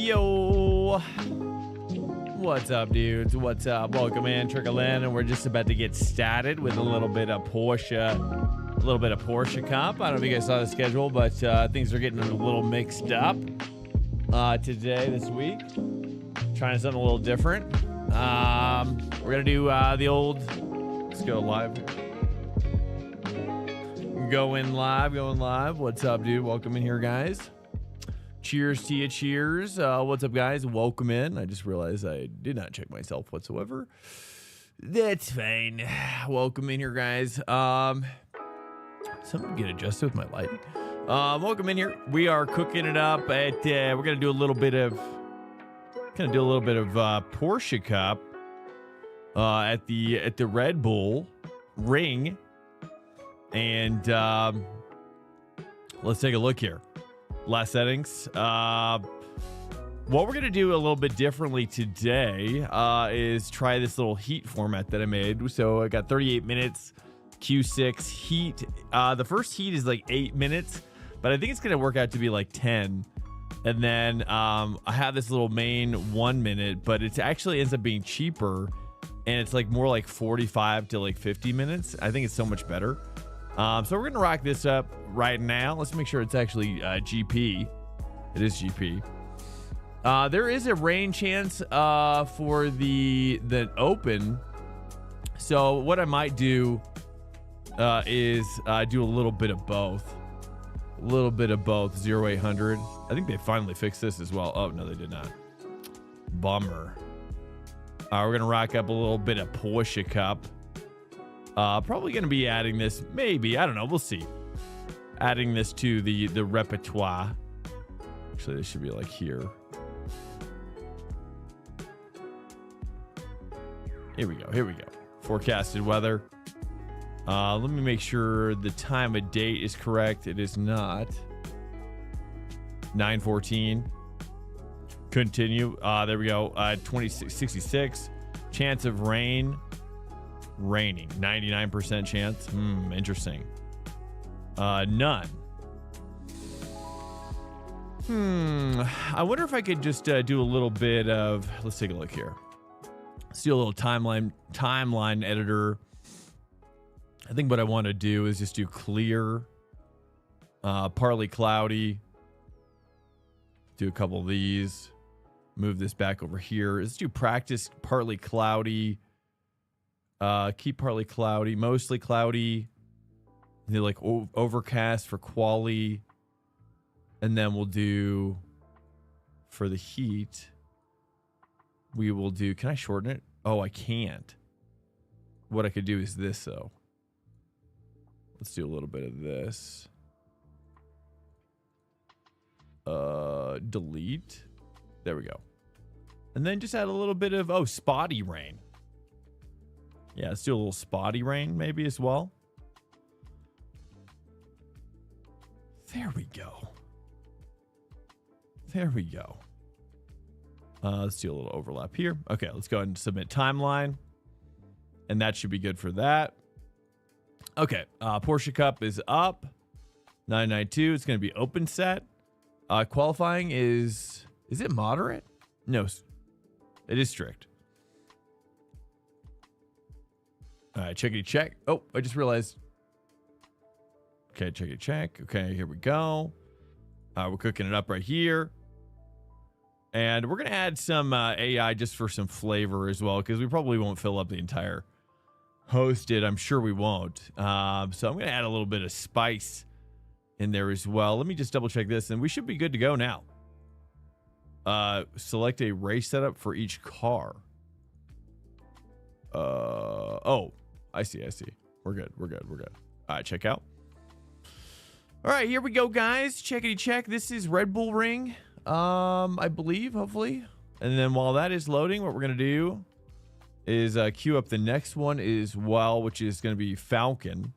Yo, what's up, dudes? What's up? Welcome in, Trickle in, and we're just about to get started with a little bit of Porsche Cup. I don't know if you guys saw the schedule, but things are getting a little mixed up this week. Trying something a little different. We're gonna do the old. Let's go live. Going live. What's up, dude? Welcome in here, guys. Cheers to you. Cheers. What's up, guys? Welcome in. I just realized I did not check myself whatsoever. That's fine. Welcome in here, guys. Something get adjusted with my lighting. Welcome in here. We are cooking it up at. We're gonna do a little bit of. Porsche Cup. At the Red Bull Ring, and let's take a look here. Last settings. What we're gonna do a little bit differently today is try this little heat format that I made. So I got 38 minutes Q6 heat. The first heat is like 8 minutes, but I think it's gonna work out to be like 10. And then I have this little main 1 minute, but it actually ends up being cheaper, and it's like more like 45 to like 50 minutes. I think it's so much better. So we're gonna rock this up right now. Let's make sure it's actually GP. It is GP. There is a rain chance for the Open. So what I might do is do a little bit of both. 0800. I think they finally fixed this as well. Oh no, they did not. Bummer. We're gonna rock up a little bit of Porsche Cup. Probably gonna be adding this, maybe, I don't know, we'll see. Adding this to the repertoire. Actually, this should be like here. Here we go. Forecasted weather. Let me make sure the time of date is correct. It is not. 9:14. Continue. There we go. 66. Chance of rain. Raining. 99% chance. Interesting. None. I wonder if I could just do a little bit of. Let's take a look here. Let's do a little timeline editor. I think what I want to do is just do clear, partly cloudy. Do a couple of these. Move this back over here. Let's do practice partly cloudy. Keep partly cloudy, mostly cloudy. They're like overcast for quali. And then we'll do for the heat. We will do. Can I shorten it? Oh, I can't. What I could do is this though. Let's do a little bit of this. Delete. There we go. And then just add a little bit of, spotty rain. Yeah, let's do a little spotty rain maybe as well. There we go. Let's do a little overlap here. Okay, let's go ahead and submit timeline. And that should be good for that. Okay, Porsche Cup is up. 992. It's going to be open set. Qualifying is it moderate? No, it is strict. All right, checkity check. Oh, I just realized. Okay, checkity check. Okay, here we go. We're cooking it up right here. And we're going to add some AI just for some flavor as well, because we probably won't fill up the entire hosted. I'm sure we won't. So I'm going to add a little bit of spice in there as well. Let me just double check this, and we should be good to go now. Select a race setup for each car. Oh, I see. We're good. All right, check out. All right, here we go, guys. Checkity check. This is Red Bull Ring, I believe, hopefully. And then while that is loading, what we're going to do is queue up the next one as well, which is going to be Falken.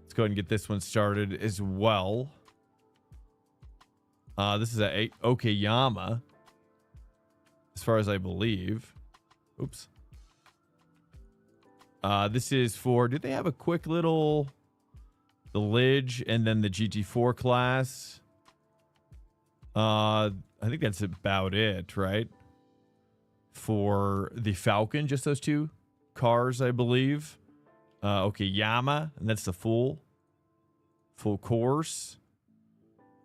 Let's go ahead and get this one started as well. This is at Okayama, as far as I believe. Oops. This is for, did they have a quick little, the Lidge and then the GT4 class? I think that's about it, right? For the Falken, just those 2 cars, I believe. Okay, Yama, and that's the full course.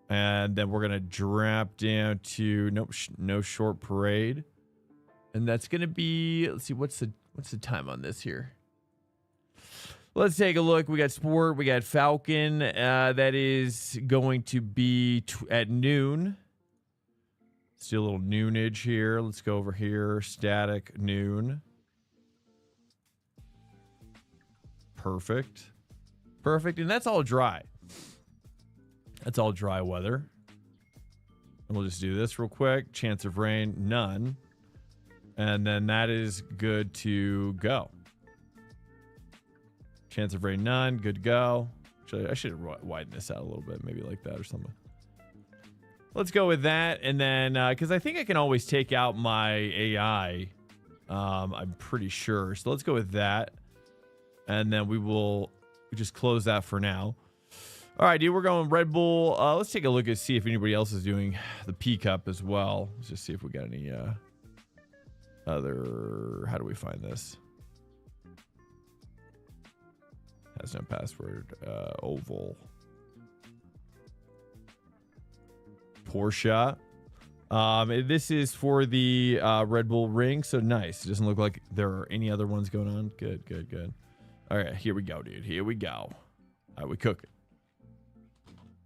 And then we're gonna drop down to no short parade, and that's gonna be, let's see, what's the time on this here? Let's take a look. We got sport, we got Falken. That is going to be at noon. Let's do a little noonage here. Let's go over here. Static noon. Perfect. Perfect. And that's all dry. That's all dry weather. And we'll just do this real quick. Chance of rain, none. And then that is good to go. Chance of rain, none. Good to go. I should widen this out a little bit. Maybe like that or something. Let's go with that. And then, because I think I can always take out my AI. I'm pretty sure. So let's go with that. And then we just close that for now. All right, dude, we're going Red Bull. Let's take a look and see if anybody else is doing the PCUP as well. Let's just see if we got any other... How do we find this? Has no password. Oval. Porsche. This is for the Red Bull ring, so nice. It doesn't look like there are any other ones going on. Good, good, good. All right, here we go, dude. Here we go. All right, we cook it.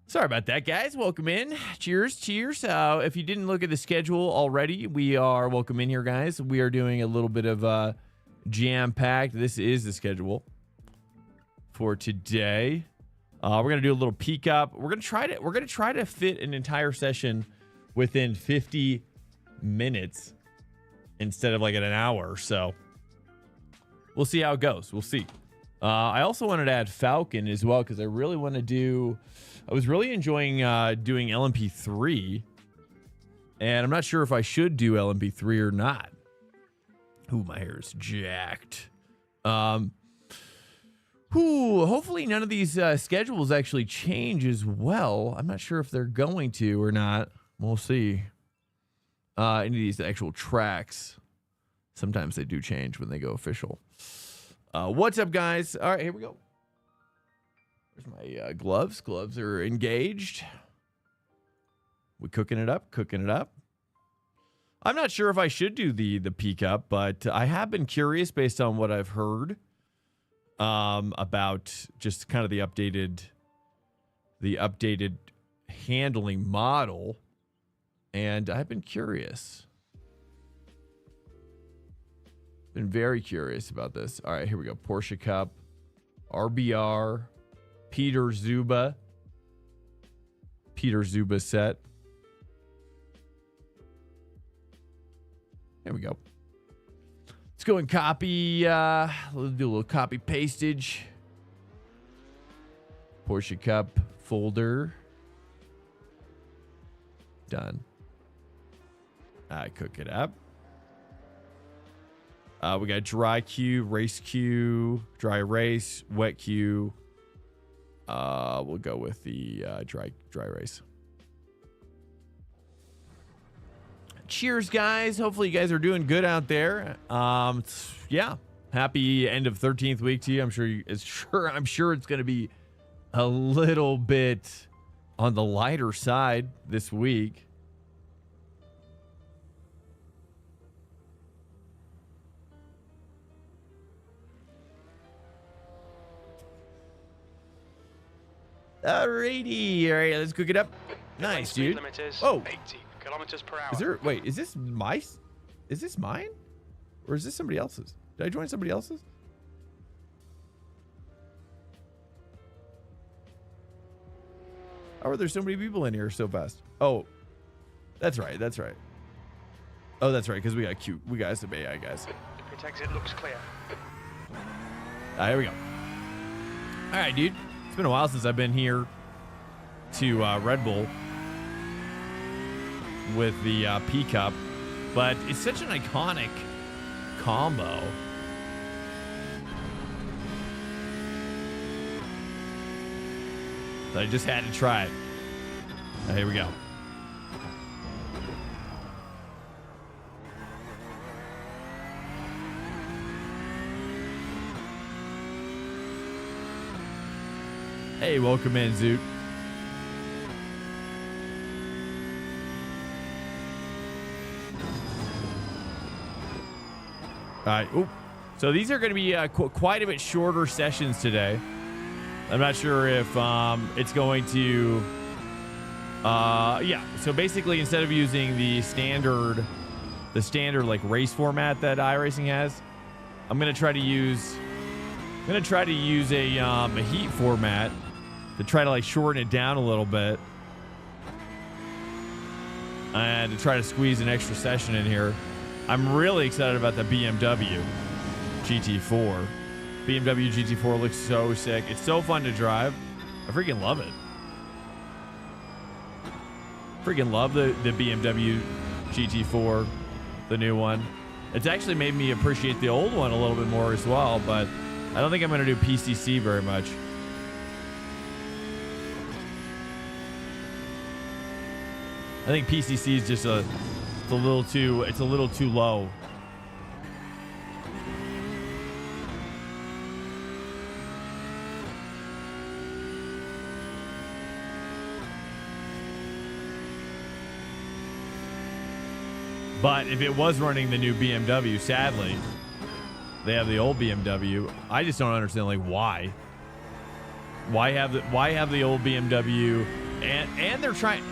Sorry about that, guys. Welcome in. Cheers, cheers. If you didn't look at the schedule already, we are welcome in here, guys. We are doing a little bit of jam-packed. This is the schedule for today. We're gonna do a little peek up. We're gonna try to fit an entire session within 50 minutes instead of like an hour. So we'll see how it goes. We'll see. I also wanted to add Falken as well because I really want to do. I was really enjoying doing LMP3, and I'm not sure if I should do LMP3 or not. Ooh, my hair is jacked. Hopefully none of these schedules actually change as well. I'm not sure if they're going to or not. We'll see. Any of these actual tracks, sometimes they do change when they go official. What's up, guys? All right, here we go. There's my gloves. Gloves are engaged. We cooking it up, cooking it up. I'm not sure if I should do the PCUP, but I have been curious based on what I've heard about just kind of the updated handling model, and I've been curious. Been very curious about this. All right, here we go. Porsche Cup, RBR, Peter Zuba set. There we go. Let's go and copy. Let's do a little copy pastage. Porsche Cup folder. Done. I cook it up. We got dry queue, race queue, dry race, wet queue. We'll go with the dry race. Cheers, guys. Hopefully you guys are doing good out there. Yeah. Happy end of 13th week to you. I'm sure it's going to be a little bit on the lighter side this week. Alrighty. All right, let's cook it up. Nice, dude. Oh, 80 kilometers per hour. Is there? Wait, is this mine? Or is this somebody else's? Did I join somebody else's? How are there so many people in here so fast? Oh, that's right. That's right. Oh, that's right. Because we got cute. We got some AI guys. It exit looks clear. Here we go. All right, dude. It's been a while since I've been here to Red Bull with the PCUP, but it's such an iconic combo. So I just had to try it. Here we go. Hey, welcome in, Zoot. All right. Oop. So these are going to be quite a bit shorter sessions today. I'm not sure if it's going to. Yeah. So basically, instead of using the standard like race format that iRacing has, I'm going to try to use. A heat format to try to like shorten it down a little bit, and to try to squeeze an extra session in here. I'm really excited about the BMW GT4. BMW GT4 looks so sick. It's so fun to drive. I freaking love it. Freaking love the BMW GT4, the new one. It's actually made me appreciate the old one a little bit more as well, but I don't think I'm going to do PCC very much. I think PCC is just it's a little too low. But if it was running the new BMW, sadly, they have the old BMW. I just don't understand, like, why. Why have the old BMW? And they're trying.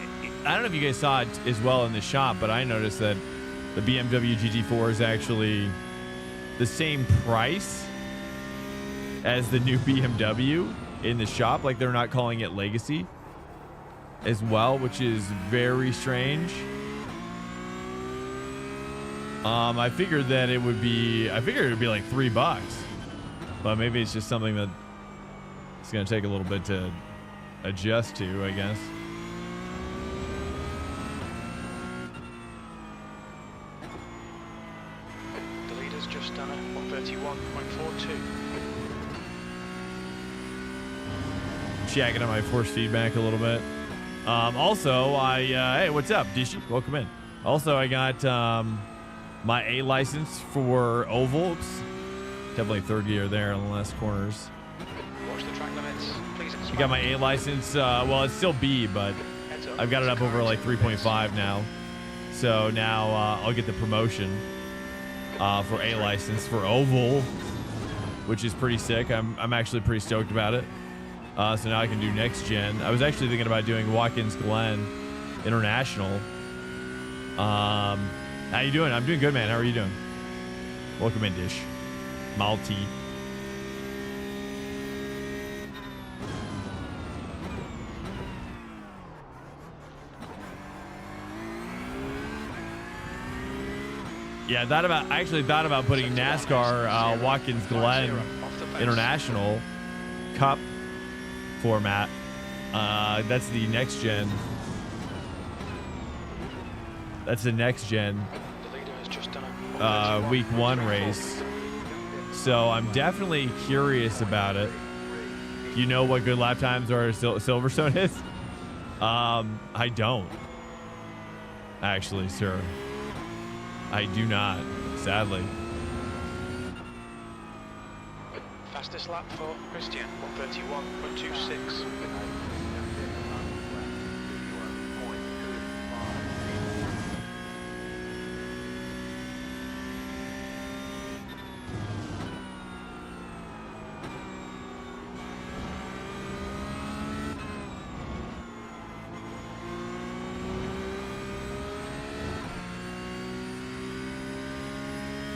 I don't know if you guys saw it as well in the shop, but I noticed that the BMW GT4 is actually the same price as the new BMW in the shop. Like, they're not calling it Legacy as well, which is very strange. I figured it would be like $3, but maybe it's just something that it's going to take a little bit to adjust to, I guess. The leader's just done a 131.42. Checking on my force feedback a little bit. Also, hey, what's up, Dishy? Welcome in. Also, I got my A license for ovals. Definitely third gear there on the last corners. Watch the track limits. Please expand. I got my A license. Well, it's still B, but I've got it up over like 3.5 now. So now I'll get the promotion for A license for oval, which is pretty sick. I'm actually pretty stoked about it. So now I can do next gen. I was actually thinking about doing Watkins Glen International. How you doing? I'm doing good, man. How are you doing? Welcome in, Dish. Malty. Yeah, I actually thought about putting NASCAR Watkins Glen International Cup format. That's the next gen. That's the next gen week 1 race. So I'm definitely curious about it. You know what good lap times are Silverstone is? I don't. Actually, sir. I do not, sadly. Fastest lap for Christian, 131.26.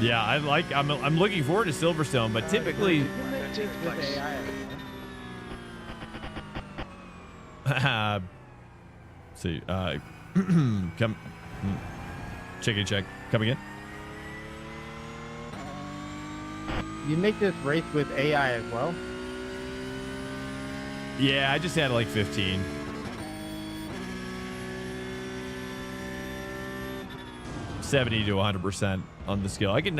Yeah, I'm looking forward to Silverstone, but typically see, come check coming in. You make this race with AI as well? Yeah, I just had like 15. $70 to 100% on the scale. I can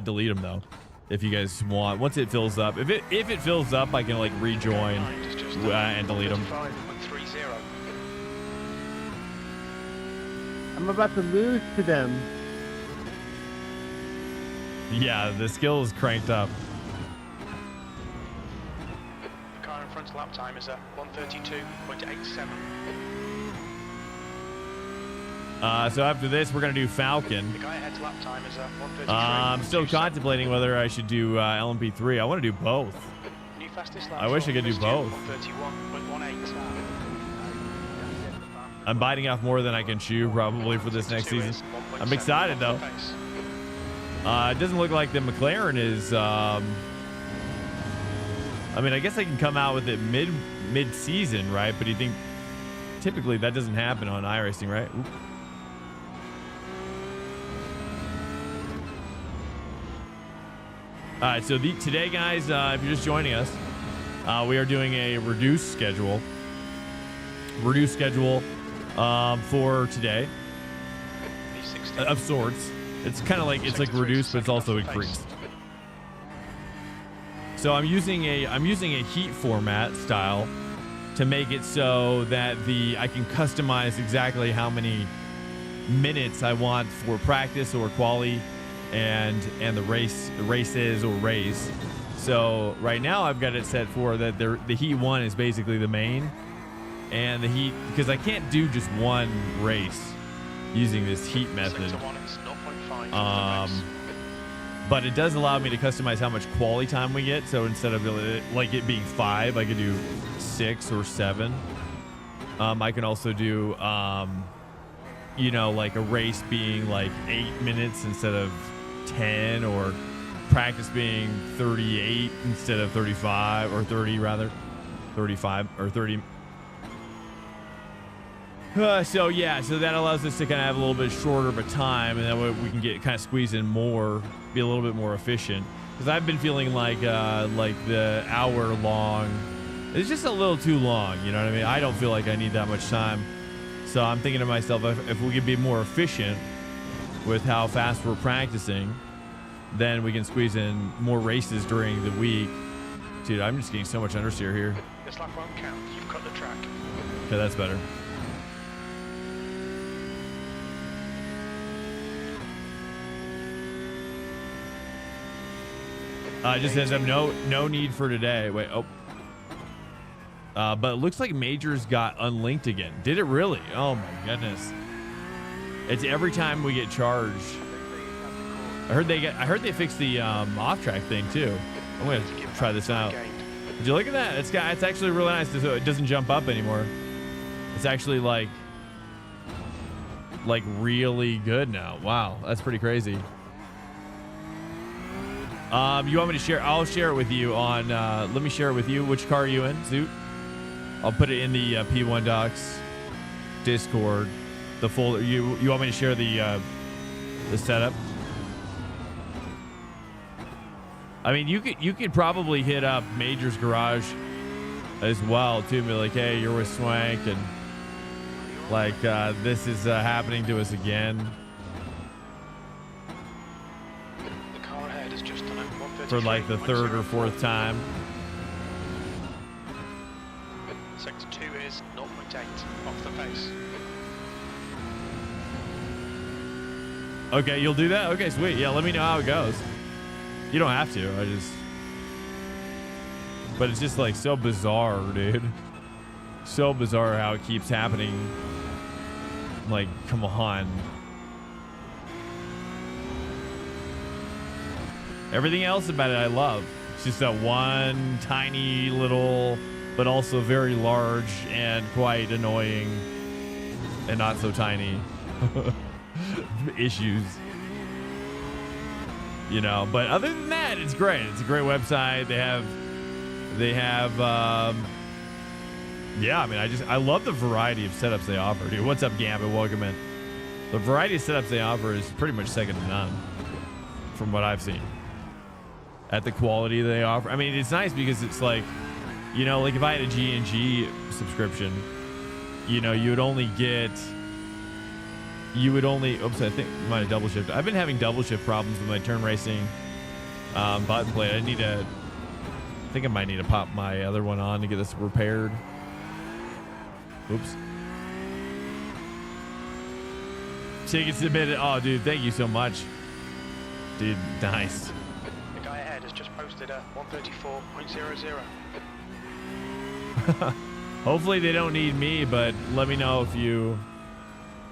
delete them though, if you guys want. Once it fills up, if it fills up, I can like rejoin and delete them. I'm about to lose to them. Yeah, the skill is cranked up. The car in front's lap time is at 1:32.87. So after this, we're gonna do Falken. The guy ahead's lap time is at 1:33. I'm still contemplating whether I should do LMP3. I want to do both. New fastest lap I wish I could do both. 1:31.18. I'm biting off more than I can chew probably for this next season. I'm excited though. It doesn't look like the McLaren is. I mean, I guess I can come out with it mid-season, right? But you think typically that doesn't happen on iRacing, right? Oop. All right, so today, guys, if you're just joining us, we are doing a reduced schedule. For today of sorts. It's kind of like reduced, but it's also increased. So I'm using a heat format style to make it so that I can customize exactly how many minutes I want for practice or quali and the races or race. So right now I've got it set for that the heat 1 is basically the main, and the heat, because I can't do just one race using this heat method. But it does allow me to customize how much quality time we get. So instead of like it being 5, I could do 6 or 7. I can also do, you know, like a race being like 8 minutes instead of 10, or practice being 38 instead of 35, or 30 rather, 35 or 30. So yeah, so that allows us to kind of have a little bit shorter of a time, and that way we can get kind of squeeze in more, be a little bit more efficient. Because I've been feeling like the hour long, it's just a little too long. You know what I mean? I don't feel like I need that much time. So I'm thinking to myself, if we could be more efficient with how fast we're practicing, then we can squeeze in more races during the week. Dude, I'm just getting so much understeer here. This lap won't count. You've cut the track. Okay, that's better. It just says no need for today. Wait, oh. But it looks like Majors got unlinked again. Did it really? Oh my goodness. It's every time we get charged. I heard they fixed the off-track thing too. I'm gonna try this out. Did you look at that? It's actually really nice. So it doesn't jump up anymore. It's actually like really good now. Wow, that's pretty crazy. You want me to share? I'll share it with you on. Let me share it with you. Which car are you in, Zoot? I'll put it in the P1 Docs Discord. The folder. You want me to share the setup? I mean, you could probably hit up Major's Garage as well too. Be like, hey, you're with Swank, and like this is happening to us again. The car ahead is just on for like the 3rd or 4th time. Sector 2 is 0.8 off the pace. Okay, you'll do that? Okay, sweet. Yeah, let me know how it goes. You don't have to. But it's just like so bizarre, dude. So bizarre how it keeps happening. Like, come on. Everything else about it I love. It's just that one tiny little, but also very large and quite annoying and not so tiny issues. You know, but other than that, it's great. It's a great website. They have yeah, I mean, I love the variety of setups they offer, dude. What's up, Gambit? Welcome in. The variety of setups they offer is pretty much second to none from what I've seen. At the quality they offer. I mean, it's nice because it's like, you know, like if I had a G&G subscription, you know, oops, I think I might have double shift. I've been having double shift problems with my turn racing button plate. I think I might need to pop my other one on to get this repaired. Oops. Ticket submitted. Oh, dude, thank you so much. Dude, nice. The guy ahead has just posted a 134.00. Hopefully they don't need me, but let me know if you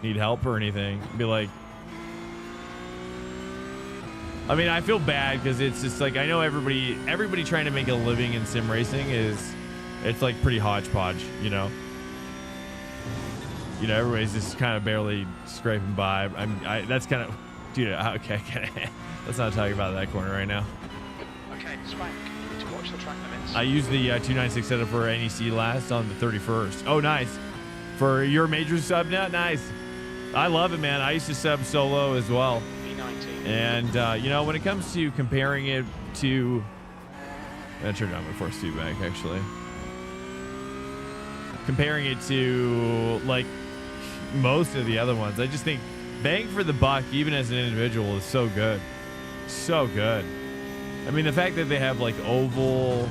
need help or anything. Be like, I mean, I feel bad because it's just like, I know everybody trying to make a living in sim racing it's like pretty hodgepodge, you know? You know, everybody's just kind of barely scraping by. That's kind of, dude, okay. Let's not talk about that corner right now. Okay, Swank, you need to watch the track limits. I used the 296 setup for NEC last on the 31st. Oh, nice. For your major sub now? Nice. I love it, man. I used to sub solo as well. V19. And, you know, when it comes to comparing it to... I'm going to turn down my force feedback, actually. Comparing it to, like, most of the other ones, I just think bang for the buck, even as an individual, is so good. So good. I mean, the fact that they have, like, oval...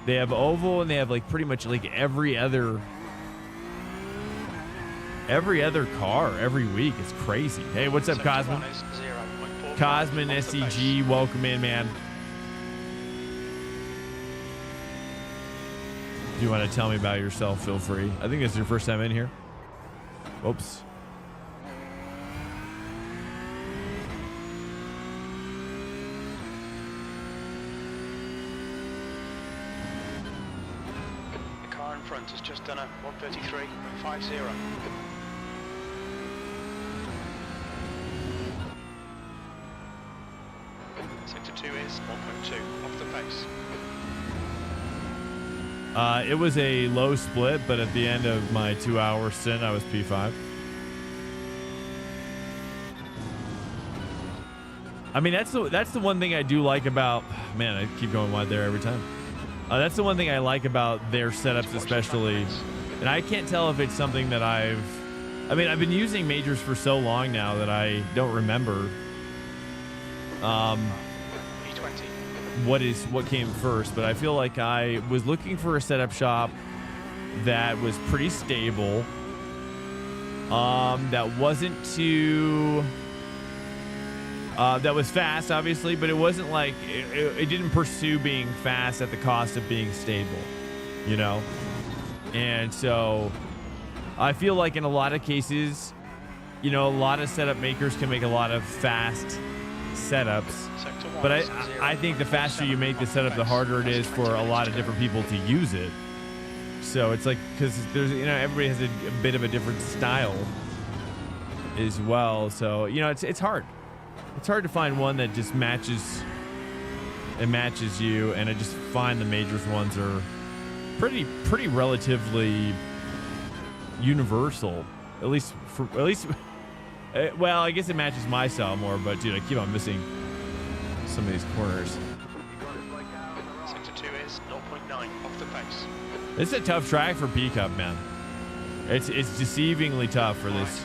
They have oval, and they have, like, pretty much, like, every other car every week. It's crazy. Hey, what's up, Cosmin? Cosmin SCG, welcome in, man. Do you want to tell me about yourself? Feel free. I think this is your first time in here. Oops. The car in front has just done a 133.50. Sector 2 is 1.2 off the pace. It was a low split, but at the end of my 2-hour stint, I was P5. I mean, that's the one thing I do like about... Man, I keep going wide there every time. That's the one thing I like about their setups, especially. And I can't tell if it's something that I've been using majors for so long now that I don't remember what came first, but I feel like I was looking for a setup shop that was pretty stable, that wasn't too that was fast, obviously, but it wasn't like it didn't pursue being fast at the cost of being stable, you know. And so I feel like in a lot of cases, you know, a lot of setup makers can make a lot of fast setups, but I think the faster you make the setup, the harder it is for a lot of different people to use it. So it's like, because there's, you know, everybody has a bit of a different style as well. So, you know, it's hard. It's hard to find one that just matches you, and I just find the majors ones are pretty relatively universal, at least well, I guess it matches my style more, but dude, I keep on missing some of these corners. Sector 2 is 0.9 off the pace. It's a tough track for PCUP, man. It's deceivingly tough for this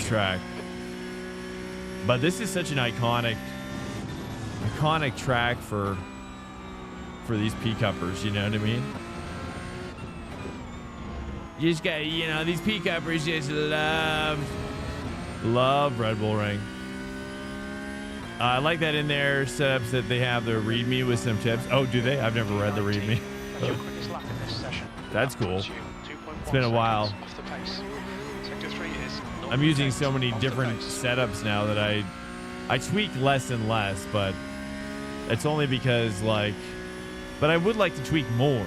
track. But this is such an iconic track for these PCUppers, you know what I mean? You just got, you know, these PCUppers just love Red Bull Ring. I like that in their setups that they have the README with some tips. Oh, do they? I've never read the README. That's cool. It's been a while. I'm using so many different setups now that I tweak less and less, but it's only because, like, but I would like to tweak more.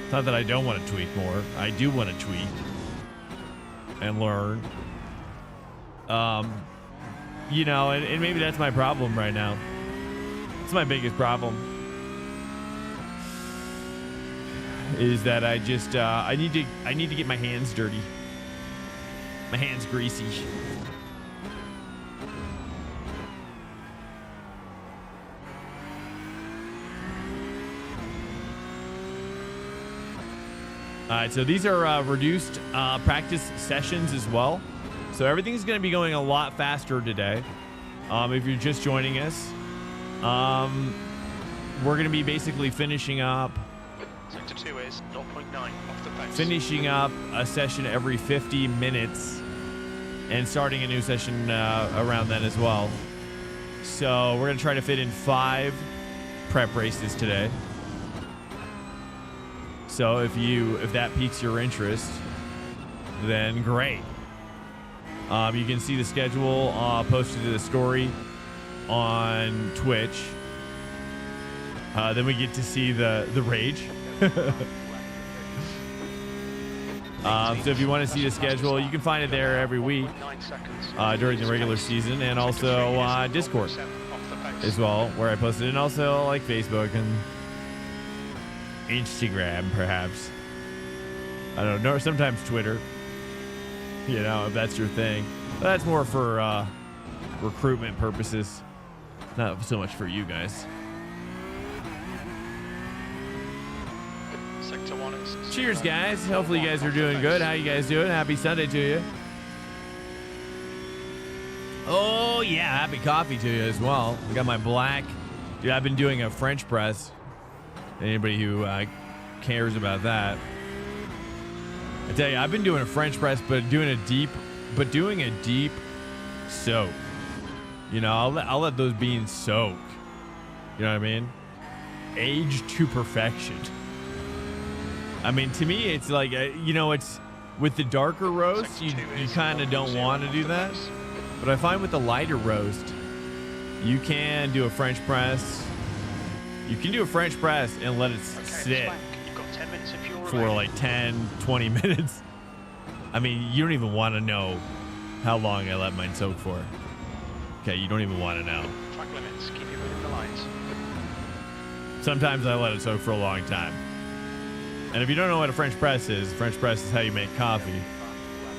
It's not that I don't want to tweak more. I do want to tweak and learn. You know, and maybe that's my problem right now. It's my biggest problem. Is that I just I need to get my hands dirty. My hands greasy. All right, so these are reduced practice sessions as well. So everything's going to be going a lot faster today. If you're just joining us, we're going to be basically finishing up Sector 2 is 0.9 off the pace. finishing up a session every 50 minutes and starting a new session around then as well. So we're going to try to fit in 5 prep races today. So if that piques your interest, then great. You can see the schedule posted to the story on Twitch. Then we get to see the rage. So if you want to see the schedule, you can find it there every week during the regular season, and also Discord as well, where I post it, and also like Facebook and Instagram, perhaps. I don't know, sometimes Twitter, you know, if that's your thing. But that's more for recruitment purposes, not so much for you guys. Sector 1 is Cheers, guys. Hopefully you guys are doing good. How you guys doing? Happy Sunday to you. Oh, yeah. Happy coffee to you as well. I got my black. Dude, I've been doing a French press. Anybody who cares about that. I tell you, I've been doing a French press, but doing a deep soak. You know, I'll let those beans soak. You know what I mean? Aged to perfection. I mean, to me, it's like, you know, it's with the darker roast, you kind of don't want to do that. But I find with the lighter roast, you can do a French press. You can do a French press and let it sit You've got 10 minutes of fuel for like 10, 20 minutes. I mean, you don't even want to know how long I let mine soak for. Okay, you don't even want to know. Track limits, keep it within the lines. Sometimes I let it soak for a long time. And if you don't know what a French press is how you make coffee.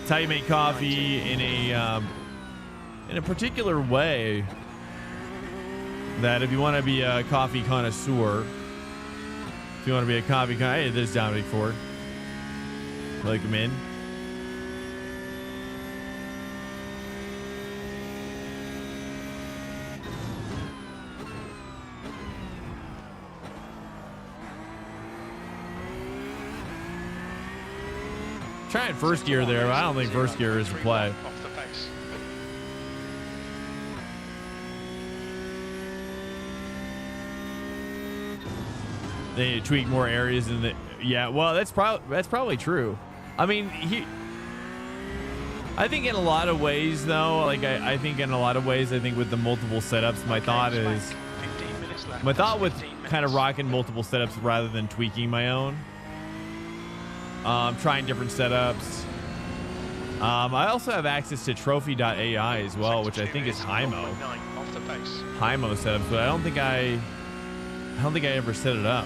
It's how you make coffee in a particular way that if you want to be a coffee connoisseur, if you want to be a coffee hey, there's Dominic Ford. Like him in. Trying first gear there, but I don't think first gear is the play. Off the pace. They need to tweak more areas in the. Yeah, well, that's probably true. I mean, I think in a lot of ways, though, like I think in a lot of ways, I think with the multiple setups, my thought is, 15 minutes left. my thought with 15 minutes. kind of rocking multiple setups rather than tweaking my own. Trying different setups. I also have access to trophy.ai as well, which I think is Hymo. 0.9 off the pace. Hymo setups, but I don't think I ever set it up.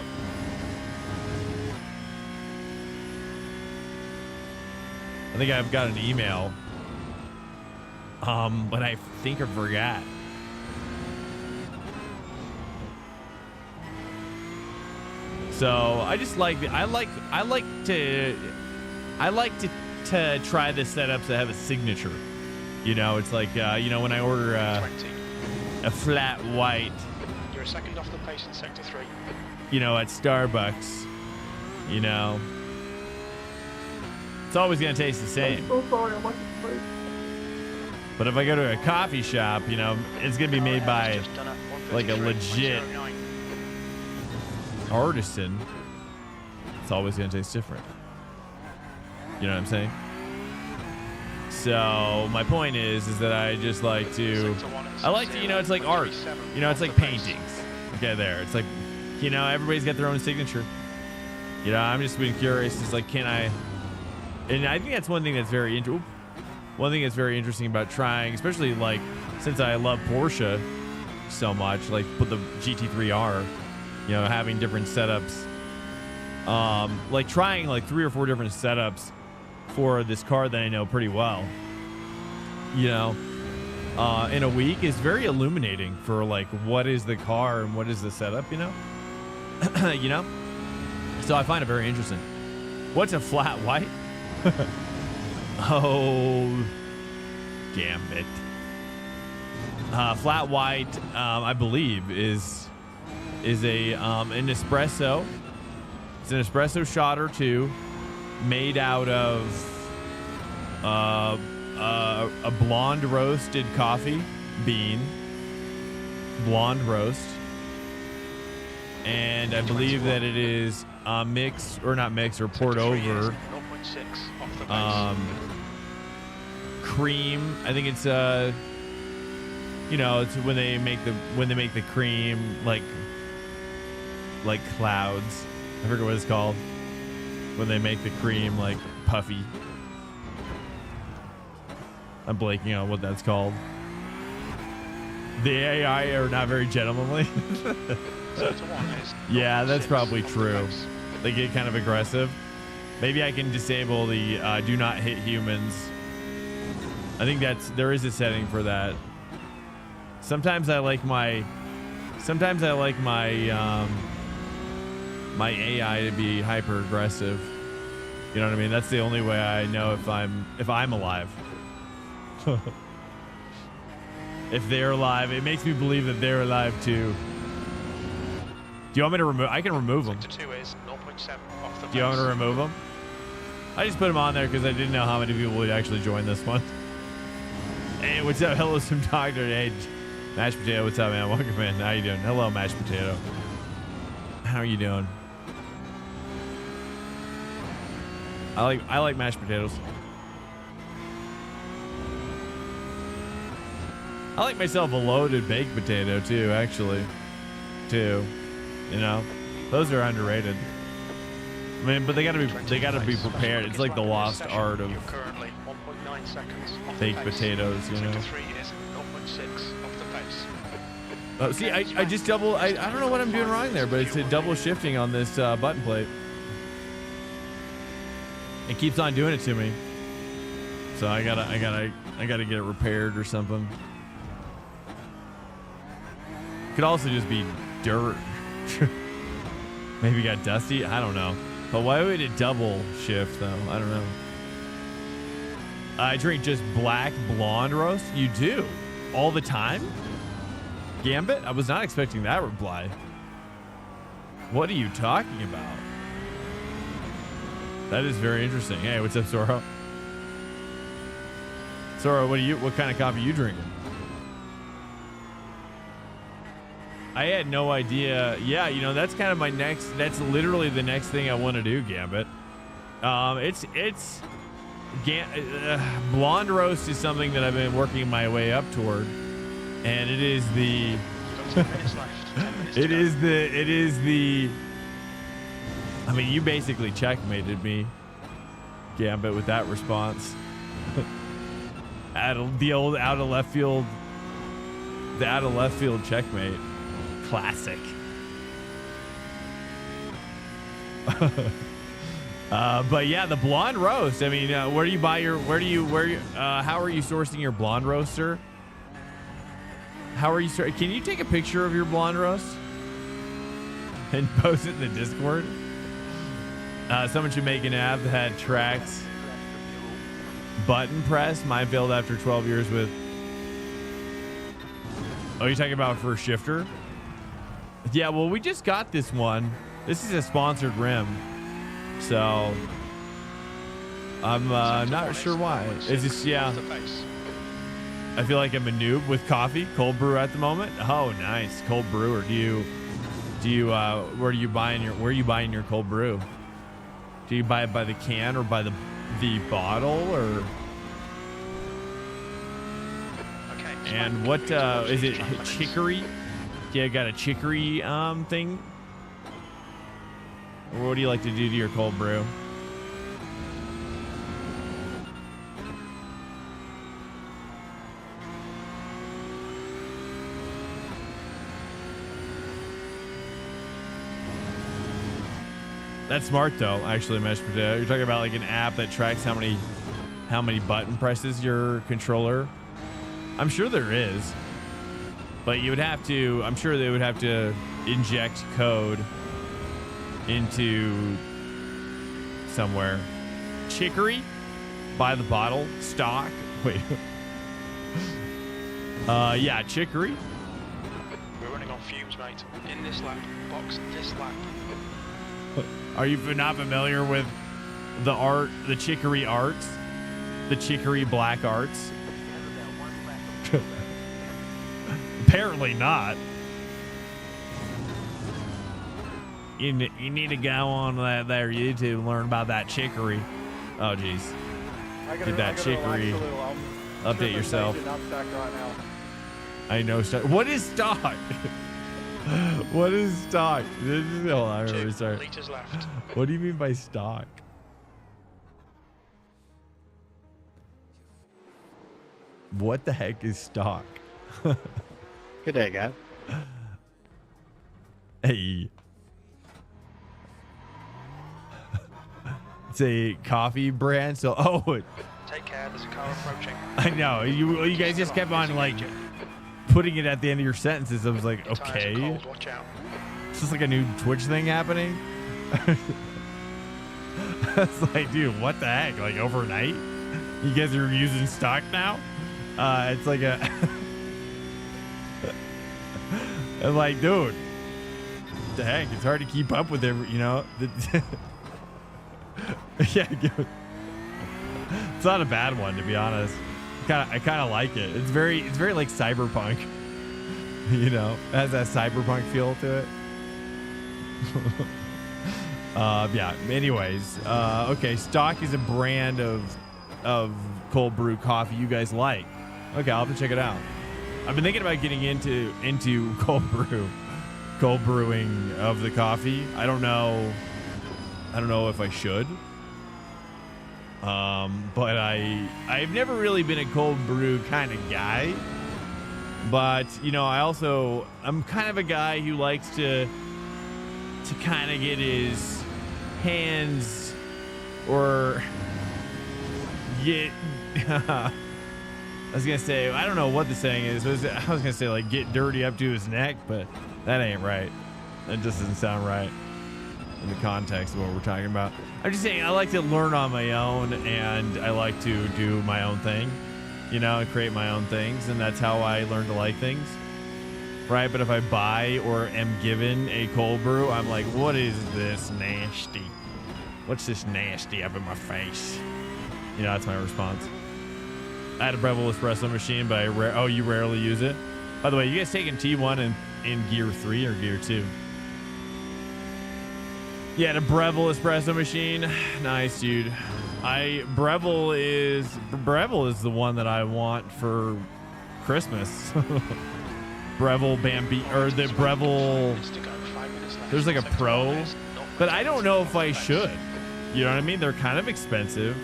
I think I've got an email. But I think I forgot. So I just like I like to try the setups that have a signature. You know, it's like you know, when I order 20. a flat white, You're a second off the pace in sector 3. you know, at Starbucks, you know, it's always gonna taste the same. So sorry, I'm watching the break. But if I go to a coffee shop, you know, it's gonna be made by Just done at like a legit 133.09. artisan. It's always gonna taste different. You know what I'm saying? So my point is that I just like to, you know, it's like art. You know, it's like paintings. Okay, there. It's like, you know, everybody's got their own signature. You know, I'm just being curious. It's like, can I? And I think that's one thing that's very interesting about trying, especially like since I love Porsche so much, like with the GT3R, you know, having different setups, like trying like 3 or 4 different setups for this car that I know pretty well, you know, in a week is very illuminating for like what is the car and what is the setup, you know. You know, so I find it very interesting. What's a flat white? Oh, damn it. Flat white, I believe, is a an espresso It's an espresso shot or two made out of a blonde roasted coffee bean. Blonde roast. And I believe that it is mixed, or not mixed, or poured over cream. I think it's you know, it's when they make the cream like clouds. I forget what it's called. When they make the cream like puffy. I'm blanking on what that's called. The AI are not very gentlemanly. Yeah, that's probably true. They get kind of aggressive. Maybe I can disable the do not hit humans. I think there is a setting for that. Sometimes I like my my AI to be hyper aggressive. You know what I mean? That's the only way I know if I'm alive. If they're alive, it makes me believe that they're alive too. Do you want me to remove? I can remove them. Do you want me to remove them? I just put them on there because I didn't know how many people would actually join this one. Hey, what's up? Hello, some doctor. Hey, mashed potato. What's up, man? Welcome in. How you doing? Hello, mashed potato. How are you doing? I like mashed potatoes. I like myself a loaded baked potato too, actually. You know, those are underrated. I mean, but they gotta be prepared. It's like the lost art of baked potatoes, you know. See, I just double. I don't know what I'm doing wrong there, but it's a double shifting on this button plate. It keeps on doing it to me. So I gotta get it repaired or something. Could also just be dirt. Maybe got dusty. I don't know. But why would it double shift though? I don't know. I drink just black blonde roast. You do all the time? Gambit? I was not expecting that reply. What are you talking about? That is very interesting. Hey, what's up, Soro? Soro, what kind of coffee are you drinking? I had no idea. Yeah, you know, that's kind of that's literally the next thing I want to do, Gambit. Blonde roast is something that I've been working my way up toward. And it is the I mean, you basically checkmated me, Gambit, with that response. The out of left field checkmate. Classic. But yeah, the blonde roast. I mean, where do you buy your? How are you sourcing your blonde roaster? Can you take a picture of your blonde roast and post it in the Discord? Someone should make an app that tracks button press. Mine failed after 12 years with. Oh, you're talking about for shifter? Yeah, well, we just got this one. This is a sponsored rim, so I'm not sure why. It's just, yeah. I feel like I'm a noob with coffee, cold brew at the moment. Oh, nice, cold brewer. Where are you buying your cold brew? Do you buy it by the can or by the bottle or? Okay. And what is it? Chicory? Yeah, got a chicory thing. Or what do you like to do to your cold brew? That's smart though, actually, mashed potato. You're talking about like an app that tracks how many button presses your controller. I'm sure there is, but you would have to. I'm sure they would have to inject code into somewhere. Chicory, by the bottle, stock. Wait. Yeah, chicory. We're running on fumes, mate. In this lap, box this lap. Are you not familiar with the art, the chicory arts, the chicory black arts? Apparently not. You need to go on that there YouTube and learn about that chicory. Oh jeez. Get that chicory. Update yourself. I know stock. What is stock? What is stock? Hold on, I'm really sorry. Liters left. What do you mean by stock? What the heck is stock? Good day, guys. Hey. It's a coffee brand, so Take care, there's a car approaching. I know you guys just kept on like putting it at the end of your sentences. I was like, Your tires are okay, cold, watch out. is this like a new Twitch thing happening? It's like, dude, what the heck? Like overnight, you guys are using stock now? It's like a. I'm like, dude, what the heck? It's hard to keep up with every, you know. Yeah, it's not a bad one, to be honest. I kind of like it. It's very like cyberpunk. You know, it has that cyberpunk feel to it. Yeah. Anyways, okay. Stock is a brand of cold brew coffee you guys like. Okay, I'll have to check it out. I've been thinking about getting into cold brewing of the coffee. I don't know if I should. But I've never really been a cold brew kind of guy. But, you know, I'm kind of a guy who likes to kind of get his hands or get I was gonna say, I don't know what the saying is. I was gonna say like get dirty up to his neck, but that ain't right. That just doesn't sound right in the context of what we're talking about. I'm just saying I like to learn on my own, and I like to do my own thing, you know, and create my own things, and that's how I learn to like things, right? But if I buy or am given a cold brew, I'm like, what is this nasty? What's this nasty up in my face? You know, that's my response. I had a Breville espresso machine, but you rarely use it. By the way, you guys taking T1 in Gear 3 or Gear 2? Yeah, the Breville espresso machine. Nice, dude. Breville is the one that I want for Christmas. Breville Bambi, or the Breville. There's like a Pro, but I don't know if I should. You know what I mean? They're kind of expensive,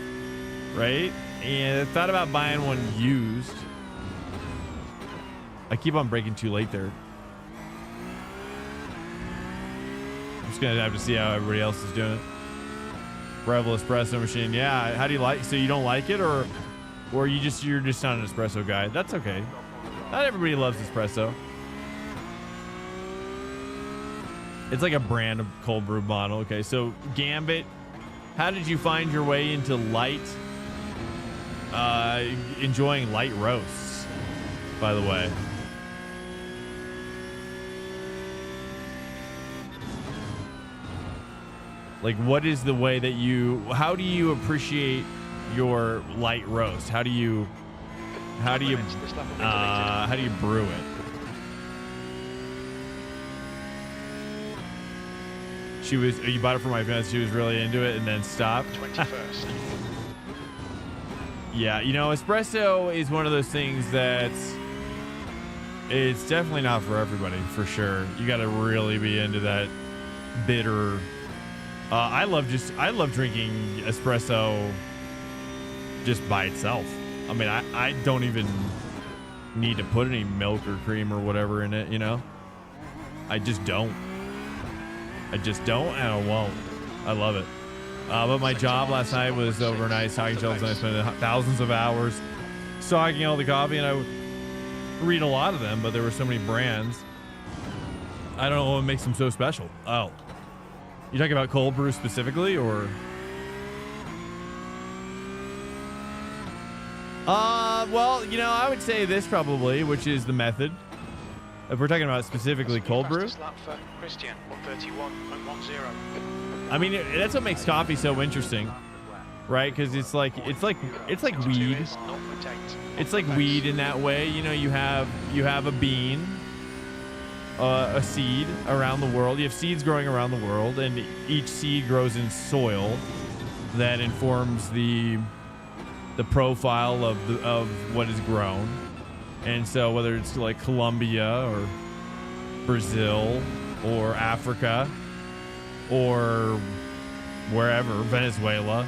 right? And I thought about buying one used. I keep on breaking too late there. I'm just gonna have to see how everybody else is doing it. Breville espresso machine. Yeah. How do you like? So you don't like it, or you're just not an espresso guy? That's okay. Not everybody loves espresso. It's like a brand of cold brew bottle. Okay. So Gambit, how did you find your way into enjoying light roasts, by the way? Like, what is the way that how do you appreciate your light roast? How do you brew it? You bought it for my friends. She was really into it and then stopped. 21st. Yeah, you know, espresso is one of those things that's it's definitely not for everybody, for sure. You got to really be into that bitter. I love drinking espresso just by itself. I mean, I don't even need to put any milk or cream or whatever in it, you know? I just don't, and I won't. I love it. But my job last night was overnight stocking shelves, and I spent thousands of hours stocking all the coffee, and I would read a lot of them, but there were so many brands. I don't know what makes them so special. Oh, you talking about cold brew specifically, or? Well, you know, I would say this probably, which is the method. If we're talking about specifically cold brew. Fastest lap for Christian, 131.10. I mean, that's what makes coffee so interesting, right? Because it's like weed. It's like weed in that way. You know, you have a bean, a seed around the world. You have seeds growing around the world, and each seed grows in soil that informs the profile of what is grown. And so whether it's like Colombia or Brazil or Africa or wherever, Venezuela,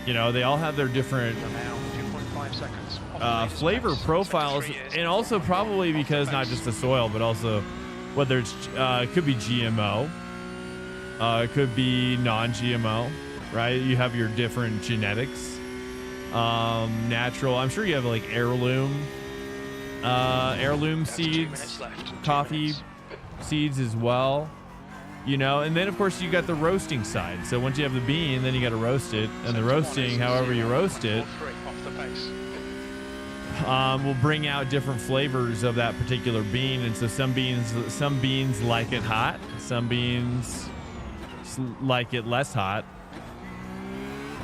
you know, they all have their different flavor profiles, and also probably because not just the soil, but also whether it's it could be GMO, it could be non-GMO, right? You have your different genetics, natural. I'm sure you have like heirloom seeds, coffee seeds as well, you know. And then of course you got the roasting side. So once you have the bean, then you got to roast it, and the roasting, however you roast it, will bring out different flavors of that particular bean. And so some beans like it hot, some beans like it less hot,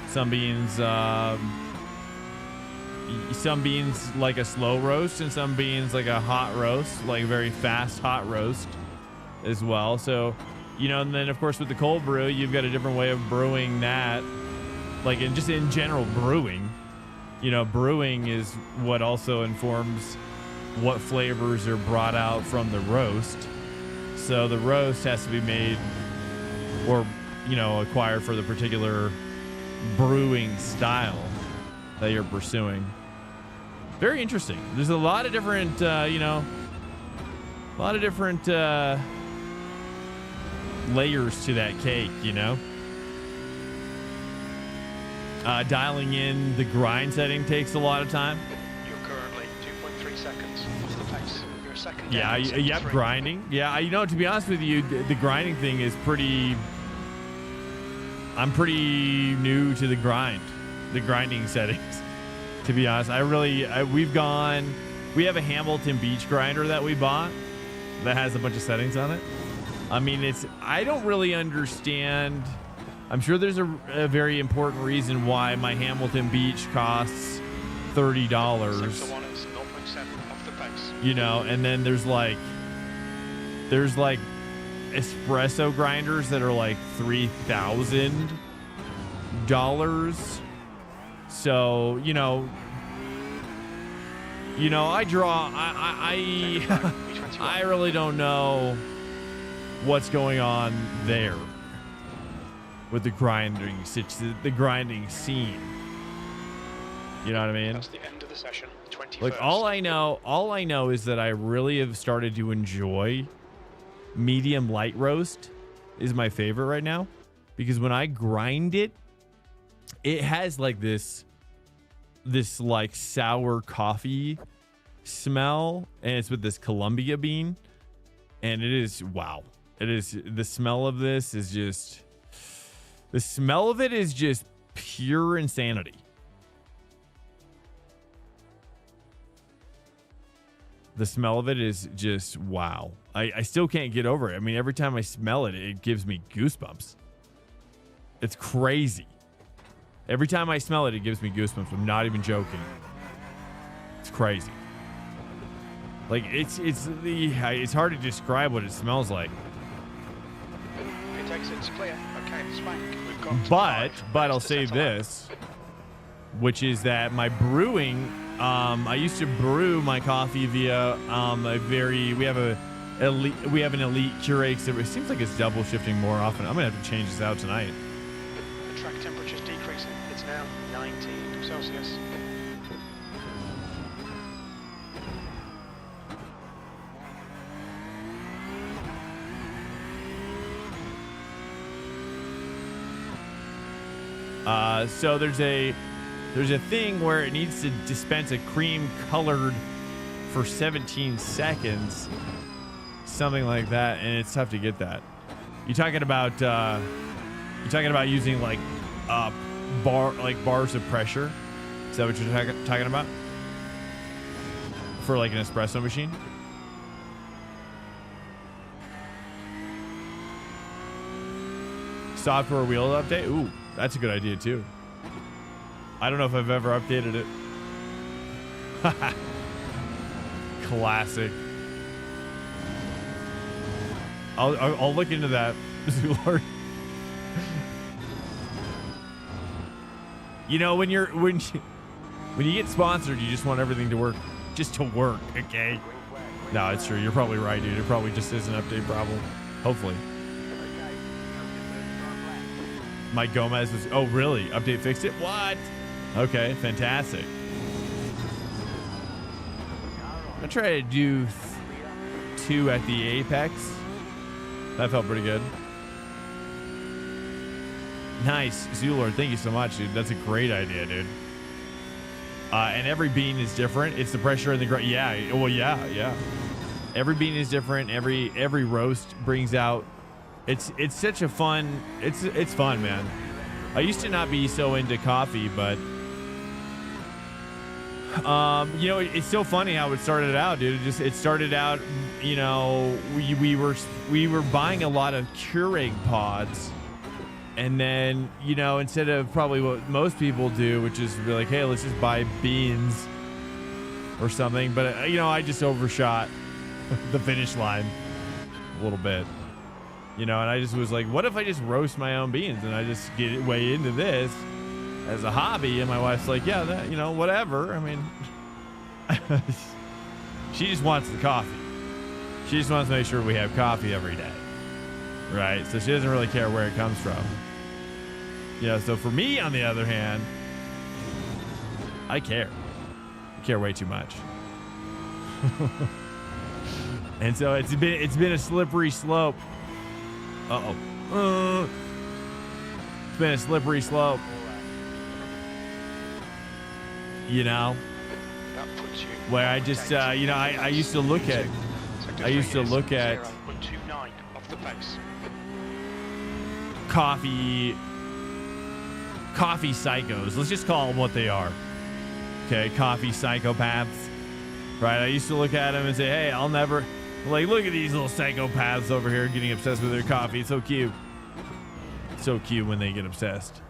some beans like a slow roast, and some beans like a hot roast, like a very fast hot roast as well. So, you know, and then of course with the cold brew, you've got a different way of brewing that, like in general brewing. You know, brewing is what also informs what flavors are brought out from the roast. So the roast has to be made or, you know, acquired for the particular brewing style that you're pursuing. Very interesting. There's a lot of different, layers to that cake, you know. Dialing in the grind setting takes a lot of time. You're currently 2.3 seconds off the pace. You're a second Yeah, down, yep, grinding. Yeah, you know, to be honest with you, the grinding thing is pretty... I'm pretty new to the grinding settings, to be honest. We have a Hamilton Beach grinder that we bought that has a bunch of settings on it. I mean, I don't really understand. I'm sure there's a very important reason why my Hamilton Beach costs $30. You know, and then there's like espresso grinders that are like $3,000. So, you know, I really don't know what's going on there with the grinding scene. You know what I mean? That's the end of the session. 21st. Like all I know is that I really have started to enjoy medium light roast is my favorite right now, because when I grind it, it has like this like sour coffee smell, and it's with this Colombia bean, and it is, wow. It is, the smell of this is just, the smell of it is just pure insanity. The smell of it is just, wow. I still can't get over it. I mean, every time I smell it, it gives me goosebumps. It's crazy. Every time I smell it, it gives me goosebumps. I'm not even joking. It's crazy. Like, it's hard to describe what it smells like. It takes it's clear. Okay, Swank. We've got But I'll say this, which is that my brewing, I used to brew my coffee via we have an elite Keurig, so it seems like it's double shifting more often. I'm gonna have to change this out tonight. The track temperature's decreasing. It's now 19 Celsius. So there's a thing where it needs to dispense a cream colored for 17 seconds, something like that, and it's tough to get that. You're talking about using like bars of pressure. Is that what you're talking about? For like an espresso machine? software wheel update. Ooh, that's a good idea too. I don't know if I've ever updated it. Classic. I'll look into that. You know, when you get sponsored, you just want everything to work, just to work. Okay. No, it's true. You're probably right, dude. It probably just is an update problem. Hopefully. Mike Gomez was. Oh, really? Update fixed it? What? Okay, fantastic. I try to do 2 at the apex. That felt pretty good. Nice, Zulord. Thank you so much, dude. That's a great idea, dude. And every bean is different. It's the pressure in the ground. Yeah. Well, yeah. Every bean is different. Every roast brings out. It's such a fun. It's fun, man. I used to not be so into coffee, but you know, it's so funny how it started out, dude. It started out, you know, we were buying a lot of Keurig pods, and then, you know, instead of probably what most people do, which is be like, hey, let's just buy beans or something, but you know, I just overshot the finish line a little bit, you know, and I just was like, what if I just roast my own beans and I just get way into this as a hobby? And my wife's like, yeah, that, you know, whatever. I mean, she just wants the coffee. She just wants to make sure we have coffee every day, right? So she doesn't really care where it comes from. You know, so for me, on the other hand, I care. I care way too much. And so it's been a slippery slope. It's been a slippery slope. You know, where I just you know, I used to look at coffee psychos. Let's just call them what they are. Okay, coffee psychopaths. Right? I used to look at them and say, hey, I'll never, like, look at these little psychopaths over here getting obsessed with their coffee. It's so cute. So cute when they get obsessed.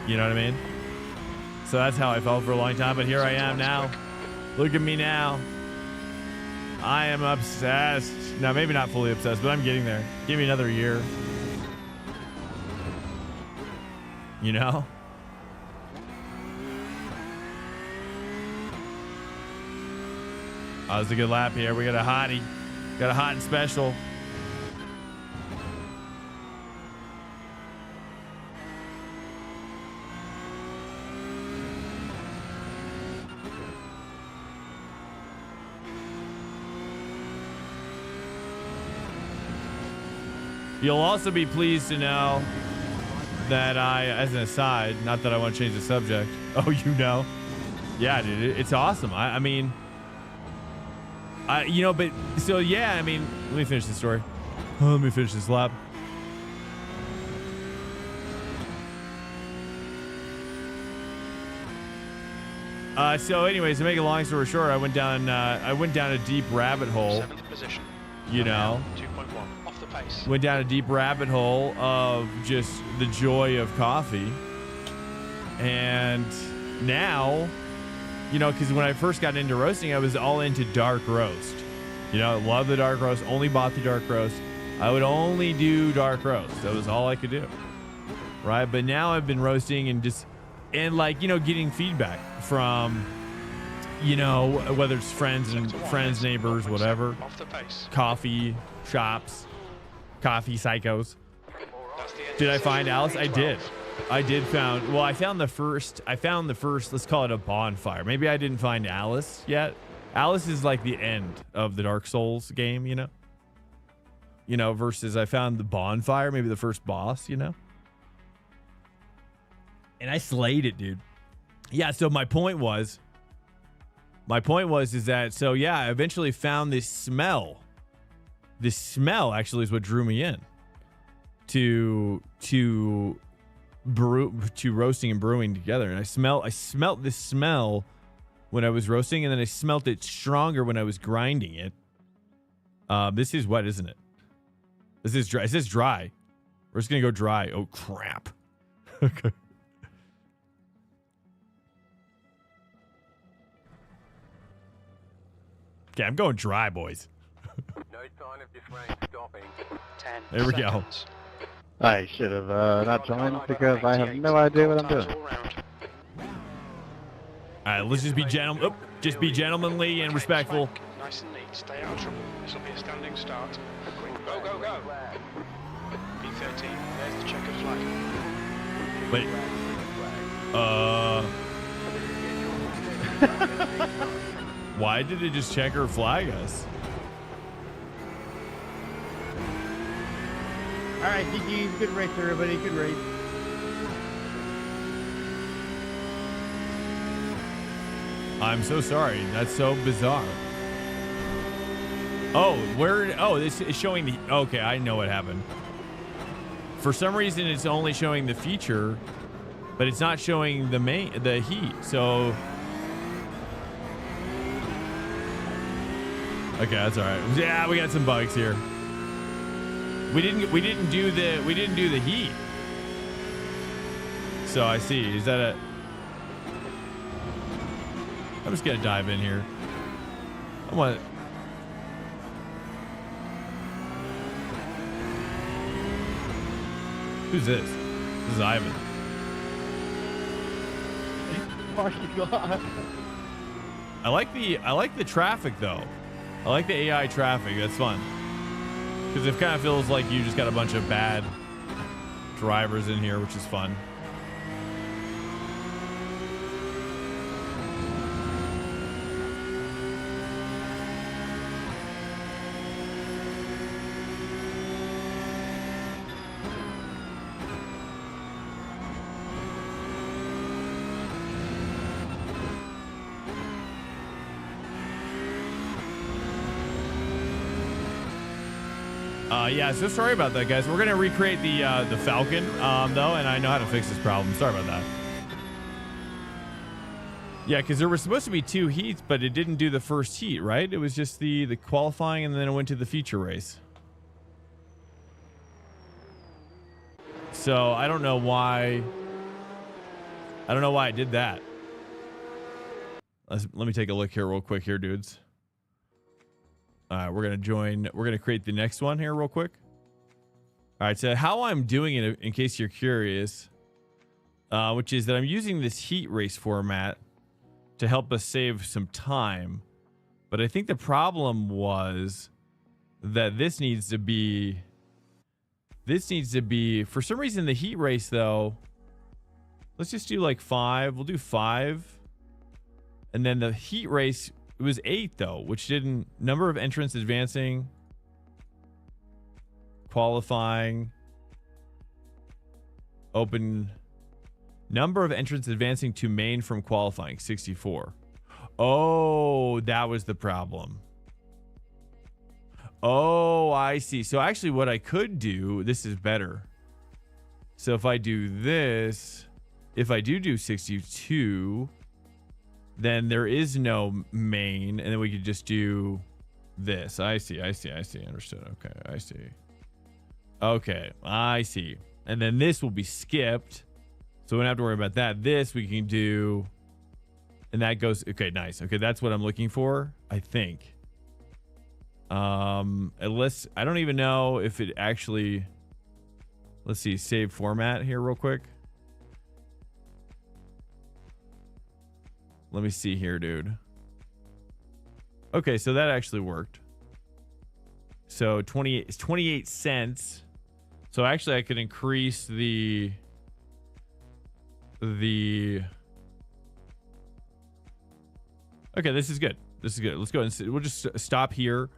You know what I mean? So that's how I felt for a long time, but here I am now. Look at me now. I am obsessed. Now, maybe not fully obsessed, but I'm getting there. Give me another year. You know? Oh, it's a good lap here. We got a hottie. Got a hot and special. You'll also be pleased to know that I, as an aside, not that I want to change the subject. Oh, you know? Yeah, dude, it's awesome. I mean, you know, but so yeah, I mean, let me finish the story. Let me finish this lap. So anyways, to make a long story short, I went down a deep rabbit hole. 7th position. You know, 2.1 off the pace. Went down a deep rabbit hole of just the joy of coffee. And now, you know, because when I first got into roasting, I was all into dark roast. You know, I love the dark roast, only bought the dark roast. I would only do dark roast. That was all I could do. Right? But now I've been roasting and like, you know, getting feedback from, you know, whether it's friends, neighbors, whatever, coffee shops, coffee psychos. Did I find Alice? I did found, well, I found the first, let's call it a bonfire. Maybe I didn't find Alice yet. Alice is like the end of the Dark Souls game, you know, versus I found the bonfire, maybe the first boss, you know, and I slayed it, dude. Yeah. So my point was is that, so yeah, I eventually found this smell actually is what drew me in to roasting and brewing together. And I smelt this smell when I was roasting, and then I smelt it stronger when I was grinding it. This is wet, isn't it? This is dry. It says dry. We're just gonna go dry. Oh crap. Okay. Okay, I'm going dry, boys. No sign of this range stopping. 10 There we go. seconds. I should have not joined because I have no idea what I'm doing. All round. All right, let's just be gentlemen. Just be gentlemanly and respectful. Swank, nice and neat. Stay out of trouble. This will be a standing start. Go, go, go. B13. There's the checkered flag. Wait. Why did it just checker flag us? All right, GG, good race, everybody. Good race. I'm so sorry. That's so bizarre. Oh, where? Oh, this is showing the. Okay, I know what happened. For some reason, it's only showing the feature, but it's not showing the heat. So. Okay, that's all right. Yeah, we got some bugs here. We didn't do the heat. So I see. Is that a? I'm just gonna dive in here. I want. Who's this? This is Ivan. Oh my God. I like the traffic though. I like the AI traffic. That's fun. Because it kind of feels like you just got a bunch of bad drivers in here, which is fun. Yeah, so sorry about that, guys. We're gonna recreate the Falcon, though, and I know how to fix this problem. Sorry about that. Yeah, because there were supposed to be 2 heats, but it didn't do the first heat, right? It was just the qualifying, and then it went to the feature race. So I don't know why. I don't know why I did that. Let me take a look here real quick here, dudes. All right, we're going to create the next one here real quick. All right, so how I'm doing it, in case you're curious, which is that I'm using this heat race format to help us save some time. But I think the problem was that this needs to be, for some reason, the heat race, though, let's just do like 5. We'll do 5. And then the heat race, it was 8 though, which didn't. Number of entrants advancing, qualifying, open. Number of entrants advancing to main from qualifying, 64. Oh, that was the problem. Oh, I see. So actually what I could do, this is better. So if I do this, if I do 62, then there is no main, and then we could just do this. I see. Understood. Okay, I see. Okay, I see. And then this will be skipped, so we don't have to worry about that. This we can do, and that goes. Okay, nice. Okay, that's what I'm looking for, I think. Unless I don't even know if it actually. Let's see. Save format here real quick. Let me see here, dude. Okay, so that actually worked. So 28 cents. So actually I could increase the Okay, this is good. This is good. Let's go and we'll just stop here.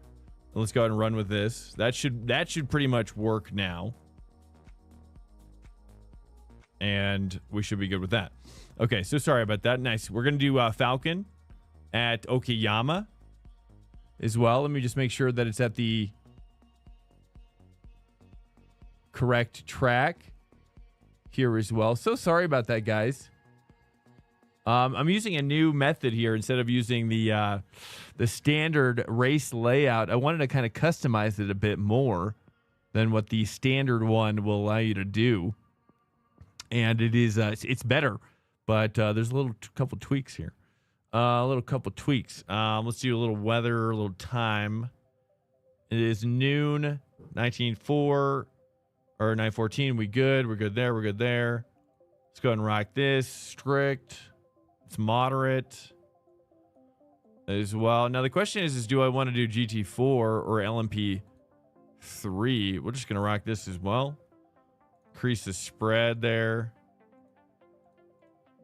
Let's go ahead and run with this. That should pretty much work now. And we should be good with that. Okay, so sorry about that. Nice. We're going to do Falcon at Okayama as well. Let me just make sure that it's at the correct track here as well. So sorry about that, guys. I'm using a new method here instead of using the standard race layout. I wanted to kind of customize it a bit more. than what the standard one will allow you to do. And it is it's better, but there's a couple tweaks here. Couple tweaks. Let's do a little weather, a little time. It is noon, 19:04 or 9:14. We good? We're good there. We're good there. Let's go ahead and rock this. Strict. It's moderate as well. Now the question is do I want to do GT4 or LMP3? We're just gonna rock this as well. Increase the spread there.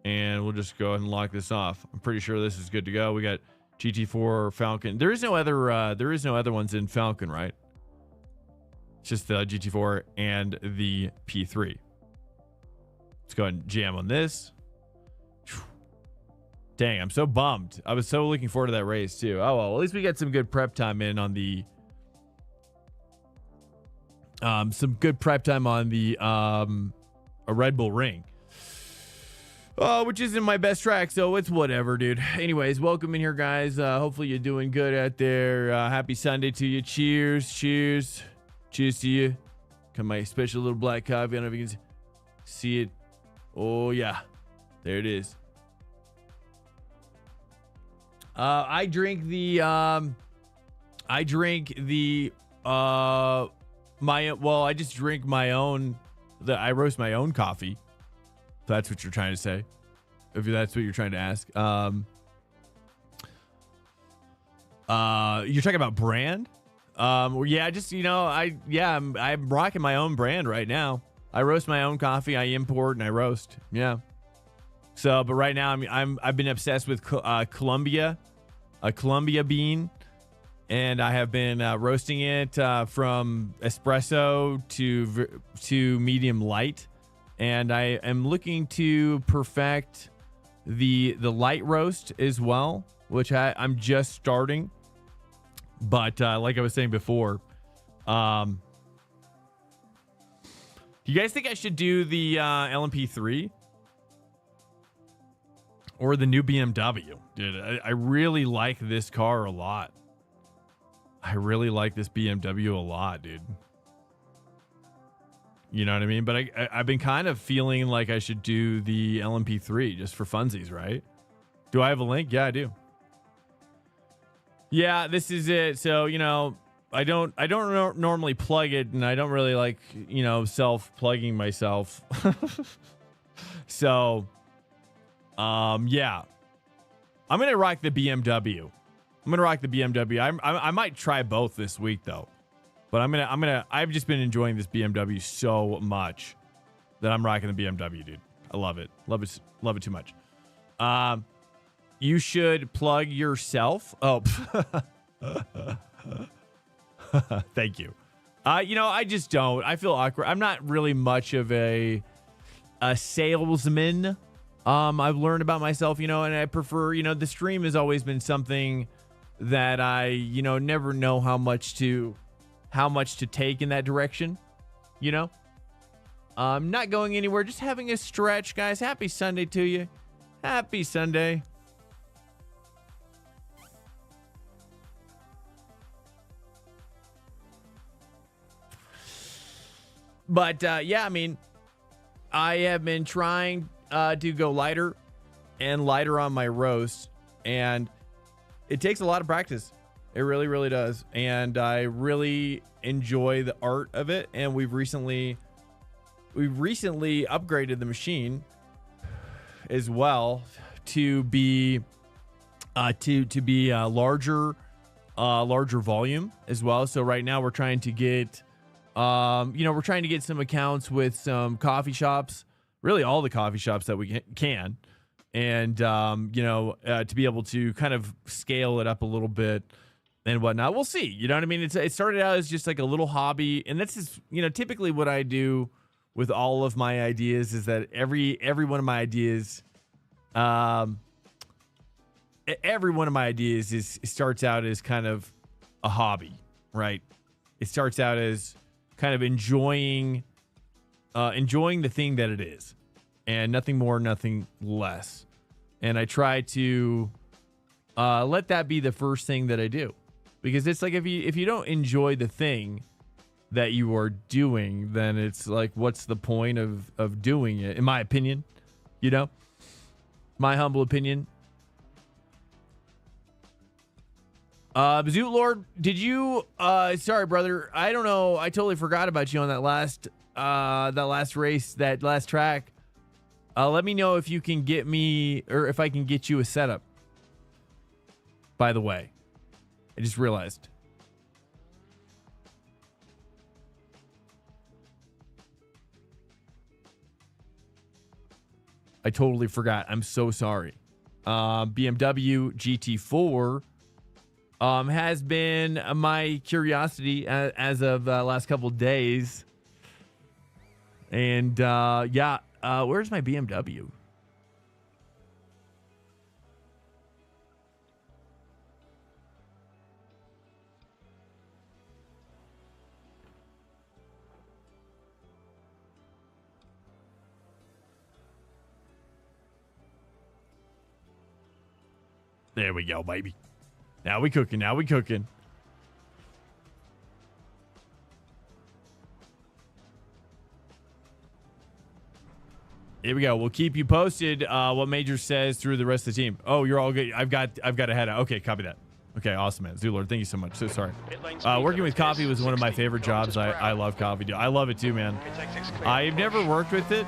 And we'll just go ahead and lock this off. I'm pretty sure this is good to go. We got GT4 Falken. There is no other ones in Falken, right? It's just the GT4 and the P3. Let's go ahead and jam on this. Dang, I'm so bummed. I was so looking forward to that race too. Oh well, at least we got some good prep time in on the a Red Bull Ring. Which isn't my best track, so it's whatever, dude. Anyways, welcome in here, guys. Hopefully you're doing good out there. Happy Sunday to you. Cheers, cheers, cheers to you. Got my special little black coffee. I don't know if you can see it. Oh yeah, there it is. I just drink my own. I roast my own coffee. If that's what you're trying to say. If that's what you're trying to ask. You're talking about brand? Yeah, just, I'm rocking my own brand right now. I roast my own coffee. I import and I roast. Yeah. So, but right now I've been obsessed with Colombia, a Colombia bean, and I have been roasting it from espresso to medium light. And I am looking to perfect the light roast as well, which I'm just starting. But like I was saying before, do you guys think I should do the LMP3 or the new BMW? Dude, I really like this car a lot. I really like this BMW a lot, dude. You know what I mean? But I've been kind of feeling like I should do the LMP3 just for funsies, right? Do I have a link? Yeah, I do. Yeah, this is it. So, I don't normally plug it, and I don't really like, self-plugging myself. So, yeah. I'm going to rock the BMW. I might try both this week though. But I've just been enjoying this BMW so much that I'm rocking the BMW, dude. I love it. Love it too much. You should plug yourself. Oh, thank you. I just don't. I feel awkward. I'm not really much of a salesman. I've learned about myself, and I prefer, the stream has always been something that I, never know how much to take in that direction, not going anywhere, just having a stretch, guys. Happy Sunday to you. Happy Sunday. But yeah, I have been trying to go lighter and lighter on my roast, and it takes a lot of practice. It really, really does. And I really enjoy the art of it. And we've recently upgraded the machine as well to be larger volume as well. So right now we're trying to get some accounts with some coffee shops, really all the coffee shops that we can. And, to be able to kind of scale it up a little bit and whatnot. We'll see. You know what I mean? It started out as just like a little hobby. And this is, typically what I do with all of my ideas is that every one of my ideas, starts out as kind of a hobby, right? It starts out as kind of enjoying the thing that it is, and nothing more, nothing less. And I try to let that be the first thing that I do, because it's like if you don't enjoy the thing, that you are doing, then it's like, what's the point of doing it? In my opinion, you know, my humble opinion. Bazoot Lord, did you, sorry, brother. I don't know. I totally forgot about you on that last race, that last track. Let me know if you can get me, or if I can get you a setup. By the way, I just realized. I totally forgot. I'm so sorry. BMW GT4 has been my curiosity as of last couple days. And yeah, where's my BMW? There we go, baby. Now we cooking. Now we cooking. Here we go. We'll keep you posted what Major says through the rest of the team. Oh, you're all good. I've got a head out. Okay, copy that. Okay, awesome, man. Zulord, thank you so much. So sorry. Working with coffee was one of my favorite jobs. I love coffee, dude. I love it too, man. I've never worked with it.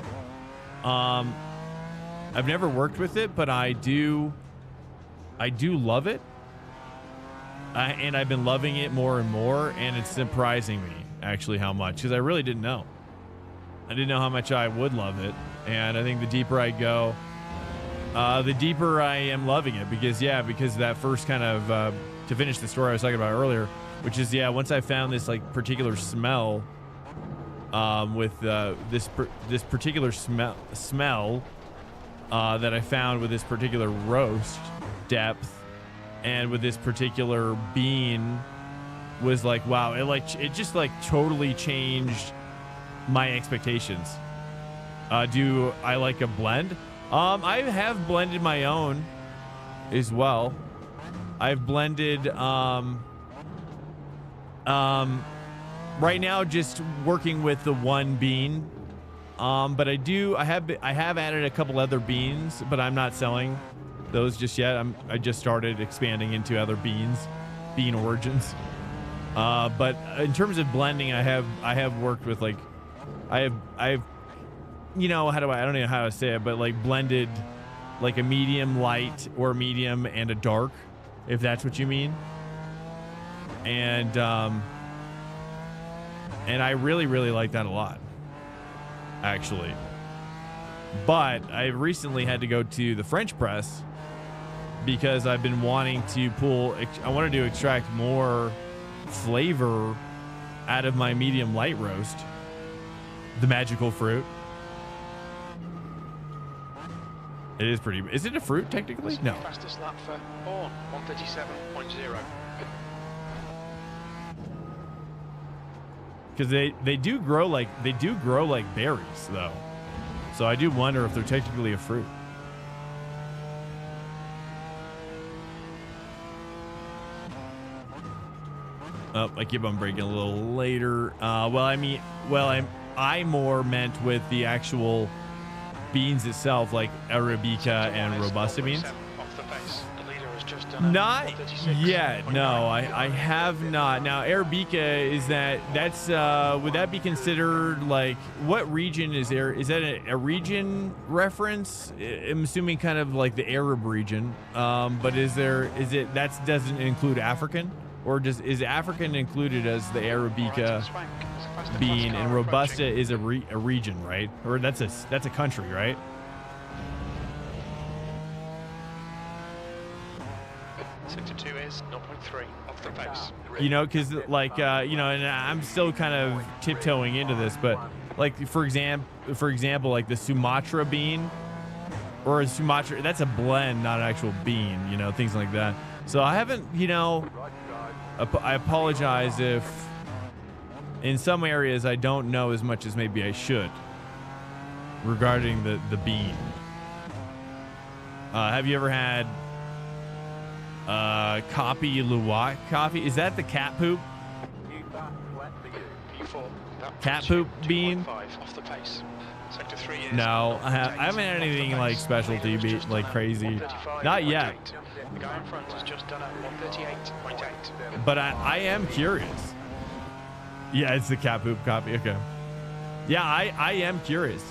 I've never worked with it, but I do love it. And I've been loving it more and more, and it's surprising me actually how much, because I really didn't know. I didn't know how much I would love it, and I think the deeper I go, the deeper I am loving it, because that first kind of to finish the story I was talking about earlier, which is once I found this like particular smell with this particular smell that I found with this particular roast depth and with this particular bean, was like, wow, it just like totally changed my expectations. Do I like a blend? I have blended my own as well. I've blended right now just working with the one bean. But I have added a couple other beans, but I'm not selling those just yet. I just started expanding into other bean origins. But in terms of blending, I have worked with like, I've you know, I don't know how to say it, but like blended like a medium light or medium and a dark, if that's what you mean. And I really, really like that a lot, actually. But I recently had to go to the French press because I've been wanting to I wanted to extract more flavor out of my medium light roast, the magical fruit. It is pretty. Is it a fruit technically? No. Fastest lap for Horn, 137.0. Because they do grow like berries though, so I do wonder if they're technically a fruit. Oh, I keep on breaking a little later. I more meant with the actual beans itself, like Arabica and Robusta beans. Not yet. No, I have not. Now, Arabica, that's would that be considered like, what region is there? Is that a region reference? I'm assuming kind of like the Arab region. But that doesn't include African, or is African included as the Arabica bean, and Robusta is a region, right? Or that's a country, right? Sector 2 is 0.3 off the pace. You know, because like you know, and I'm still kind of tiptoeing into this, but like for example, like the Sumatra bean, or a Sumatra, that's a blend, not an actual bean. You know, things like that. So I haven't, you know, I apologize if in some areas I don't know as much as maybe I should regarding the bean. Have you ever had Copy Luwak coffee? Is that the cat poop? P4 That cat puts you poop bean. 2.5 off the pace. Sector 3 is No, I 0.8 haven't had off the anything pace. like specialty Leader has just like done crazy. 135.8. Not yet. The guy in front has just done a 138.8. But I am curious. Yeah, it's the cat poop copy. Okay. Yeah, I am curious.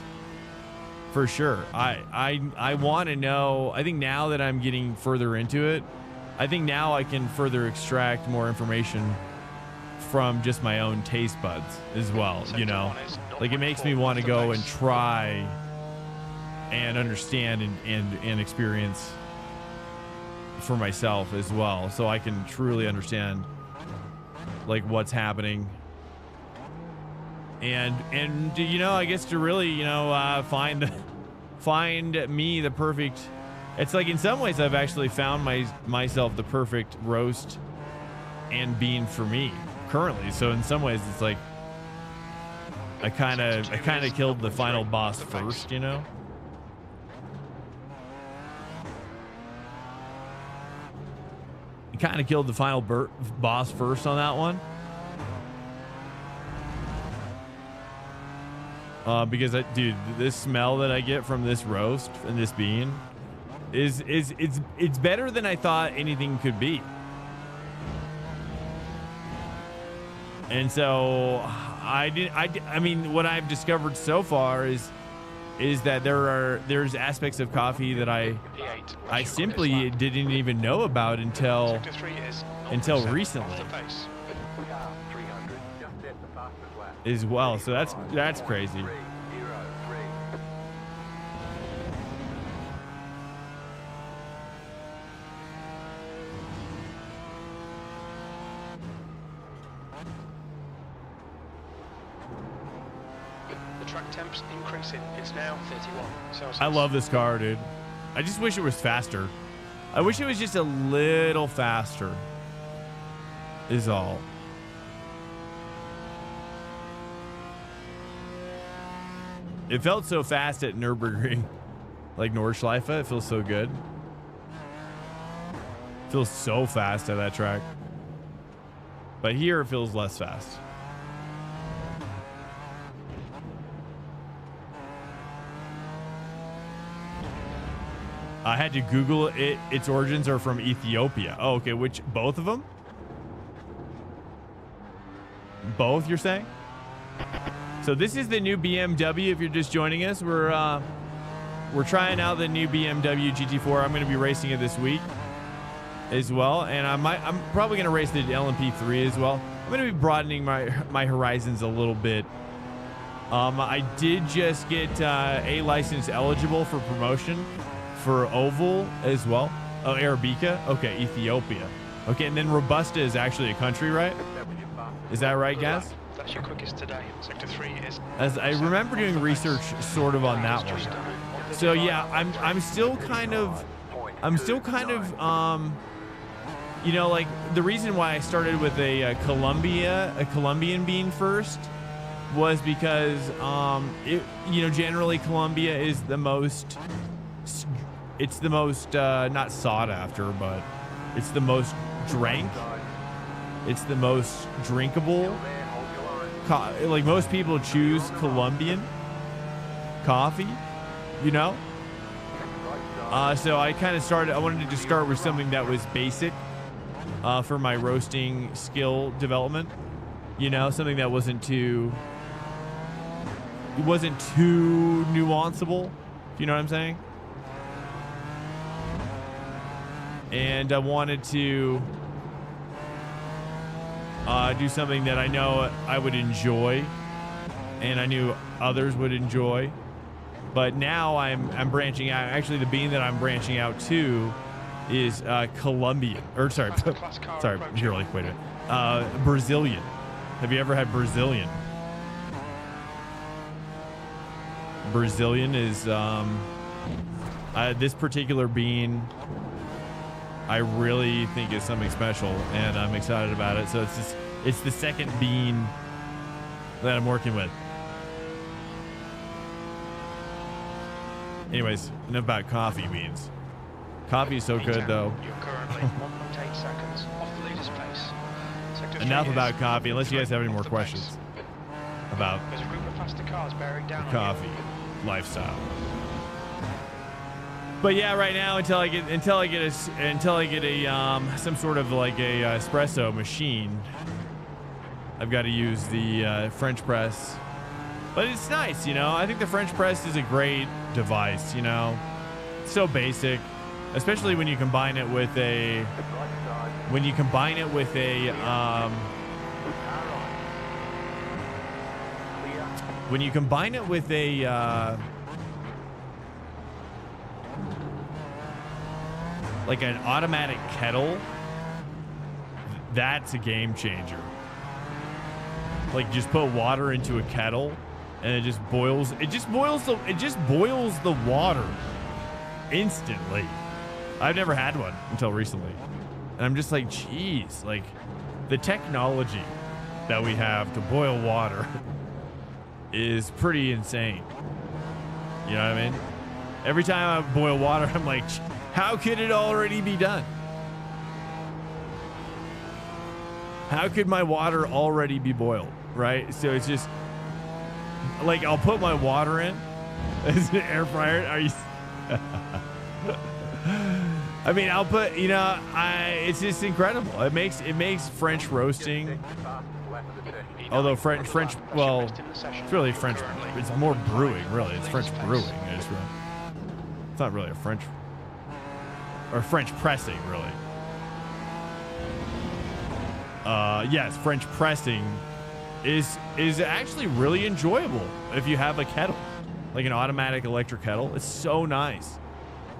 For sure. I want to know. I think now that I'm getting further into it, I think now I can further extract more information from just my own taste buds as well, you know. Like it makes me want to go and try and understand and experience for myself as well, so I can truly understand like what's happening. And you know, I guess to really, you know, find me the perfect. It's like in some ways I've actually found myself the perfect roast and bean for me currently. So in some ways it's like I kind of killed the final boss first, you know. Kind of killed the final boss first on that one. Because dude, this smell that I get from this roast and this bean it's better than I thought anything could be. And so I mean, what I've discovered so far is that there's aspects of coffee that I simply didn't even know about until recently as well. So that's crazy. Track temps increasing. It's now 31 Celsius. I love this car, dude. I just wish it was faster. I wish it was just a little faster is all. It felt so fast at Nürburgring, like Nordschleife. It feels so good. It feels so fast at that track. But here it feels less fast. I had to Google it. Its origins are from Ethiopia. Oh, okay. Which, both of them? Both, you're saying? So this is the new BMW. If you're just joining us, we're trying out the new BMW GT4. I'm going to be racing it this week as well, and I'm probably going to race the LMP3 as well. I'm going to be broadening my horizons a little bit. I did just get a license eligible for promotion for Oval as well. Oh, Arabica. Okay, Ethiopia. Okay, and then Robusta is actually a country, right? Is that right, guys? That's your quickest today. Sector 3 is. As I remember doing research sort of on that one. So yeah, I'm still kind of you know, like the reason why I started with a Colombian bean first was because it, you know, generally Colombia is the most not sought after, but it's the most drank. It's the most drinkable. Like most people choose Colombian coffee, you know? So I kind of I wanted to just start with something that was basic for my roasting skill development, you know, something that wasn't too nuanceable, if you know what I'm saying? And I wanted to do something that I know I would enjoy and I knew others would enjoy. But now I'm branching out. Actually, the bean that I'm branching out to is Colombian. Or sorry, here, like, wait a minute. Brazilian. Have you ever had Brazilian? Brazilian is this particular bean I really think is something special, and I'm excited about it. So it's the second bean that I'm working with. Anyways, enough about coffee beans. Coffee is so good, though. You're currently 1.8 seconds off the leader's pace. Sector 3 Enough is about coffee, unless you guys have any more 0.5 off the questions. pace. about There's a group of faster cars bearing down on coffee lifestyle. But yeah, right now until I get a some sort of like a espresso machine, I've got to use the French press. But it's nice, you know. I think the French press is a great device, you know. It's so basic, especially when you combine it with a like an automatic kettle. That's a game changer. Like, just put water into a kettle and it just boils the water instantly. I've never had one until recently, and I'm just like, geez, like the technology that we have to boil water is pretty insane. You know what I mean? Every time I boil water, I'm like, how could it already be done? How could my water already be boiled? Right? So it's just like, I'll put my water in as an air fryer. Are you? I mean, I'll put, you know, it's just incredible. It makes French roasting, although French, well, it's really French. It's more brewing, really. It's French brewing. It's not really a French or French pressing, really. Yes, French pressing is actually really enjoyable if you have a kettle, like an automatic electric kettle. It's so nice.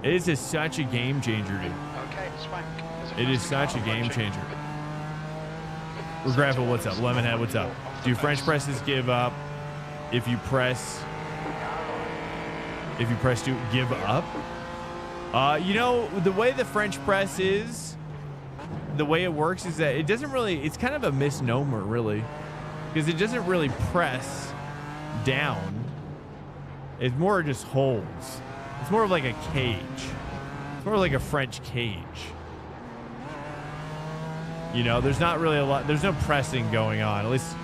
It is such a game changer, dude. Okay, Swank. It is such a game changer. Grandpa, what's up? Lemonhead, what's up? Do French presses give up if you press to give up? You know, the way the French press is, the way it works is that it doesn't really, it's kind of a misnomer, really, because it doesn't really press down. It more just holds. It's more of like a cage. It's more like a French cage. You know, there's not really a lot, there's no pressing going on, at least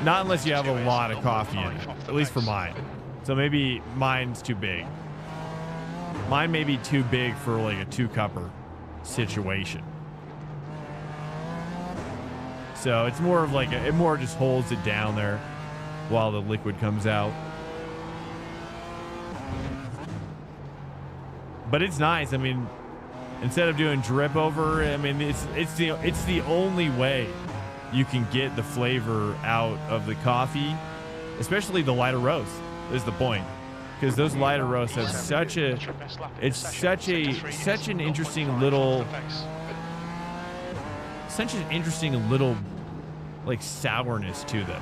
not unless you have a lot of coffee in it, at least for mine. So maybe mine's too big. Mine may be too big for like a 2-cupper situation. So it's more of like it more just holds it down there while the liquid comes out. But it's nice. I mean, instead of doing drip over, I mean, it's the only way you can get the flavor out of the coffee, especially the lighter roast. Is the point, because those lighter roasts have such an interesting little like sourness to them.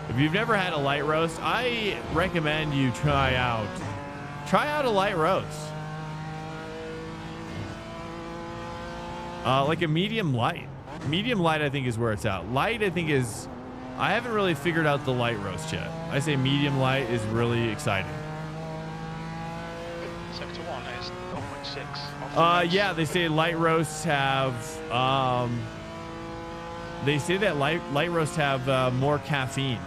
If you've never had a light roast, I recommend you try out a light roast. Like a medium light. Medium light, I think, is where it's at. Light, I think, is... I haven't really figured out the light roast yet. I say medium light is really exciting. Sector 1 is 0.6. Yeah, they say light roasts have... they say that light roasts have more caffeine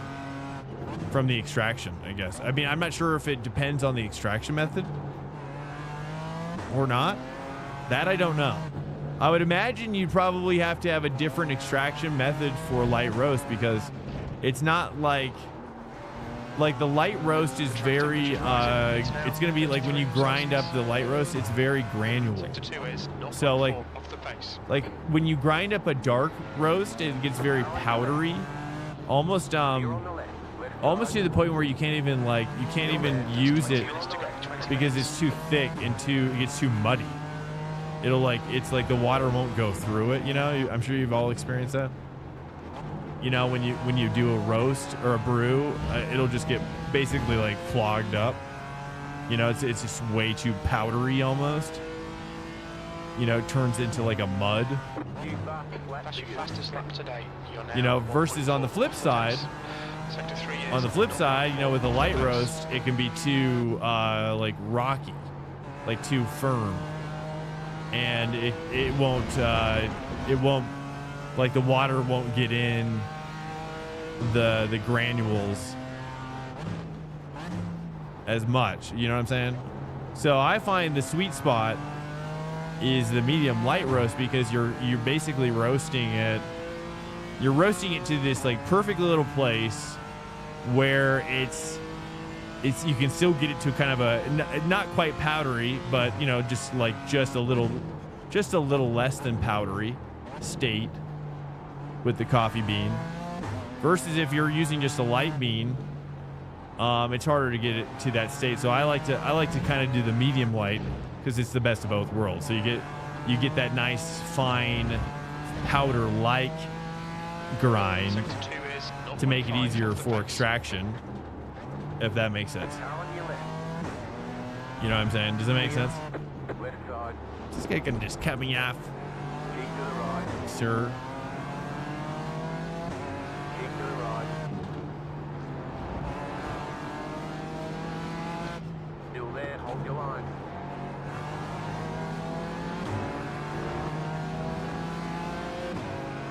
from the extraction, I guess. I mean, I'm not sure if it depends on the extraction method or not. That I don't know. I would imagine you'd probably have to have a different extraction method for light roast, because it's not like the light roast is very it's going to be like when you grind up the light roast, it's very granular. So like when you grind up a dark roast, it gets very powdery, almost to the point where you can't even use it because it's too thick and it gets too muddy. It's like the water won't go through it, you know? I'm sure you've all experienced that. You know, when you do a roast or a brew, it'll just get basically like clogged up. You know, it's just way too powdery almost. You know, it turns into like a mud. That's your fastest lap today. You know, versus on the flip side, you know, with a light roast, it can be too like rocky, like too firm. And it won't like the water won't get in the granules as much. You know what I'm saying? So I find the sweet spot is the medium light roast, because you're basically roasting it. You're roasting it to this like perfect little place where it's you can still get it to kind of a not quite powdery, but you know, just a little less than powdery state with the coffee bean, versus if you're using just a light bean, it's harder to get it to that state. So I like to kind of do the medium light, because it's the best of both worlds. So you get that nice fine powder like grind to make it easier for extraction, if that makes sense. You know what I'm saying? Does that make sense? This guy can just cut me off, sir. Still there, hold your line.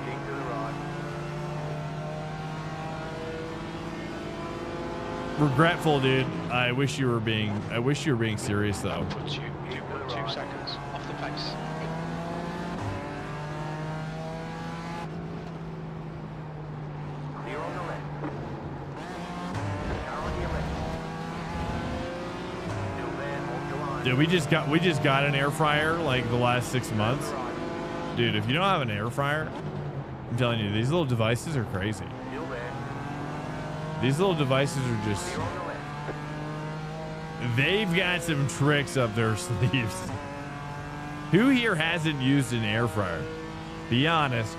Keep to the right. Regretful, dude. I wish you were being serious though. Puts you 2.2 seconds off the pace. Clear on the left. Car on your left. Still there, hold your line. Dude, we just got an air fryer like the last 6 months. Dude, if you don't have an air fryer, I'm telling you, these little devices are crazy. Still there. These little devices are just, Clear on the left. they've got some tricks up their sleeves. Who here hasn't used an air fryer? Be honest.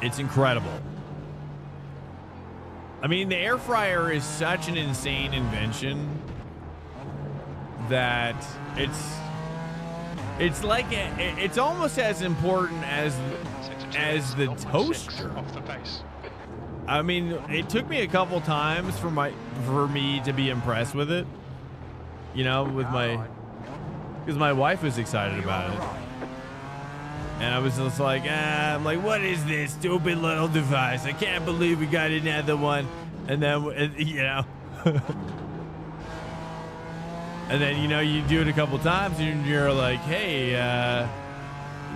It's incredible. I mean, the air fryer is such an insane invention that it's like it's almost as important as the toaster. Off the pace. I mean, it took me a couple times for me to be impressed with it. You know, because my wife was excited about it. And I was just like, I'm like, what is this stupid little device? I can't believe we got another one. And then, you know, and then, you know, you do it a couple times and you're like, hey,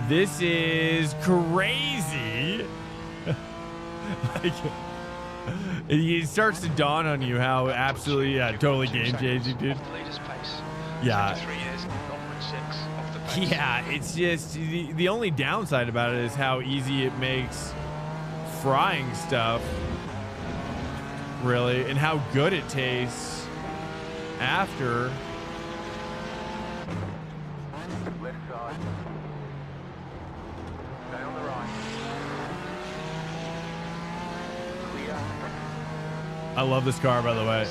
this is crazy. Like, it starts to dawn on you how absolutely, totally game changing, dude. Off the leader's pace. Yeah. 3 years, 0.6 off the pace. Yeah, it's just the only downside about it is how easy it makes frying stuff, really, and how good it tastes after. Left side. Stay on the right. Clear. I love this car, by the way.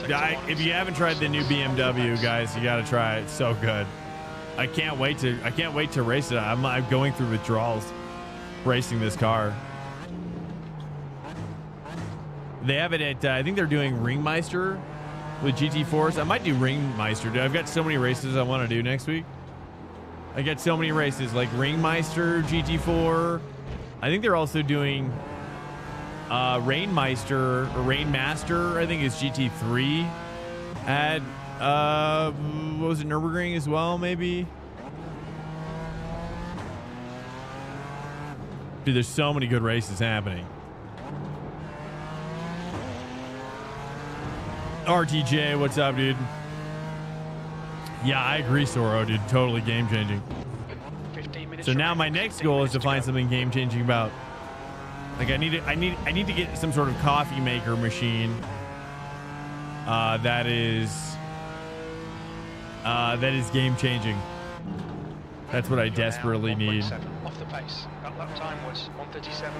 If you haven't tried the new BMW, guys, you got to try it. It's so good. I can't wait to race it. I'm going through withdrawals racing this car. They have it at I think they're doing Ringmeister with GT4s. I might do Ringmeister, dude. I've got so many races I want to do next week. I got so many races like Ringmeister, GT4. I think they're also doing Rainmeister or Rainmaster, I think is GT3 at what was it, Nürburgring as well, maybe? Dude, there's so many good races happening. RTJ, what's up, dude? Yeah, I agree, Soro, dude. Totally game changing. 15 minutes. So now my next goal is to find something game changing about. Like I need to get some sort of coffee maker machine that is game changing. That's what I desperately need. Off the pace. That lap time was 1:37.0.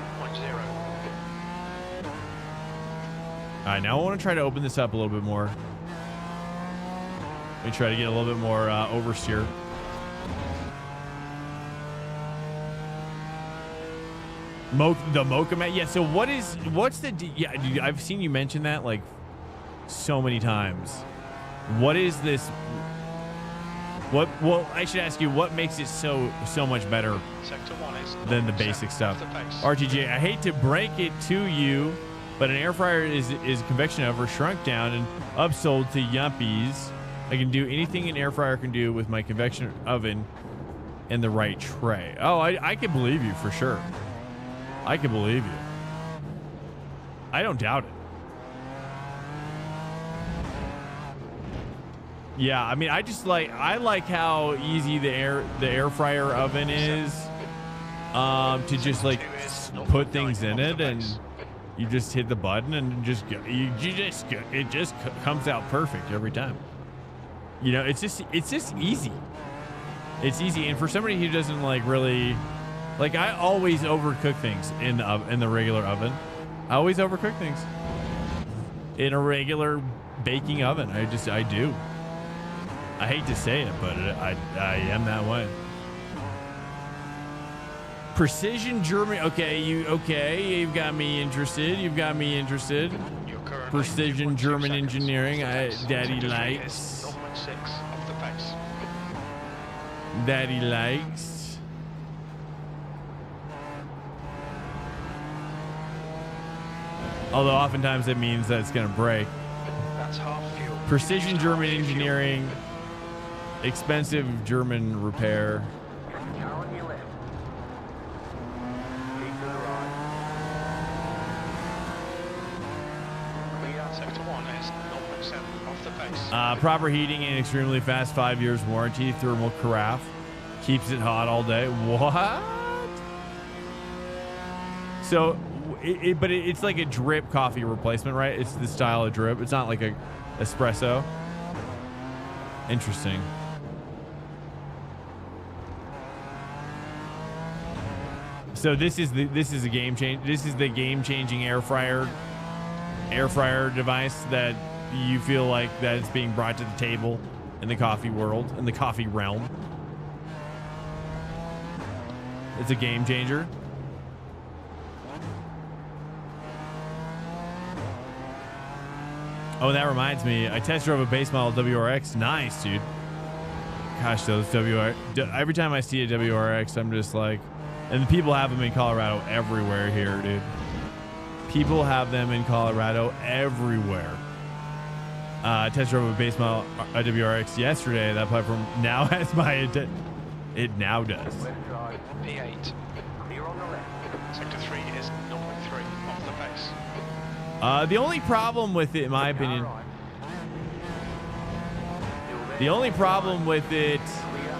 All right, now I want to try to open this up a little bit more. Let me try to get a little bit more oversteer. The Mocha Mat. Yeah, so what's the... Yeah, dude, I've seen you mention that like so many times. What is this? Well, I should ask you, what makes it so much better Sector 1 is than the 0% basic stuff? off the pace. RTJ, I hate to break it to you, but an air fryer is a convection oven shrunk down and upsold to yuppies. I can do anything an air fryer can do with my convection oven and the right tray. Oh, I can believe you for sure. I can believe you. I don't doubt it. Yeah, I mean, I like how easy the air fryer oven is to just like put things in it, and you just hit the button and it just comes out perfect every time. You know, it's just easy. It's easy, and for somebody who doesn't like really like, I always overcook things in the regular oven. I always overcook things in a regular baking oven. I do. I hate to say it, but I am that way. Precision German. Okay, you've got me interested. You've got me interested. Precision German engineering. Daddy likes. 0.6 off the pace. Daddy likes. Although oftentimes it means that it's going to break. That's half fuel. Precision German engineering. Expensive German repair. Car on your left. Keep to the right. Clear. Sector 1 is 0% off the pace. Proper heating and extremely fast 5 years warranty. Thermal carafe. Keeps it hot all day. What? So, but it's like a drip coffee replacement, right? It's the style of drip. It's not like a espresso. Interesting. So this is a game change. This is the game-changing air fryer device that you feel like that it's being brought to the table in the coffee world, in the coffee realm. It's a game changer. Oh, that reminds me. I test drove a base model WRX. Nice, dude. Gosh, those WRX. Every time I see a WRX, I'm just like, and people have them in Colorado everywhere here, dude. People have them in Colorado everywhere. Test drove a base model WRX yesterday. That platform now has my intent. It now does. Left drive. P8. Clear on the left. Sector 3 is 0.3 off the pace. The only problem with it, in my opinion, Car right. Still there. the only problem with it, Clear.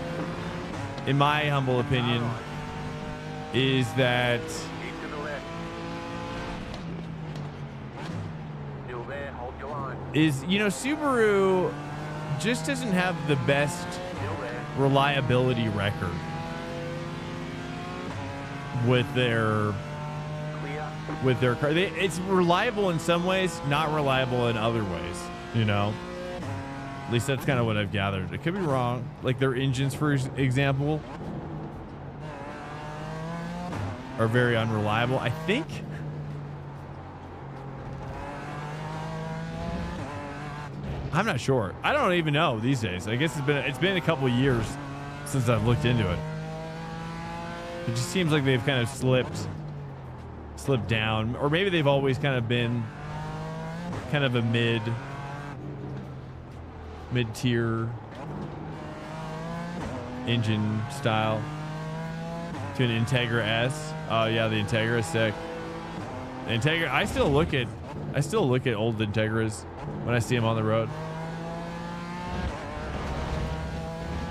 in my humble opinion, Car right. is that Keep to the left. Still there. Hold your line. Subaru just doesn't have the best Still there. reliability record with their car. It's reliable in some ways, not reliable in other ways, you know? At least that's kind of what I've gathered. It could be wrong. Like their engines, for example, are very unreliable. I think I'm not sure. I don't even know these days. I guess it's been a couple of years since I've looked into it. It just seems like they've kind of slipped down, or maybe they've always kind of been kind of a mid-tier engine style to an Integra S. Oh yeah, the Integra is sick. The Integra, I still look at old Integras when I see them on the road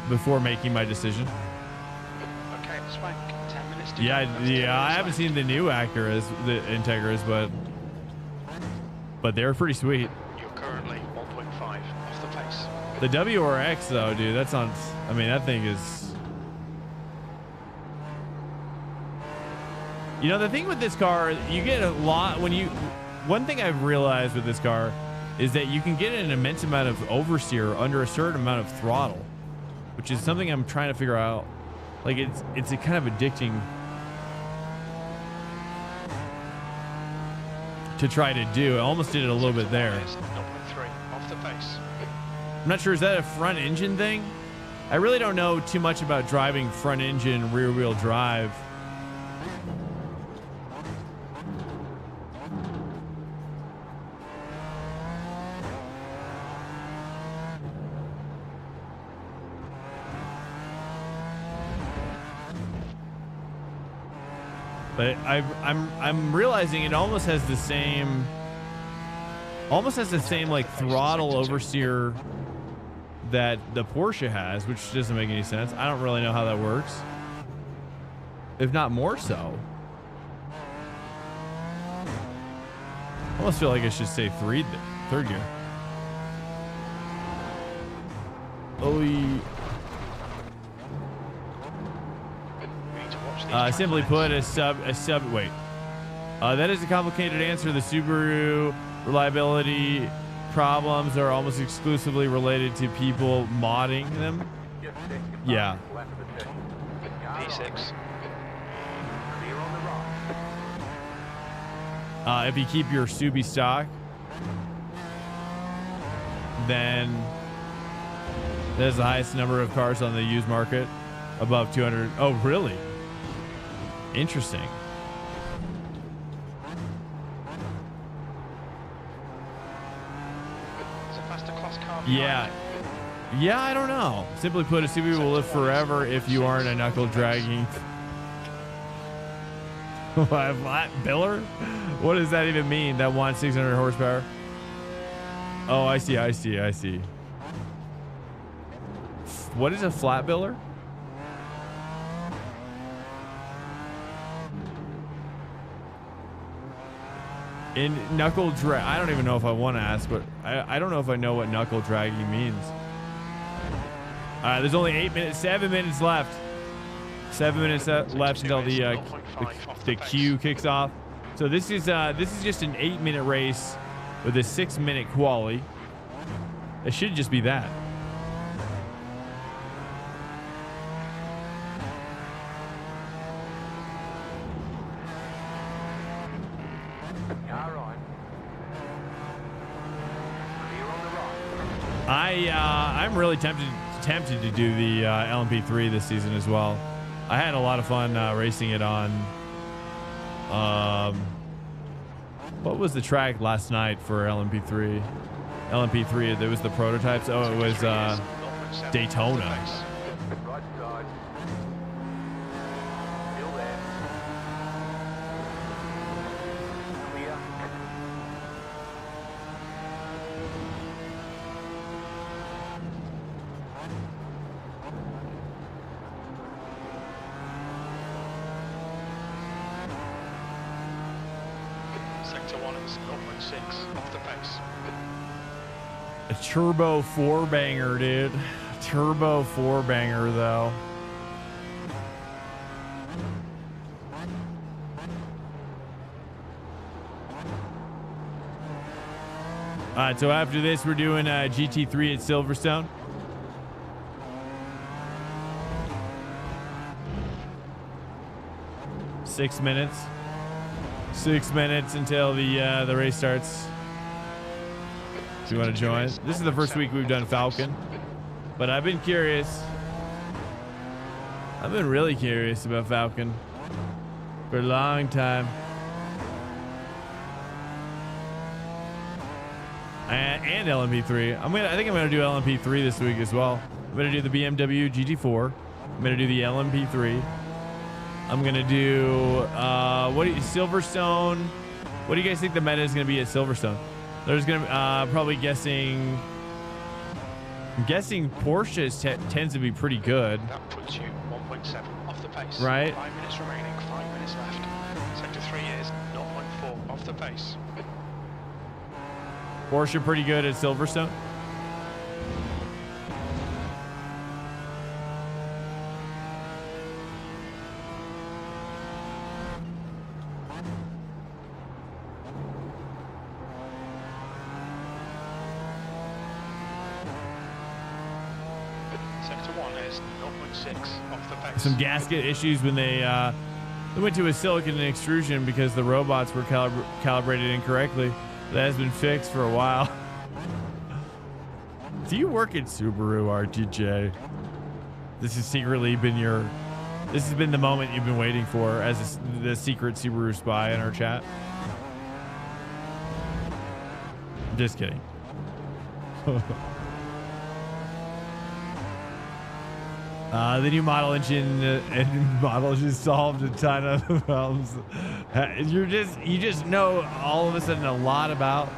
before making my decision. Okay, Swank. 10 minutes to Yeah, go. Let's take I it, haven't Swank. seen the new Acuras, the Integras, but they're pretty sweet. You're currently 1.5 off the pace. The WRX though, dude, that's on. I mean, that thing is. You know, the thing with this car, you get a lot when you. One thing I've realized with this car is that you can get an immense amount of oversteer under a certain amount of throttle, which is something I'm trying to figure out. Like it's a kind of addicting to try to do. I almost did it a little bit there. Is 0.3 off the pace. I'm not sure, is that a front engine thing? I really don't know too much about driving front engine rear wheel drive. But I'm realizing it almost has the same like throttle oversteer that the Porsche has, which doesn't make any sense. I don't really know how that works, if not more so. I almost feel like I should say third gear. Oh, simply put, a sub. Wait, that is a complicated answer. The Subaru reliability problems are almost exclusively related to people modding them. Yeah. P6. If you keep your Subi stock, then there's the highest number of cars on the used market, above 200. Oh, really? Interesting. It's a faster class car. Yeah. Yeah, I don't know. Simply put, a Subaru will live forever if you aren't a knuckle dragging. Flat biller? What does that even mean? That wants 600 horsepower? Oh, I see. What is a flat biller? In knuckle drag, I don't even know if I want to ask, but I don't know if I know what knuckle dragging means. There's only 7 minutes left. 7 minutes left until the queue kicks off. So this is just an 8-minute race with a 6-minute quali. It should just be that. I'm really tempted to do the LMP3 this season as well. I had a lot of fun racing it on. What was the track last night for LMP3? LMP3, there was the prototypes. Oh, it was Daytona. Turbo 4-banger, dude. Turbo 4-banger, though. All right, so after this, we're doing GT3 at Silverstone. Six minutes until the race starts. Do you want to join? This is the first week we've done Falken, but I've been curious. I've been really curious about Falken for a long time. And LMP3. I think I'm gonna do LMP3 this week as well. I'm gonna do the BMW GT4. I'm gonna do the LMP3. I'm gonna do Silverstone. What do you guys think the meta is gonna be at Silverstone? There's gonna probably I'm guessing Porsche tends to be pretty good. That puts you 1.7 off the pace. Right. 5 minutes remaining, 5 minutes left. Sector 3 is 0.4 off the pace. Porsche pretty good at Silverstone. Some gasket issues when they went to a silicon extrusion because the robots were calibrated incorrectly. That has been fixed for a while. Do you work at Subaru, RTJ? This has secretly been your... This has been the moment you've been waiting for as the secret Subaru spy in our chat. Just kidding. The new model engine just solved a ton of problems. You just know all of a sudden a lot about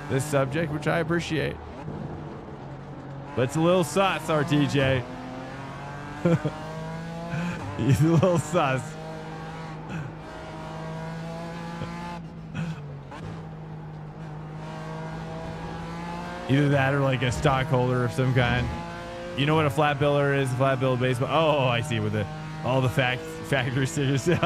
this subject, which I appreciate. But it's a little sus, RTJ. He's a little sus. Either that or like a stockholder of some kind. You know what a flat biller is? A flat bill baseball. Oh, I see. With all the factory stickers. You're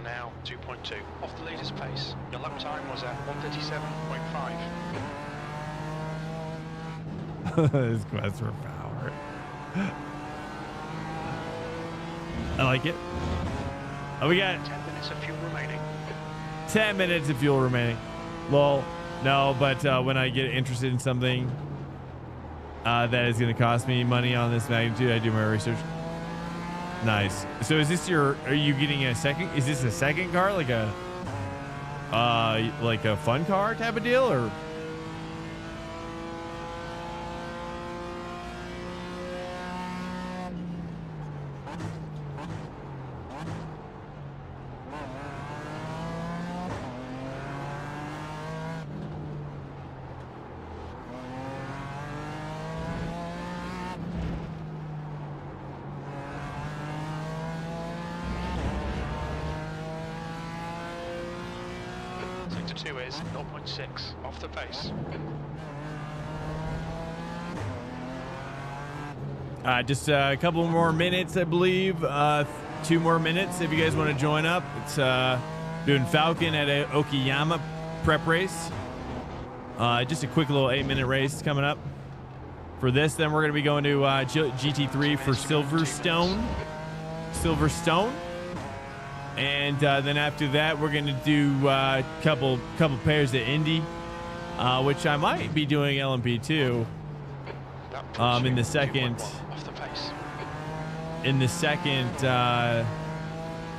now 2.2 off the leader's pace. Your lap time was at 137.5. His quest for power. I like it. Oh, we got 10 minutes of fuel remaining. 10 minutes of fuel remaining. Lol. No, but when I get interested in something that is going to cost me money on this magnitude, I do my research. Nice. So is this are you getting a second? Is this a second car, like a fun car type of deal, or? Sector 2 is 0.6 off the pace. Just a couple more minutes, I believe. 2 more minutes if you guys want to join up. It's doing Falken at a Okayama prep race. Just a quick little 8-minute race coming up for this. Then we're going to be going to GT3 for Silverstone. And then after that, we're going to do a couple pairs of Indy, which I might be doing LMP2 in the second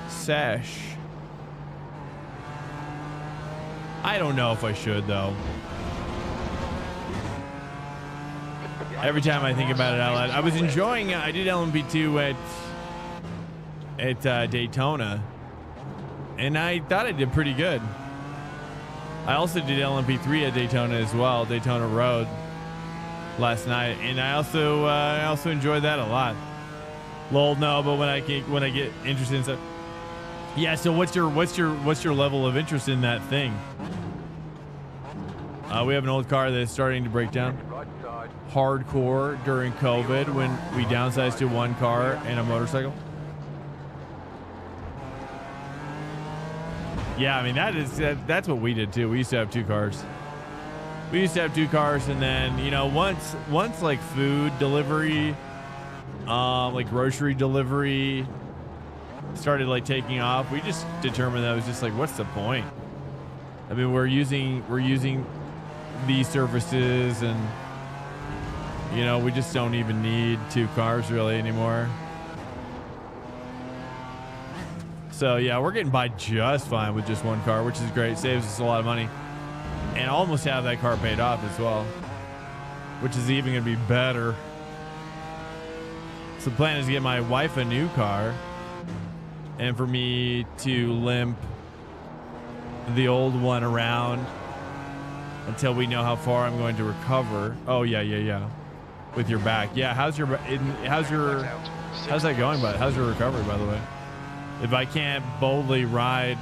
sesh. I don't know if I should, though. Every time I think about it out loud, I was enjoying. I did LMP2 at Daytona, and I thought I did pretty good. I also did LMP3 at Daytona as well, Daytona Road, last night, and I also enjoyed that a lot. Lol, no, but when I get interested in stuff, yeah. So what's your level of interest in that thing? We have an old car that's starting to break down hardcore during COVID when we downsized to one car and a motorcycle. Yeah, I mean that's what we did too. We used to have 2 cars. And then, you know, once like food delivery, like grocery delivery started like taking off, we just determined that it was just like, what's the point? I mean, we're using these services, and you know, we just don't even need 2 cars really anymore. So yeah, we're getting by just fine with just 1 car, which is great. Saves us a lot of money, and almost have that car paid off as well, which is even gonna be better. So the plan is to get my wife a new car, and for me to limp the old one around until we know how far I'm going to recover. Oh yeah. With your back, yeah. How's that going? But how's your recovery, by the way? If I can't boldly ride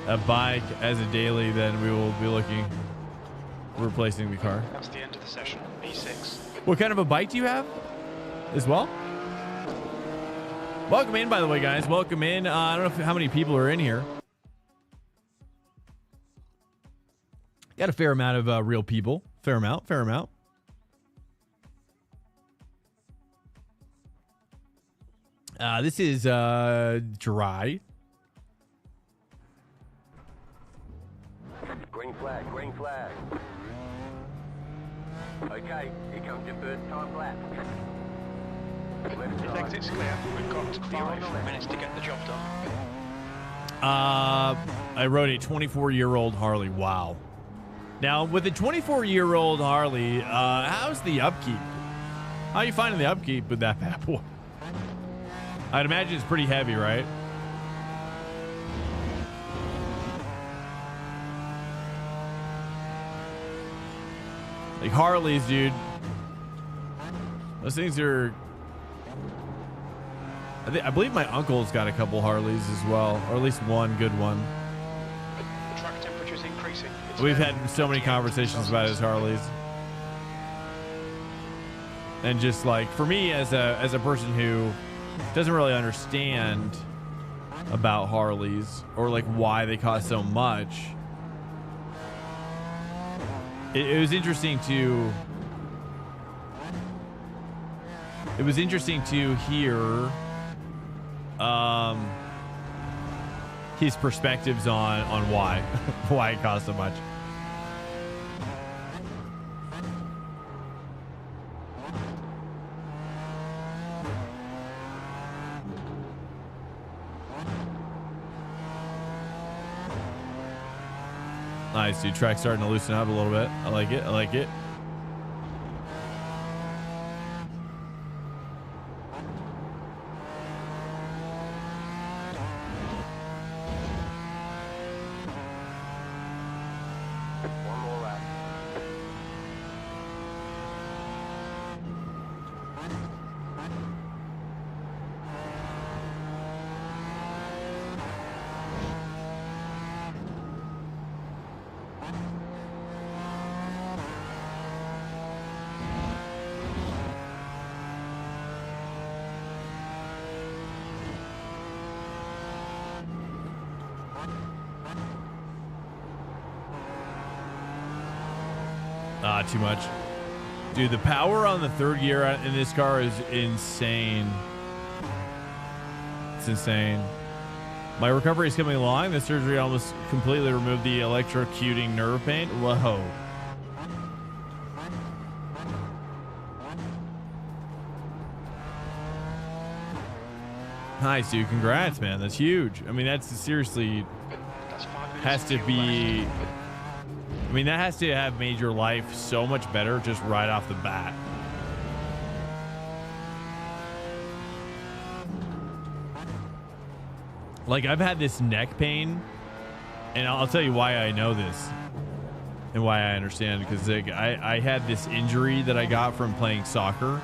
a bike as a daily, then we will be looking replacing the car. That's the end of the session. E6. What kind of a bike do you have as well? Welcome in, by the way, guys. Welcome in. I don't know how many people are in here. Got a fair amount of real people. Fair amount. This is dry. Green flag. flag. Okay, here comes your first time lap. Left If side. exit's clear, we've got 5 minutes to get the job done. I rode a 24-year-old Harley. Wow. Now, with a 24-year-old Harley, how's the upkeep? How are you finding the upkeep with that bad boy? I'd imagine it's pretty heavy, right? Like Harleys, dude. Those things are... I believe my uncle's got a couple Harleys as well, or at least one good one. The track temperature's increasing. It's We've now had so many 28 conversations about his Harleys. And just like, for me as a person who doesn't really understand about Harleys or like why they cost so much, it was interesting to hear his perspectives on why why it costs so much. Nice, dude. Track's starting to loosen up a little bit. I like it. I like it. One more lap. Too much. Dude, the power on the third gear in this car is insane. It's insane. My recovery is coming along. The surgery almost completely removed the electrocuting nerve pain. Whoa. Nice, dude. Congrats, man. That's huge. I mean, that's seriously That's 5 minutes has to fuel be... left. I mean, that has to have made your life so much better just right off the bat. Like, I've had this neck pain, and I'll tell you why I know this and why I understand. Because like, I had this injury that I got from playing soccer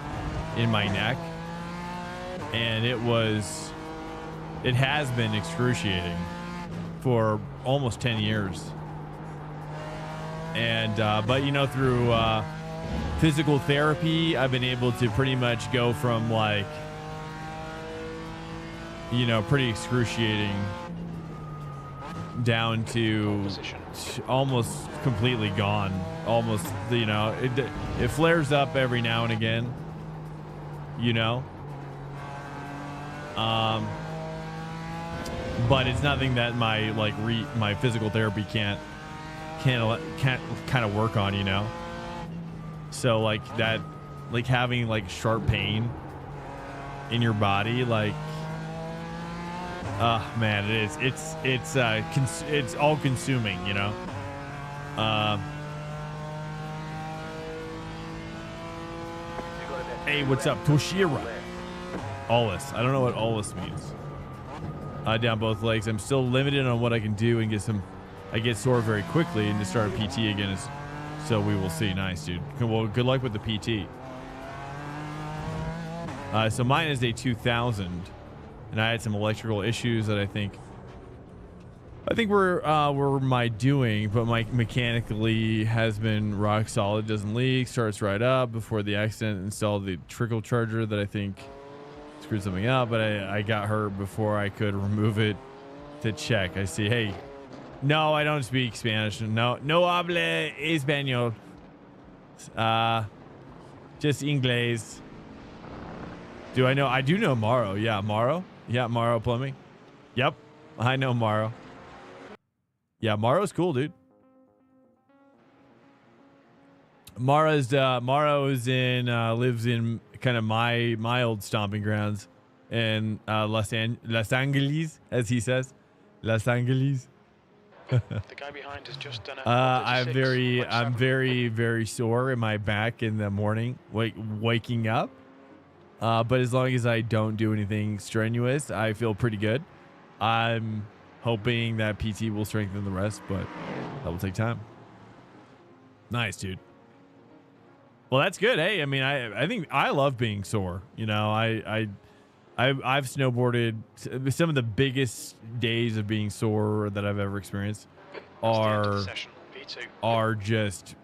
in my neck, and it has been excruciating for almost 10 years. And but you know, through physical therapy, I've been able to pretty much go from like, you know, pretty excruciating down to almost completely gone. Almost, you know, it flares up every now and again, you know. But it's nothing that my my physical therapy can't kind of work on, you know. So like that, like having like sharp pain in your body, like, man, it is. It's all consuming, you know. Hey, what's up, Toshira? Allus. I don't know what Allus means. Down both legs. I'm still limited on what I can do and get some. I get sore very quickly and to start a PT again. So we will see. Nice, dude. Well, good luck with the PT. So mine is a 2000, and I had some electrical issues that I think were my doing, but my mechanically has been rock solid. Doesn't leak. Starts right up. Before the accident, installed the trickle charger that I think screwed something up, but I got hurt before I could remove it to check. I see. Hey. No, I don't speak Spanish. No habla español. Just Inglés. Do I know? I do know Morrow. Yeah, Morrow. Yeah, Morrow Plumbing. Yep, I know Morrow. Yeah, Morrow's cool, dude. Mara's lives in kind of my old stomping grounds in Los Angeles, as he says, Los Angeles. The guy behind has just done a I'm very sore in my back in the morning, waking up. But as long as I don't do anything strenuous, I feel pretty good. I'm hoping that PT will strengthen the rest, but that will take time. Nice, dude. Well, that's good. Hey, I mean, I think I love being sore. You know, I've snowboarded. Some of the biggest days of being sore that I've ever experienced are just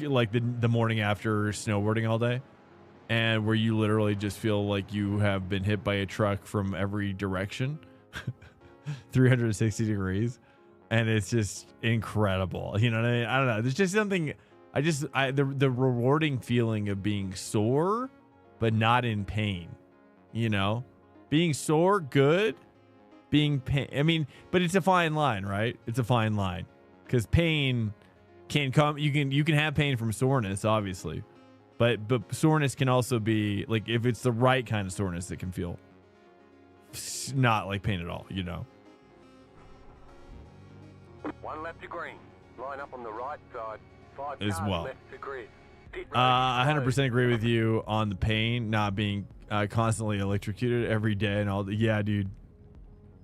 like the morning after snowboarding all day, and where you literally just feel like you have been hit by a truck from every direction, 360 degrees, and it's just incredible. You know what I mean? I don't know. There's just something. The rewarding feeling of being sore, but not in pain. You know, being sore, good. Being pain. I mean, but it's a fine line, right? It's a fine line, because pain can come. You can have pain from soreness, obviously, but soreness can also be like, if it's the right kind of soreness, it can feel not like pain at all. You know. One left to green. Line up on the right side. As well. Left to grid. I 100% agree with you on the pain, not being constantly electrocuted every day and all that. Yeah, dude.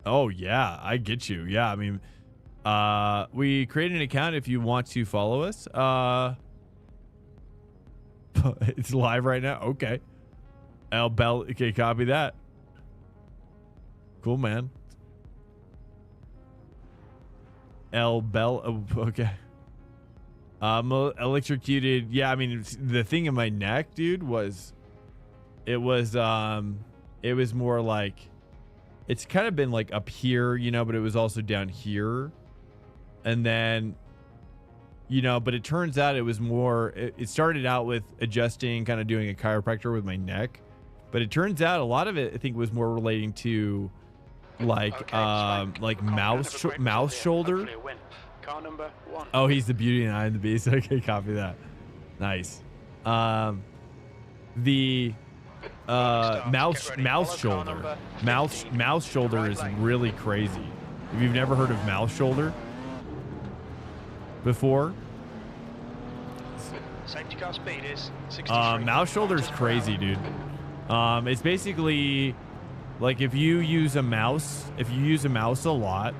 Oh, yeah, I get you. Yeah, I mean, we created an account if you want to follow us. It's live right now. Okay. Okay, copy that. Cool, man. Okay. Electrocuted. Yeah, I mean, the thing in my neck, dude, it was more like, it's kind of been like up here, you know, but it was also down here. And then, you know, but it turns out it was more, it started out with adjusting, kind of doing a chiropractor with my neck, but it turns out a lot of it, I think, was more relating to like, like mouse shoulder. Car number 1. Oh, he's the beauty and I am the beast. Okay, copy that. Nice. The mouse shoulder. Mouse shoulder is really crazy. If you've never heard of mouse shoulder before, safety car speed is 63. mouse shoulder is crazy, dude. It's basically like if you use a mouse a lot,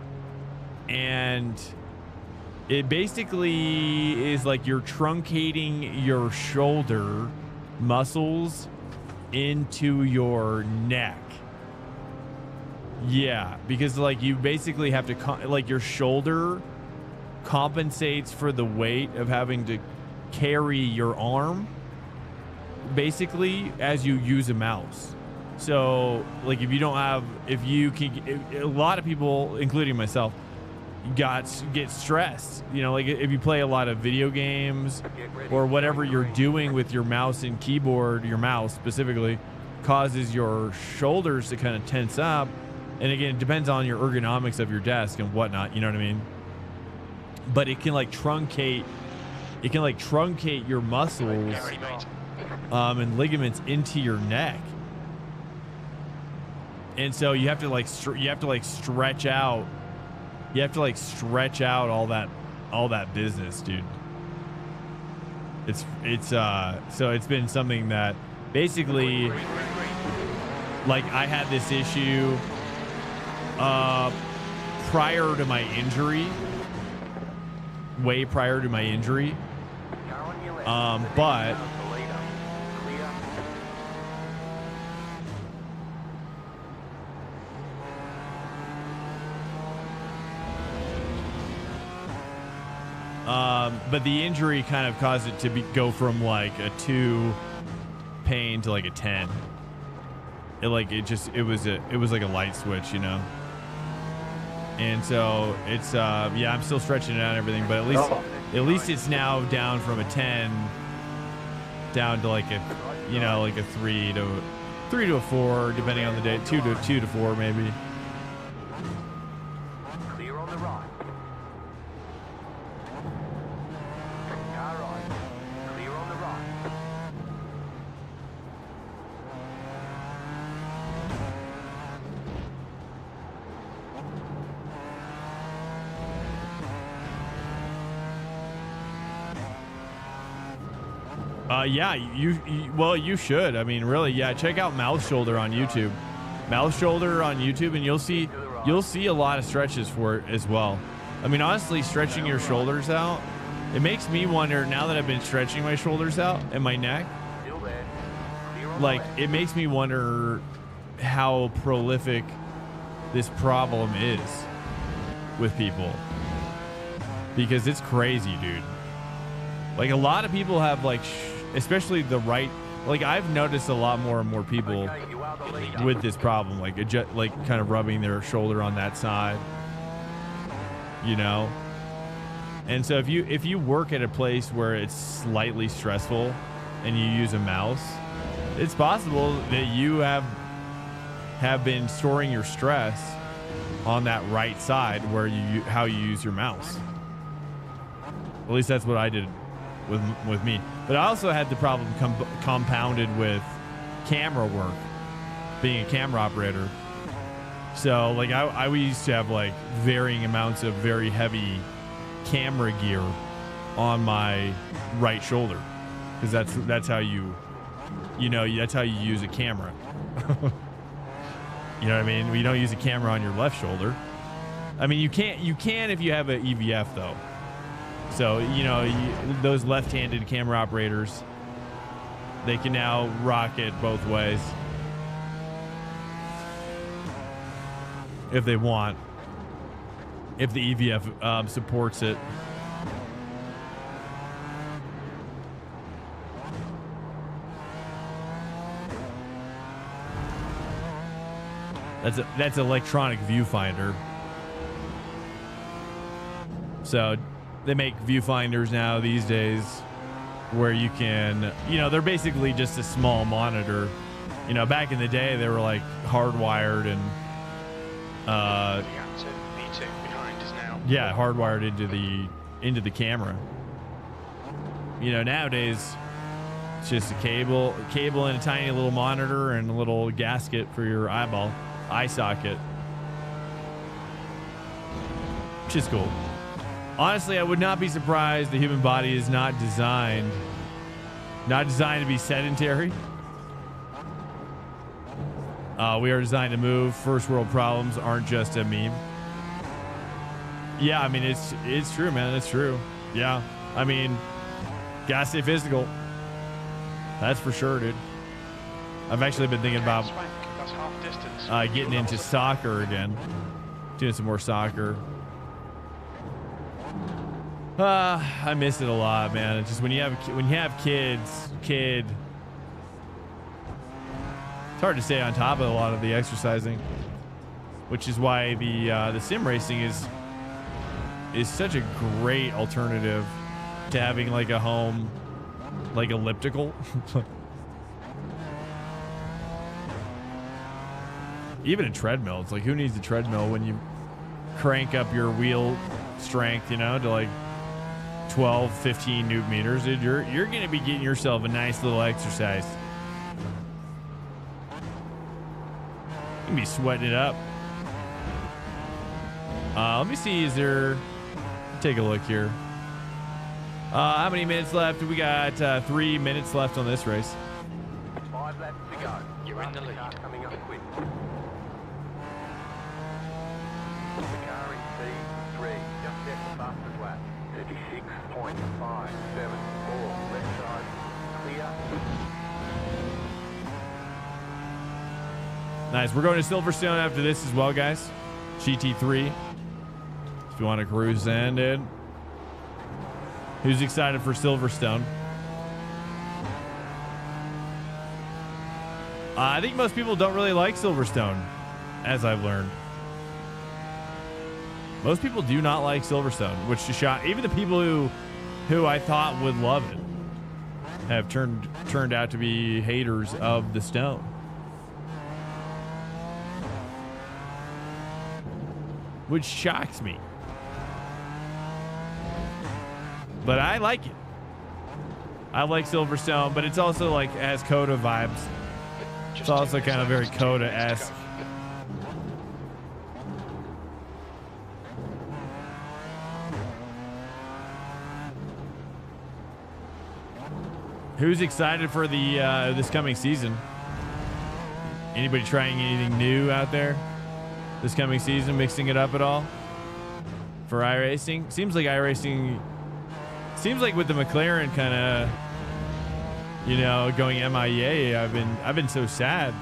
and it basically is like you're truncating your shoulder muscles into your neck. Yeah, because like you basically have to like your shoulder compensates for the weight of having to carry your arm basically as you use a mouse. So like a lot of people, including myself, get stressed, you know, like if you play a lot of video games or whatever you're doing with your mouse and keyboard, your mouse specifically causes your shoulders to kind of tense up. And again, it depends on your ergonomics of your desk and whatnot, you know what I mean? But it can like truncate your muscles and ligaments into your neck. And so you have to stretch out. You have to like stretch out all that business, dude. So it's been something that basically, like, I had this issue prior to my injury, way prior to my injury. But the injury kind of caused it to go from like a 2 pain to like a 10. It was like a light switch, you know. And so it's yeah, I'm still stretching it out and everything, but at least it's now down from a 10 down to like a, you know, like a 3 to a 4, depending on the day. 2 to 4 maybe. Clear on the right. Car right. Clear on Yeah, well, you should. I mean, really, yeah. Check out Mouth Shoulder on YouTube. Mouth Shoulder on YouTube, and you'll see a lot of stretches for it as well. I mean, honestly, stretching your shoulders out, it makes me wonder, now that I've been stretching my shoulders out and my neck, like, it makes me wonder how prolific this problem is with people. Because it's crazy, dude. Like, a lot of people have, like, especially the right, like, I've noticed a lot more and more people with this problem, like kind of rubbing their shoulder on that side, you know. And so if you work at a place where it's slightly stressful and you use a mouse, it's possible that you have been storing your stress on that right side where how you use your mouse. At least that's what I did with me. But I also had the problem compounded with camera work, being a camera operator. So like I used to have like varying amounts of very heavy camera gear on my right shoulder, because that's how that's how you use a camera. You know what I mean? You don't use a camera on your left shoulder. I mean, you can if you have an EVF though. So, those left-handed camera operators, they can now rock it both ways if they want, if the EVF supports it. That's electronic viewfinder. So they make viewfinders now these days where you can, they're basically just a small monitor. Back in the day they were like hardwired and The V2 behind is now. yeah, hardwired into the camera. Nowadays it's just a cable and a tiny little monitor and a little gasket for your eye socket, which is cool. Honestly, I would not be surprised the human body is not designed to be sedentary. We are designed to move. First world problems aren't just a meme. Yeah, I mean, it's true, man. It's true. Yeah. I mean, gotta stay physical. That's for sure, dude. I've actually been thinking about Swank, that's half distance. getting into soccer again. Doing some more soccer. I miss it a lot, man. It's just when you have kids, it's hard to stay on top of a lot of the exercising, which is why the sim racing is such a great alternative to having like a home, like elliptical. Even a treadmill. It's like, who needs a treadmill when you crank up your wheel strength, to like 12, 15 newton meters, dude? You're gonna be getting yourself a nice little exercise. You can be sweating it up. Let me see, take a look here. How many minutes left? We got 3 minutes left on this race. 5 laps to go. You're in the lead. Coming up quick. The car in P3 just set the fastest lap. 36.574. Left side clear. Nice. We're going to Silverstone after this as well, guys. GT3. If you want to cruise in, dude. Who's excited for Silverstone? I think most people don't really like Silverstone, as I've learned. Most people do not like Silverstone, which is shocking. Even the people who I thought would love it have turned out to be haters of the stone. Which shocks me. But I like it. I like Silverstone, but it's also like has Coda vibes. It's also kind of very Coda-esque. Who's excited for the this coming season? Anybody trying anything new out there this coming season, mixing it up at all for iRacing? Seems like iRacing, seems like with the McLaren kind of, you know, going MIA, I've been so sad.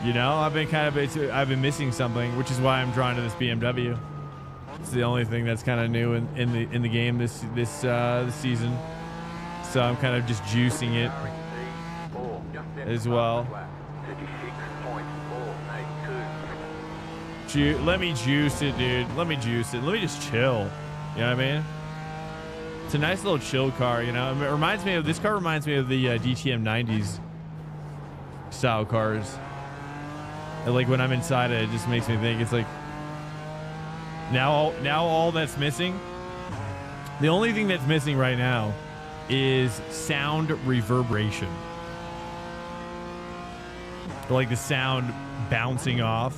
You know, I've been missing something, which is why I'm drawn to this BMW. It's the only thing that's kind of new in the game this season. So I'm kind of just juicing it as well. Let me juice it, dude. Let me juice it. Let me just chill. You know what I mean? It's a nice little chill car, you know? It reminds me of, this car reminds me of the DTM 90s style cars. And like when I'm inside it, it just makes me think, it's like, now all that's missing, the only thing that's missing right now is sound reverberation. Like the sound bouncing off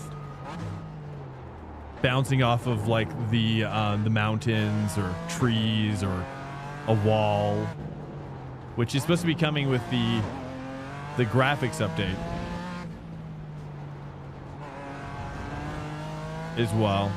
of like the mountains or trees or a wall, which is supposed to be coming with the graphics update as well.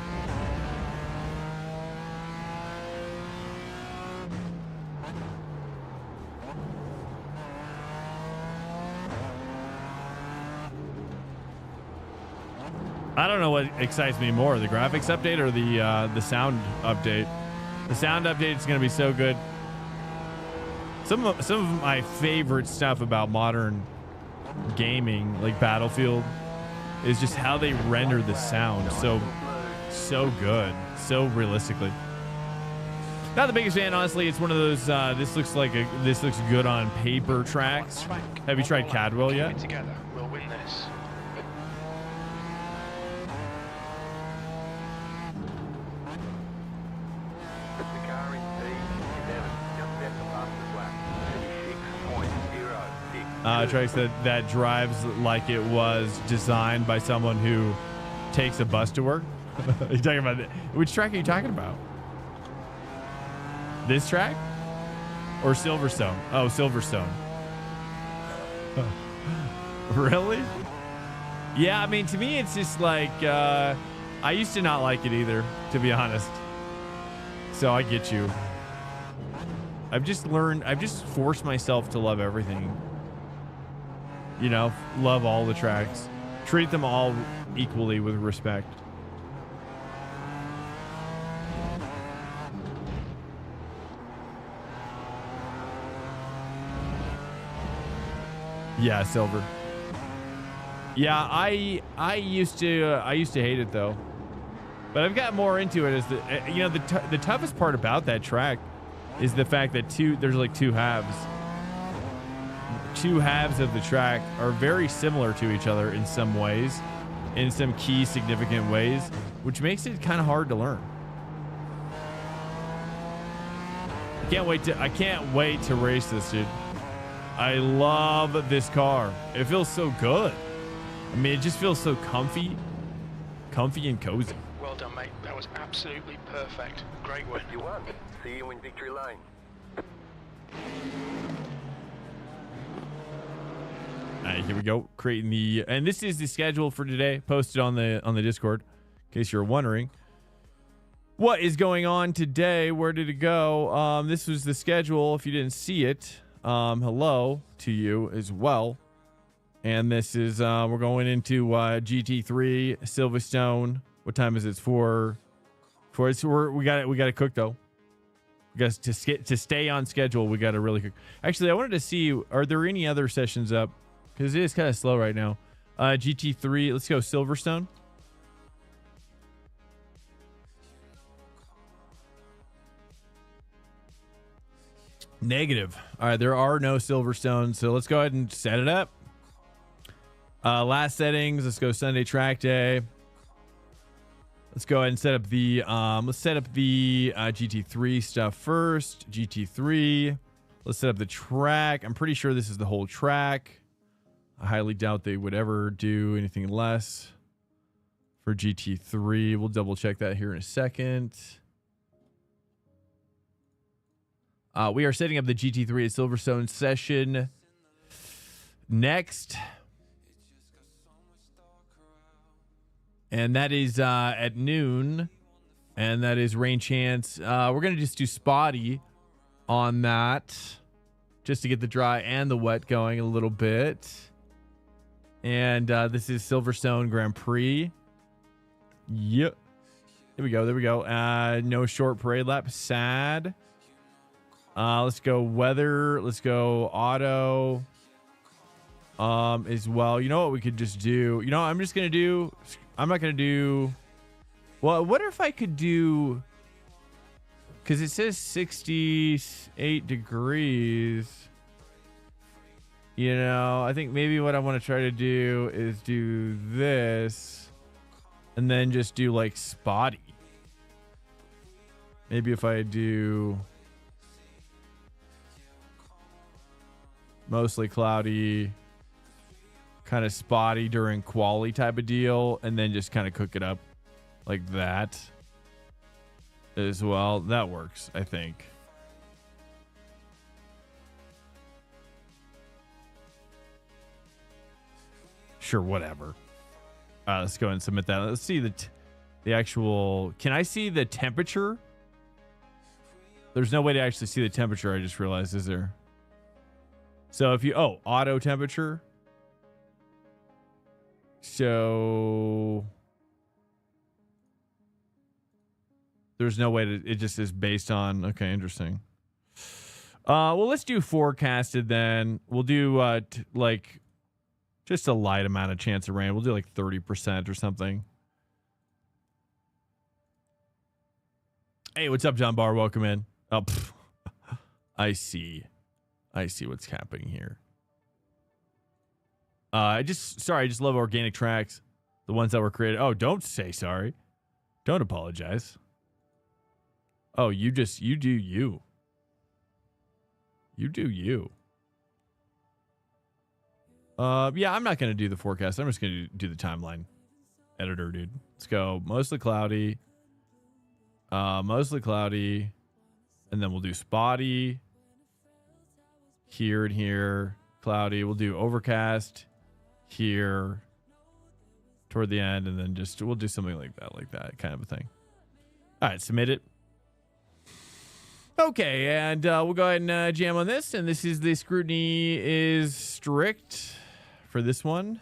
I don't know what excites me more, the graphics update or the sound update. The sound update is going to be so good. Some of my favorite stuff about modern gaming, like Battlefield, is just how they render the sound so good, so realistically. Not the biggest fan, honestly. It's one of those. This looks good on paper tracks. Have you tried Cadwell yet? Together, we'll win this. Track said that drives like it was designed by someone who takes a bus to work. Are you talking about which track are you talking about? This track or Silverstone? Oh, Silverstone. Really? Yeah, I mean, to me, it's just like I used to not like it either, to be honest. So I get you. I've just forced myself to love everything. You know, love all the tracks. Treat them all equally with respect. Yeah, Silver. Yeah, I used to hate it though, but I've got more into it. Is that, you know, the toughest part about that track is the fact that there's like two halves. Two halves of the track are very similar to each other in some ways, in some key significant ways, which makes it kind of hard to learn. I can't wait to race this, dude. I love this car. It feels so good. I mean, it just feels so comfy and cozy. Well done, mate. That was absolutely perfect. Great win. You won. See you in victory lane. All right, here we go. Creating and this is the schedule for today, posted on the Discord, in case you're wondering what is going on today. Where did it go? This was the schedule. If you didn't see it, hello to you as well. And this is we're going into GT3 Silverstone. What time is it? We got to cook though. Because to stay on schedule, we got to really cook. Actually, I wanted to see, are there any other sessions up? Because it is kind of slow right now. GT3, let's go Silverstone. Negative. All right, there are no Silverstones, so let's go ahead and set it up. Last settings, let's go Sunday track day. Let's go ahead and set up the GT3 stuff first. GT3. Let's set up the track. I'm pretty sure this is the whole track. I highly doubt they would ever do anything less for GT3. We'll double check that here in a second. We are setting up the GT3 at Silverstone session next. And that is at noon. And that is rain chance. We're going to just do spotty on that, just to get the dry and the wet going a little bit. And this is Silverstone Grand Prix. Yep. There we go. There we go. No short parade lap. Sad. Let's go weather. Let's go auto as well. You know what we could just do? You know, I'm just going to do... I'm not going to do... Well, what if I could do... Because it says 68 degrees. You know, I think maybe what I want to try to do is do this. And then just do like spotty. Maybe if I do... mostly cloudy, kind of spotty during quali type of deal, and then just kind of cook it up like that as well. That works, I think. Sure, whatever. Let's go ahead and submit that. Let's see the actual... Can I see the temperature? There's no way to actually see the temperature, I just realized, is there? So if you... Oh, auto temperature. So... There's no way to... It just is based on... Okay, interesting. Well, let's do forecasted then. We'll do, like... just a light amount of chance of rain. We'll do like 30% or something. Hey, what's up, John Barr? Welcome in. Oh, I see what's happening here. I just love organic tracks. The ones that were created. Oh, don't say sorry. Don't apologize. Oh, you do you. You do you. Yeah, I'm not going to do the forecast. I'm just going to do the timeline editor, dude. Let's go. Mostly cloudy. And then we'll do spotty. Here and here. Cloudy. We'll do overcast here toward the end. And then we'll do something like that kind of a thing. All right, submit it. Okay, and we'll go ahead and jam on this. And this is the scrutiny is strict for this one.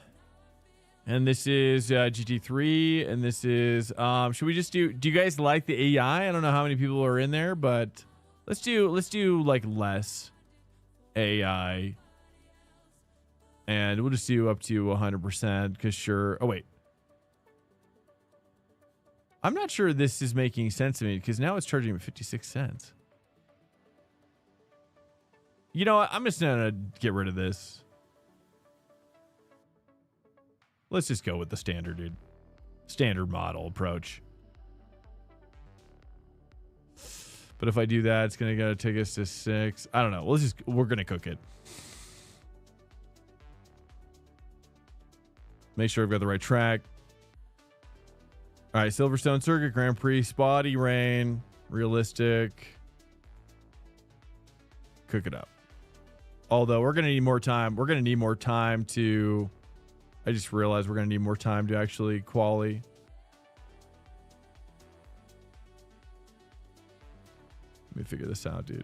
And this is GT3. And this is, should we just do you guys like the AI? I don't know how many people are in there, but let's do like less AI. And we'll just do up to 100% because sure. Oh, wait. I'm not sure this is making sense to me because now it's charging me 56 cents. You know what? I'm just going to get rid of this. Let's just go with the standard, dude. Standard model approach. But if I do that, it's going to take us to 6. I don't know. We're going to cook it. Make sure I've got the right track. All right, Silverstone Circuit Grand Prix, spotty rain, realistic. Cook it up. Although we're going to need more time. We're going to need more time to... I just realized we're going to need more time to actually quali. Let me figure this out, dude.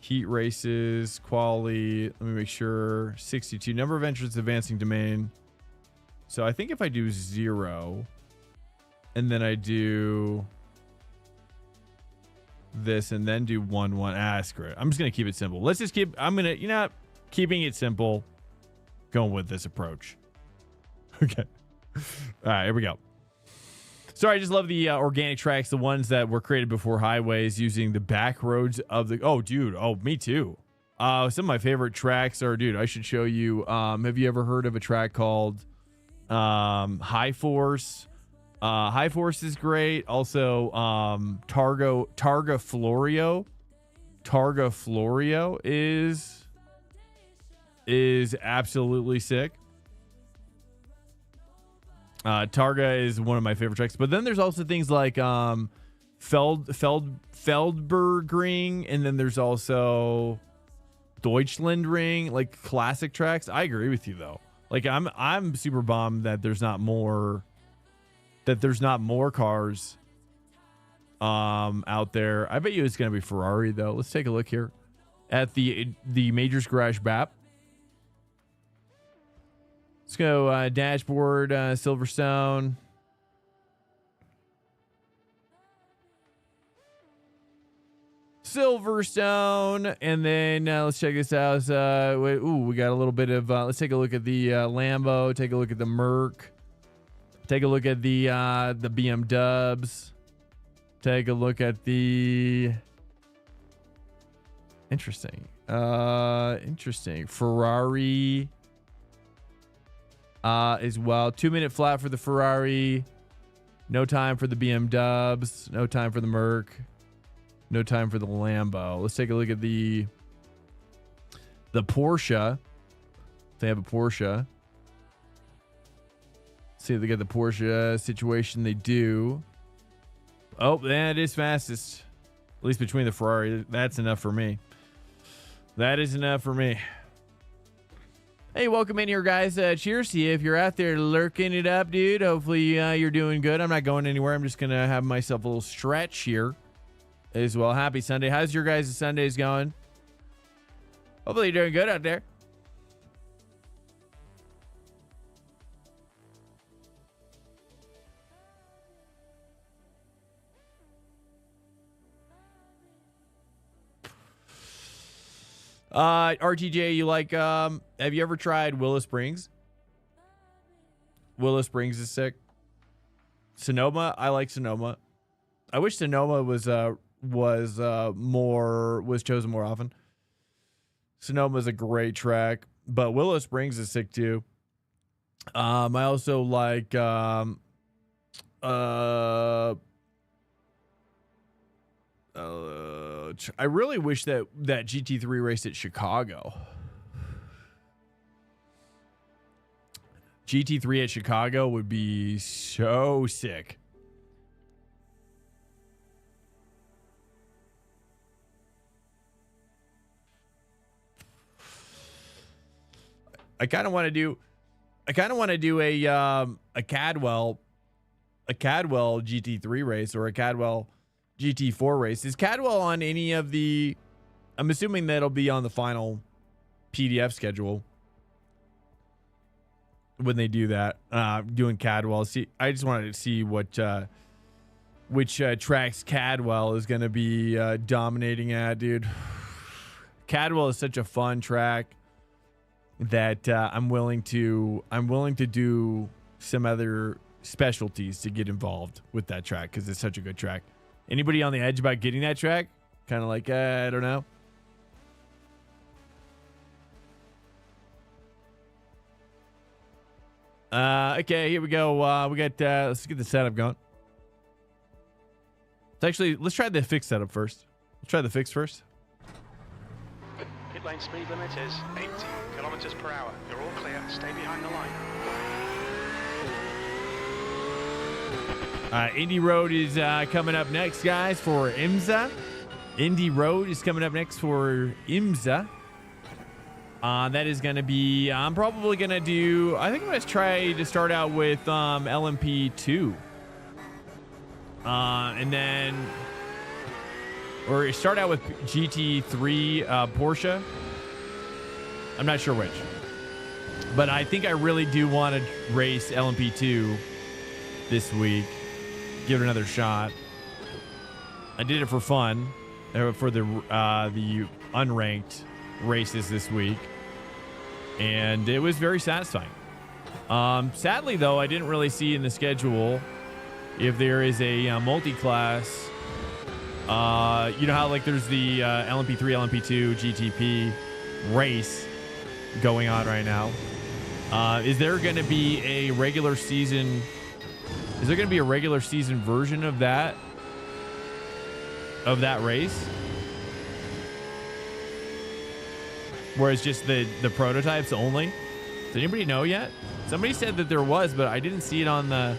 Heat races, quali. Let me make sure. 62. Number of entrants advancing domain. So I think if I do 0 and then I do this and then do 1-1. Screw it. I'm just going to keep it simple. Let's just keep... I'm going to... You know what? Keeping it simple. Going with this approach. Okay. All right, here we go. Sorry, I just love the organic tracks, the ones that were created before highways using the back roads of the... Oh, dude. Oh, me too. Some of my favorite tracks are... Dude, I should show you. Have you ever heard of a track called High Force? High Force is great. Also, Targa Florio. Targa Florio is absolutely sick. Targa is one of my favorite tracks. But then there's also things like Feldbergring, and then there's also Deutschlandring, like classic tracks. I agree with you though. Like I'm super bummed that there's not more cars out there. I bet you it's gonna be Ferrari though. Let's take a look here at the Majors Garage BAP. Let's go dashboard, Silverstone. Silverstone, and then let's check this out. We got a little bit of. Let's take a look at the Lambo. Take a look at the Merc. Take a look at the BM Dubs. Take a look at the. Interesting. Ferrari. As well. 2-minute flat for the Ferrari. No time for the BM Dubs. No time for the Merc. No time for the Lambo. Let's take a look at the Porsche. They have a Porsche. See if they get the Porsche situation. They do. Oh, that is fastest. At least between the Ferrari. That's enough for me. That is enough for me. Hey, welcome in here, guys. Cheers to you. If you're out there lurking it up, dude, hopefully you're doing good. I'm not going anywhere. I'm just going to have myself a little stretch here as well. Happy Sunday. How's your guys' Sundays going? Hopefully you're doing good out there. RTJ, you like, have you ever tried Willow Springs? Willow Springs is sick. Sonoma, I like Sonoma. I wish Sonoma was chosen more often. Sonoma's a great track, but Willow Springs is sick too. I also like I really wish that GT3 raced at Chicago. GT3 at Chicago would be so sick. I kind of want to do a Cadwell GT3 race or a Cadwell GT4 race. Is Cadwell on any of the? I'm assuming that'll be on the final PDF schedule when they do that. Doing Cadwell. See, I just wanted to see which tracks Cadwell is going to be dominating at, dude. Cadwell is such a fun track that I'm willing to do some other specialties to get involved with that track because it's such a good track. Anybody on the edge about getting that track? Kind of like, I don't know. Okay, here we go. We got, let's get the setup going. Let's try the fixed setup first. Let's try the fix first. Pit lane speed limit is 80 kilometers per hour. You're all clear. Stay behind the line. Indy Road is coming up next, guys, for IMSA. Indy Road is coming up next for IMSA. That is going to be, I'm probably going to do, I think I'm going to try to start out with LMP2. And then, or start out with GT3 Porsche. I'm not sure which. But I think I really do want to race LMP2 this week. Give it another shot. I did it for fun for the unranked races this week, and it was very satisfying. Sadly, though, I didn't really see in the schedule if there is a multi-class. You know how like there's the LMP3, LMP2, GTP race going on right now. Is there going to be a regular season? Is there going to be a regular season version of that race? Where it's just the prototypes only? Does anybody know yet? Somebody said that there was, but I didn't see it in the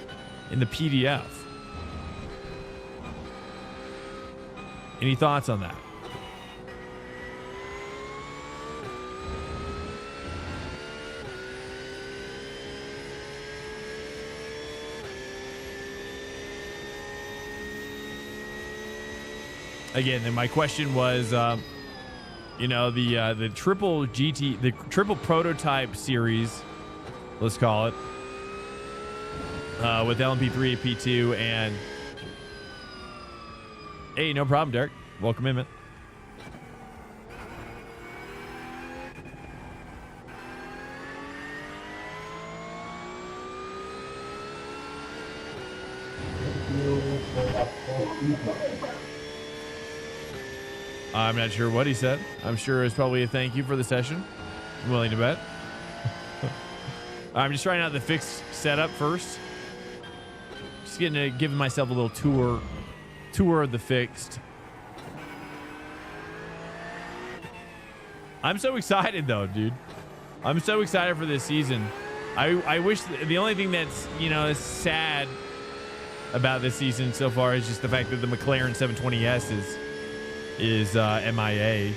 PDF. Any thoughts on that? Again, then my question was, you know, the triple GT, the triple prototype series, let's call it, with LMP3, P2, and hey, no problem, Derek. Welcome in, man. I'm not sure what he said. I'm sure it's probably a thank you for the session. I'm willing to bet. I'm just trying out the fixed setup first. Just giving myself a little tour of the fixed. I'm so excited though, dude. I'm so excited for this season. I wish the only thing that's, you know, is sad about this season so far is just the fact that the McLaren 720S is MIA.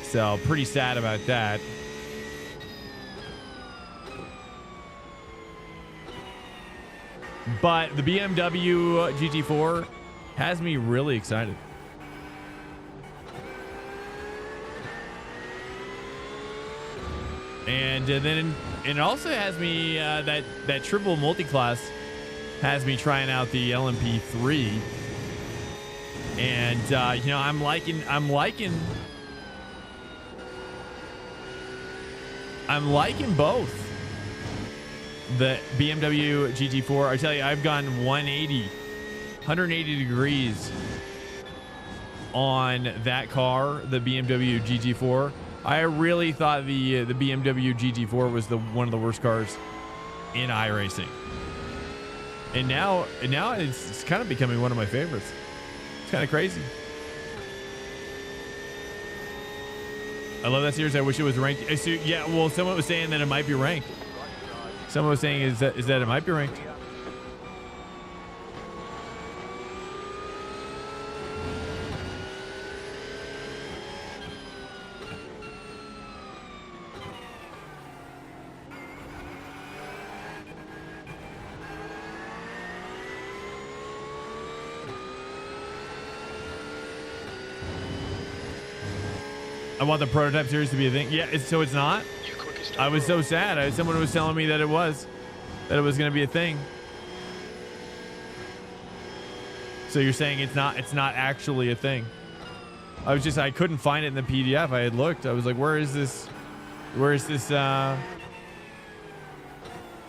So pretty sad about that. But the BMW GT4 has me really excited. And then it also has me that triple multi-class has me trying out the LMP3. And you know, I'm liking both. The BMW GT4, I tell you, I've gone 180 degrees on that car, the BMW GT4. I really thought the BMW GT4 was one of the worst cars in iRacing. And now it's kind of becoming one of my favorites. It's kind of crazy. I love that series. I wish it was ranked. Yeah, well, someone was saying that it might be ranked. Someone was saying is that it might be ranked. I want the prototype series to be a thing. Yeah, so it's not. I was so sad. Someone was telling me that it was going to be a thing. So you're saying it's not actually a thing. I couldn't find it in the PDF. I had looked. I was like, where is this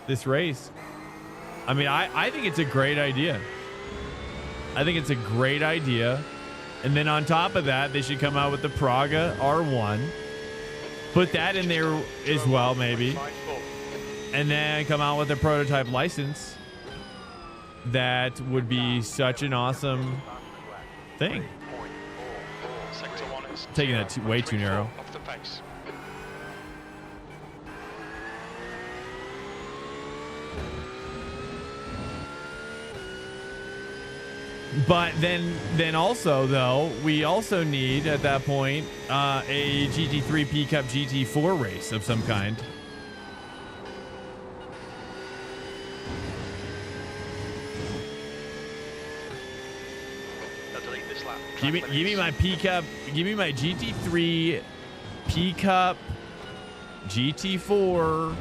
this race? I mean, I think it's a great idea. I think it's a great idea. And then on top of that, they should come out with the Praga R1. Put that in there as well, maybe. And then come out with a prototype license. That would be such an awesome thing. Taking that way too narrow. But then also, though, we also need, at that point, a GT3 PCUP GT4 race of some kind. Give me my PCUP, give me my GT3 PCUP GT4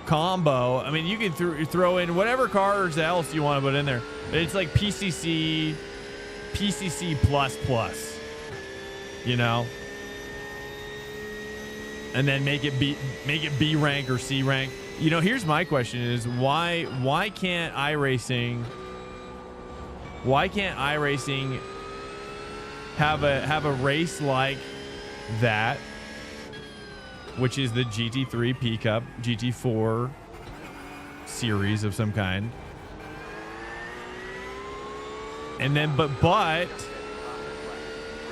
combo. I mean, you can throw in whatever cars else you want to put in there. It's like PCC plus, you know, and then make it B rank or C rank. You know, here's my question: is why can't iRacing have a race like that? Which is the GT3 PCUP GT4 series of some kind. And then, but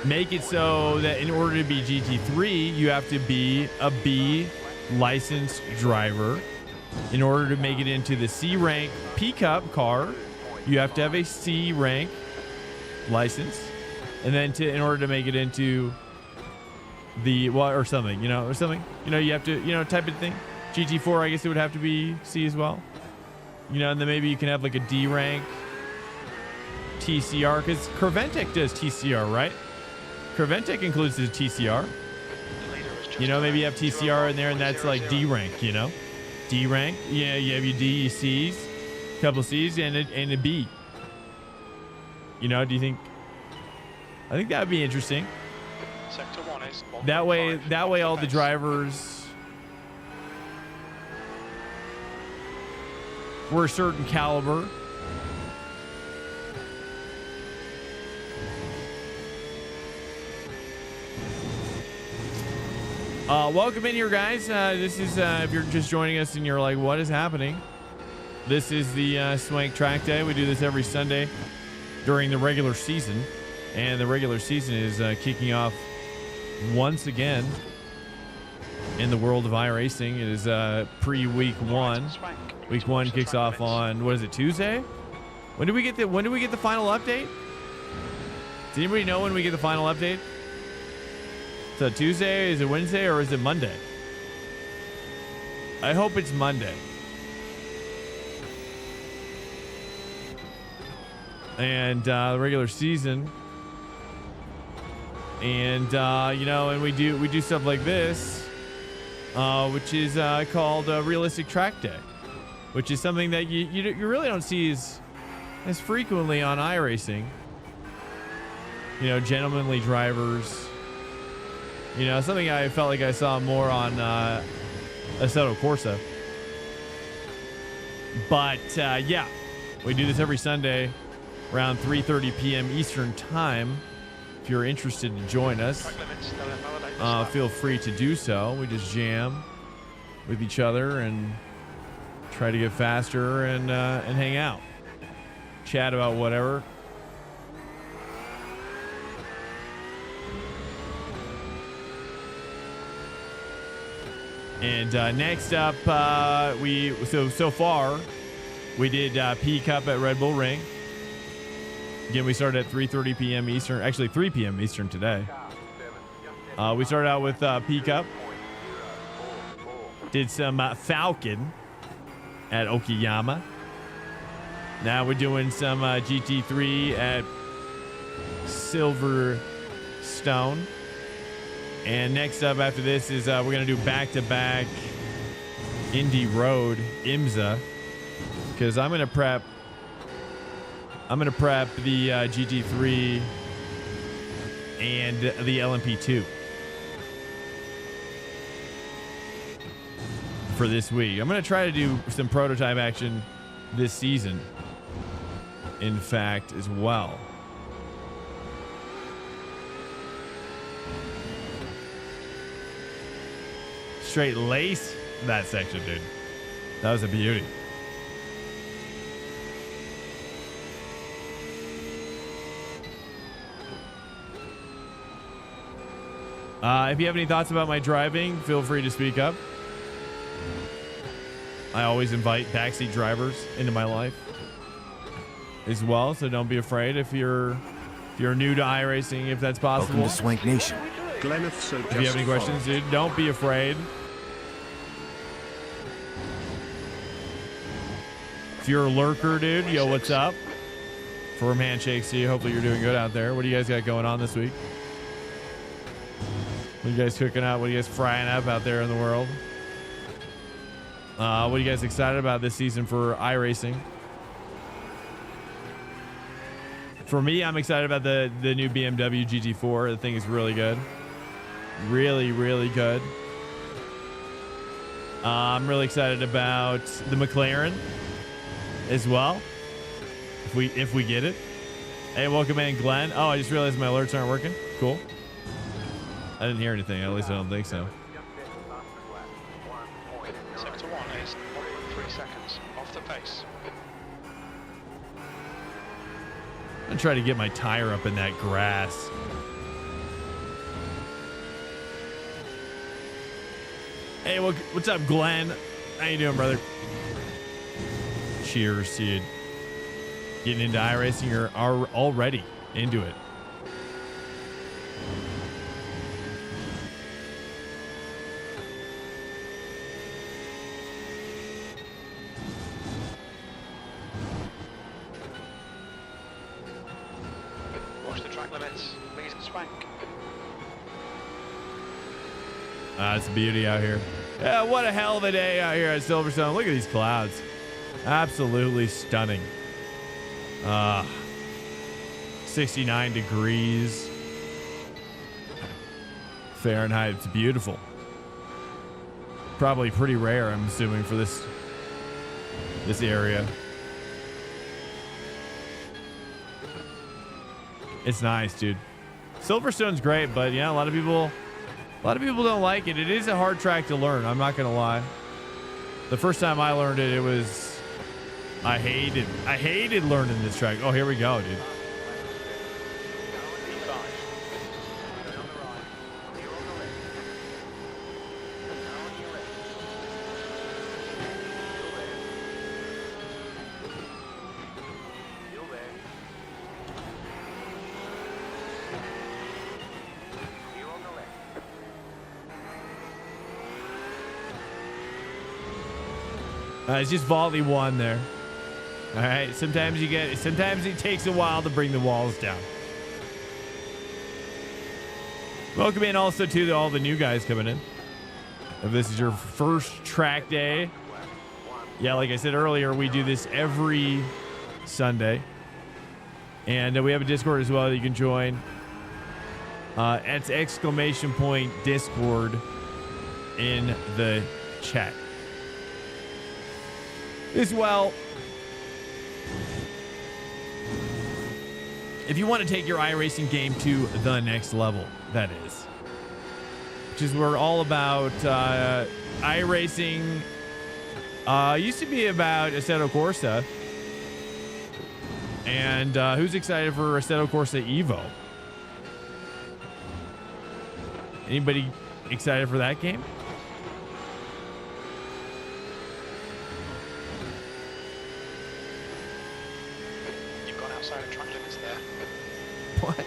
make it so that in order to be GT3, you have to be a B licensed driver in order to make it into the C rank PCUP car. you have to have a C rank license, and then in order to make it into the or something, you know, you have to, you know, type of thing. GT4, I guess it would have to be C as well, you know, and then maybe you can have like a D rank TCR, because Creventic does TCR, right? Creventic includes the TCR. You know, maybe you have TCR in there, and that's like D rank, you know, D rank. Yeah, you have your D, your C's, a couple of C's, and a B. You know, do you think? I think that would be interesting. Sector 1 is That way, all the drivers were a certain caliber. Welcome in here, guys. This is, if you're just joining us and you're like, what is happening? This is the Swank Trackday. We do this every Sunday during the regular season. And the regular season is kicking off once again in the world of iRacing. It is pre-week 1. Week 1 kicks off on, what is it, Tuesday? When do we get the final update? Does anybody know when we get the final update? So Tuesday, is it Wednesday, or is it Monday? I hope it's Monday. And the regular season, and you know, and we do stuff like this, which is called Realistic Track Day, which is something that you really don't see as frequently on iRacing. You know, gentlemanly drivers. You know, something I felt like I saw more on Assetto Corsa. But yeah, we do this every Sunday around 3:30 p.m. Eastern Time. If you're interested to join us, feel free to do so. We just jam with each other and try to get faster and hang out, chat about whatever. And next up, so far we did PCUP at Red Bull Ring. Again, we started at 3:30 p.m. Eastern, actually 3 p.m. Eastern today. We started out with PCUP. Did some Falken at Okayama. Now we're doing some GT3 at Silverstone. And next up after this is we're going to do back-to-back Indy Road IMSA, because I'm going to prep the GT3 and the LMP2 for this week. I'm going to try to do some prototype action this season, in fact, as well. Straight lace that section, dude. That was a beauty. If you have any thoughts about my driving, feel free to speak up. I always invite backseat drivers into my life as well, so don't be afraid if you're new to iRacing, if that's possible. Welcome to Swank Nation. If you have any questions, dude, don't be afraid. If you're a lurker, dude, yo, what's up? Firm handshakes to you. Hopefully you're doing good out there. What do you guys got going on this week? What are you guys cooking up? What are you guys frying up out there in the world? What are you guys excited about this season for iRacing? For me, I'm excited about the new BMW GT4. The thing is really good. Really, really good. I'm really excited about the McLaren as well, if we get it. Hey, welcome in, Glenn. Oh, I just realized my alerts aren't working. Cool. I didn't hear anything. At least I don't think so. Sector 1 is 3 seconds off the pace. I'm gonna try to get my tire up in that grass. Hey, what's up, Glenn? How you doing, brother? Cheers, dude. getting into iRacing or are already into it. Watch the track limits. Please, Swank. It's a beauty out here. Yeah, what a hell of a day out here at Silverstone. Look at these clouds. Absolutely stunning. 69 degrees Fahrenheit. It's beautiful. Probably pretty rare, I'm assuming, for this area. It's nice, dude. Silverstone's great, but yeah, a lot of people don't like it. It is a hard track to learn. I'm not gonna lie. The first time I learned it, I hated learning this track. Oh, here we go, dude. It's just volley one there. All right. Sometimes it takes a while to bring the walls down. Welcome in also to all the new guys coming in. If this is your first track day, yeah, like I said earlier, we do this every Sunday. And we have a Discord as well that you can join. It's !Discord in the chat. As well, if you want to take your iRacing game to the next level, that is, which is we're all about iRacing. Used to be about Assetto Corsa, and who's excited for Assetto Corsa Evo? Anybody excited for that game? Outside of track limits there. What?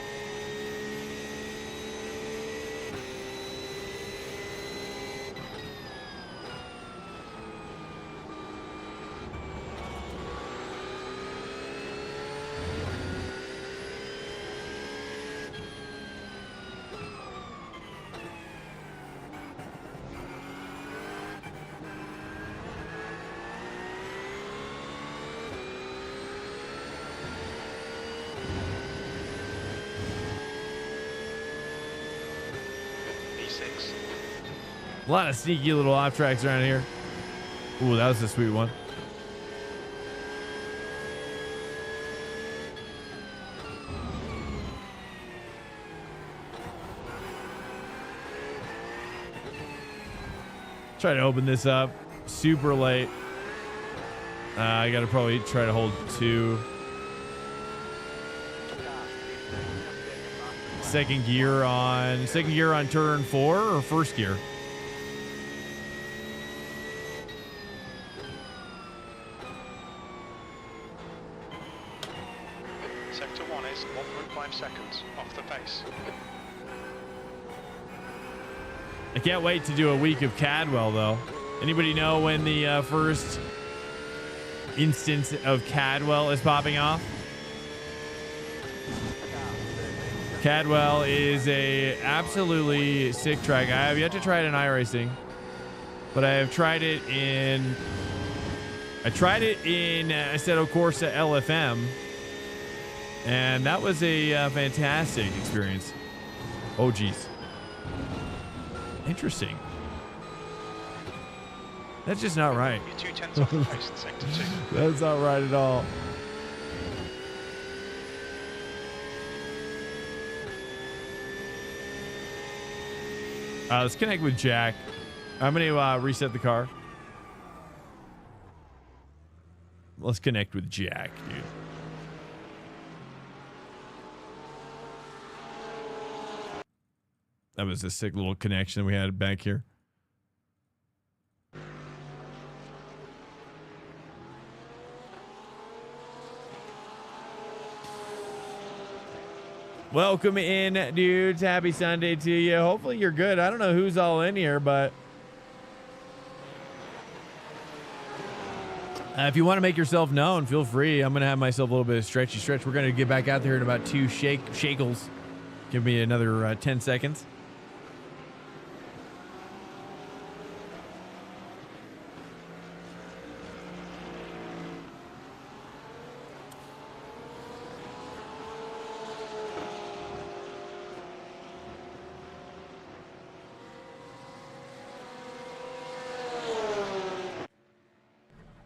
A lot of sneaky little off tracks around here. Ooh, that was a sweet one. Try to open this up super late. I gotta probably try to hold 2. Second gear on turn 4 or first gear? Sector 1 is 1.5 seconds off the pace. I can't wait to do a week of Cadwell, though. Anybody know when the first instance of Cadwell is popping off? Cadwell is a absolutely sick track. I have yet to try it in iRacing, but I have tried it in. I tried it in Assetto Corsa LFM, and that was a fantastic experience. Oh, geez. Interesting. That's just not right. You're 2/10 off the pace in sector 2. That's not right at all. Let's connect with Jack. I'm going to reset the car. Let's connect with Jack, dude. That was a sick little connection we had back here. Welcome in, dudes. Happy Sunday to you. Hopefully you're good. I don't know who's all in here, but if you want to make yourself known, feel free. I'm going to have myself a little bit of stretchy stretch. We're going to get back out there in about 2 shakles. Give me another 10 seconds.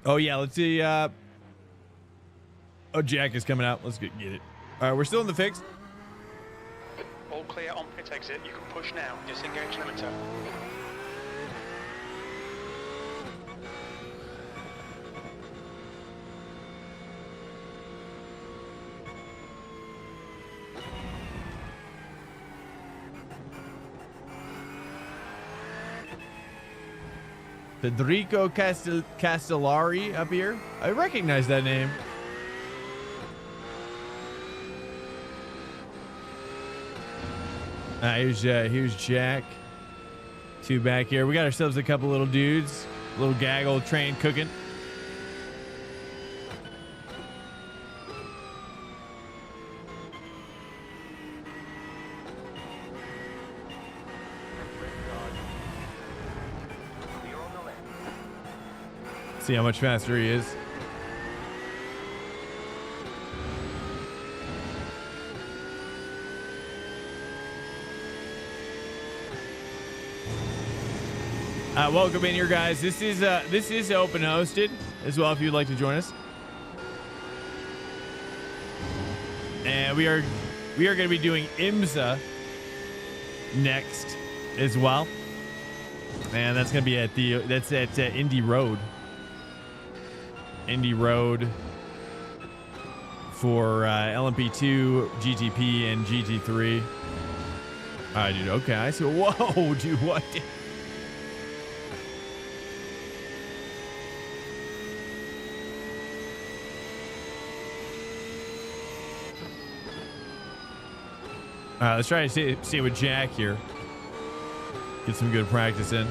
Oh, yeah, let's see. Oh, Jack is coming out. Let's get it. All right, we're still in the fix. All clear on pit exit. You can push now. Disengage limiter. Federico Castellari up here. I recognize that name. Here's Jack. 2 back here. We got ourselves a couple little dudes. Little gaggle train cooking. See how much faster he is. Welcome in here, guys. This is open hosted as well if you'd like to join us. And we are going to be doing IMSA next as well. And that's going to be at Indy Road. Indy Road for LMP2, GTP, and GT3. All right, dude. Okay, I see. Whoa, dude, what? All right, let's try to see with Jack here. Get some good practice in.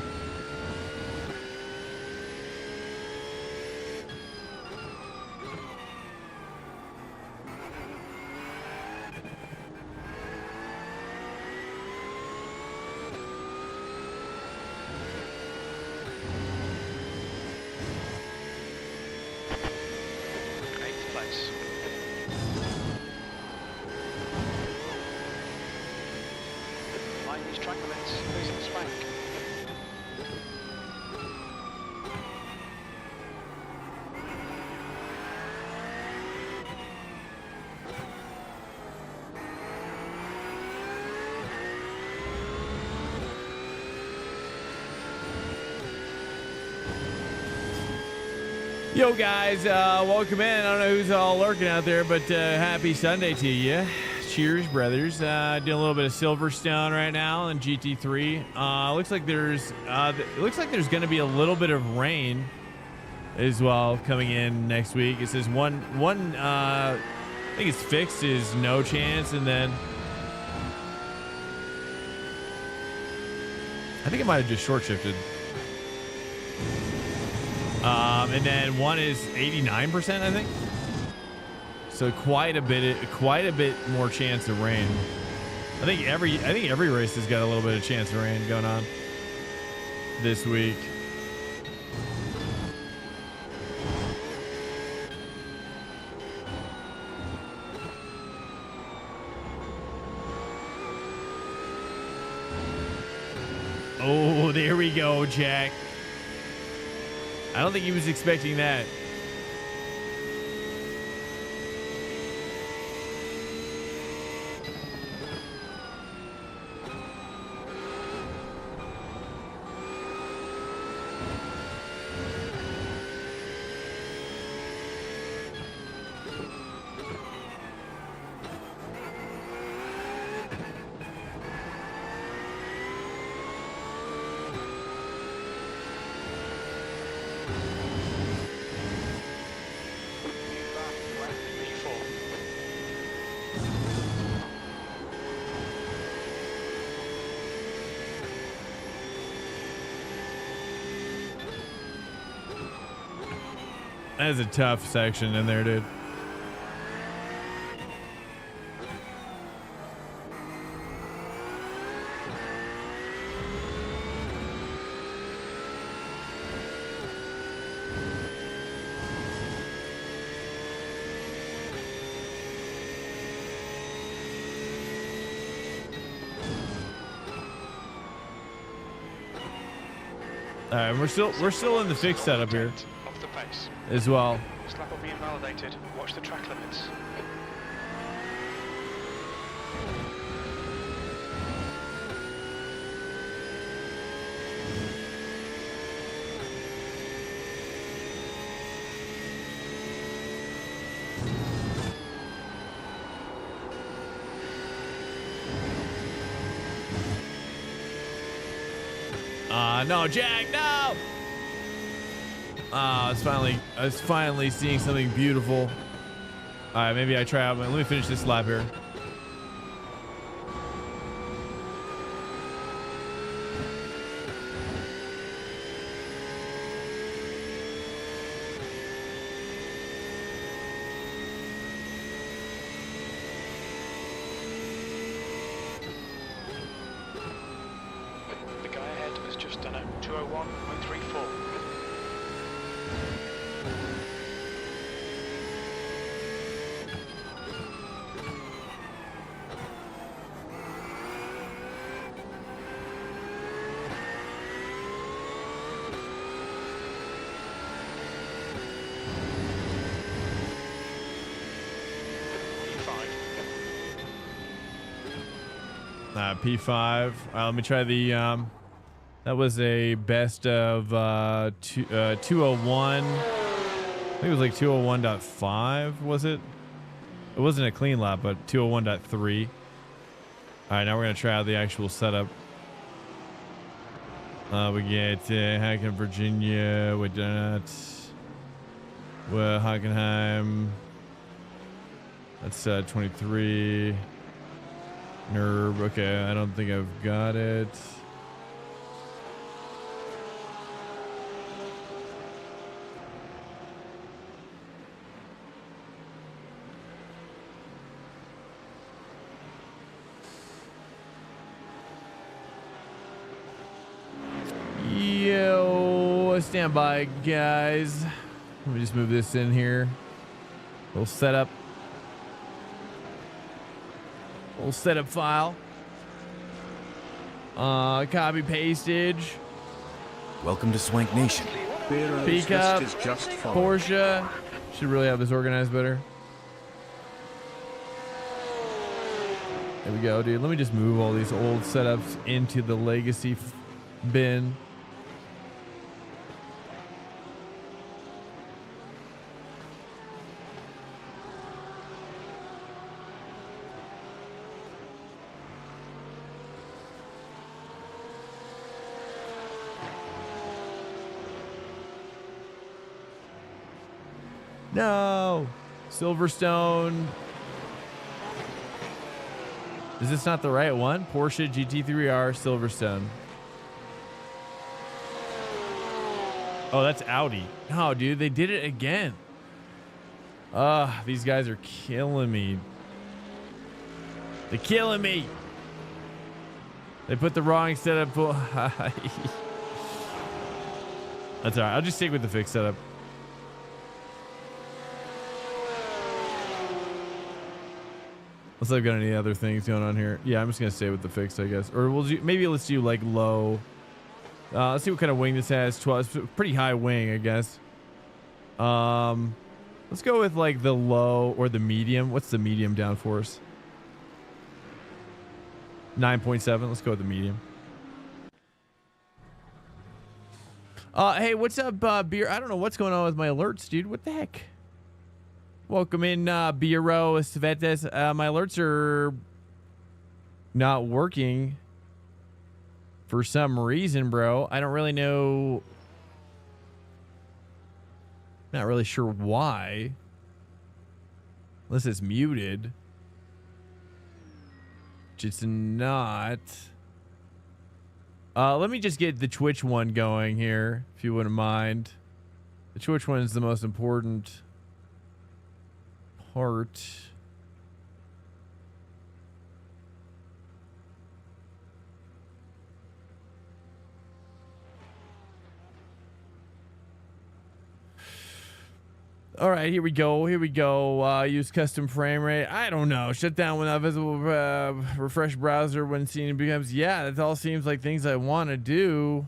Yo, guys, welcome in. I don't know who's all lurking out there, but happy Sunday to you. Cheers, brothers. Doing a little bit of Silverstone right now in GT3. Looks like there's going to be a little bit of rain as well coming in next week. It says one I think it's fixed is no chance, and then I think it might have just short shifted. And then one is 89%, I think. So quite a bit more chance of rain. I think every race has got a little bit of chance of rain going on this week. Oh, there we go, Jack. I don't think he was expecting that. That is a tough section in there, dude. All right, we're still in the fixed setup here Off the pace. as well. This lap will be invalidated. Watch the track limits. No, Jack, no! I was finally seeing something beautiful. All right, maybe I try out. Let me finish this lap here. The guy ahead has just done a 201.34. P5. Let me try the that was a best of 201. I think it was like 201.5, was it? It wasn't a clean lap, but 201.3. All right, now we're gonna try out the actual setup. We get Hacken, Virginia. We done it. Well, Hockenheim. That's 23. Nerve. Okay, I don't think I've got it. Yo, stand by, guys. Let me just move this in here. Little setup. Little setup file. Copy pastage. Welcome to Swank Nation. PCUP. Porsche. Should really have this organized better. There we go, dude. Let me just move all these old setups into the legacy bin. No, Silverstone. Is this not the right one? Porsche GT3R Silverstone. Oh, that's Audi. No, dude, they did it again. These guys are killing me. They're killing me. They put the wrong setup. That's all right. I'll just stick with the fixed setup. Unless I've got any other things going on here. Yeah, I'm just gonna stay with the fixed, I guess. Or we'll do, maybe let's do like low. Let's see what kind of wing this has. 12, it's pretty high wing, I guess. Let's go with like the low or the medium. What's the medium downforce? 9.7. Let's go with the medium. Hey, what's up, Beer? I don't know what's going on with my alerts, dude. What the heck? Welcome in, Bureau Svetes. My alerts are not working for some reason, bro. I don't really know. Not really sure why. Unless it's muted. Which it's not. Let me just get the Twitch one going here, if you wouldn't mind. Which one is the most important part? All right, here we go. Use custom frame rate. I don't know. Shut down when not visible. Refresh browser when scene becomes. Yeah, that all seems like things I want to do.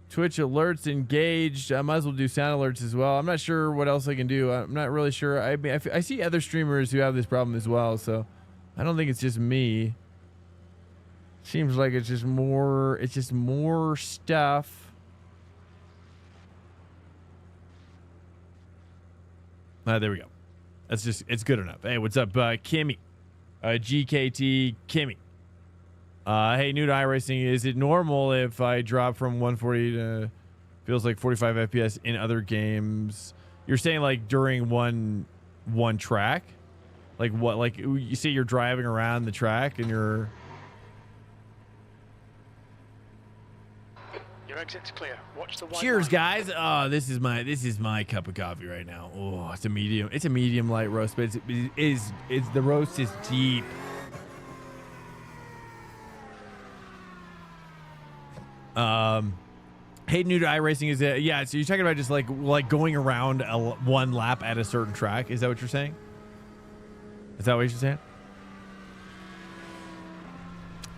Twitch alerts engaged. I might as well do sound alerts as well. I'm not sure what else I can do. I'm not really sure. I see other streamers who have this problem as well, so I don't think it's just me. Seems like it's just more. It's just more stuff. There we go. It's good enough. Hey, what's up, Kimmy? GKT Kimmy. Hey, new to iRacing. Is it normal if I drop from 140 to feels like 45 FPS in other games? You're saying like during one track? Like what? Like you say you're driving around the track and you're... Your exit's clear. Watch the white Cheers, line. guys. Oh, this is my cup of coffee right now. Oh, it's a medium light roast, but it's the roast is deep. Hey, new to iRacing is it? Yeah. So you're talking about just like going around one lap at a certain track? Is that what you're saying? Is that what you're saying?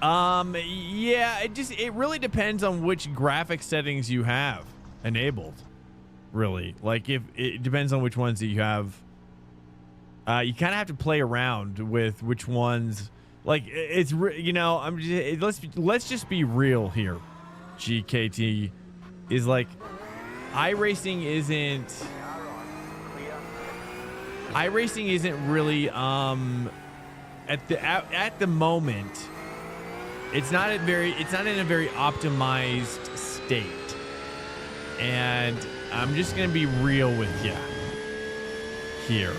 Yeah, it really depends on which graphic settings you have enabled. Really, like if it depends on which ones that you have. You kind of have to play around with which ones. Like it's let's just be real here. GKT is like iRacing isn't really at the moment. It's not in a very optimized state. And I'm just going to be real with you here.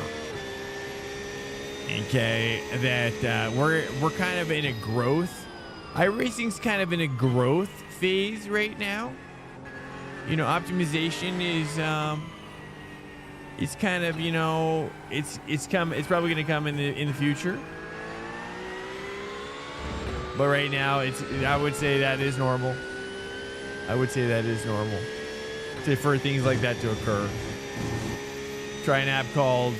Okay, that we're kind of in a growth. iRacing's kind of in a growth phase right now. You know, optimization is kind of, you know, it's probably going to come in the future. But right now, I would say that is normal. For things like that to occur. Try an app called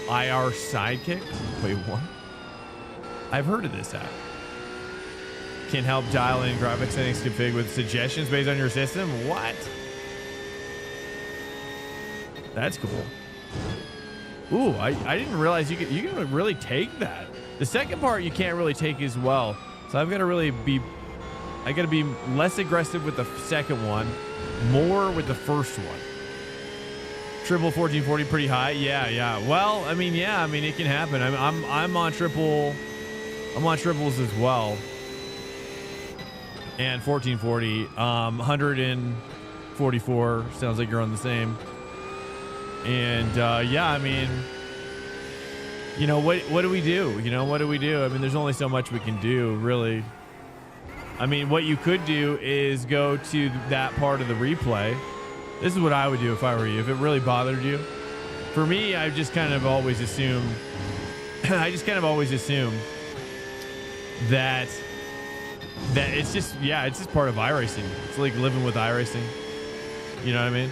IR Sidekick. Wait, what? I've heard of this app. Can help dial in graphic settings config with suggestions based on your system. What? That's cool. Ooh, I didn't realize you can really take that. The second part you can't really take as well. So I've got to be less aggressive with the second one, more with the first one. Triple 1440 pretty high. Yeah. Well, I mean, it can happen. I'm on triples as well. And 1440, 144 sounds like you're on the same. And yeah, I mean, you know, what do we do? I mean, there's only so much we can do, really. I mean, what you could do is go to that part of the replay. This is what I would do if I were you, if it really bothered you. For me, I just kind of always assume that it's just part of iRacing. It's like living with iRacing. You know what I mean?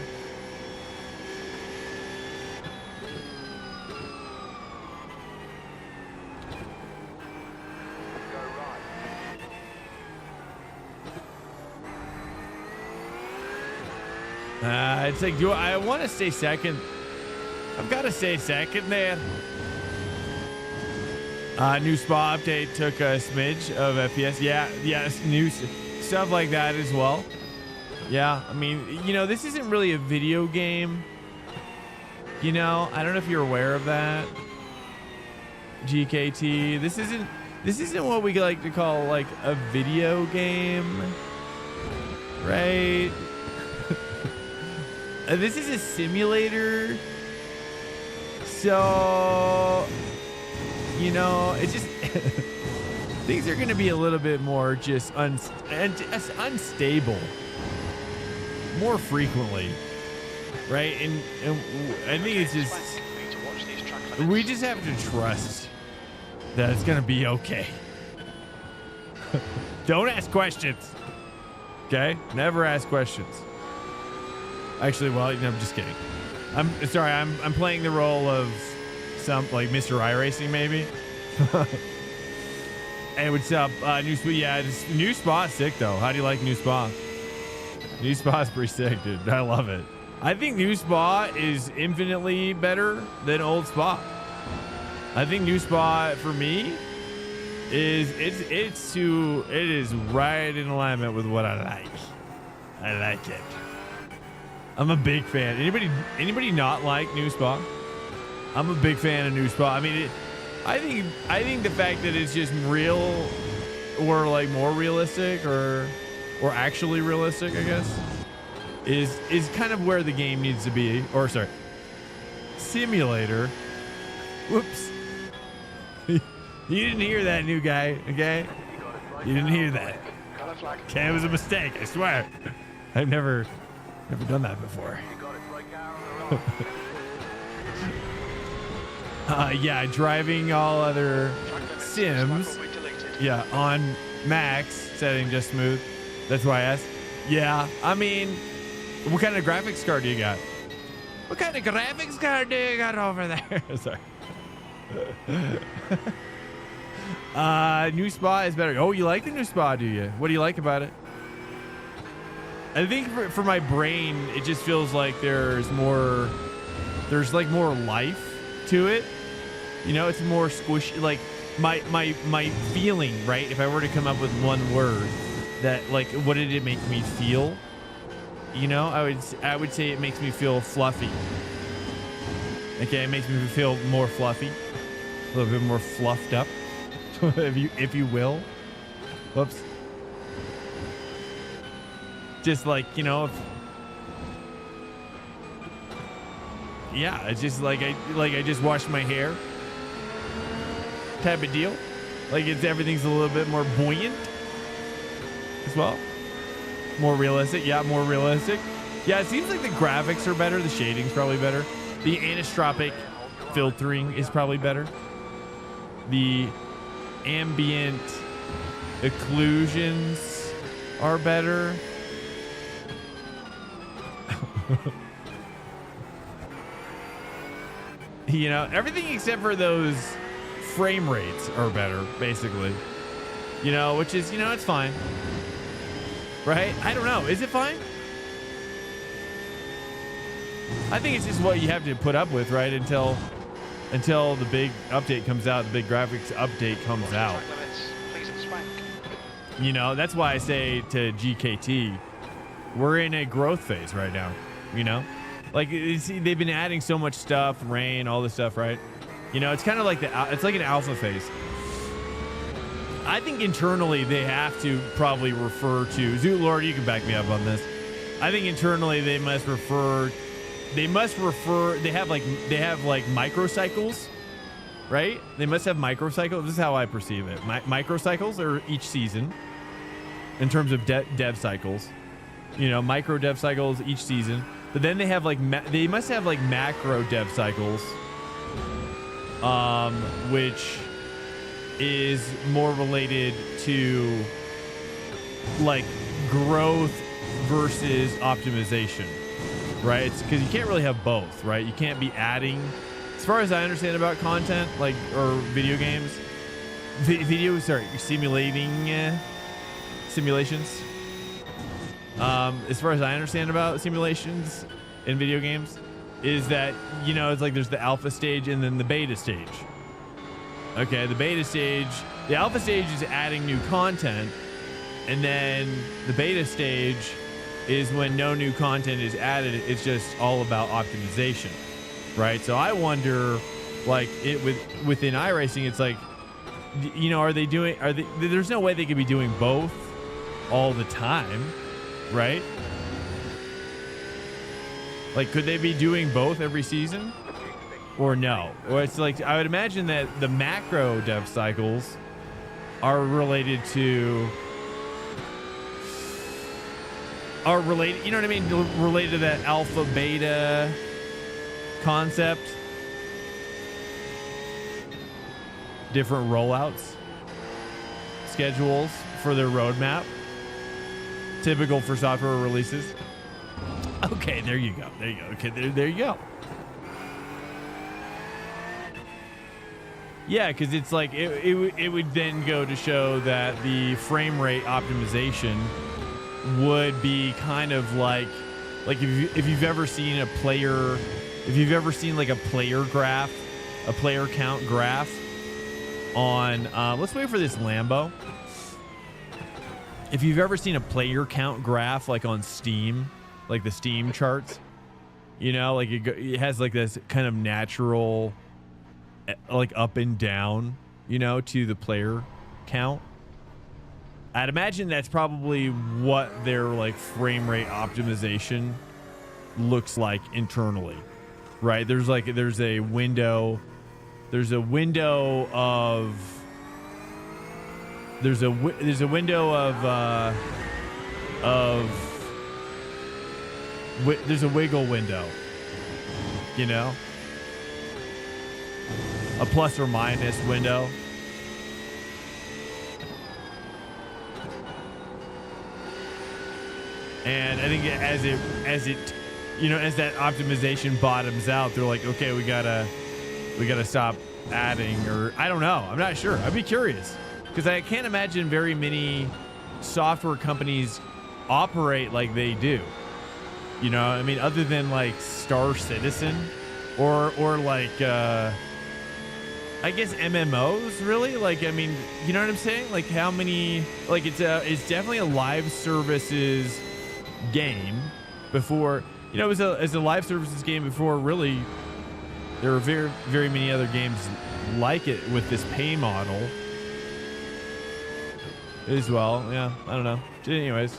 It's like, I want to stay second. I've got to stay second there. New spa update took a smidge of FPS. Yeah, new stuff like that as well. Yeah, I mean, you know, this isn't really a video game. You know, I don't know if you're aware of that. GKT. This isn't what we like to call like a video game, right? This is a simulator. So, you know, it's just things are going to be a little bit more just unstable more frequently. right? And I think it's just, we just have to trust that it's gonna be okay. Don't ask questions. Okay? Never ask questions. Actually, well, no, I'm just kidding. I'm sorry. I'm playing the role of some like Mr. iRacing maybe. Hey, what's up? New Spa. Yeah, this new Spa's sick though. How do you like new Spa? New Spa's pretty sick, dude. I love it. I think new Spa is infinitely better than old Spa. I think new Spa for me is it is right in alignment with what I like. I like it. I'm a big fan. Anybody not like new Spa? I'm a big fan of new Spa. I mean, I think the fact that it's just real, or like more realistic, or actually realistic, I guess, is kind of where the game needs to be. Or sorry, simulator. Whoops. You didn't hear that, new guy, okay? You didn't hear that. Okay, it was a mistake, I swear. I've never done that before. Yeah, driving all other sims. Yeah, on max, setting just smooth. That's why I asked. Yeah, I mean, what kind of graphics card do you got? What kind of graphics card do you got over there? Sorry. New Spa is better. Oh, you like the new Spa, do you? What do you like about it? I think for my brain, it just feels like there's like more life to it. You know, it's more squishy. Like my feeling, right? If I were to come up with one word, that like, what did it make me feel? You know, I would say it makes me feel fluffy. Okay, it makes me feel more fluffy, a little bit more fluffed up, if you will. Whoops. Just like, you know, yeah, it's just like I just washed my hair type of deal. Like everything's a little bit more buoyant as well. More realistic. Yeah, more realistic. Yeah, it seems like the graphics are better. The shading's probably better. The anisotropic filtering is probably better. The ambient occlusions are better. You know, everything except for those frame rates are better, basically. You know, which is, you know, it's fine. Right? I don't know. Is it fine? I think it's just what you have to put up with, right? Until the big update comes out, the big graphics update comes out. You know, that's why I say to GKT, we're in a growth phase right now. You know, like they've been adding so much stuff, rain, all this stuff, right? You know, it's kind of like it's like an alpha phase. I think internally they have to probably refer to Zoot Lord. You can back me up on this. I think internally they have like microcycles, right? They must have microcycles. This is how I perceive it. Microcycles are each season in terms of dev cycles. You know, micro dev cycles each season. But then they have like they must have like macro dev cycles, which is more related to like growth versus optimization, right? It's because you can't really have both, right? You can't be adding, as far as I understand about content, like, or video games, simulations. As far as I understand about simulations in video games, is that, you know, it's like there's the alpha stage and then the beta stage. Okay, the alpha stage is adding new content, and then the beta stage is when no new content is added. It's just all about optimization, right? So I wonder, like, within iRacing, it's like, you know, there's no way they could be doing both all the time, right? Like, could they be doing both every season? Or no? Or it's like, I would imagine that the macro dev cycles are related to are related, you know what I mean? Related to that alpha beta concept. Different rollouts, schedules for their roadmap. Typical for software releases. Okay, there you go. There you go. Okay, there you go. Yeah, because it's like it would then go to show that the frame rate optimization would be kind of like if you've ever seen a player, if you've ever seen like a player graph, a player count graph on let's wait for this Lambo. If you've ever seen a player count graph like on Steam, like the Steam charts, you know, like it has like this kind of natural like up and down, you know, to the player count. I'd imagine that's probably what their like frame rate optimization looks like internally, right? There's a window of there's a wiggle window, you know, a plus or minus window. And I think as it, you know, as that optimization bottoms out, they're like, okay, we gotta stop adding, or I don't know. I'm not sure. I'd be curious because I can't imagine very many software companies operate like they do. You know, I mean, other than like Star Citizen or like I guess MMOs, really. Like, I mean, you know what I'm saying? Like, how many? Like, it's definitely a live services game. Before, you know, it was a live services game before. Really, there were very, very many other games like it with this pay model as well. Yeah, I don't know. Anyways,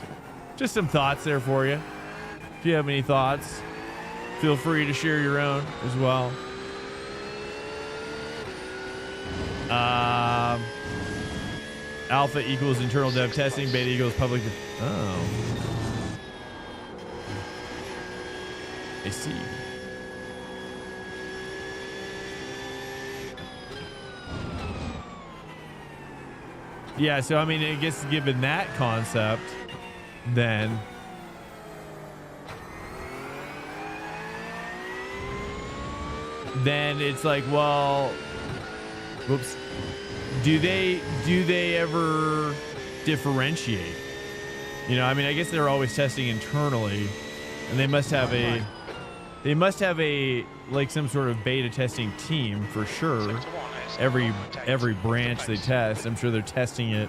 just some thoughts there for you. If you have any thoughts, feel free to share your own as well. Alpha equals internal dev testing, beta equals public. Oh, I see. Yeah, so I mean, I guess given that concept, then it's like, well, whoops. Do they ever differentiate? You know, I mean, I guess they're always testing internally, and they must have a like some sort of beta testing team for sure. Every branch they test, I'm sure they're testing it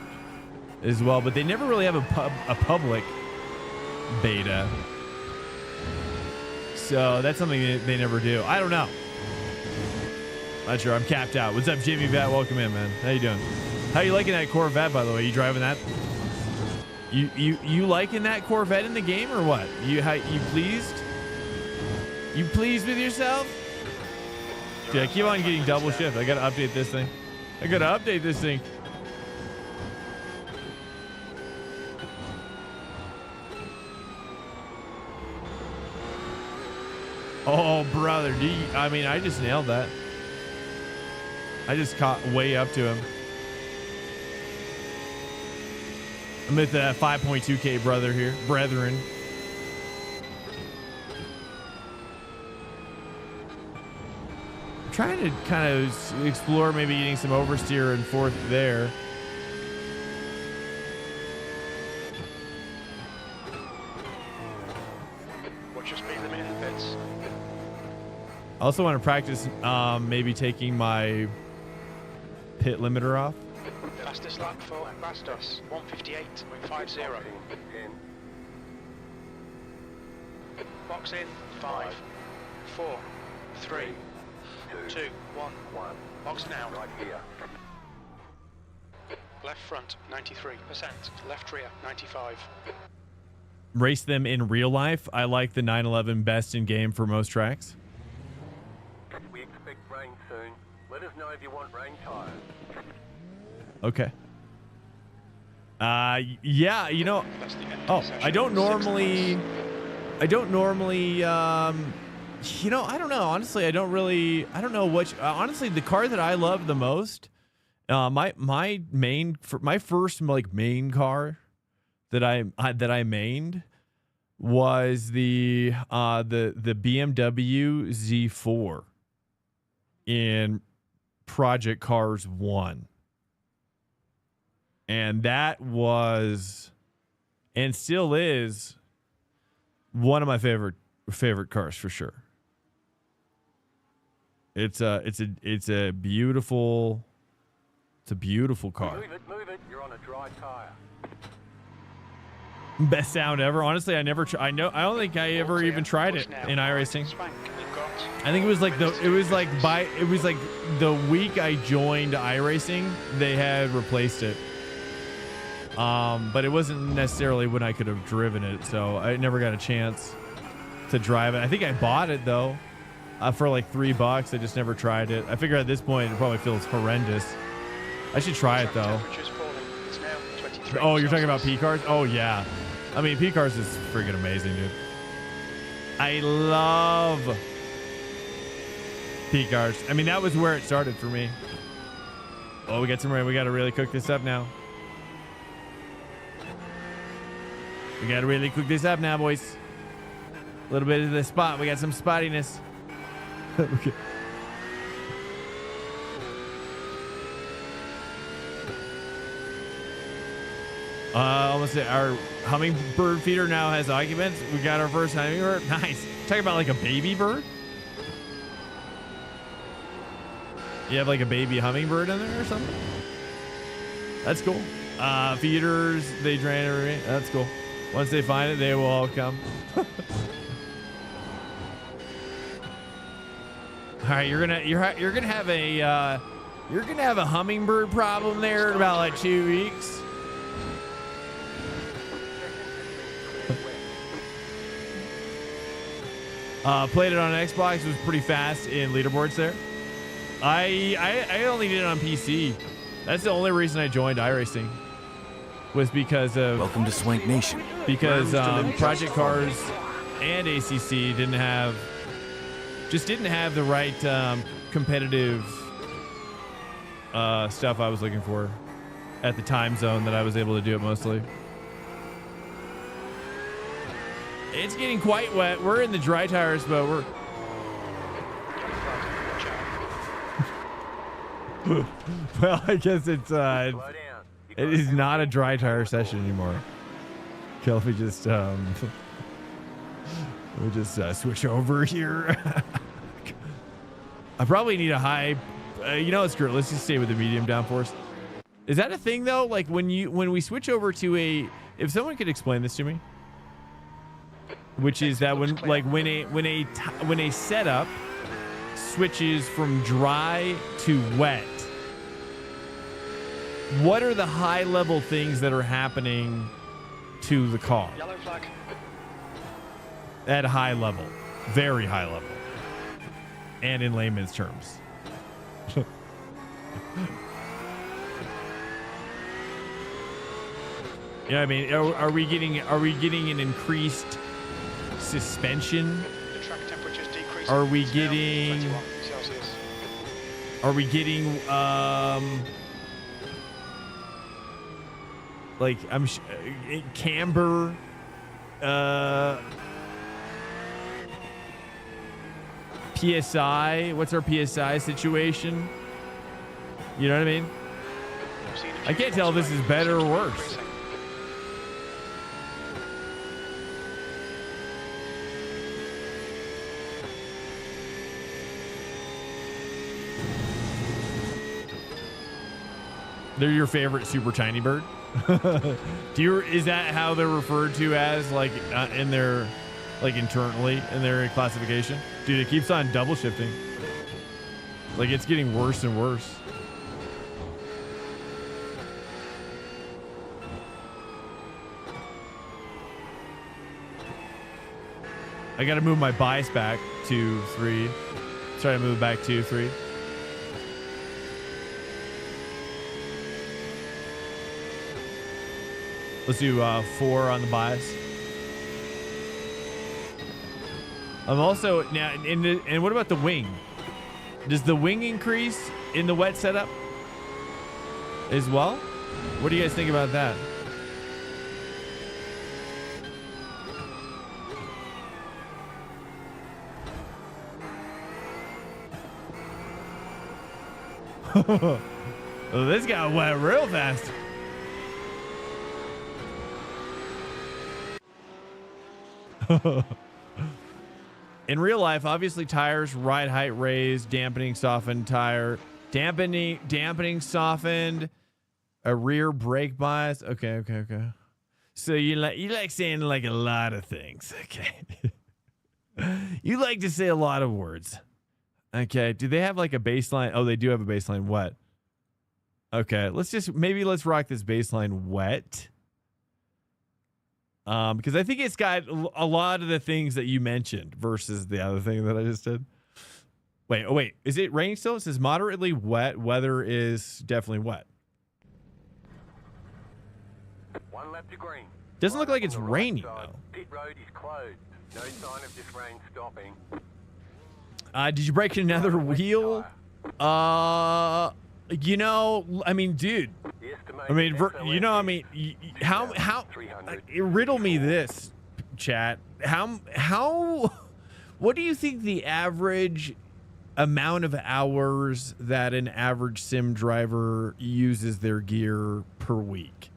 as well, but they never really have a public beta. So that's something that they never do. I don't know. Not sure. I'm capped out. What's up, Jamie Vat? Welcome in, man. How you doing? How you liking that Corvette, by the way? You driving that? You liking that Corvette in the game or what? You pleased? You pleased with yourself? Dude, I keep on getting double shift. I gotta update this thing. Oh, brother. I mean, I just nailed that. I just caught way up to him. I'm at the 5.2K brethren. I'm trying to kind of explore maybe getting some oversteer and fourth there. Watch your speed limit in bits. I also want to practice maybe taking my pit limiter off. Fastest lap for Bastos, 158.50. Box in, 5, 4, 3, 2, 1. Box now. Right here. Left front, 93%. Left rear, 95. Race them in real life. I like the 911 best in game for most tracks. We expect rain soon. Let us know if you want rain tires. Okay. Yeah, you know, That's the end of oh, the session. I don't 6 normally, laps. you know, I don't know. Honestly, I don't know which, honestly, the car that I love the most, my first like main car that I mained was the BMW Z4 in Project Cars 1. And that was, and still is, one of my favorite cars for sure. It's a beautiful car. Move it. You're on a dry tire. Best sound ever. Honestly, I don't think I ever even tried it in iRacing. Swank, you've got I think it was like the week I joined iRacing, they had replaced it. But it wasn't necessarily when I could have driven it, so I never got a chance to drive it. I think I bought it though, for like $3. I just never tried it. I figure at this point it probably feels horrendous. I should try it though. temperature's falling. It's now 23 Oh, you're talking about Celsius. P cars? Oh yeah. I mean, P cars is freaking amazing, dude. I love P cars. I mean, that was where it started for me. Oh, we got some rain. We got to really cook this up now. We got to really cook this up now, boys. A little bit of the spot. We got some spottiness. Okay. Almost our hummingbird feeder now has occupants. We got our first hummingbird. Nice. Talking about like a baby bird. You have like a baby hummingbird in there or something? That's cool. Feeders, they drain everything. That's cool. Once they find it, they will all come. All right, you're gonna have a hummingbird problem there in about like 2 weeks. Played it on Xbox. It was pretty fast in leaderboards there. I only did it on PC. That's the only reason I joined iRacing. Was because of Welcome to Swank Nation. because Project Cars and ACC didn't have the right competitive stuff I was looking for at the time zone that I was able to do it mostly. It's getting quite wet. We're in the dry tires, but we're well, I guess it's Slow down. it is not a dry tire session anymore. Okay, let me just switch over here. I probably need a high. Screw it. Let's just stay with the medium downforce. Is that a thing though? Like when we switch over to a, if someone could explain this to me, which is that when a setup switches from dry to wet, what are the high level things that are happening to the car Yellow flag. at a high level, very high level, and in layman's terms? You know what I mean? Are we getting an increased suspension? The track temperature's decreasing. Are we It's now getting 21 Celsius. like camber PSI? What's our PSI situation? You know what I mean? We've seen a I few can't tell if this is better or worse. increasing. They're your favorite super tiny bird? Is that how they're referred to as, like in their, like internally in their classification? Dude, it keeps on double shifting. Like it's getting worse and worse. I gotta move my bias back 2, 3. Try to move back 2, 3. Let's do 4 on the bias. I'm also now and what about the wing? Does the wing increase in the wet setup as well? What do you guys think about that? Well, this got wet real fast. In real life, obviously tires, ride height raised, dampening, softened tire, dampening, softened, a rear brake bias. Okay. So you like saying like a lot of things. Okay. You like to say a lot of words. Okay. Do they have like a baseline? Oh, they do have a baseline wet. Okay. Let's rock this baseline wet. Because I think it's got a lot of the things that you mentioned versus the other thing that I just did. Wait. Is it raining still? It says moderately wet. Weather is definitely wet. 1 lap to green. Doesn't look like it's raining though. Pit road is closed. No sign of this rain stopping. Did you break another wheel? You know, I mean, dude. How riddle me this, chat. What do you think the average amount of hours that an average sim driver uses their gear per week?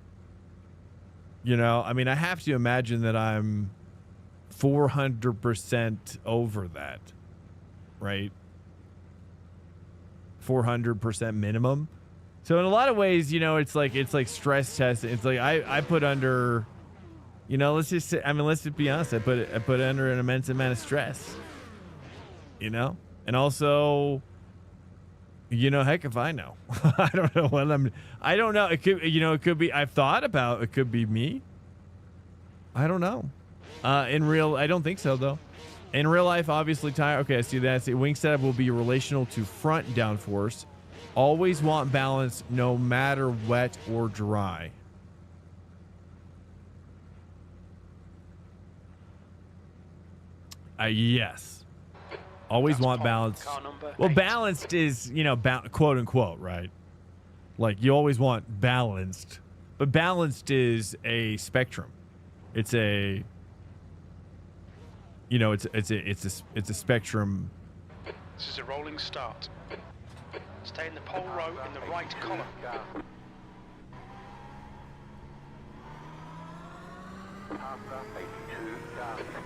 You know, I mean, I have to imagine that I'm 400% over that, right? 400% minimum. So in a lot of ways, you know, it's like stress testing. It's like I put under, you know, let's just be honest. I put under an immense amount of stress, you know, and also, you know, heck if I know. I don't know what I don't know. It could, you know, it could be. I've thought about it. Could be me. I don't know. I don't think so though. In real life, obviously, tire. Okay, I see that. See, wing setup will be relational to front downforce. Always want balance, no matter wet or dry. Yes. Always want balance. Well, balanced is, you know, quote unquote, right? Like you always want balanced, but balanced is a spectrum. It's a, you know, it's a spectrum. This is a rolling start. Stay in the pole row in the right column.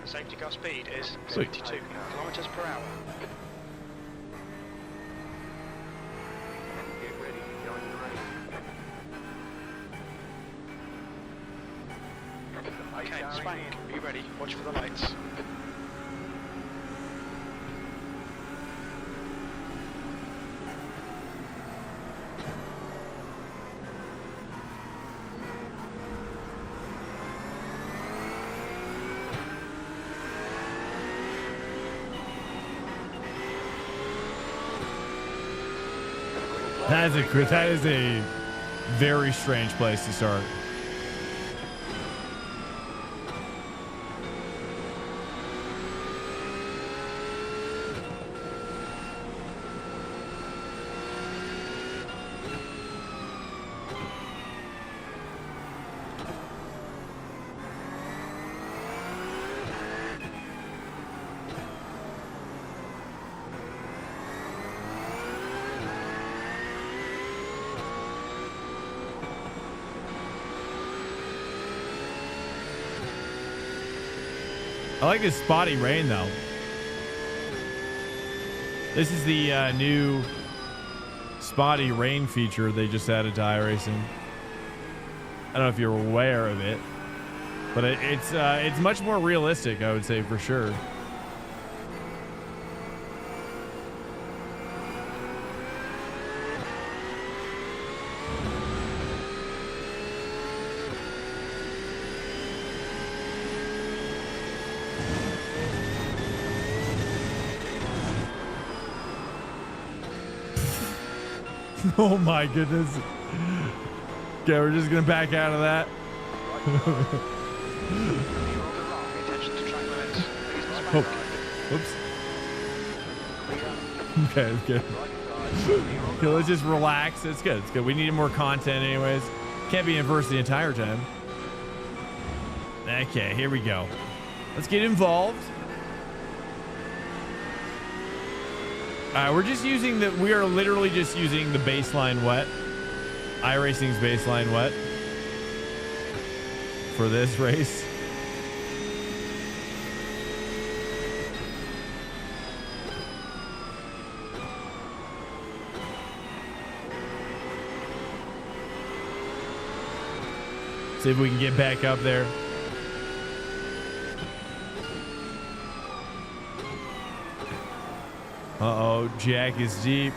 The safety car speed is 72 kilometers per hour. Get ready to join the race. Okay, Swank, are you ready? Watch for the lights. That is a very strange place to start. I like this spotty rain though. This is the new spotty rain feature they just added to iRacing. I don't know if you're aware of it, but it's much more realistic, I would say, for sure. Oh my goodness. Okay, we're just gonna back out of that. Attention to track limits. Please Oh. spank. Whoops. Okay, it's good. Okay, let's just relax. It's good. It's good. We needed more content anyways. Can't be inverse the entire time. Okay, here we go. Let's get involved. We're just using we are literally just using the baseline wet. iRacing's baseline wet for this race. See if we can get back up there. Uh-oh, Jack is deep.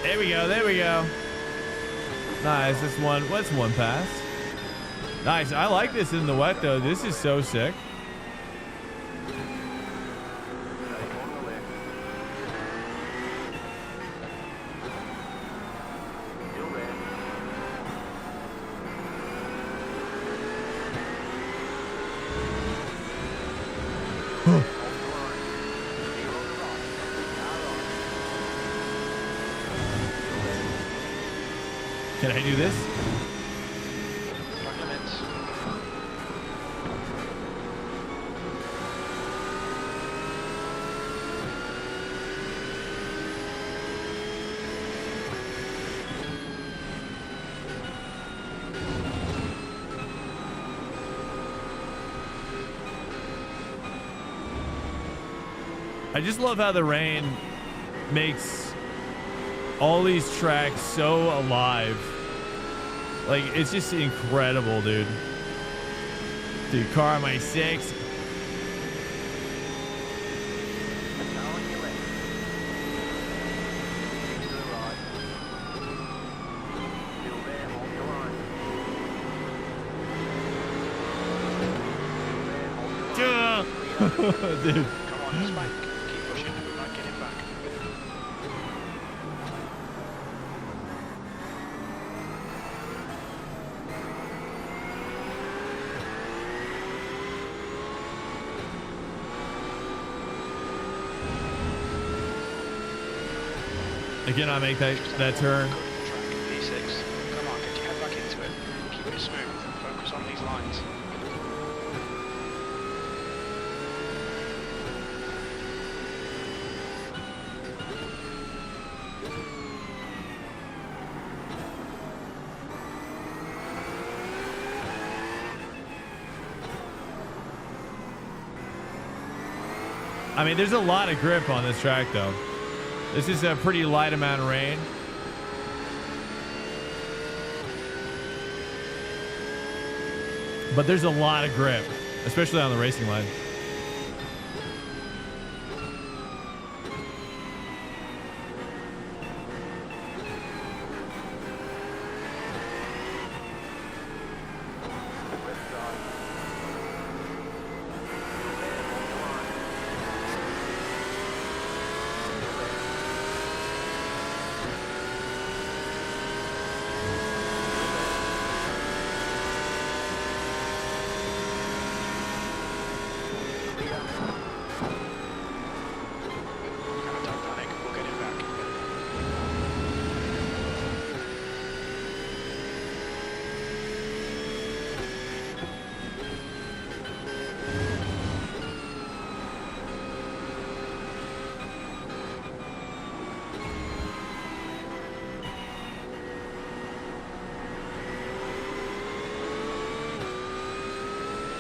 There we go. There we go. Nice. That's one. What's one pass? Nice. I like this in the wet though. This is so sick. Can I do this? Track limits. I just love how the rain makes all these tracks so alive. Like, it's just incredible, dude. Dude, car on my 6. Dude. Come on, spank. Keep pushing. We might get him back. I cannot make that turn. P6. Come on, get your head back into it. Keep it smooth. Focus on these lines. I mean, there's a lot of grip on this track, though. This is a pretty light amount of rain. But there's a lot of grip, especially on the racing line.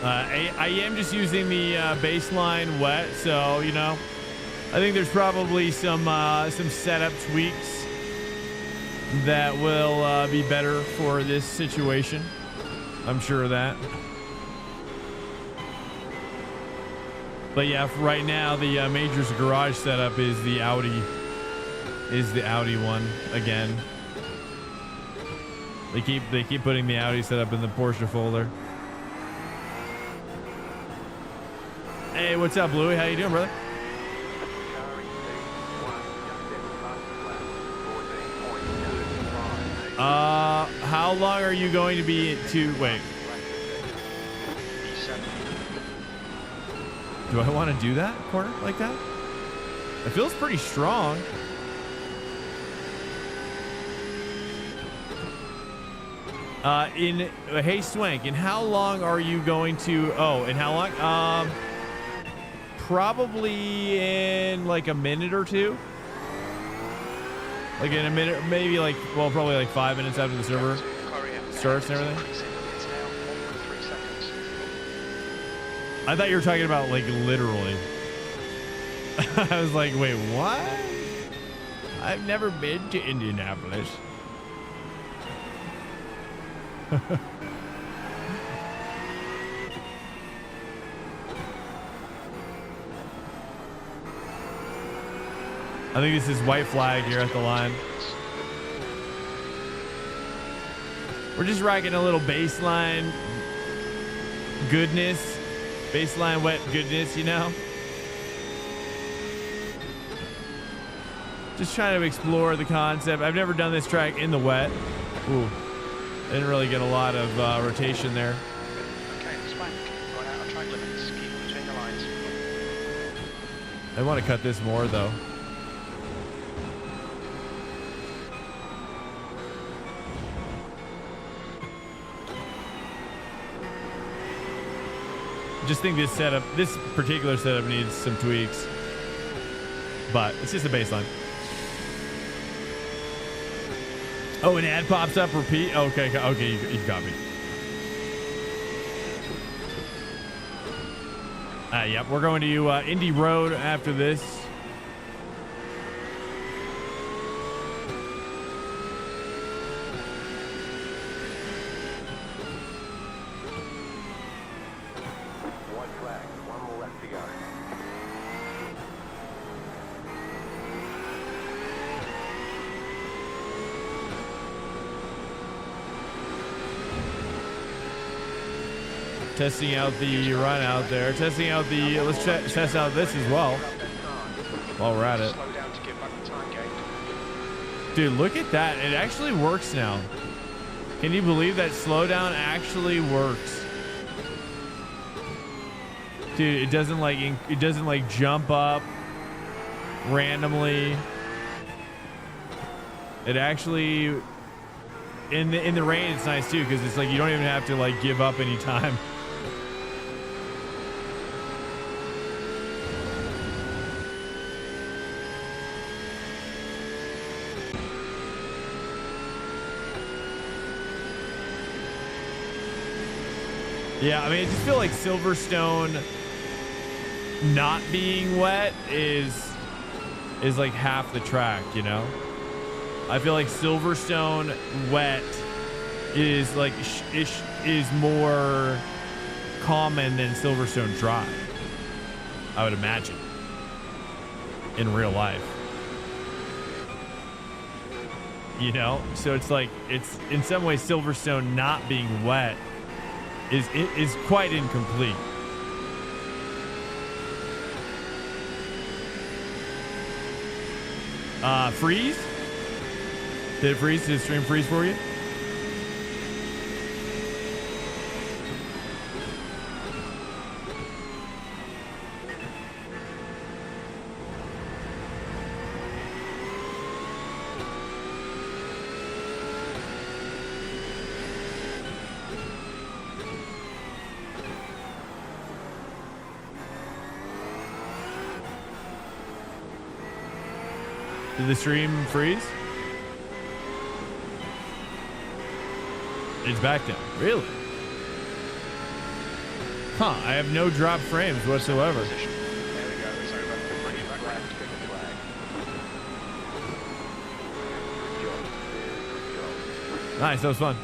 I am just using the baseline wet, so you know, I think there's probably some setup tweaks that will be better for this situation. I'm sure of that. But yeah, for right now, the Majors garage setup is the Audi one again. They keep putting the Audi setup in the Porsche folder. Hey, what's up, Bluey? How you doing, brother? How long are you going to be wait? Do I want to do that corner like that? It feels pretty strong. Hey Swank, and how long are you going to? Oh, and how long? Probably in like a minute or two. Like in a minute, maybe like, well, probably like 5 minutes after the server starts and everything. I thought you were talking about like literally. I was like, wait, what? I've never been to Indianapolis. I think this is white flag here at the line. We're just rocking a little baseline goodness. Baseline wet goodness, you know? Just trying to explore the concept. I've never done this track in the wet. Ooh. Didn't really get a lot of rotation there. Okay, Swank, going out of track limits. Keep between the lines. I want to cut this more though. Just think this particular setup needs some tweaks, but it's just a baseline. Oh, an ad pops up, repeat. Okay, you got me. Yep, we're going to Indy Road after this. Testing out the run out there. Testing out the. Let's test out this as well. While we're at it. Slow down to give back the time gained. Dude, look at that. It actually works now. Can you believe that slowdown actually works? Dude, it doesn't like jump up randomly. It actually in the rain it's nice too, because it's like you don't even have to like give up any time. Yeah, I mean, I just feel like Silverstone not being wet is like half the track, you know? I feel like Silverstone wet is like is more common than Silverstone dry, I would imagine, in real life. You know? So it's like, it's in some ways Silverstone not being wet is quite incomplete. Freeze? Did it freeze? Did the stream freeze for you? Did the stream freeze? It's back down. Really? Huh, I have no drop frames whatsoever. Position. There we go. It's over. Bring it back round. Nice, that was fun.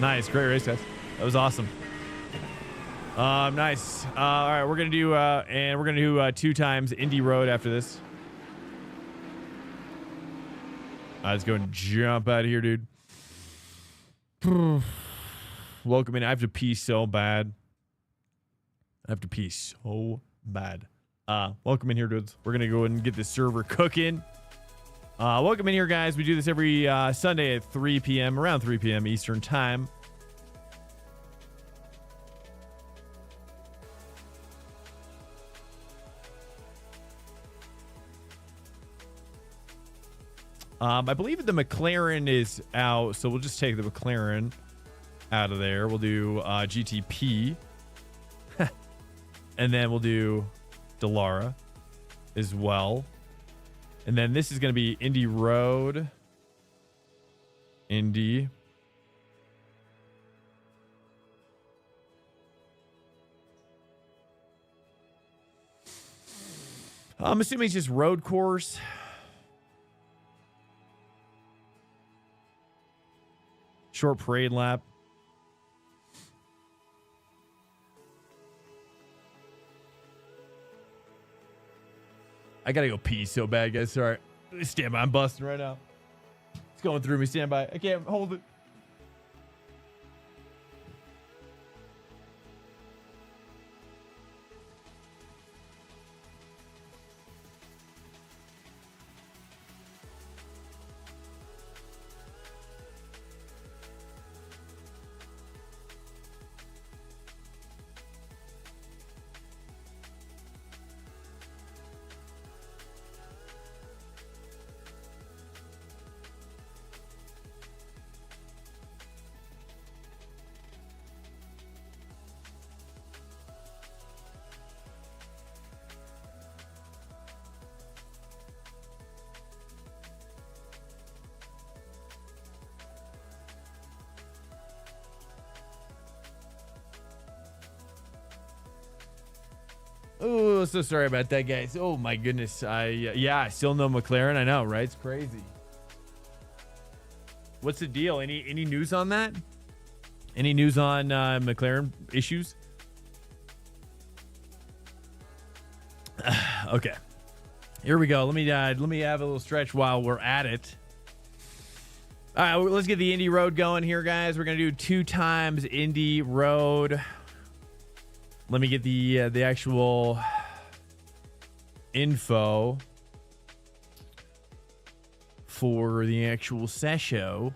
Nice, great race, guys. That was awesome. Nice. All right, we're gonna do 2 times Indy Road after this. Let's go and jump out of here, dude. Welcome in. I have to pee so bad. Welcome in here, dudes. We're gonna go ahead and get this server cooking. Welcome in here, guys. We do this every Sunday at 3 p.m. around 3 p.m. Eastern time. I believe the McLaren is out, so we'll just take the McLaren out of there. We'll do GTP. And then we'll do Delara as well. And then this is going to be Indy Road. Indy. I'm assuming it's just road course. Short parade lap. I gotta go pee so bad, guys. Sorry. Stand by. I'm busting right now. It's going through me. Stand by. I can't hold it. Oh, so sorry about that, guys. Oh my goodness. I still know McLaren. I know, right? It's crazy. What's the deal? Any news on that? Any news on McLaren issues? Okay. Here we go. Let me have a little stretch while we're at it. All right, let's get the Indy Road going here, guys. We're gonna do 2 times Indy Road. Let me get the actual info for the actual session.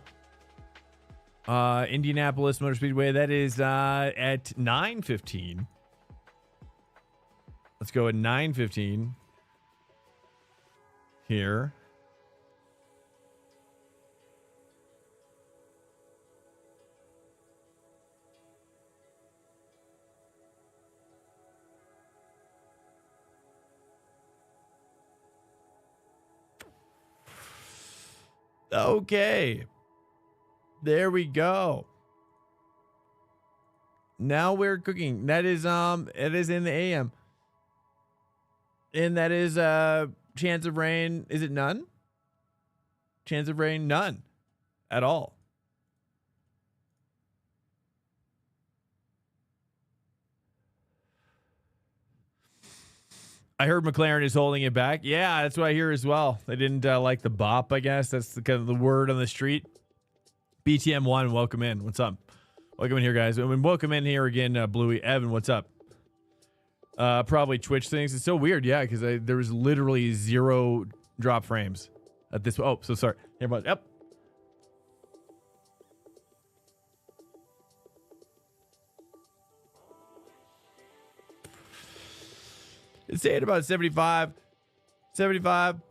Indianapolis Motor Speedway, that is at 9:15. Let's go at 9:15 here. Okay. There we go. Now we're cooking. That is it is in the AM. And that is chance of rain, is it none? Chance of rain, none at all. I heard McLaren is holding it back. Yeah, that's what I hear as well. They didn't like the bop, I guess. That's the kind of the word on the street. BTM1, welcome in. What's up? Welcome in here, guys. And welcome in here again, Bluey. Evan, what's up? Probably Twitch things. It's so weird, yeah, because there was literally 0 drop frames at this. Oh, so sorry. Everybody, yep. It's saying about 75. 75.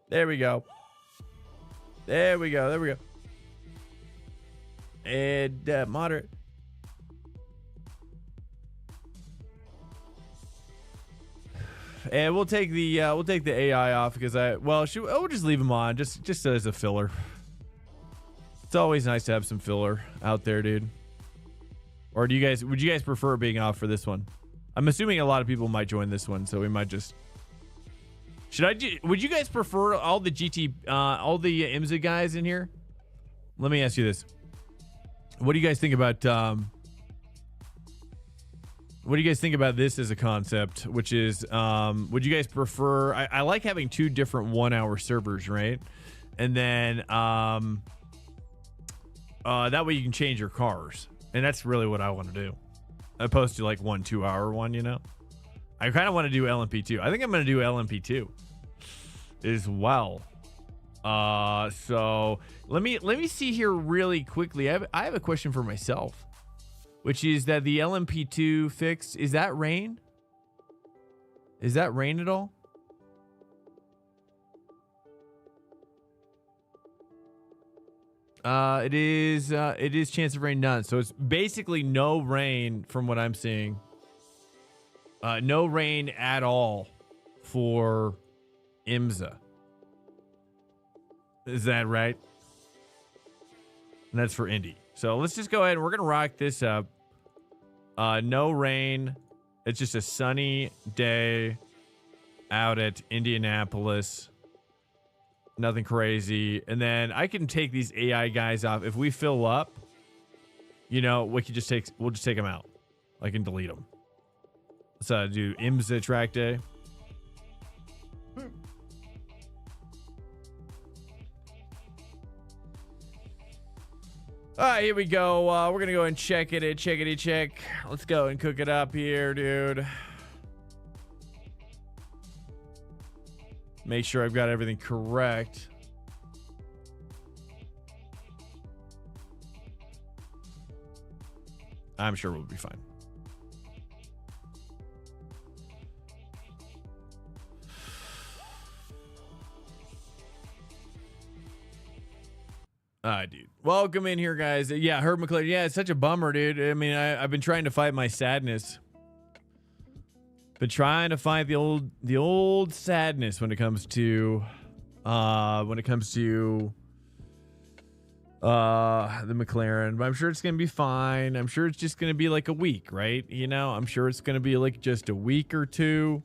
There we go. There we go. There we go. And moderate. And we'll take the AI off because we'll just leave them on just as a filler. It's always nice to have some filler out there, dude. Or would you guys prefer being off for this one? I'm assuming a lot of people might join this one, so we might just. Would you guys prefer all the IMSA guys in here? Let me ask you this. What do you guys think about this as a concept? Which is, would you guys prefer? I like having 2 different 1-hour servers, right? And then that way you can change your cars, and that's really what I want to do, opposed to like 1 2-hour one. You know, I kind of want to do LMP2. I think I'm going to do LMP2 as well. So let me see here really quickly. I have a question for myself, which is that the LMP2 fix, is that rain? Is that rain at all? It is chance of rain none. So it's basically no rain from what I'm seeing. No rain at all for IMSA. Is that right? And that's for Indy. So let's just go ahead and we're going to rock this up. No rain. It's just a sunny day out at Indianapolis. Nothing crazy. And then I can take these AI guys off. If we fill up, you know, we'll just take them out. I can delete them. Let's do IMSA track day. All right, here we go. We're going to go and check it. Check. Let's go and cook it up here, dude. Make sure I've got everything correct. I'm sure we'll be fine. All right, dude. Welcome in here, guys. Yeah, Herb McClure. Yeah, it's such a bummer, dude. I mean, I've been trying to fight my sadness. Been trying to fight the old sadness when it comes to the McLaren. But I'm sure it's gonna be fine. I'm sure it's just gonna be like a week, right? You know, I'm sure it's gonna be like just a week or two.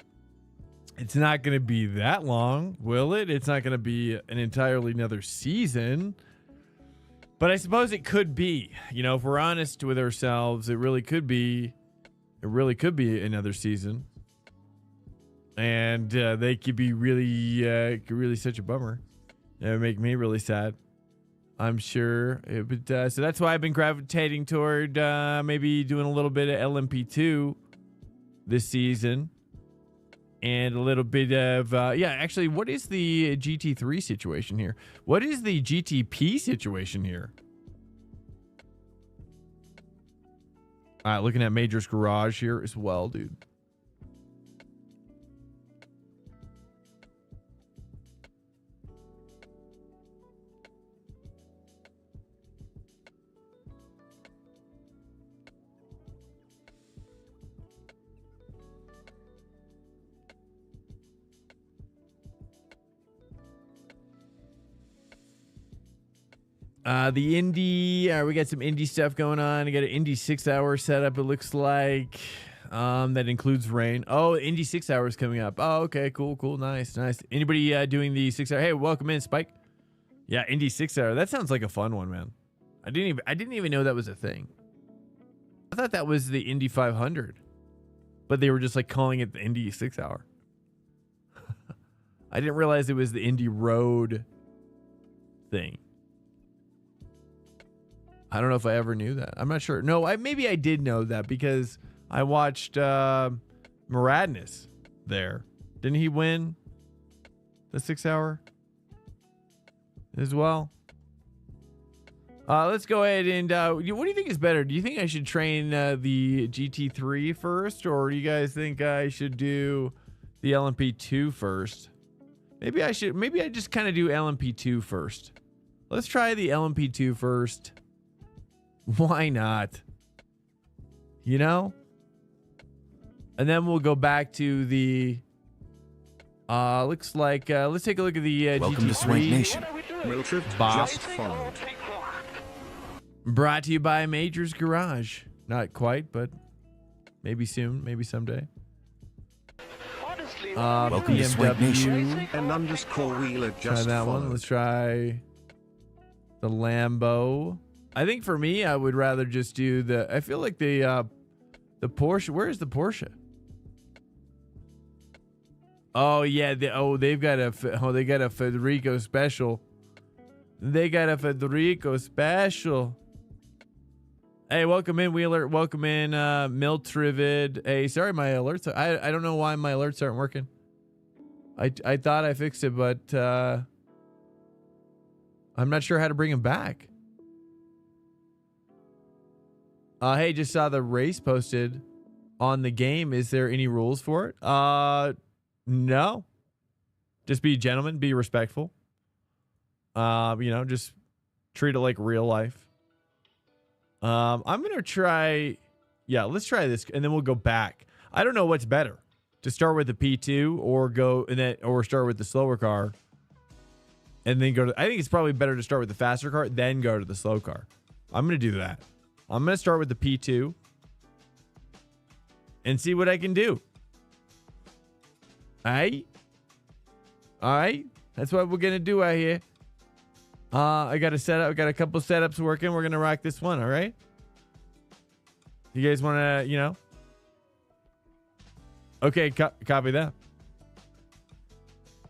It's not gonna be that long, will it? It's not gonna be an entirely another season. But I suppose it could be. You know, if we're honest with ourselves, it really could be. It really could be another season. And they could be really such a bummer. It would make me really sad. I'm sure. So that's why I've been gravitating toward maybe doing a little bit of LMP2 this season. And a little bit of, actually, what is the GT3 situation here? What is the GTP situation here? All right, looking at Major's Garage here as well, dude. The Indy, we got some Indy stuff going on. I got an Indy 6-hour setup, it looks like. That includes rain. Oh, Indy 6 hours coming up. Oh, okay, cool, nice. Anybody doing the 6 hour? Hey, welcome in, Spike. Yeah, Indy 6 hour. That sounds like a fun one, man. I didn't even know that was a thing. I thought that was the Indy 500, but they were just like calling it the Indy 6 hour. I didn't realize it was the Indy Road thing. I don't know if I ever knew that. I'm not sure. No, maybe I did know that because I watched Moradness there. Didn't he win the 6 hour as well? Let's go ahead and what do you think is better? Do you think I should train the GT3 first, or do you guys think I should do the LMP2 first? Maybe I just kind of do LMP2 first. Let's try the LMP2 first. Why not? You know? And then we'll go back to the looks like let's take a look at the Welcome GT3. to Swank Nation. Motive Bob. just followed. Brought to you by Major's Garage. Not quite, but maybe soon, maybe someday. Welcome to Swank Nation. An underscore wheeler Try just that one. followed. Let's try the Lambo. I think for me, I would rather just do the. I feel like the Porsche. Where is the Porsche? Oh yeah. They've got they got a Federico special. They got a Federico special. Hey, welcome in, Wheeler. Welcome in, Miltrivid. Hey, sorry, my alerts. I don't know why my alerts aren't working. I thought I fixed it, but I'm not sure how to bring them back. Hey, just saw the race posted on the game. Is there any rules for it? No. Just be a gentleman, be respectful. Just treat it like real life. I'm gonna try. Yeah, let's try this, and then we'll go back. I don't know what's better, to start with the P2 or start with the slower car, and then go to. I think it's probably better to start with the faster car, then go to the slow car. I'm gonna do that. I'm gonna start with the P2 and see what I can do. All right. That's what we're gonna do out here. I got a setup. I got a couple setups working. We're gonna rock this one. All right. You guys want to, Okay, copy that.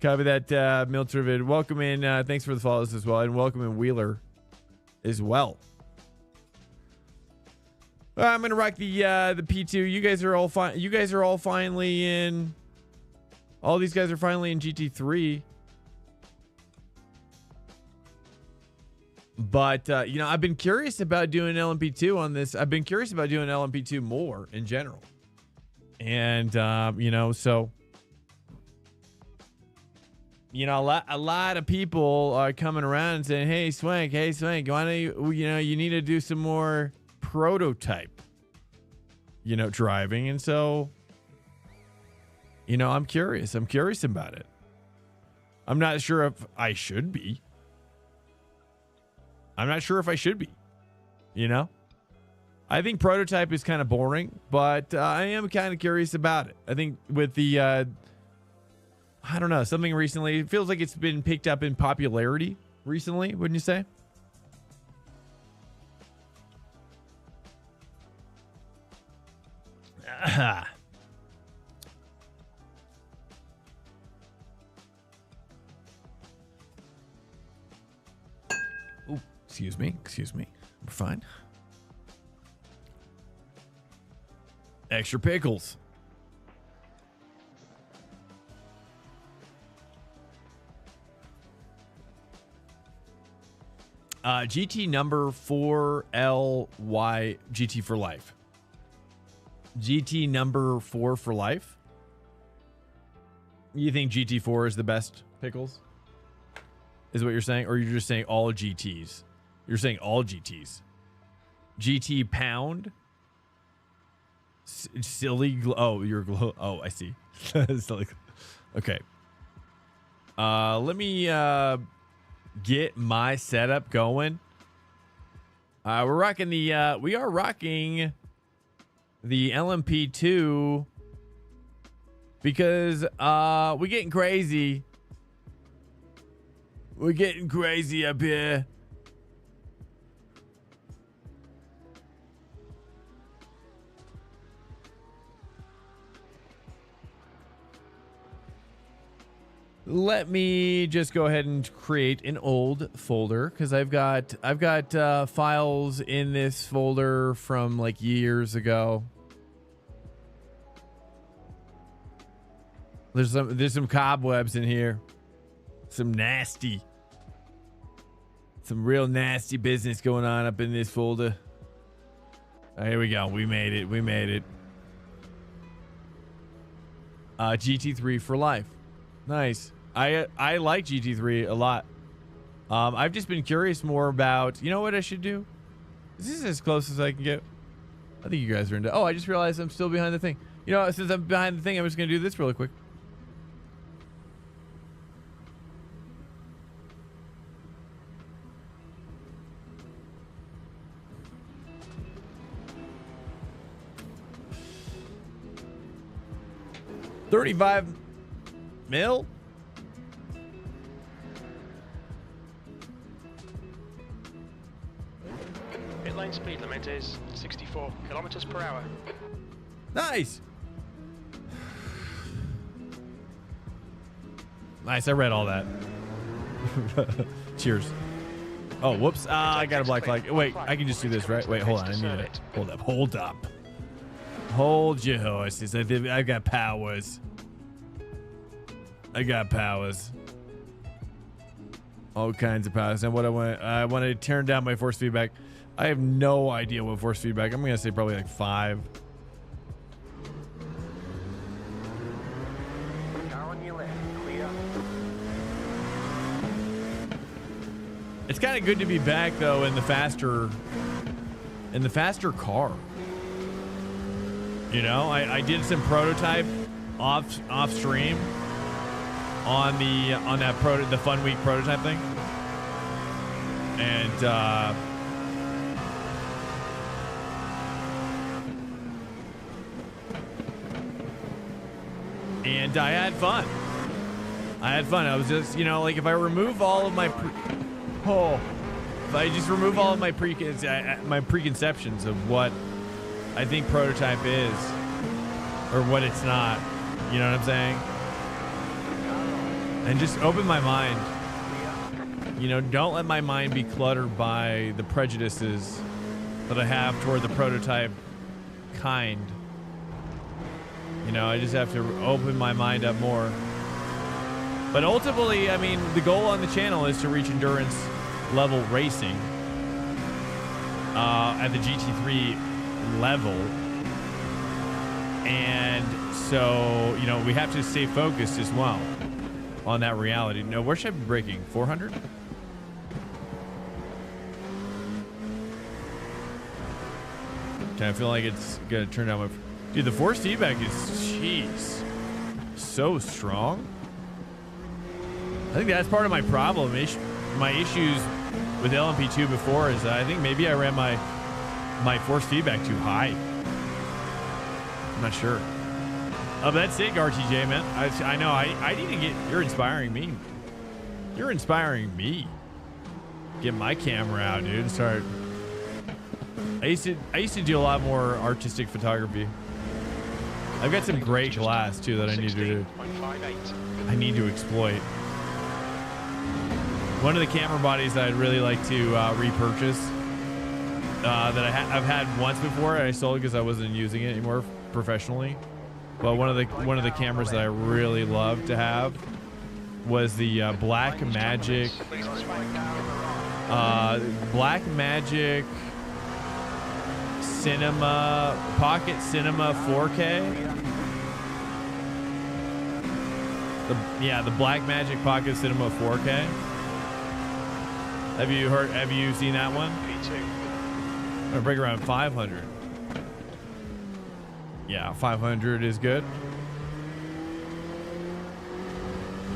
Copy that, Miltrivid. Welcome in. Thanks for the follows as well, and welcome in Wheeler as well. I'm gonna rock the P2. You guys are all fine. You guys are all finally in. All these guys are finally in GT3. But, I've been curious about doing LMP2 on this. I've been curious about doing LMP2 more in general. And, so, a lot of people are coming around and saying, hey, Swank, why don't you need to do some more prototype, driving. And so, I'm curious. I'm curious about it. I'm not sure if I should be. I think prototype is kind of boring, but I am kind of curious about it. I think with the, I don't know, something recently, it feels like it's been picked up in popularity recently, wouldn't you say? Oh, excuse me. We're fine. Extra pickles. GT number 4LY GT for life. GT number 4 for life. You think GT4 is the best pickles? Is what you're saying? Or you're just saying all GTs? You're saying all GTs. GT pound? Silly. Oh, I see. Silly. Okay. Let me get my setup going. We are rocking the LMP2 because we're getting crazy. We're getting crazy up here. Let me just go ahead and create an old folder because I've got files in this folder from like years ago. There's some cobwebs in here. Some real nasty business going on up in this folder. Here we go. We made it. GT3 for life. Nice. I like GT3 a lot. I've just been curious more about, you know what I should do? Is this as close as I can get? I think you guys are into. Oh, I just realized I'm still behind the thing. Since I'm behind the thing, I'm just going to do this really quick. 35 mil? Pit lane speed limit is 64 kilometers per hour. Nice. Nice, I read all that. Cheers. Oh, whoops. I got a black flag. Wait, I can just do this, right? Wait, hold on. I need to hold up. Hold up. Hold your horses. I got powers. I got powers. All kinds of powers. And what I want to turn down my force feedback. I have no idea what force feedback. I'm gonna say probably like 5. It's kind of good to be back though in the faster car. You know, I did some prototype off stream on the Fun Week prototype thing, and I had fun. I was just, you know, like if I remove all of my if I just remove all of my preconceptions of what I think prototype is or what it's not, you know what I'm saying? And just open my mind. You know, don't let my mind be cluttered by the prejudices that I have toward the prototype kind. You know, I just have to open my mind up more. But ultimately, I mean, the goal on the channel is to reach endurance level racing at the GT3 level. And so, you know, we have to stay focused as well on that reality. No, where should I be braking? 400? Okay, I feel like it's gonna turn down my... Dude, the force feedback is, jeez, so strong. I think that's part of my problem. My issues with LMP2 before is that I think maybe I ran my force feedback too high. I'm not sure. Oh, but that's it, RTJ, man. I know. I need to get... You're inspiring me. You're inspiring me. Get my camera out, dude, and start... I used to do a lot more artistic photography. I've got some great glass too that I need to exploit. One of the camera bodies that I'd really like to repurchase that I've had once before, and I sold because I wasn't using it anymore professionally. But one of the cameras that I really loved to have was the Blackmagic Pocket Cinema 4K. The Blackmagic Pocket Cinema 4K. Have you seen that one? I'm gonna break around 500. Yeah, 500 is good.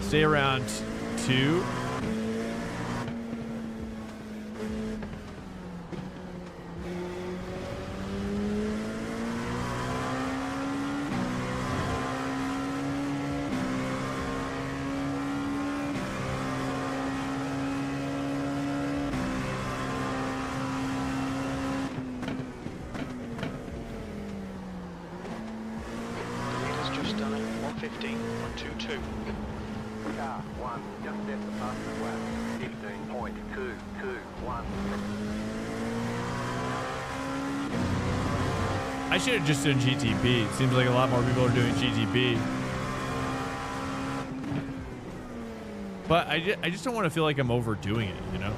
Stay around 2. I should have just done GTP. It seems like a lot more people are doing GTP. But I just don't want to feel like I'm overdoing it, you know?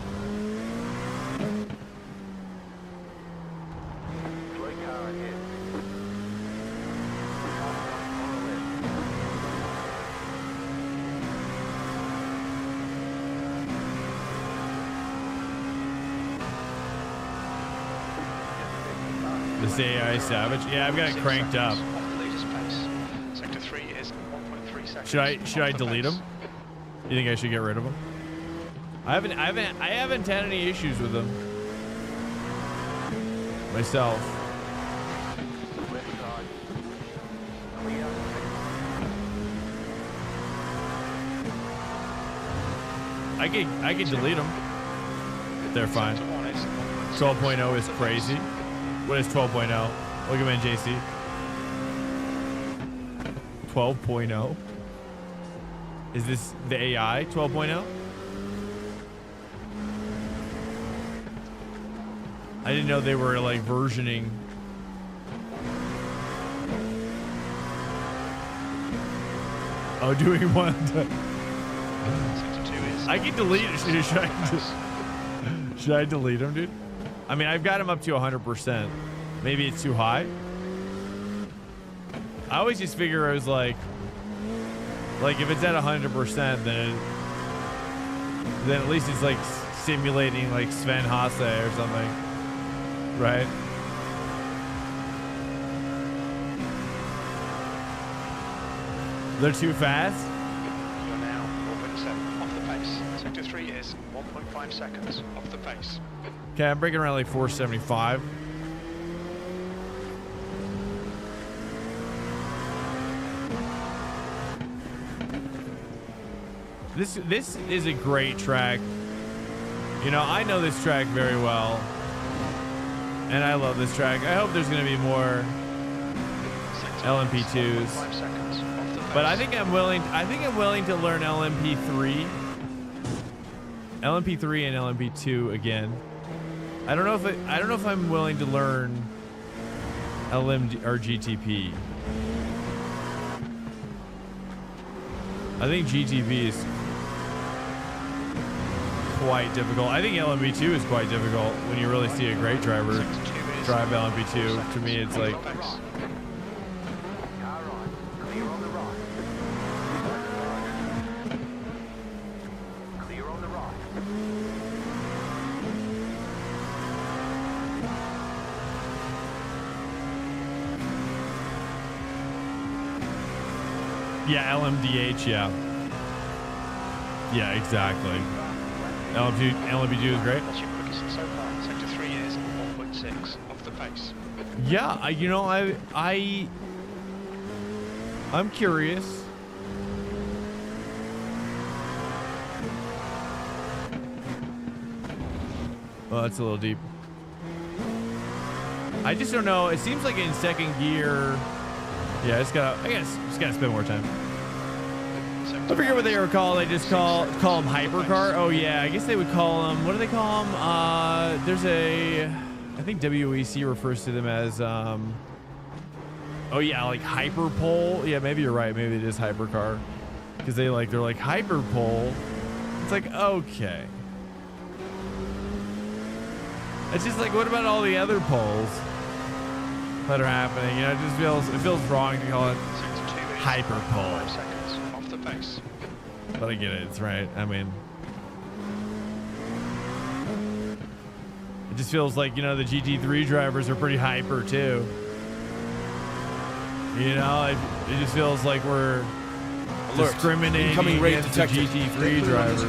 This AI Savage. Yeah, I've got it cranked up. Sector 3 is 1.3 seconds. Should I delete them? You think I should get rid of them? I haven't had any issues with them myself. I can delete them. They're fine. 12.0 is crazy. What is 12.0? Look at me, JC. 12.0. Is this the AI 12.0? I didn't know they were like versioning. Oh, doing one. I can delete it. Should I delete them, dude? I mean, I've got them up to 100%. Maybe it's too high. I always just figure I was like if it's at 100%, then at least it's like simulating like Sven Hasse or something, right? They're too fast. You're now 4.7 off the pace. Sector 3 is 1.5 seconds off the pace. Okay, I'm breaking around like 475. This is a great track. You know, I know this track very well, and I love this track. I hope there's going to be more LMP2s, but I think I'm willing to learn LMP3 and LMP2 again. I don't know if I'm willing to learn LMD or GTP. I think GTP is quite difficult. I think LMP2 is quite difficult when you really see a great driver drive LMP2. To me, it's like yeah, LMDH, yeah. Yeah, exactly. LMP2 is great. What's your quickest so far? Sector 3 is 1.6 off the pace. Yeah, I'm curious. Oh, that's a little deep. I just don't know. It seems like in second gear. Yeah, I guess just gotta spend more time. I forget what they were called. They just call them hypercar. Oh yeah, I guess they would call them. What do they call them? There's a. I think WEC refers to them as. Oh yeah, like hyperpole. Yeah, maybe you're right. Maybe it is hypercar, because they're like hyperpole. It's like okay. It's just like, what about all the other poles that are happening? You know, it feels wrong to call it hyperpole. 5 seconds off the pace. But I get it. It's right. I mean, it just feels like, you know, the GT3 drivers are pretty hyper too. You know, it just feels like we're discriminating against the GT3 drivers.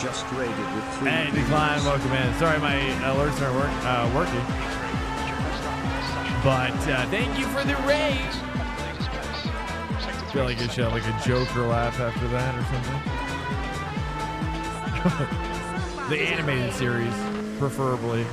Just raided with 3 Hey, Decline, welcome in. Sorry, my alerts aren't working. But thank you for the raid. I feel like it should have like a Joker laugh after that or something. The animated series, preferably.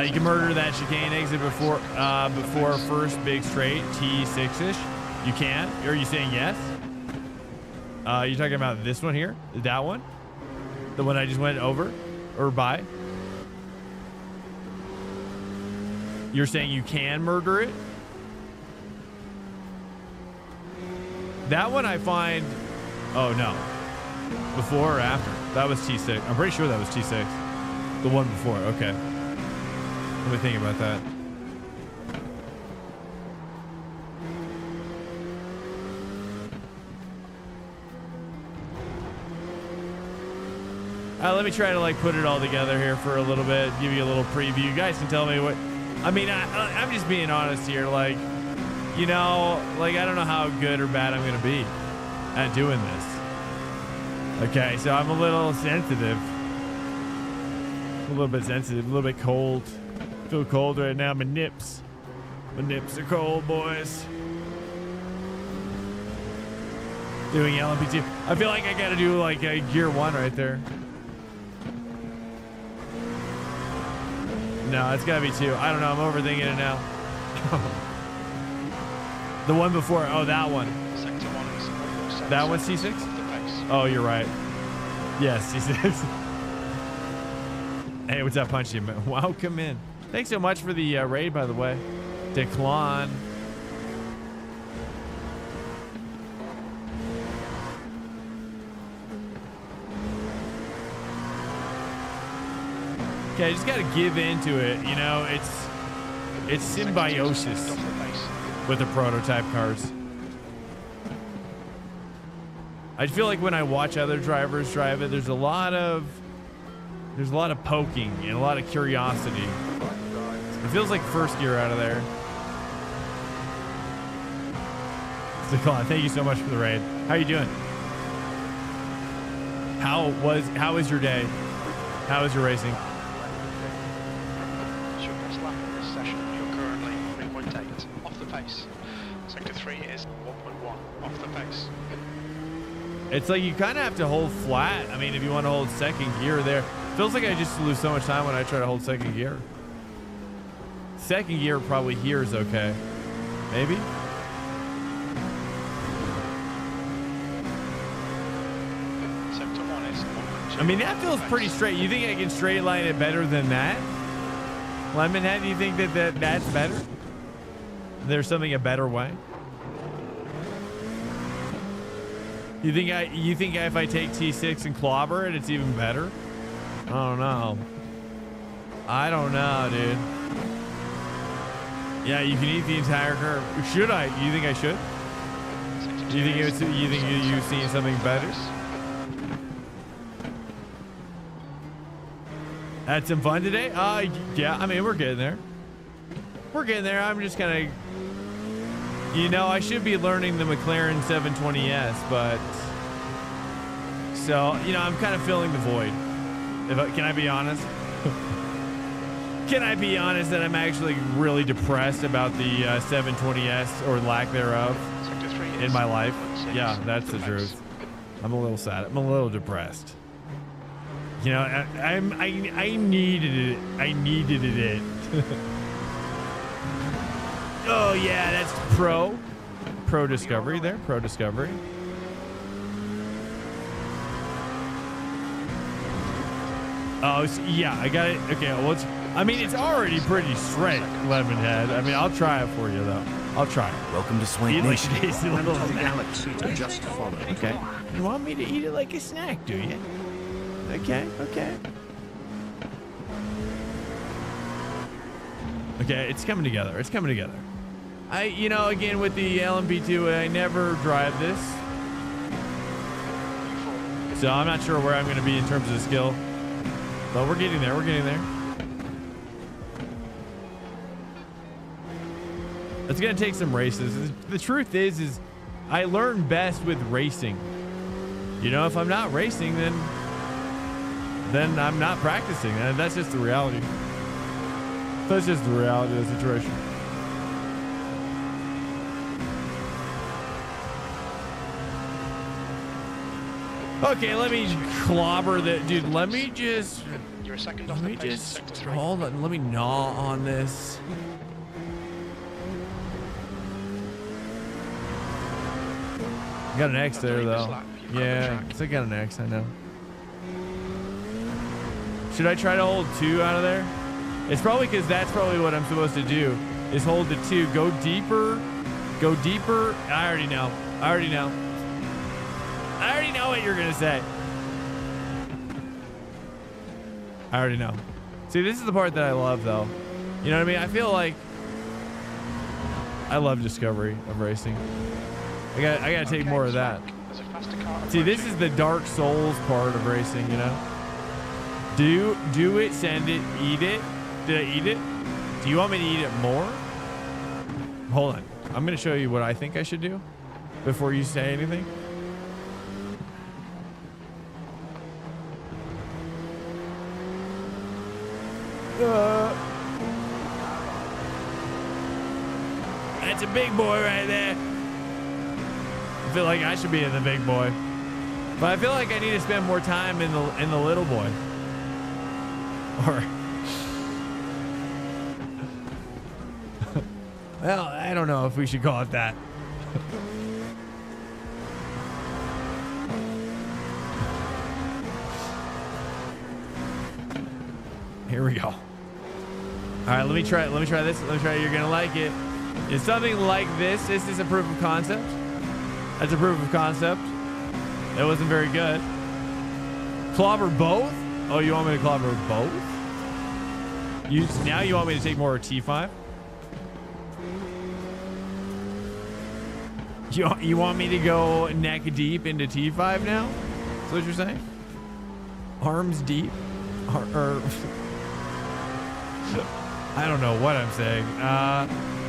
You can murder that chicane exit before first big straight T6ish. You can. Are you saying yes? You talking about this one here? That one? The one I just went over or by? You're saying you can murder it? That one I find. Oh no. Before or after? That was T6. I'm pretty sure that was T6. The one before. Okay. Let me think about that. Let me try to like put it all together here for a little bit, give you a little preview. You guys can tell me what. I mean, I'm just being honest here. Like, you know, like I don't know how good or bad I'm gonna be at doing this. Okay, so I'm a little sensitive. A little bit sensitive, a little bit cold. Feel cold right now. My nips are cold, boys. Doing LMP2. I feel like I gotta do like a gear 1 right there. No, it's gotta be 2. I don't know. I'm overthinking it now. The one before. Oh, that one. Sector 1 is That one's C6? the pace. Oh, you're right. Yes, C6. Hey, what's up, Punchy? Welcome in. Thanks so much for the raid, by the way. Declan. Okay, I just gotta give into it. You know, it's symbiosis Off the pace. with the prototype cars. I feel like when I watch other drivers drive it, there's a lot of poking and a lot of curiosity. It feels like first gear out of there. Declan, thank you so much for the raid. How you doing? How was your day? How was your racing? Your best lap in this session, you're currently 3.8 off the pace. Sector 3 is 1.1 off the pace. It's like you kind of have to hold flat. I mean, if you want to hold second gear there. Feels like I just lose so much time when I try to hold second gear. Second gear probably here is okay. Maybe? Sector 1 is 1.2. I mean, that off feels the pace. pretty straight. You think I can straight line it better than that? Lemonhead, do you think that's better? There's something a better way? You think if I take T6 and clobber it, it's even better? I don't know. I don't know, dude. Yeah, you can eat the entire curve. Should I? You think I should? Sector Do you 2 think is you've seen something better? Had some fun today? Yeah, I mean, we're getting there. We're getting there. I'm just kind of, you know, I should be learning the McLaren 720S, but so, you know, I'm kind of filling the void. Can I be honest? Can I be honest that I'm actually really depressed about the 720S or lack thereof Sector 3 is in my life? 1.6 Yeah, that's off the pace. truth. I'm a little sad. I'm a little depressed. You know, I needed it. I needed it. Oh yeah, that's pro discovery there. Pro discovery. Oh yeah, I got it. Okay, well, I mean, it's already pretty straight, Lemonhead. I mean, I'll try it for you though. I'll try it. Welcome to Swank Eat like Nation. a tasty little And to the snack. galaxy to just follow. Okay. You want me to eat it like a snack, do you? Okay, okay. Okay, it's coming together. It's coming together. You know, again, with the LMP2, I never drive this. So I'm not sure where I'm going to be in terms of skill. But we're getting there. We're getting there. It's going to take some races. The truth is I learn best with racing. You know, if I'm not racing, then I'm not practicing. And that's just the reality. That's just the reality of the situation. Okay, let me clobber that, dude. Let me just, You're a second off let the me pace. just Sector 3. hold on. Let me gnaw on this. Got an X there though. Yeah, it's I got an X. I know. Should I try to hold 2 out of there? It's probably because that's probably what I'm supposed to do. Is hold the 2, go deeper. Go deeper. I already know. I already know. I already know what you're gonna say. I already know. See, this is the part that I love, though. You know what I mean? I feel like I love discovery of racing. I gotta take more of that. Swank. There's a faster car See, this is approaching. the Dark Souls part of racing, you know? Do it, send it, eat it. Did I eat it? Do you want me to eat it more? Hold on. I'm gonna show you what I think I should do before you say anything. That's a big boy right there. I feel like I should be in the big boy, but I feel like I need to spend more time in the little boy. Or, well, I don't know if we should call it that. Here we go. All right, let me try this. Let me try it. You're gonna like it. It's something like this. This is a proof of concept. That's a proof of concept. That wasn't very good. Clobber both? Oh, you want me to clobber both? Now you want me to take more T5? You want me to go neck deep into T5 now? That's what you're saying? Arms deep? I don't know what I'm saying.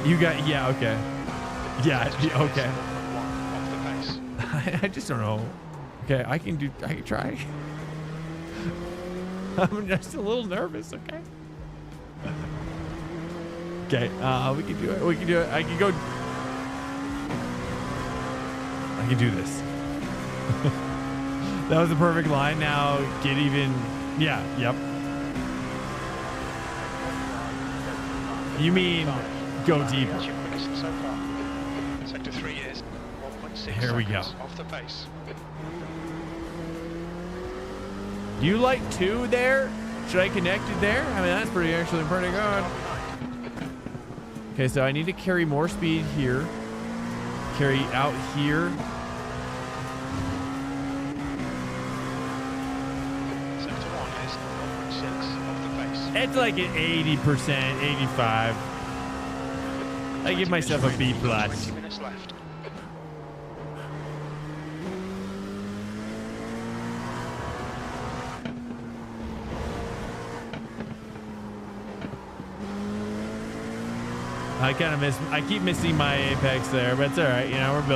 You got, yeah, okay. Yeah, okay. I just don't know. Okay, I can try. I'm just a little nervous, okay? Okay, we can do it. We can do it. I can go. I can do this. That was the perfect line. Now get even. Yeah, yep. You mean go deeper. That's your quickest so far. Sector 3 is 1.6 Here we go. off the pace. You like 2 there? Should I connect it there? I mean, that's actually pretty good. Okay, so I need to carry more speed here. Carry out here. Sector 1 is 1.6 off the pace. It's like an 80%, 85. I give myself a B+. 20 minutes left. I keep missing my apex there, but it's all right. You know, we're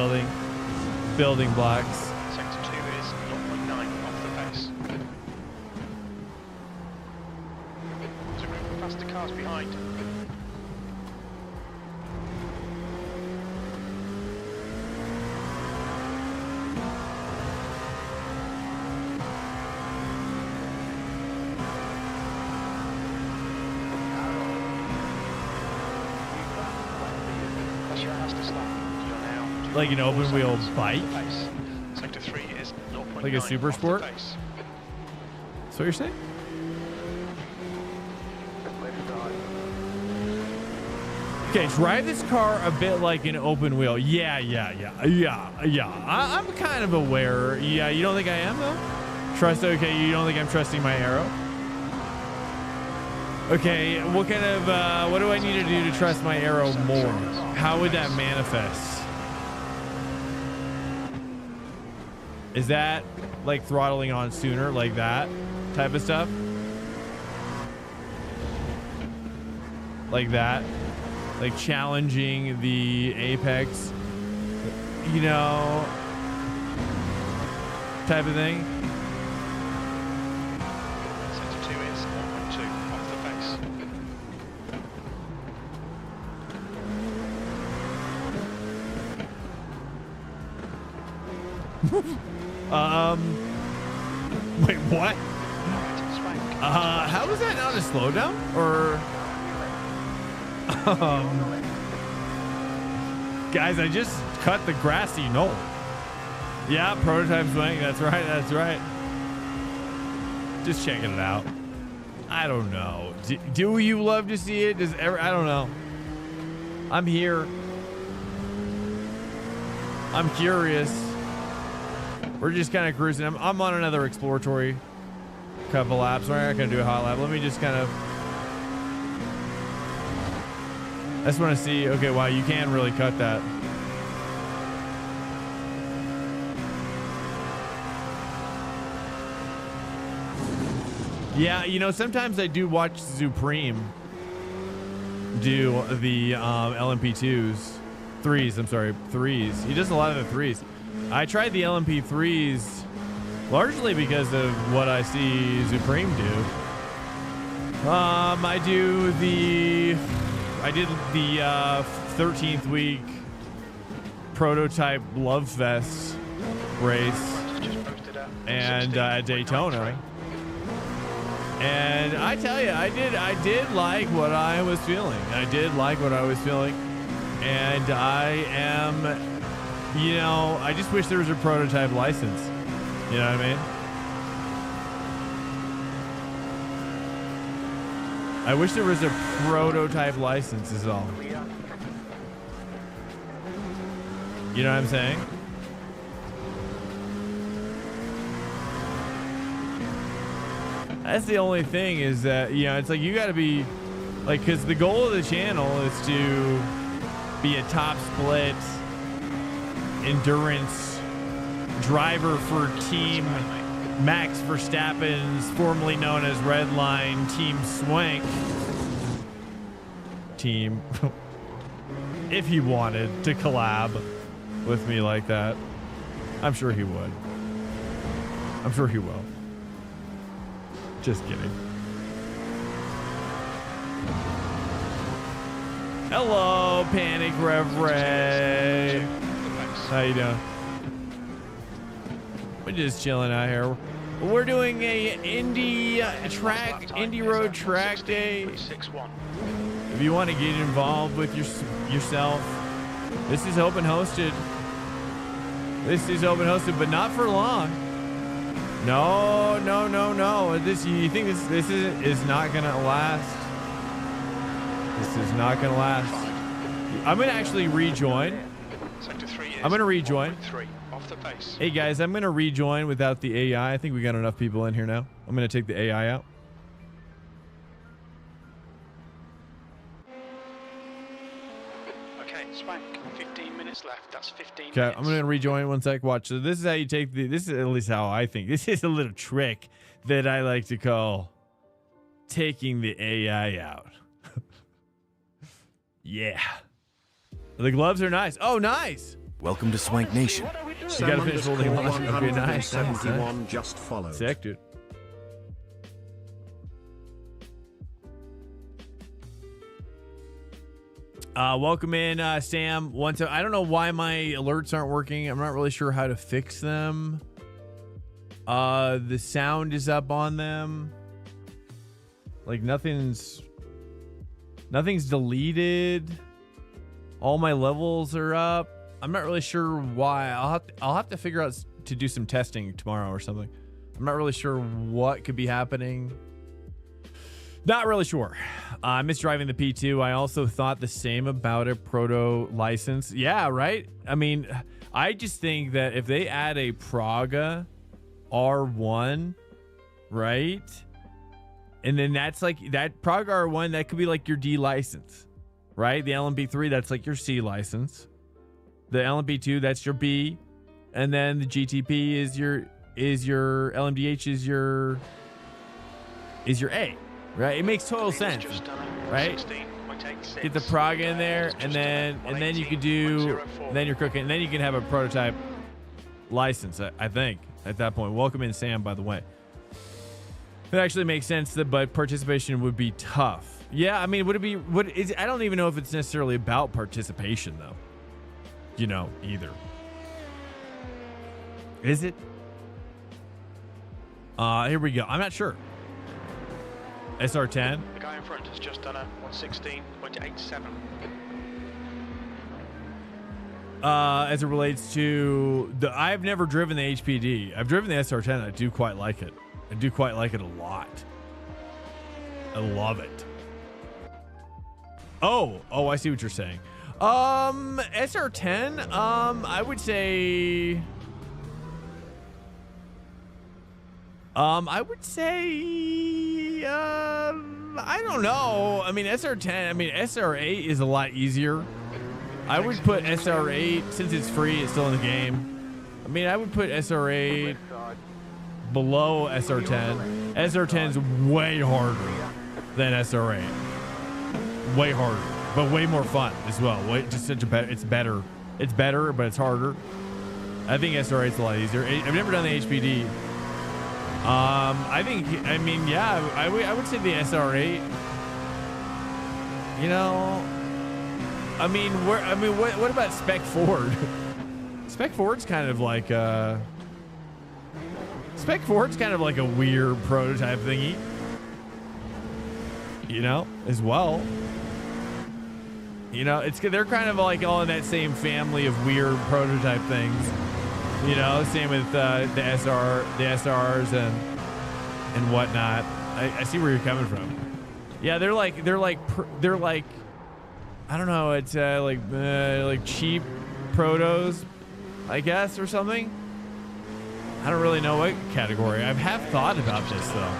building blocks. Sector 2 is 0.9 off the pace. Zooming past the cars behind. Like an open wheel bike? Sector 3 is 0.9 Like a super off the sport? pace. That's what you're saying? Okay, drive this car a bit like an open wheel. Yeah. I'm kind of aware. Yeah, you don't think I am though? Trust, okay, you don't think I'm trusting my arrow? Okay, what kind of, what do I need to do to trust my arrow more? How would that manifest? Is that like throttling on sooner, like that type of stuff? Like that? Like challenging the apex, you know, type of thing? Sector 2 is 1.2 off the pace. Wait, what? Swank. How is that not a slowdown? Or, guys, I just cut the grassy knoll. Yeah, prototype Swank. That's right. Just checking it out. I don't know. Do you love to see it? I don't know. I'm here. I'm curious. We're just kind of cruising. I'm on another exploratory couple laps. We're not going to do a hot lap. Let me just kind of... I just want to see. Okay, wow, you can really cut that. Yeah, you know, sometimes I do watch Supreme do the LMP2s. Threes. He does a lot of the threes. I tried the LMP3s largely because of what I see Supreme do. I did the 13th week prototype Love Fest race and at Daytona. And I tell you, I did like what I was feeling. And I am, you know, I just wish there was a prototype license. You know what I mean? I wish there was a prototype license is all. You know what I'm saying? That's the only thing is that, you know, it's like you got to be like, because the goal of the channel is to be a top split endurance driver for Team Max Verstappen's formerly known as Redline Team Swank team. If he wanted to collab with me like that, I'm sure he would. I'm sure he will. Just kidding. Hello, Panic Rev Ray. How you doing? We're just chilling out here. We're doing a Indy Road track day. If you want to get involved with yourself, this is open hosted. But not for long. No. You think this is not gonna last? This is not gonna last. I'm gonna actually rejoin. I'm gonna rejoin. Hey guys, I'm gonna rejoin without the AI. I think we got enough people in here now. I'm gonna take the AI out. Okay, Swank, 15 minutes left. That's 15 Okay, minutes. I'm gonna rejoin 1 sec. Watch. So this is how you take the. This is at least how I think. This is a little trick that I like to call taking the AI out. Yeah. The gloves are nice. Oh, nice. Welcome to Swank Nation. You gotta finish holding on. Okay, nice. 171 just followed. Sick, dude. Welcome in, Sam. I don't know why my alerts aren't working. I'm not really sure how to fix them. The sound is up on them. Like nothing's deleted. All my levels are up. I'm not really sure why. I'll have to figure out to do some testing tomorrow or something. I'm not really sure what could be happening. Not really sure. I miss driving the P2. I also thought the same about a proto license. Yeah, right? I mean, I just think that if they add a Praga R1, right? And then that's like that Praga R1, that could be like your D license, right? The LMP3, that's like your C license. The LMP2, that's your B. And then the GTP is your LMDH is your A. Right, it makes total sense, right? Get the Praga in there, and then you could do, then you're cooking, and then you can have a prototype license. I think at that point. Welcome in, Sam. By the way, it actually makes sense but participation would be tough. Yeah, I mean, would it be? I don't even know if it's necessarily about participation though. You know, either. Is it? Here we go. I'm not sure. SR10. The guy in front has just done a 116.87. As it relates to I've never driven the HPD. I've driven the SR10. I do quite like it. I do quite like it a lot. I love it. Oh, I see what you're saying. SR10. I would say. I don't know. I mean, SR8 is a lot easier. I would put SR8, since it's free, it's still in the game. I mean, I would put SR8 below SR10. SR10 is way harder than SR8. Way harder, but way more fun as well. It's better. It's better, but it's harder. I think SR8 is a lot easier. I've never done the HPD. I mean, yeah, I would say the SR8. You know, what about Spec Ford? Spec Ford's kind of like a weird prototype thingy. You know, as well. You know, they're kind of like all in that same family of weird prototype things. You know, same with the SRs and whatnot. I see where you're coming from. Yeah, they're like I don't know. It's like cheap protos, I guess, or something. I don't really know what category. I have thought about this though.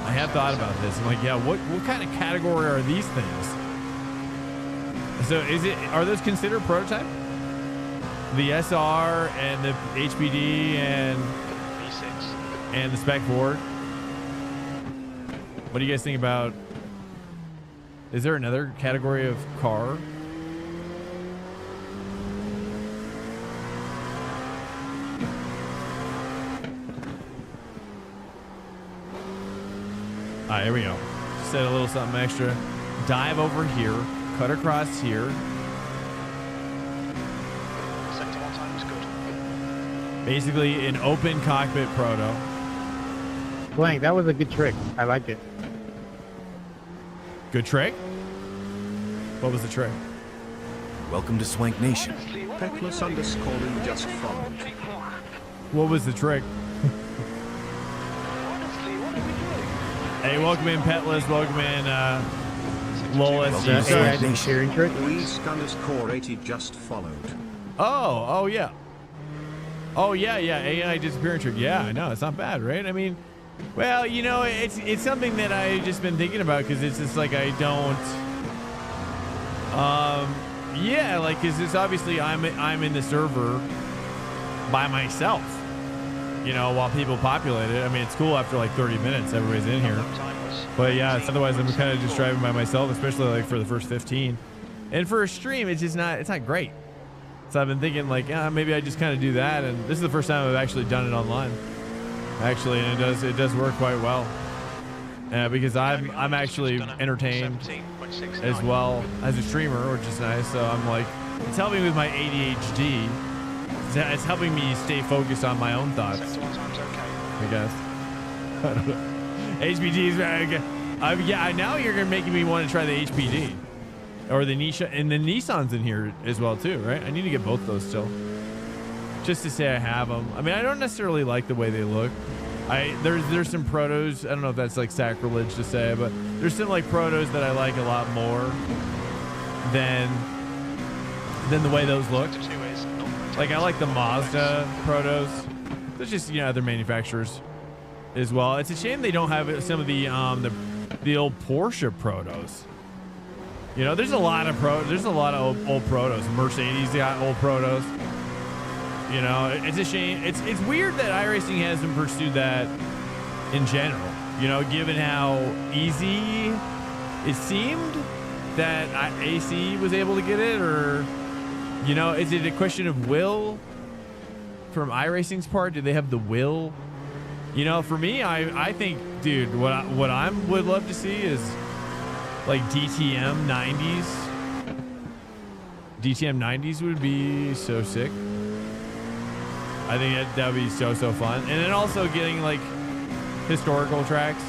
I have thought about this. I'm like, yeah, what kind of category are these things? So are those considered prototype? The SR and the HPD and V6 and the Spec Ford. What do you guys think about? Is there another category of car? All right, here we go. Set a little something extra. Dive over here. Cut across here. Sector 1 time is good. Basically, an open cockpit proto. Swank, that was a good trick. I liked it. Good trick? What was the trick? Welcome to Swank Nation. Peckless underscoring just followed. What was the trick? Hey, welcome in, Petless. Welcome in, Lola. AI disappearing trick. Weesk underscore 80 just followed. Oh, yeah. Oh, yeah. AI disappearing trick. Yeah, I know. It's not bad, right? I mean, well, you know, it's something that I just been thinking about because it's just like I don't. Yeah, like, because it's obviously I'm in the server by myself. You know, while people populate it. I mean, it's cool after like 30 minutes, everybody's in here. But yeah, otherwise I'm kind of just driving by myself, especially like for the first 15. And for a stream, it's not great. So I've been thinking like, maybe I just kind of do that. And this is the first time I've actually done it online. Actually, and it does work quite well. Because I'm actually entertained as well as a streamer, which is nice. So I'm like, it's helping with my ADHD. It's helping me stay focused on my own thoughts. I guess. I don't know. HPD's very good. Yeah, now you're making me want to try the HPD. Or the Nisha. And the Nissan's in here as well, too, right? I need to get both those still. Just to say I have them. I mean, I don't necessarily like the way they look. There's some protos. I don't know if that's like sacrilege to say, but there's some like protos that I like a lot more than the way those look. Like I like the Mazda protos. There's just, you know, other manufacturers as well. It's a shame they don't have some of the old Porsche protos. You know, there's a lot of old protos. Mercedes got old protos. You know, it's a shame. It's weird that iRacing hasn't pursued that in general. You know, given how easy it seemed that AC was able to get it, or, you know, is it a question of will from iRacing's part? Do they have the will? You know, for me, I think, dude, what I would love to see is like DTM 90s. DTM 90s would be so sick. I think that would be so fun. And then also getting like historical tracks.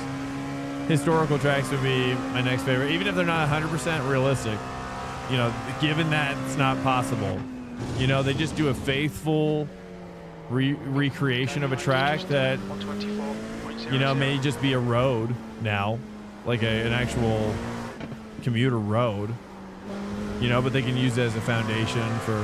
Historical tracks would be my next favorite, even if they're not 100% realistic. You know, given that it's not possible, you know, they just do a faithful recreation of a track that, you know, may just be a road now, like an actual commuter road, you know, but they can use it as a foundation for,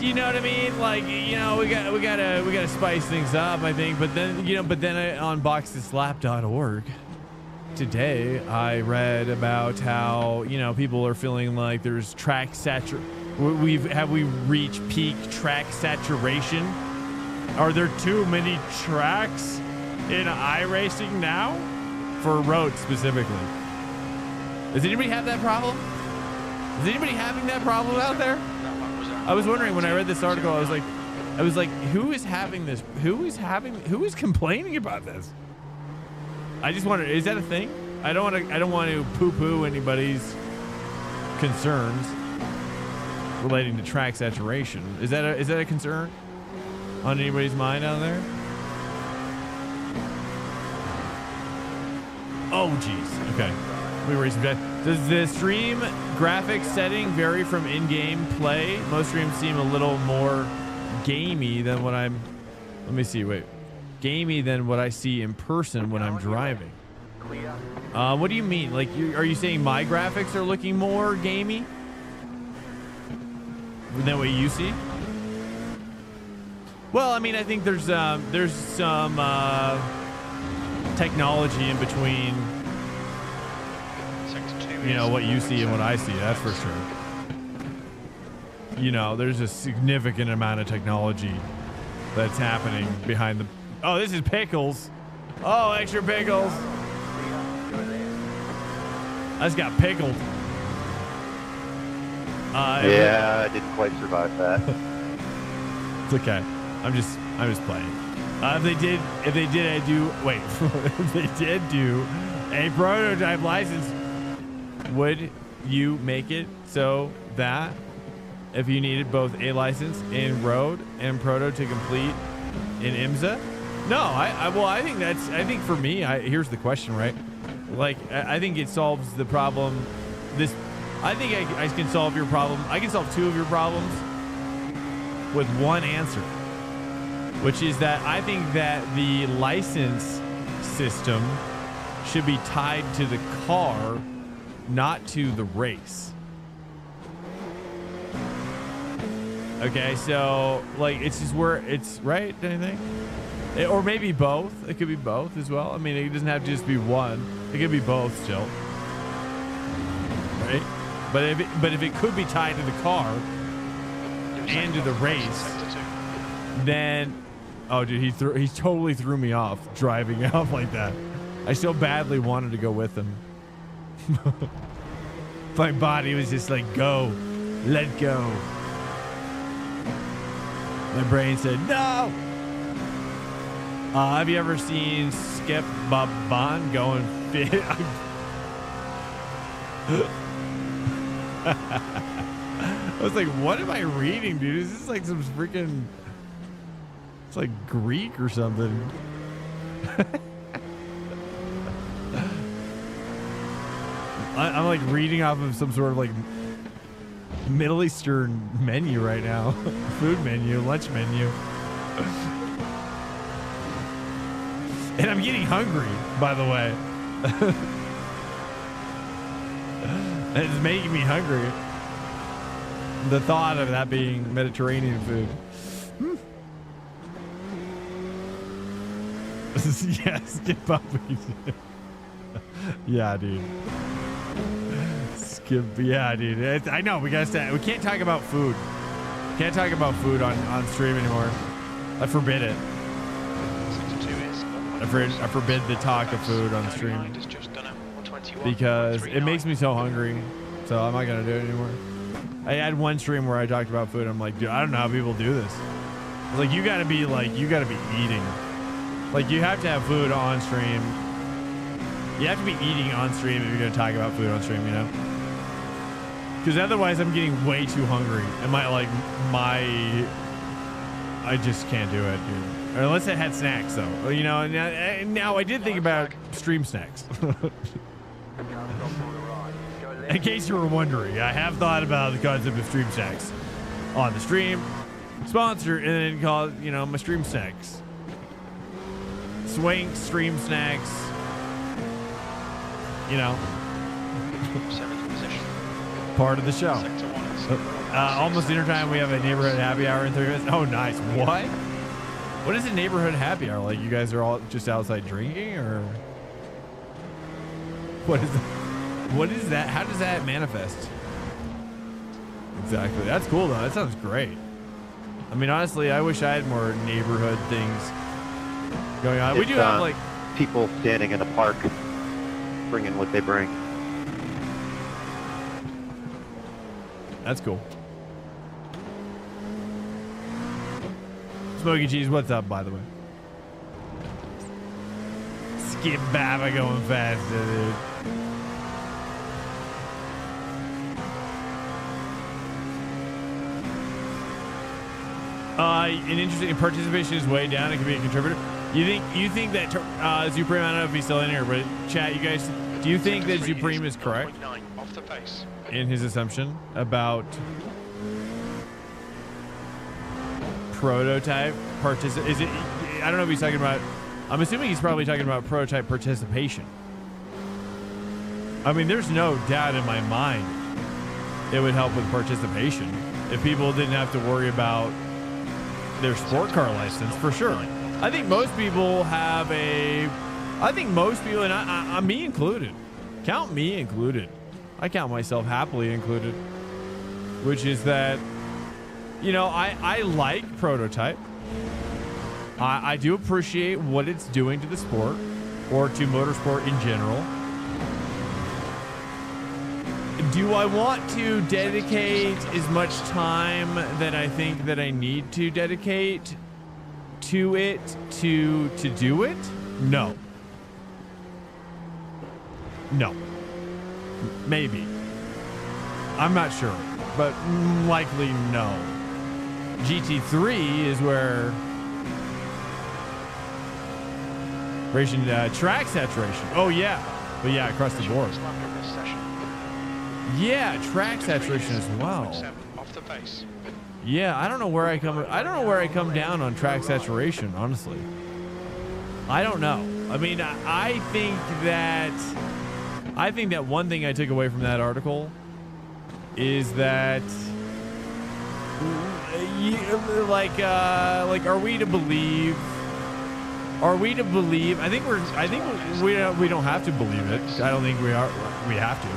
you know what I mean? Like, you know, we gotta spice things up, I think. But then, you know, on boxthislap.org today, I read about how, you know, people are feeling like there's track saturation. Have we reached peak track saturation? Are there too many tracks in iRacing now? For road specifically. Does anybody have that problem? Is anybody having that problem out there? I was wondering when I read this article, I was like, I was like, who is having this? Who is complaining about this? I just wonder, is that a thing? I don't want to poo-poo anybody's concerns relating to track saturation. Is that a concern on anybody's mind out there? Oh, geez. Okay. Let me raise some chat. Does the stream graphics setting vary from in-game play? Most streams seem a little more gamey than what I'm... Let me see. Wait. Gamey than what I see in person when I'm driving. What do you mean? Like, are you saying my graphics are looking more gamey than what you see? Well, I mean, I think there's some technology in between, you know, what you see and what I see. That's for sure. You know, there's a significant amount of technology that's happening behind the... Oh, this is pickles. Oh, extra pickles. I just got pickled. Yeah, I didn't quite survive that. It's okay. I'm just playing. If they did do a prototype license, would you make it so that if you needed both a license in road and proto to complete in IMSA? No, I think for me, here's the question, right? Like, I think it solves the problem. I think I can solve your problem. I can solve two of your problems with one answer, which is that I think that the license system should be tied to the car, not to the race. Okay, so like it's just where it's right, don't you think? Or maybe both. It could be both as well. I mean, it doesn't have to just be one. It could be both still, right? But if it could be tied to the car and to the race, then oh, dude, he totally threw me off driving out like that. I so badly wanted to go with him. My body was just like, go, let go. My brain said, no. Have you ever seen Skip Baban going fit? I was like, what am I reading, dude? Is this like some freaking... It's like Greek or something. I'm like reading off of some sort of like Middle Eastern menu right now. Food menu, lunch menu. And I'm getting hungry, by the way. It's making me hungry. The thought of that being Mediterranean food. Yes, skip puppies. Yeah, dude. Skip. Yeah, dude. I know. We can't talk about food. Can't talk about food on stream anymore. I forbid it. I forbid the talk of food on stream because it makes me so hungry. So I'm not gonna do it anymore. I had one stream where I talked about food. I'm like, dude, I don't know how people do this. I was like, you gotta be eating. Like, you have to have food on stream. You have to be eating on stream if you're gonna talk about food on stream, you know? Because otherwise, I'm getting way too hungry, and I just can't do it, dude. Or unless I had snacks, though. You know, now I did think about stream snacks. In case you were wondering, I have thought about the concept of stream snacks on the stream, sponsor, and then call it, you know, my stream snacks. Swank stream snacks. You know, part of the show. Almost dinner time. We have a neighborhood happy hour in 30 minutes. Oh, nice. What? What is a neighborhood happy hour? Like, you guys are all just outside drinking, or what is that? What is that? How does that manifest? Exactly. That's cool, though. That sounds great. I mean, honestly, I wish I had more neighborhood things going on. We do have, like, people standing in the park bringing what they bring. That's cool. Smoky Cheese, what's up, by the way? Skip Baba going faster, dude. An interesting participation is way down. It could be a contributor. You think that Zupreme? I don't know if he's still in here, but chat, you guys, do you think that Zupreme is correct off the pace in his assumption about prototype Is it? I don't know if he's talking about. I'm assuming he's probably talking about prototype participation. I mean, there's no doubt in my mind it would help with participation if people didn't have to worry about their sport car license, for sure. I think most people have and I'm me included. Count me included. I count myself happily included, which is that, you know, I like prototype. I do appreciate what it's doing to the sport or to motorsport in general. Do I want to dedicate as much time that I think that I need to dedicate to it to do it? No. No. Maybe. I'm not sure, but likely no. GT3 is where racing track saturation. Oh yeah, but yeah, across the board. Yeah, track saturation as well. Off the pace. Yeah, I don't know where I come down on track saturation, honestly. I don't know. I mean, I think that one thing I took away from that article is that are we to believe I think we don't have to believe it. I don't think we have to.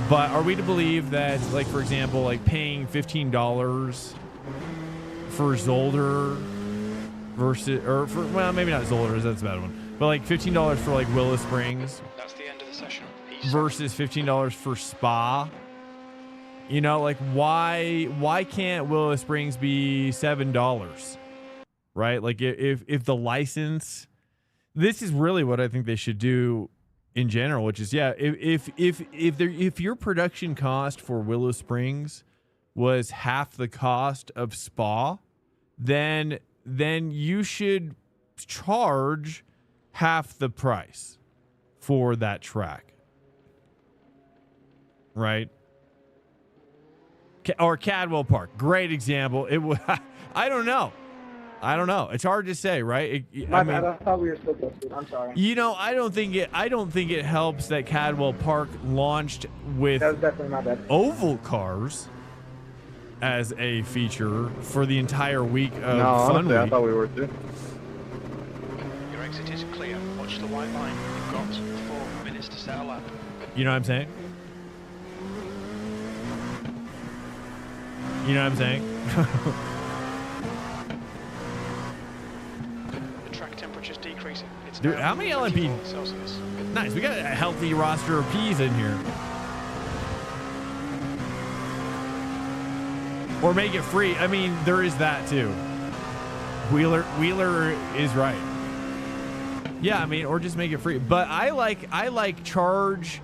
But are we to believe that, like, for example, like paying $15 for Zolder versus, or for, well, maybe not Zolder, that's a bad one, but like $15 for like Willow Springs That's the end of the session. versus $15 for Spa? You know, like, why can't Willow Springs be $7? Right? Like, if the license, this is really what I think they should do in general, which is, yeah, if your production cost for Willow Springs was half the cost of Spa, then you should charge half the price for that track, right? Or Cadwell Park, great example. I don't know. It's hard to say, right? My bad. I thought we were still posted. I'm sorry. You know, I don't think it helps that Cadwell Park launched with That was definitely my bad. oval cars as a feature for the entire week of No, Fun honestly, I Week. thought we were too. Your exit is clear. Watch the white line. You've got 4 minutes to set a lap. You know what I'm saying? You know what I'm saying? The track temperature's decreasing. It's Dude, now how many LMP? 24 Celsius. Nice. We got a healthy roster of P's in here. Or make it free. I mean, there is that too. Wheeler is right. Yeah, I mean, or just make it free. But I like charge.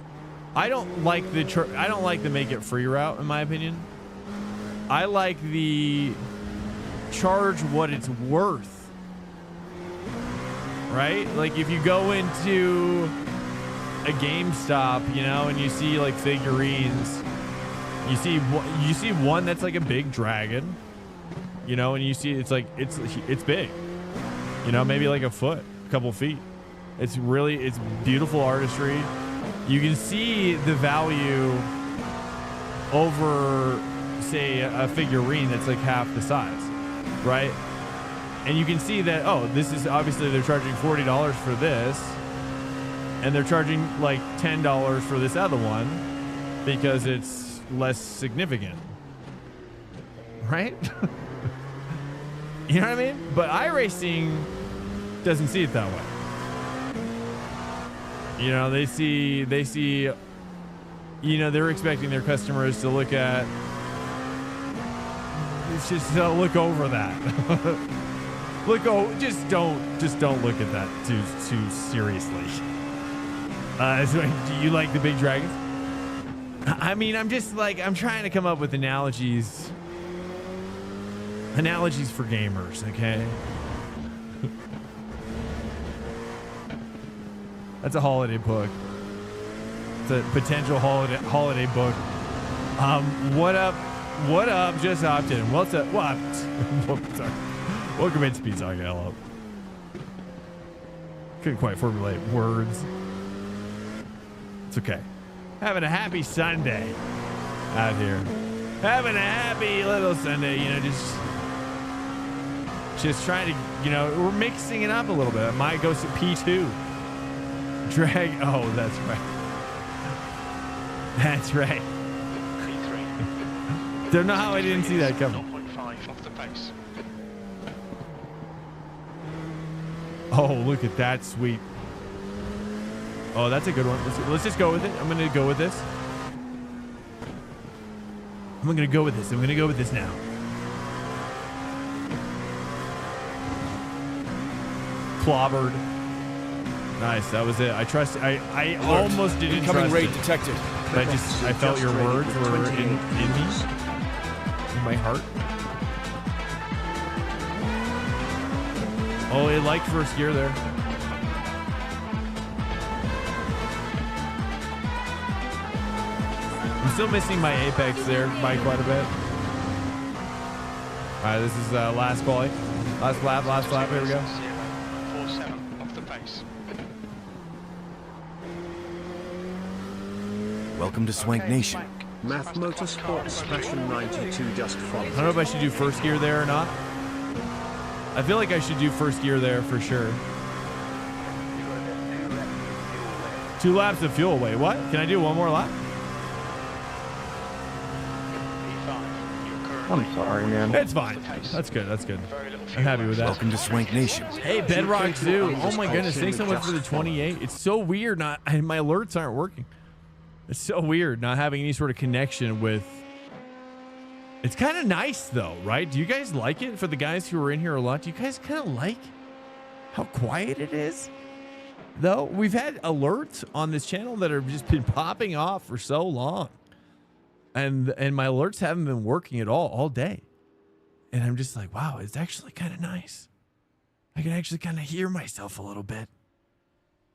I don't like the make it free route, in my opinion. I like the charge what it's worth. Right? Like, if you go into a GameStop, you know, and you see like figurines, you see one that's like a big dragon, you know, and you see it's big, you know, maybe like a foot, a couple feet. It's beautiful artistry. You can see the value over, say, a figurine that's like half the size, right? And you can see that, oh, this is obviously they're charging $40 for this, and they're charging like $10 for this other one because it's less significant, right? You know what I mean? But iRacing doesn't see it that way. You know, they see, you know, they're expecting their customers to look at, it's just to look over that. Look, oh, just don't look at that too seriously. So do you like the big dragons? I mean, I'm trying to come up with analogies for gamers, okay? That's a holiday book. It's a potential holiday book. What up? Just hopped in. What's up? What? Sorry. Welcome into Speed Talk. Hello. Couldn't quite formulate words. It's okay. Having a happy Sunday out here. Having a happy little Sunday, you know, just trying to, you know, we're mixing it up a little bit. I might go to P2. Drag. Oh, that's right. That's right. P3. Don't know how I didn't see that coming. 0.5 off the pace. Oh, look at that sweet. Oh, that's a good one. Let's just go with it. I'm going to go with this. I'm going to go with this. I'm going to go with this now. Clobbered. Nice. That was it. I trust. I almost didn't trust Incoming raid it. detected. But I felt your words were in me, in my heart. Oh, it liked first gear there. I'm still missing my apex there by quite a bit. All right, this is last quali. Last lap. Here we go. 0.47 off the pace. Welcome to Swank Nation. Math Motorsports Passion 92 just followed. I don't know if I should do first gear there or not. I feel like I should do first gear there for sure. 2 laps of fuel. Wait, what? Can I do one more lap? I'm sorry, man. It's fine. That's good. That's good. I'm happy with that. Welcome to Swank Nation. Hey, Bedrock Zoo. Oh my goodness. Thanks so much for the 28. It's so weird. My alerts aren't working. It's so weird not having any sort of connection with. It's kind of nice though, right? Do you guys like it? For the guys who are in here a lot, do you guys kind of like how quiet it is? Though we've had alerts on this channel that have just been popping off for so long. And my alerts haven't been working at all day. And I'm just like, wow, it's actually kind of nice. I can actually kind of hear myself a little bit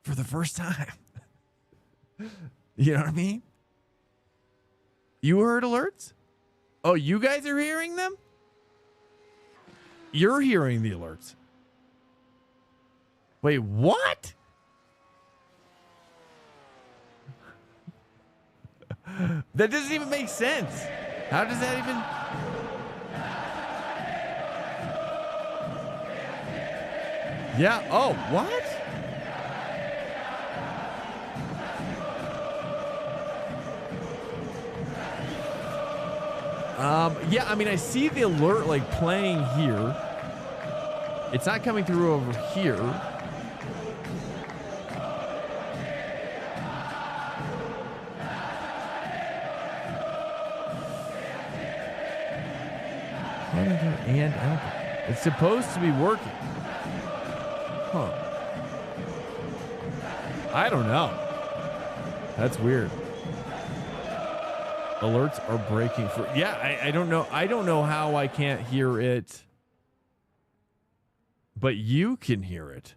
for the first time. You know what I mean? You heard alerts? Oh, you guys are hearing them? You're hearing the alerts. Wait, what? That doesn't even make sense. How does that even... Yeah, oh, what? Yeah, I mean, I see the alert like playing here. It's not coming through over here. And it's supposed to be working. Huh. I don't know. That's weird. Alerts are breaking for. Yeah, I don't know. I don't know how I can't hear it. But you can hear it.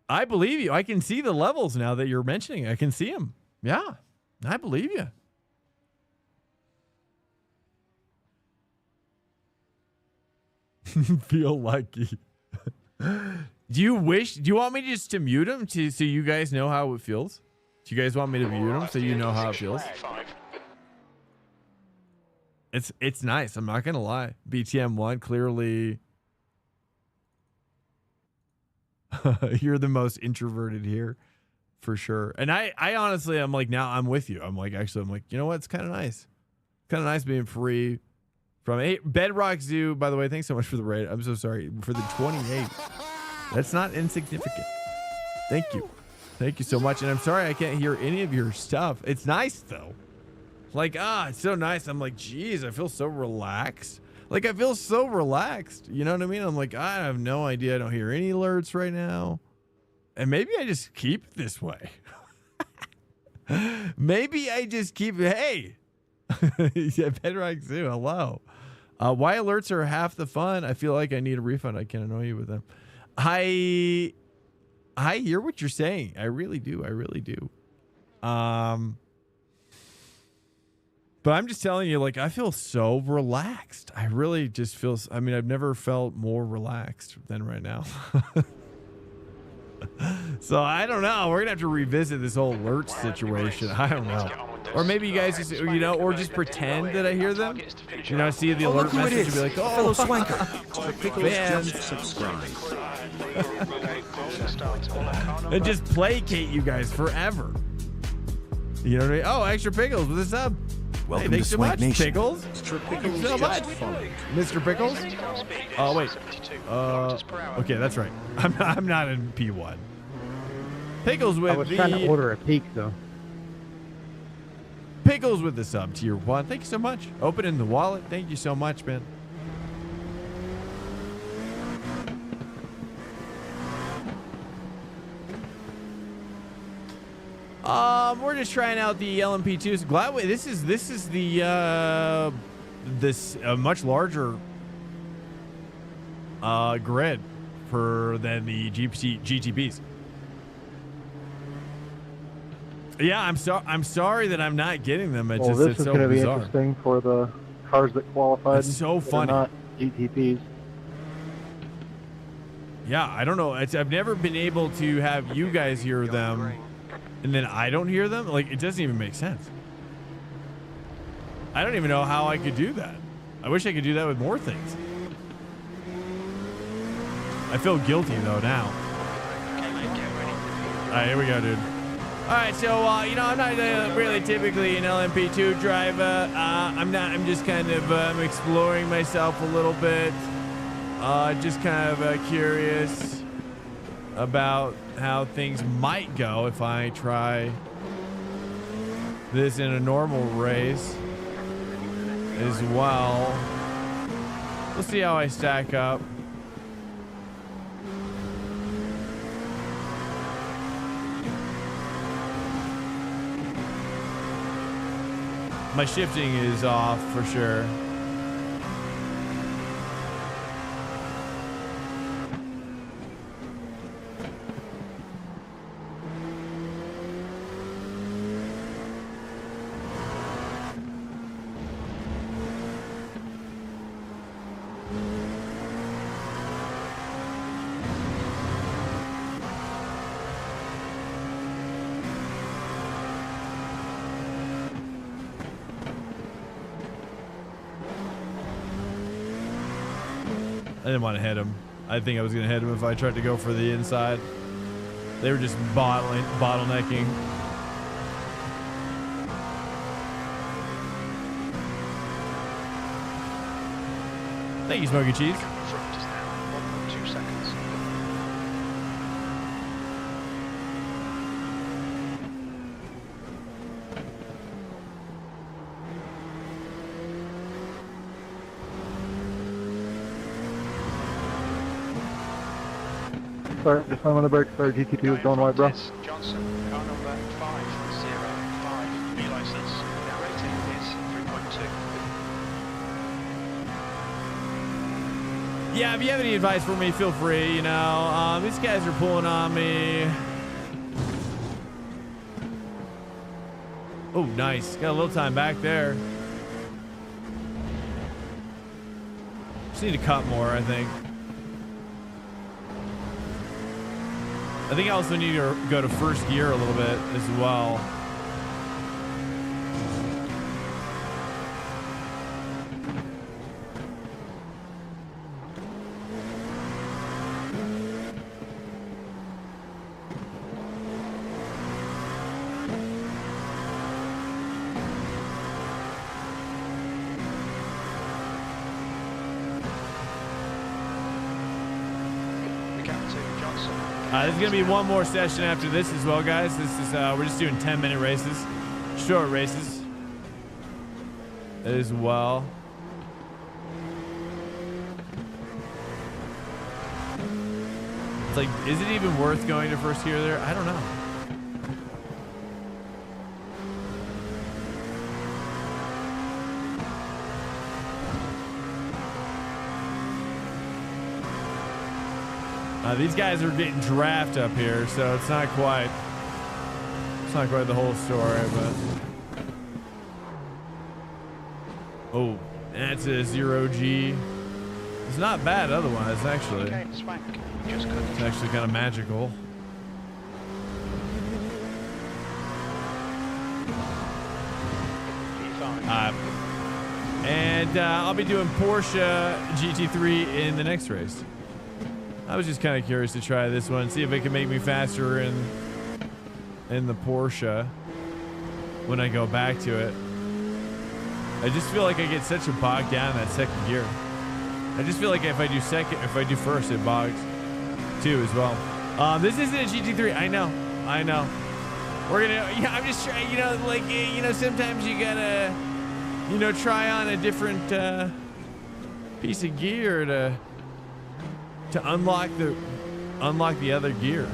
I believe you. I can see the levels now that you're mentioning. I can see them. Yeah, I believe you. Feel lucky. Do you want me just to mute them so you guys know how it feels? Do you guys want me to mute them so you know how it feels? It's nice. I'm not gonna lie. BTM1 clearly. You're the most introverted here, for sure. And I honestly, I'm like, now I'm with you. I'm like, you know what? It's kind of nice. Kind of nice being free. From Bedrock Zoo, by the way, thanks so much for the raid. I'm so sorry for the 28. That's not insignificant. Thank you. Thank you so much. And I'm sorry I can't hear any of your stuff. It's nice though. Like, it's so nice. I'm like, geez, I feel so relaxed. Like, I feel so relaxed. You know what I mean? I'm like, I have no idea. I don't hear any alerts right now. And maybe I just keep it this way. Maybe I just keep, hey. Yeah, Bedrock Zoo, hello. Why alerts are half the fun? I feel like I need a refund. I can't annoy you with them. I hear what you're saying. I really do. I really do. But I'm just telling you, like, I feel so relaxed. I really just feel, I mean, I've never felt more relaxed than right now. So I don't know. We're gonna have to revisit this whole alert situation. I don't know. Or maybe you guys just, you know, or just pretend that I hear them. You know, see the alert message and be like, oh, fellow Swanker. fans. Just subscribe. And just placate you guys forever. You know what I mean? Oh, extra pickles with a sub. Welcome hey, to thanks so Swank much, Nation. Pickles. Thanks so much, Mr. Pickles. Oh wait. Okay, that's right. I'm not in P1. Pickles with I was trying to order a peak though. Pickles with the sub tier 1. Thank you so much. Open in the wallet. Thank you so much, man. We're just trying out the LMP2s. Glad this is the much larger grid than the GTPs. Yeah, I'm sorry that I'm not getting them. It's Well, just this it's is so going to be bizarre. interesting for the cars that qualified. It's so that are funny. Not GTPs. Yeah, I don't know. I've never been able to have you guys hear them, and then I don't hear them. Like, it doesn't even make sense. I don't even know how I could do that. I wish I could do that with more things. I feel guilty though now. All right, here we go, dude. All right, so you know, I'm not really typically an LMP2 driver. I'm just kind of exploring myself a little bit. Just kind of curious about how things might go if I try this in a normal race as well. We'll see how I stack up. My shifting is off for sure. I didn't want to hit him. I think I was going to hit him if I tried to go for the inside. They were just bottlenecking. Thank you, Smoky Cheese. Front is now 1.2 seconds. Sorry, just on the brakes. Sorry, GT2 is going wide, bro. Johnson, car number 505, B license. Now rating is 3.2. Yeah, if you have any advice for me, feel free. You know, these guys are pulling on me. Oh, nice. Got a little time back there. Just need to cut more, I think. I think I also need to go to first gear a little bit as well. There's gonna be one more session after this as well, guys. This is we're just doing 10-minute races, short races as well. like, is it even worth going to first gear there? I don't know. These guys are getting draft up here, so it's not quite the whole story, but oh, that's a 0G. It's not bad otherwise, actually. Okay, Swank. Just good. It's actually kind of magical. And I'll be doing Porsche GT3 in the next race. I was just kind of curious to try this one, see if it can make me faster in the Porsche when I go back to it. I just feel like I get such a bog down in that second gear. I just feel like if I do first, it bogs too as well. This isn't a GT3. I know. We're gonna. Yeah, I'm just trying. Sometimes you gotta, try on a different piece of gear to unlock the other gear.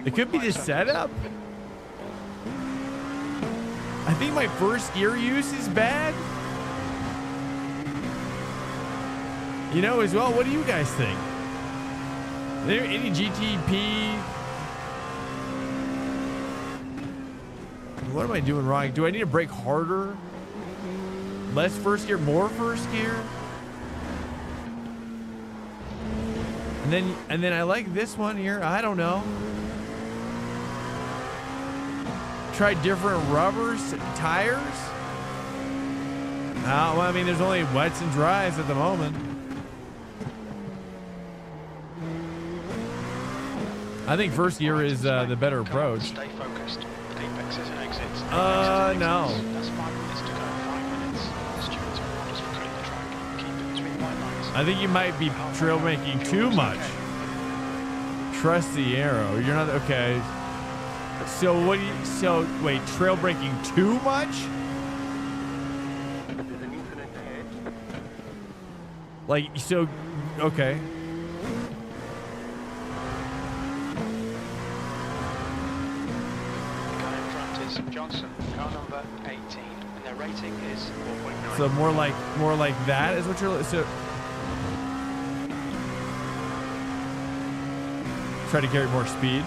It could be the setup. I think my first gear use is bad. As well. What do you guys think? Is there any GTP? What am I doing wrong? Do I need to brake harder? Less first gear, more first gear? And then I like this one here. I don't know. Try different rubbers, tires. Well, I mean, there's only wets and dries at the moment. I think first gear is the better approach. Stay focused. Apexes and exits. No. That's 5 minutes to go. 5 minutes. Stewards and orders for cutting the track. Keep it between white lines. I think you might be trail making too much. Trust the arrow. You're not okay. So wait, trail braking too much? There's an incident ahead. Okay. Car in front is Johnson, car number 18, and their rating is 4.9. So more like that is what you're so. Try to carry more speed.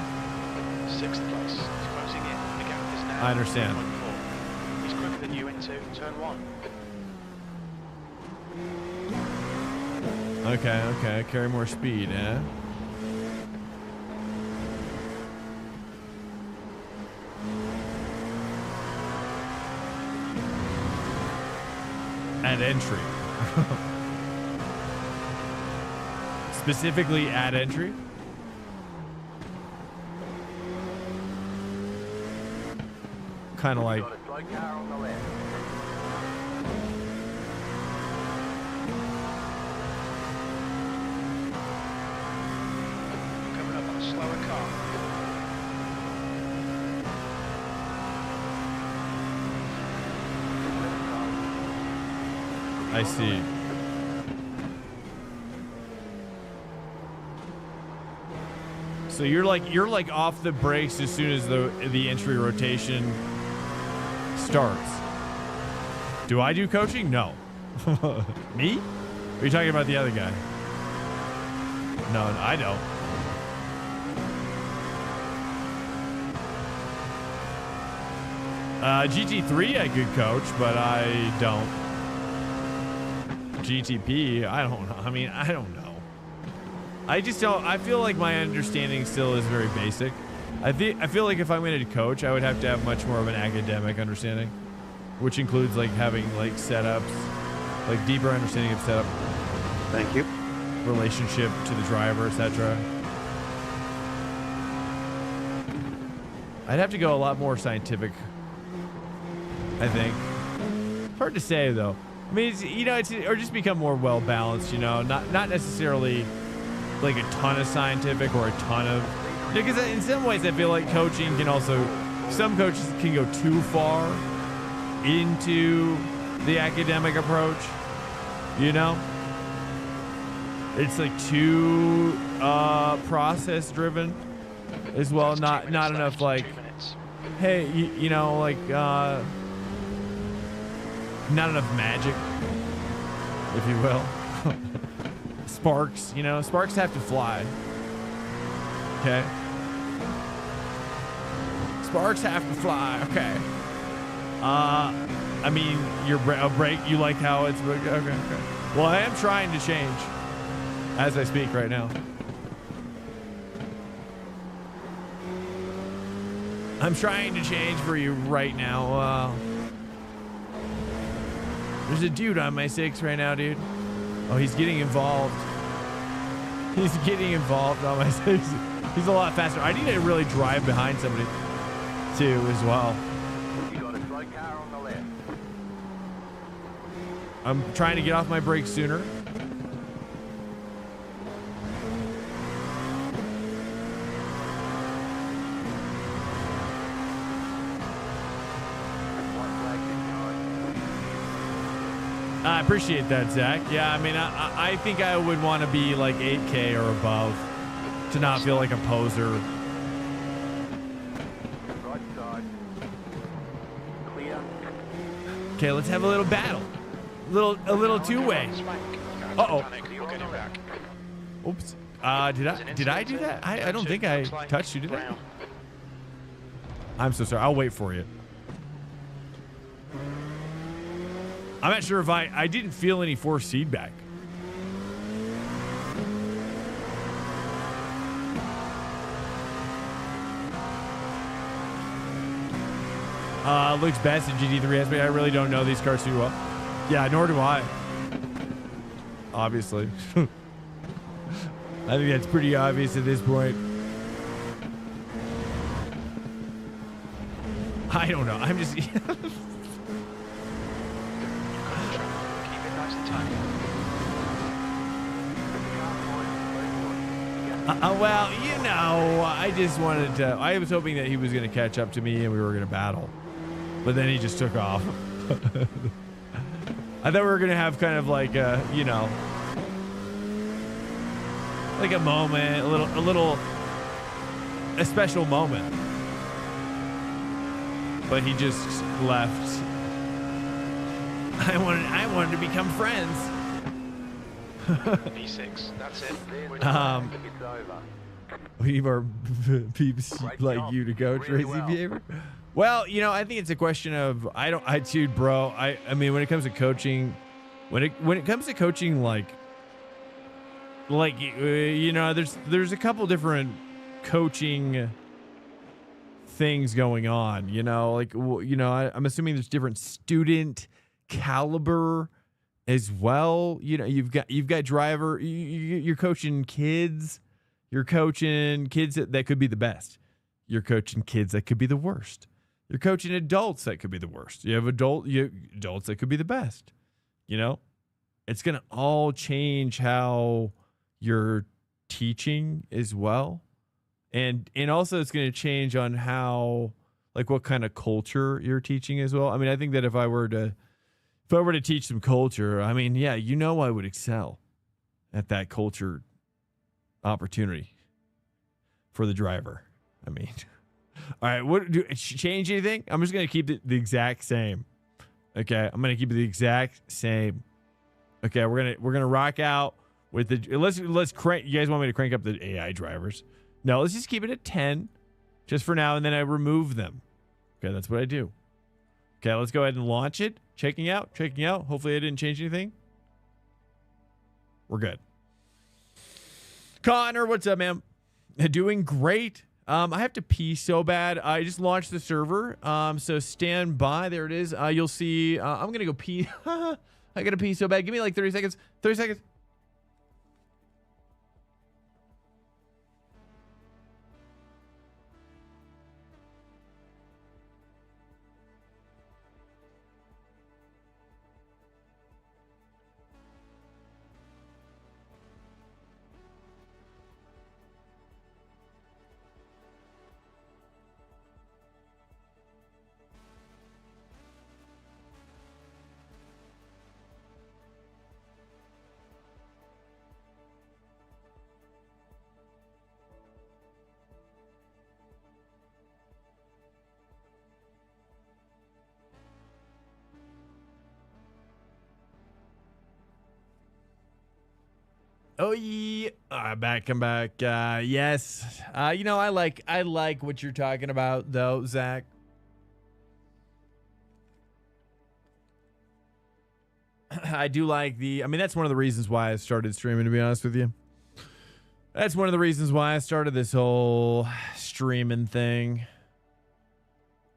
6th place. He's closing in. The gap is now. I understand. 1.4. He's quicker than you into turn 1. Okay. Carry more speed, eh? At entry. Specifically at entry? Kind of like. Got a slow car on the left. Coming up on a slower car. I see. So you're like off the brakes as soon as the entry rotation starts. Do I do coaching? No. Me? Or are you talking about the other guy? No, I don't. GT3 I could coach, but I don't. GTP, I don't know. I mean, I don't know. I just don't. I feel like my understanding still is very basic. I feel like if I'm going to coach, I would have to have much more of an academic understanding, which includes like having like setups, like deeper understanding of setup. Thank you. Relationship to the driver, etc. I'd have to go a lot more scientific, I think. Hard to say though. I mean, it's or just become more well balanced. Not necessarily like a ton of scientific or a ton of. Because in some ways, I feel like coaching can also. Some coaches can go too far into the academic approach. it's like too process driven as well. Not enough like, hey, you know, like not enough magic, if you will. Sparks, you know, sparks have to fly. Okay. Sparks have to fly. Okay. I mean, your brake, you like how it's okay. Well, I am trying to change as I speak right now. I'm trying to change for you right now. There's a dude on my 6 right now, dude. Oh, he's getting involved. He's getting involved on my 6. He's a lot faster. I need to really drive behind somebody too as well. You got a slow car on the left. I'm trying to get off my brakes sooner. I appreciate that, Zach. Yeah, I mean, I think I would want to be like 8K or above to not feel like a poser. Right side. Clear. Okay, let's have a little battle. A little two-way. Uh-oh. You're getting back. Oops. Did I do that? I don't think I touched you, did I? I'm so sorry. I'll wait for you. I'm not sure if I didn't feel any force feedback. Looks best in GT3 aspect. I really don't know these cars too well. Yeah, nor do I. Obviously. I think that's pretty obvious at this point. I don't know. I'm just... Keep it nice and tight. Well, you know, I just wanted to... I was hoping that he was going to catch up to me and we were going to battle. But then he just took off. I thought we were going to have kind of like a, you know... like a moment, a special moment. But he just left. I wanted to become friends. V6, that's it. It's over. We are peeps like you to go, Really Tracy well. Behavior. Well, you know, I think it's a question of dude, bro. I mean, when it comes to coaching, when it comes to coaching, like you know, there's a couple different coaching things going on. You know, like you know, I'm assuming there's different student caliber as well. You know, you've got driver. You're coaching kids. You're coaching kids that could be the best. You're coaching kids that could be the worst. You're coaching adults that could be the worst. You have adults that could be the best. You know, it's going to all change how you're teaching as well. And also it's going to change on how, like, what kind of culture you're teaching as well. I mean, I think that if I were to teach some culture, I mean, yeah, you know, I would excel at that culture opportunity for the driver. I mean, all right, what do change anything? I'm just going to keep it the exact same. Okay, I'm going to keep it the exact same. Okay, we're going to rock out with the let's crank. You guys want me to crank up the AI drivers? No, let's just keep it at 10 just for now, and then I remove them. Okay, that's what I do. Okay, let's go ahead and launch it. Checking out. Hopefully I didn't change anything. We're good. Connor, what's up, man? Doing great. I have to pee so bad. I just launched the server. So stand by. There it is. You'll see. I'm going to go pee. I got to pee so bad. Give me like 30 seconds. 30 seconds. Oh yeah, I'm back. Yes. You know, I like what you're talking about though, Zach. I do like I mean, that's one of the reasons why I started streaming, to be honest with you. That's one of the reasons why I started this whole streaming thing,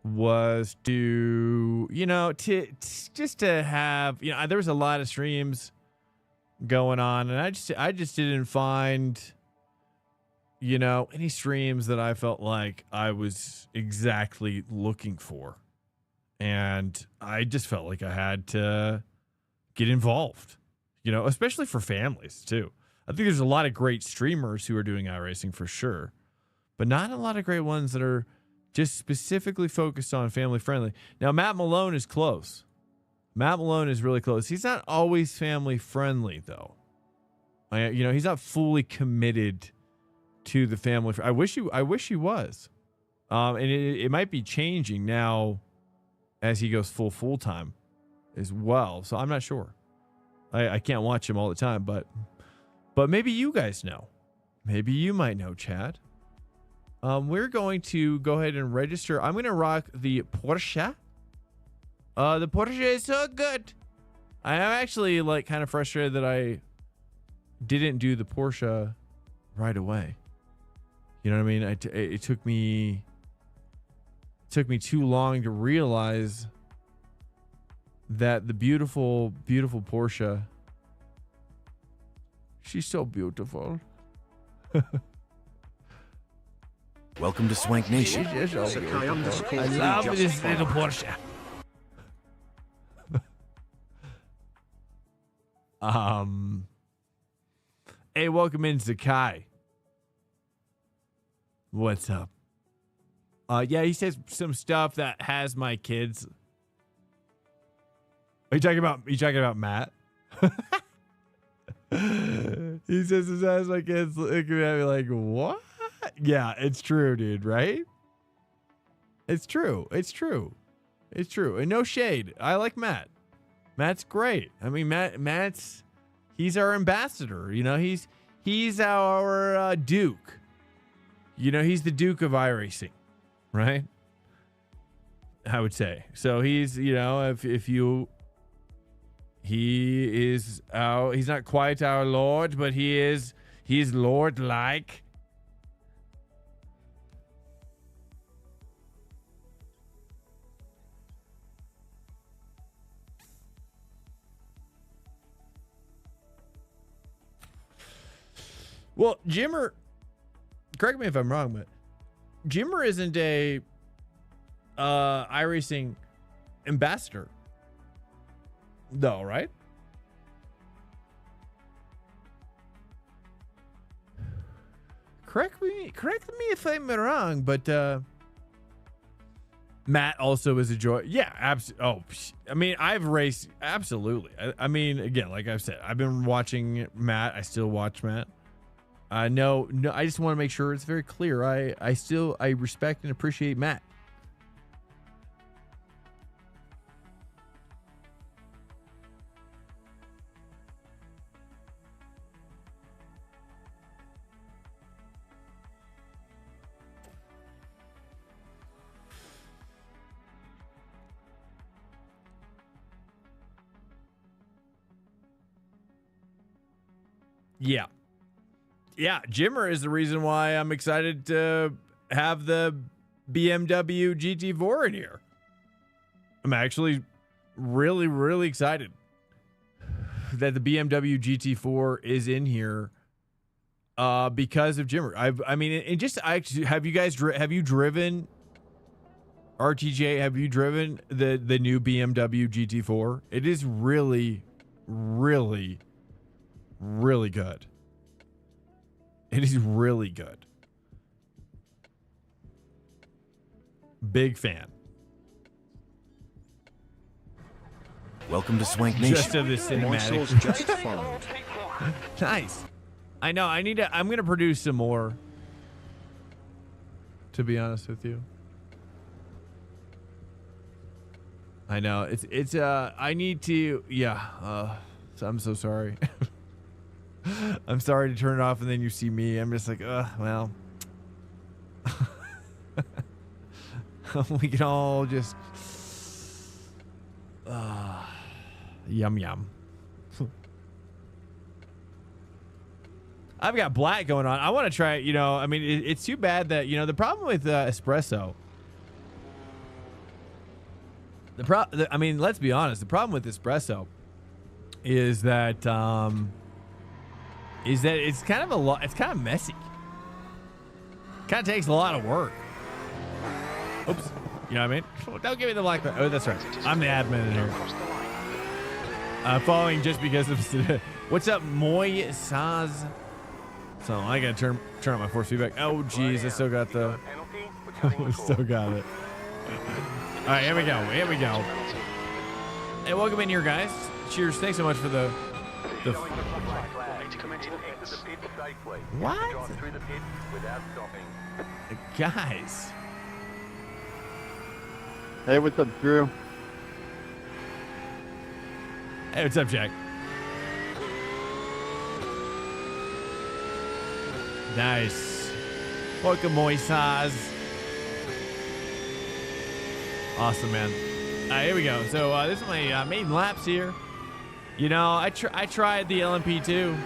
was to, you know, just to have, you know, there was a lot of streams going on, and I just didn't find, you know, any streams that I felt like I was exactly looking for. And I just felt like I had to get involved, you know, especially for families too. I think there's a lot of great streamers who are doing iRacing for sure, but not a lot of great ones that are just specifically focused on family friendly. Now, Matt Malone is close. Matt Malone is really close. He's not always family friendly though. You know, he's not fully committed to the family. I wish he was. And it might be changing now as he goes full time as well. So I'm not sure. I can't watch him all the time, but maybe you guys know. Maybe you might know, Chad. We're going to go ahead and register. I'm going to rock the Porsche. The Porsche is so good. I am actually like kind of frustrated that I didn't do the Porsche right away. You know what I mean? It took me too long to realize that the beautiful Porsche, she's so beautiful. Welcome to Swank Nation. She's so Sakai beautiful. underscore I three love just this followed. little Porsche. Hey, welcome in, Zakai. What's up? Yeah, he says some stuff that has my kids. Are you talking about Matt? He says this has my kids looking at me like, what? Yeah, it's true, dude, right? It's true. And no shade. I like Matt. Matt's great. I mean, he's our ambassador. You know, he's our Duke. You know, he's the Duke of iRacing, right? I would say. So he's, you know, he's not quite our Lord, but he's Lord-like. Well, Jimmer, correct me if I'm wrong, but Jimmer isn't a iRacing ambassador, though, right? Correct me if I'm wrong, but Matt also is a joy. Yeah, absolutely. Oh, I mean, I've raced absolutely. I mean, again, like I've said, I've been watching Matt. I still watch Matt. No, I just want to make sure it's very clear. I respect and appreciate Matt. Yeah. Yeah, Jimmer is the reason why I'm excited to have the BMW GT4 in here. I'm actually really, really excited that the BMW GT4 is in here because of Jimmer. Have you driven RTJ? Have you driven the new BMW GT4? It is really, really, really good. It is really good. Big fan. Welcome to Swank Nation. Just of the Morsels cinematic. just followed. Nice. I know. I'm going to produce some more, to be honest with you. I know. I need to. Yeah. So I'm so sorry. I'm sorry to turn it off, and then you see me. I'm just like, well. We can all just yum yum. I've got black going on. I want to try it. You know, I mean, it's too bad that, you know, the problem with espresso. I mean, let's be honest. The problem with espresso is that it's kind of a lot. It's kind of messy. Kind of takes a lot of work. Oops. You know what I mean? Don't give me the black. Oh, that's right. I'm the admin in here. Following just because of what's up, Moy Saz. So I gotta turn up my force feedback. Oh jeez, I still got the. Still got it. All right, here we go. Here we go. Hey, welcome in here, guys. Cheers. Thanks so much for the. What? Guys. Hey, what's up, Drew? Hey, what's up, Jack? Nice. Welcome, Moisaz. Awesome, man. Here we go. So this is my main laps here. You know, I tried the LMP2.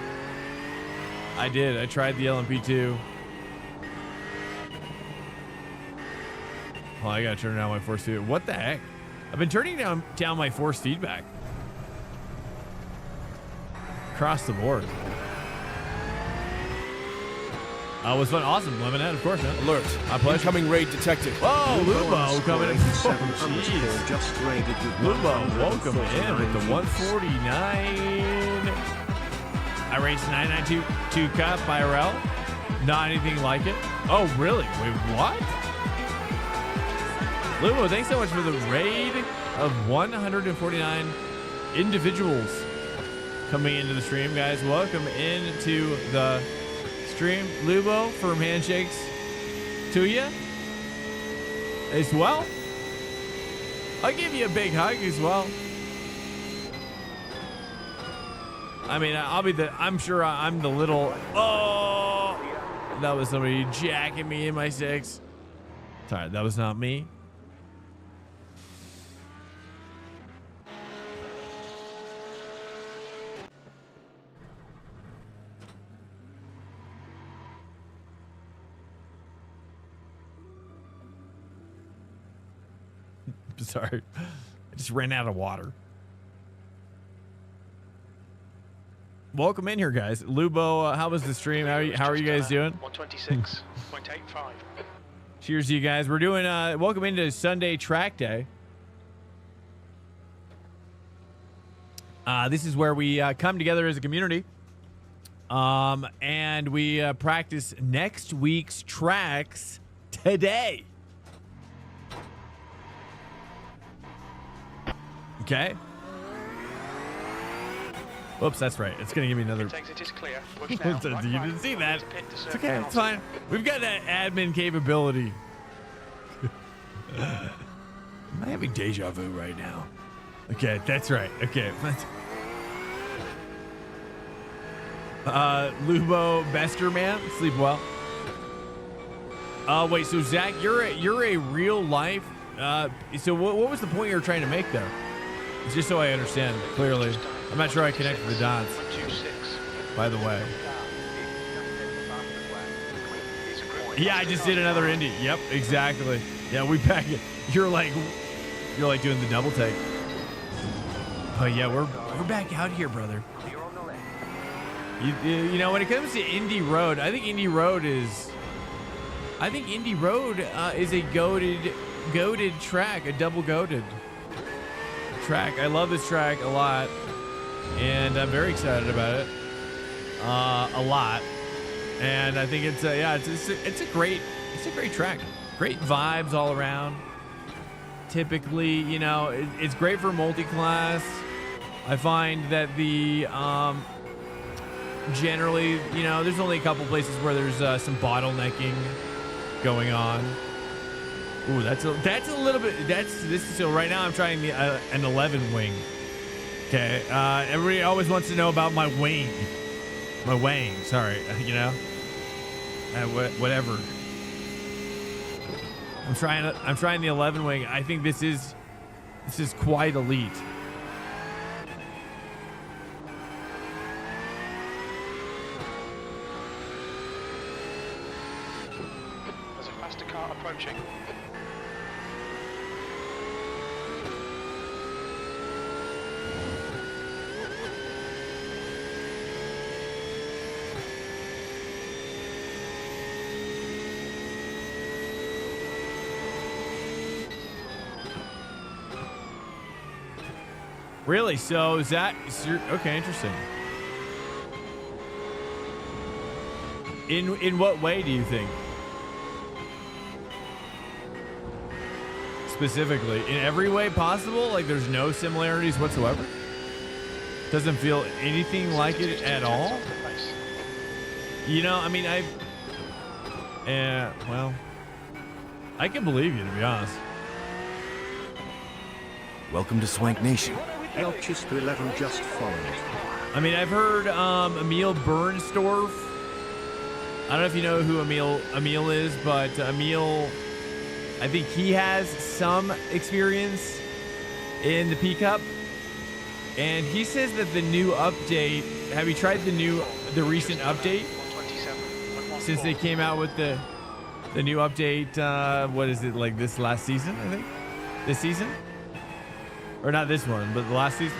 I did. I tried the LMP2. Oh, I gotta turn down my force feedback. What the heck? I've been turning down my force feedback across the board. Was fun. Awesome. Lemonade, of course, man. Alert. My pleasure. Incoming raid detected. Whoa, Lubo coming in. Oh, jeez. Just raided with Lubo, welcome in with the 149. iRacing 992 Cup IRL. Not anything like it. Oh, really? Wait, what? Lubo, thanks so much for the raid of 149 individuals coming into the stream, guys. Welcome into the stream. Lubo, firm handshakes to you as well. I'll give you a big hug as well. I mean, I'm sure I'm the little, oh, that was somebody jacking me in my six. Sorry, that was not me. Sorry, I just ran out of water. Welcome in here, guys. Lubo, how was the stream? How are you guys doing? 126.85. Cheers to you guys. We're doing welcome into Sunday track day. This is where we come together as a community, and we practice next week's tracks today. Okay. Whoops, that's right. It's going to give me another. Exit is clear. You didn't see that. It's okay. It's fine. We've got that admin capability. Am I having deja vu right now? Okay, that's right. Okay. Lubo Besterman, sleep well. Wait. So Zach, you're a real life. So what was the point you were trying to make there? It's just so I understand clearly. I'm not sure I connected the dots. 126. By the way. Yeah, I just did another Indy. Yep, exactly. Yeah, we back it. You're like doing the double take. Oh yeah, we're back out here, brother. You know, when it comes to Indy Road, I think Indy Road is a goated track, a double goated track. I love this track a lot, and I'm very excited about it a lot. And I think it's a great track. Great vibes all around. Typically, you know, it's great for multi-class. I find that the generally, you know, there's only a couple places where there's some bottlenecking going on. Ooh, that's a little bit. So right now I'm trying an 11 wing. Okay, everybody always wants to know about my wing. My Wang, sorry, you know, whatever. I'm trying the 11 wing. I think this is quite elite. There's a faster car approaching. Really? So is that okay? Interesting. In what way do you think? Specifically, in every way possible? Like there's no similarities whatsoever? Doesn't feel anything like it at all? You know, I mean, well, I can believe you, to be honest. Welcome to Swank Nation. Elchis to 11 just followed. I mean, I've heard Emil Bernstorff. I don't know if you know who Emil is, but Emil, I think he has some experience in the PCUP. And he says that the new update, have you tried the recent update? Since they came out with the new update, what is it, like this last season, I think? This season? Or not this one, but the last season?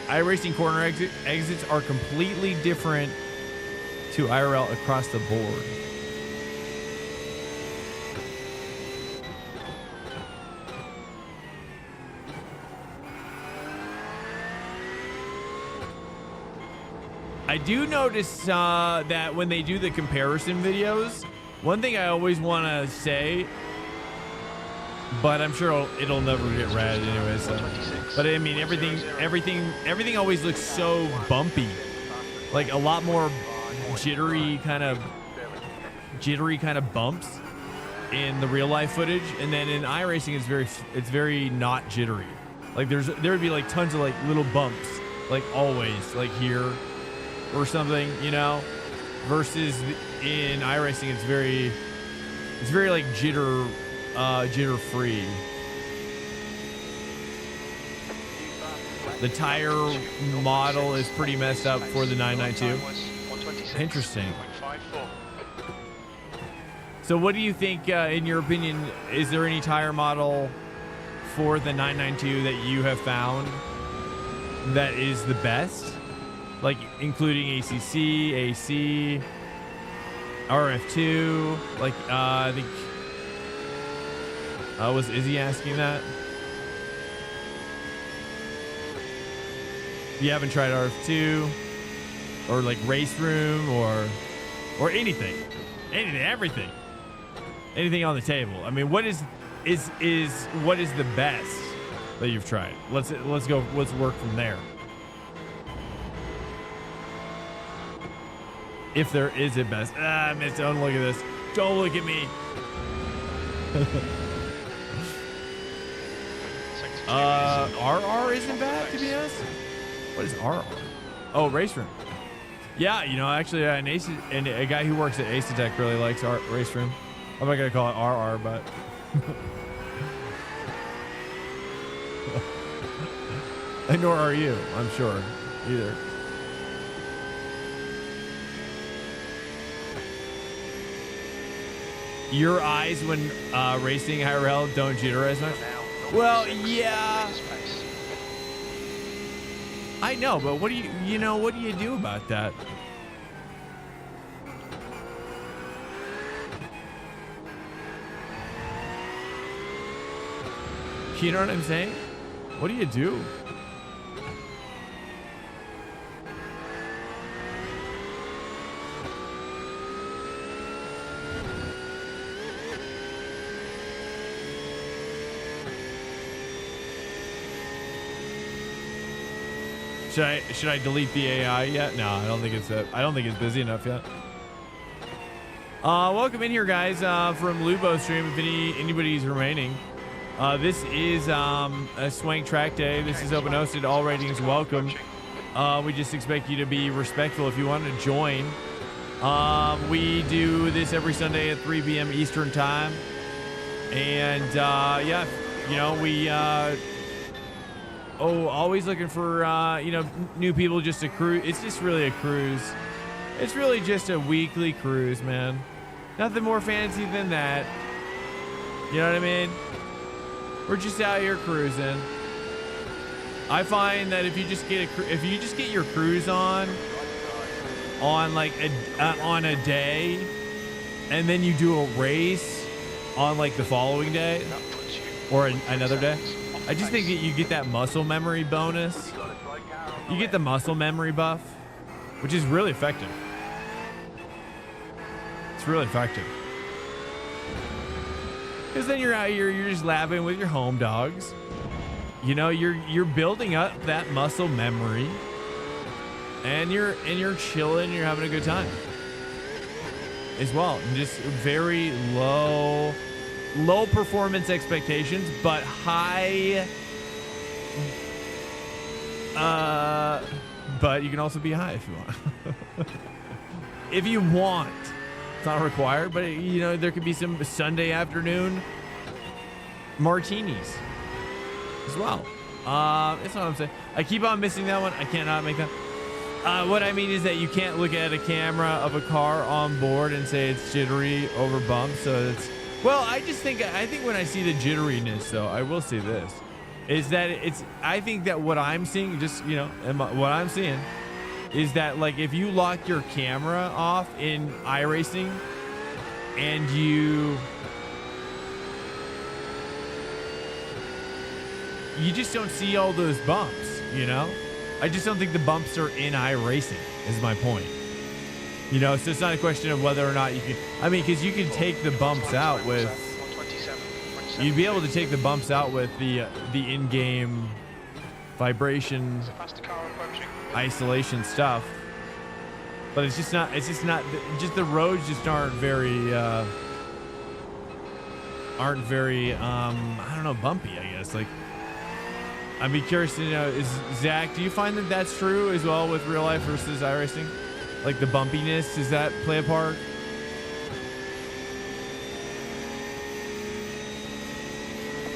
iRacing corner exits are completely different to IRL across the board. I do notice that when they do the comparison videos, one thing I always want to say, but I'm sure it'll never get read anyway. So, but I mean, everything always looks so bumpy, like a lot more jittery kind of bumps in the real life footage, and then in iRacing it's very not jittery. Like there would be like tons of like little bumps, like always, like here or something, you know, versus in iRacing it's very like jitter free. The tire model is pretty messed up for the 992. Interesting. So what do you think, in your opinion, is there any tire model for the 992 that you have found that is the best? Like including ACC, AC, RF2, like I think was Izzy asking that? You haven't tried RF2 or like Race Room or anything, everything on the table. I mean, what is the best that you've tried? Let's work from there. If there is a best. Miss, don't look at this. Don't look at me. RR isn't bad, to be honest. What is RR? Oh, Race Room. Yeah, you know, actually, a guy who works at Acetech really likes Race Room. I'm not gonna call it RR, but and nor are you, I'm sure, either. Your eyes when racing IRL don't jitter as much? Well, yeah. I know, but what do you do about that? You know what I'm saying? What do you do? Should I delete the AI yet? No, I don't think it's busy enough yet. Welcome in here, guys, from Lubo stream. If anybody's remaining, this is a Swank Trackday. This is open hosted. All ratings welcome. We just expect you to be respectful if you want to join. We do this every Sunday at 3 p.m. Eastern time, and yeah, you know, we always looking for you know, new people just to cruise. It's just really a cruise. It's really just a weekly cruise, man. Nothing more fancy than that. You know what I mean? We're just out here cruising. I find that if you just get your cruise on like on a day, and then you do a race on like the following day or another day, I just think that you get that muscle memory bonus. You get the muscle memory buff, which is really effective. It's really effective. Because then you're out here, you're just labbing with your home dogs. You know, you're building up that muscle memory, and you're chilling, you're having a good time as well. And just very low performance expectations, but high. But you can also be high if you want. If you want. It's not required, but you know, there could be some Sunday afternoon martinis as well. That's what I'm saying. I keep on missing that one. I cannot make that. What I mean is that you can't look at a camera of a car on board and say it's jittery over bumps. So it's, well, I think when I see the jitteriness, though, I will say this, is that I think that what I'm seeing, just, you know, what I'm seeing is that, like, if you lock your camera off in iRacing and you just don't see all those bumps, you know? I just don't think the bumps are in iRacing, is my point. You know, so it's not a question of whether or not you can, I mean, because you can take the bumps out with, you'd be able to take the bumps out with the in-game vibration isolation stuff, but it's just not the roads just aren't very I don't know, bumpy, I guess. Like, I'd be curious to know, Zach, do you find that that's true as well with real life versus iRacing? Like the bumpiness, does that play a part?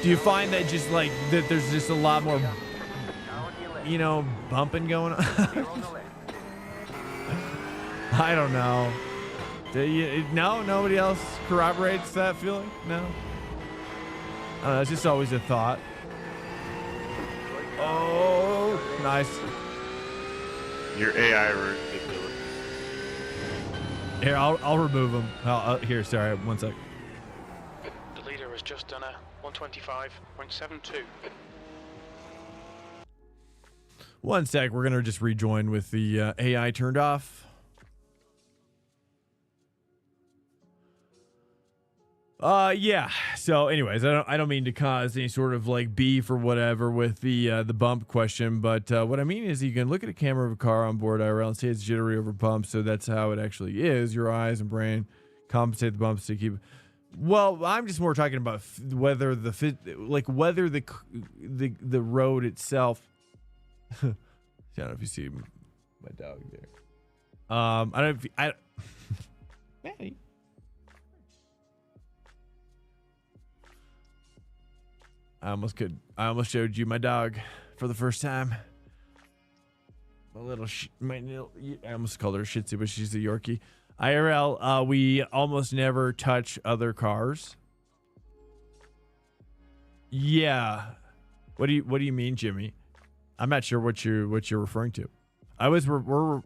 Do you find that just like that there's just a lot more, you know, bumping going on? I don't know. No, nobody else corroborates that feeling? No? It's just always a thought. Oh, nice. Your AI ridiculous. Here, I'll remove him. Here, sorry, one sec. The leader has just done a 125.72. One sec, we're gonna just rejoin with the AI turned off. Yeah. So, anyways, I don't mean to cause any sort of like beef or whatever with the bump question, but what I mean is you can look at a camera of a car on board IRL and say it's jittery over bumps, so that's how it actually is. Your eyes and brain compensate the bumps to keep. Well, I'm just more talking about whether whether the road itself. I don't know if you see my dog there. I don't know if Manny. I almost showed you my dog for the first time. I almost called her a Shih Tzu, but she's a Yorkie. IRL, we almost never touch other cars. Yeah. What do you mean, Jimmy? I'm not sure what you're referring to. I was referring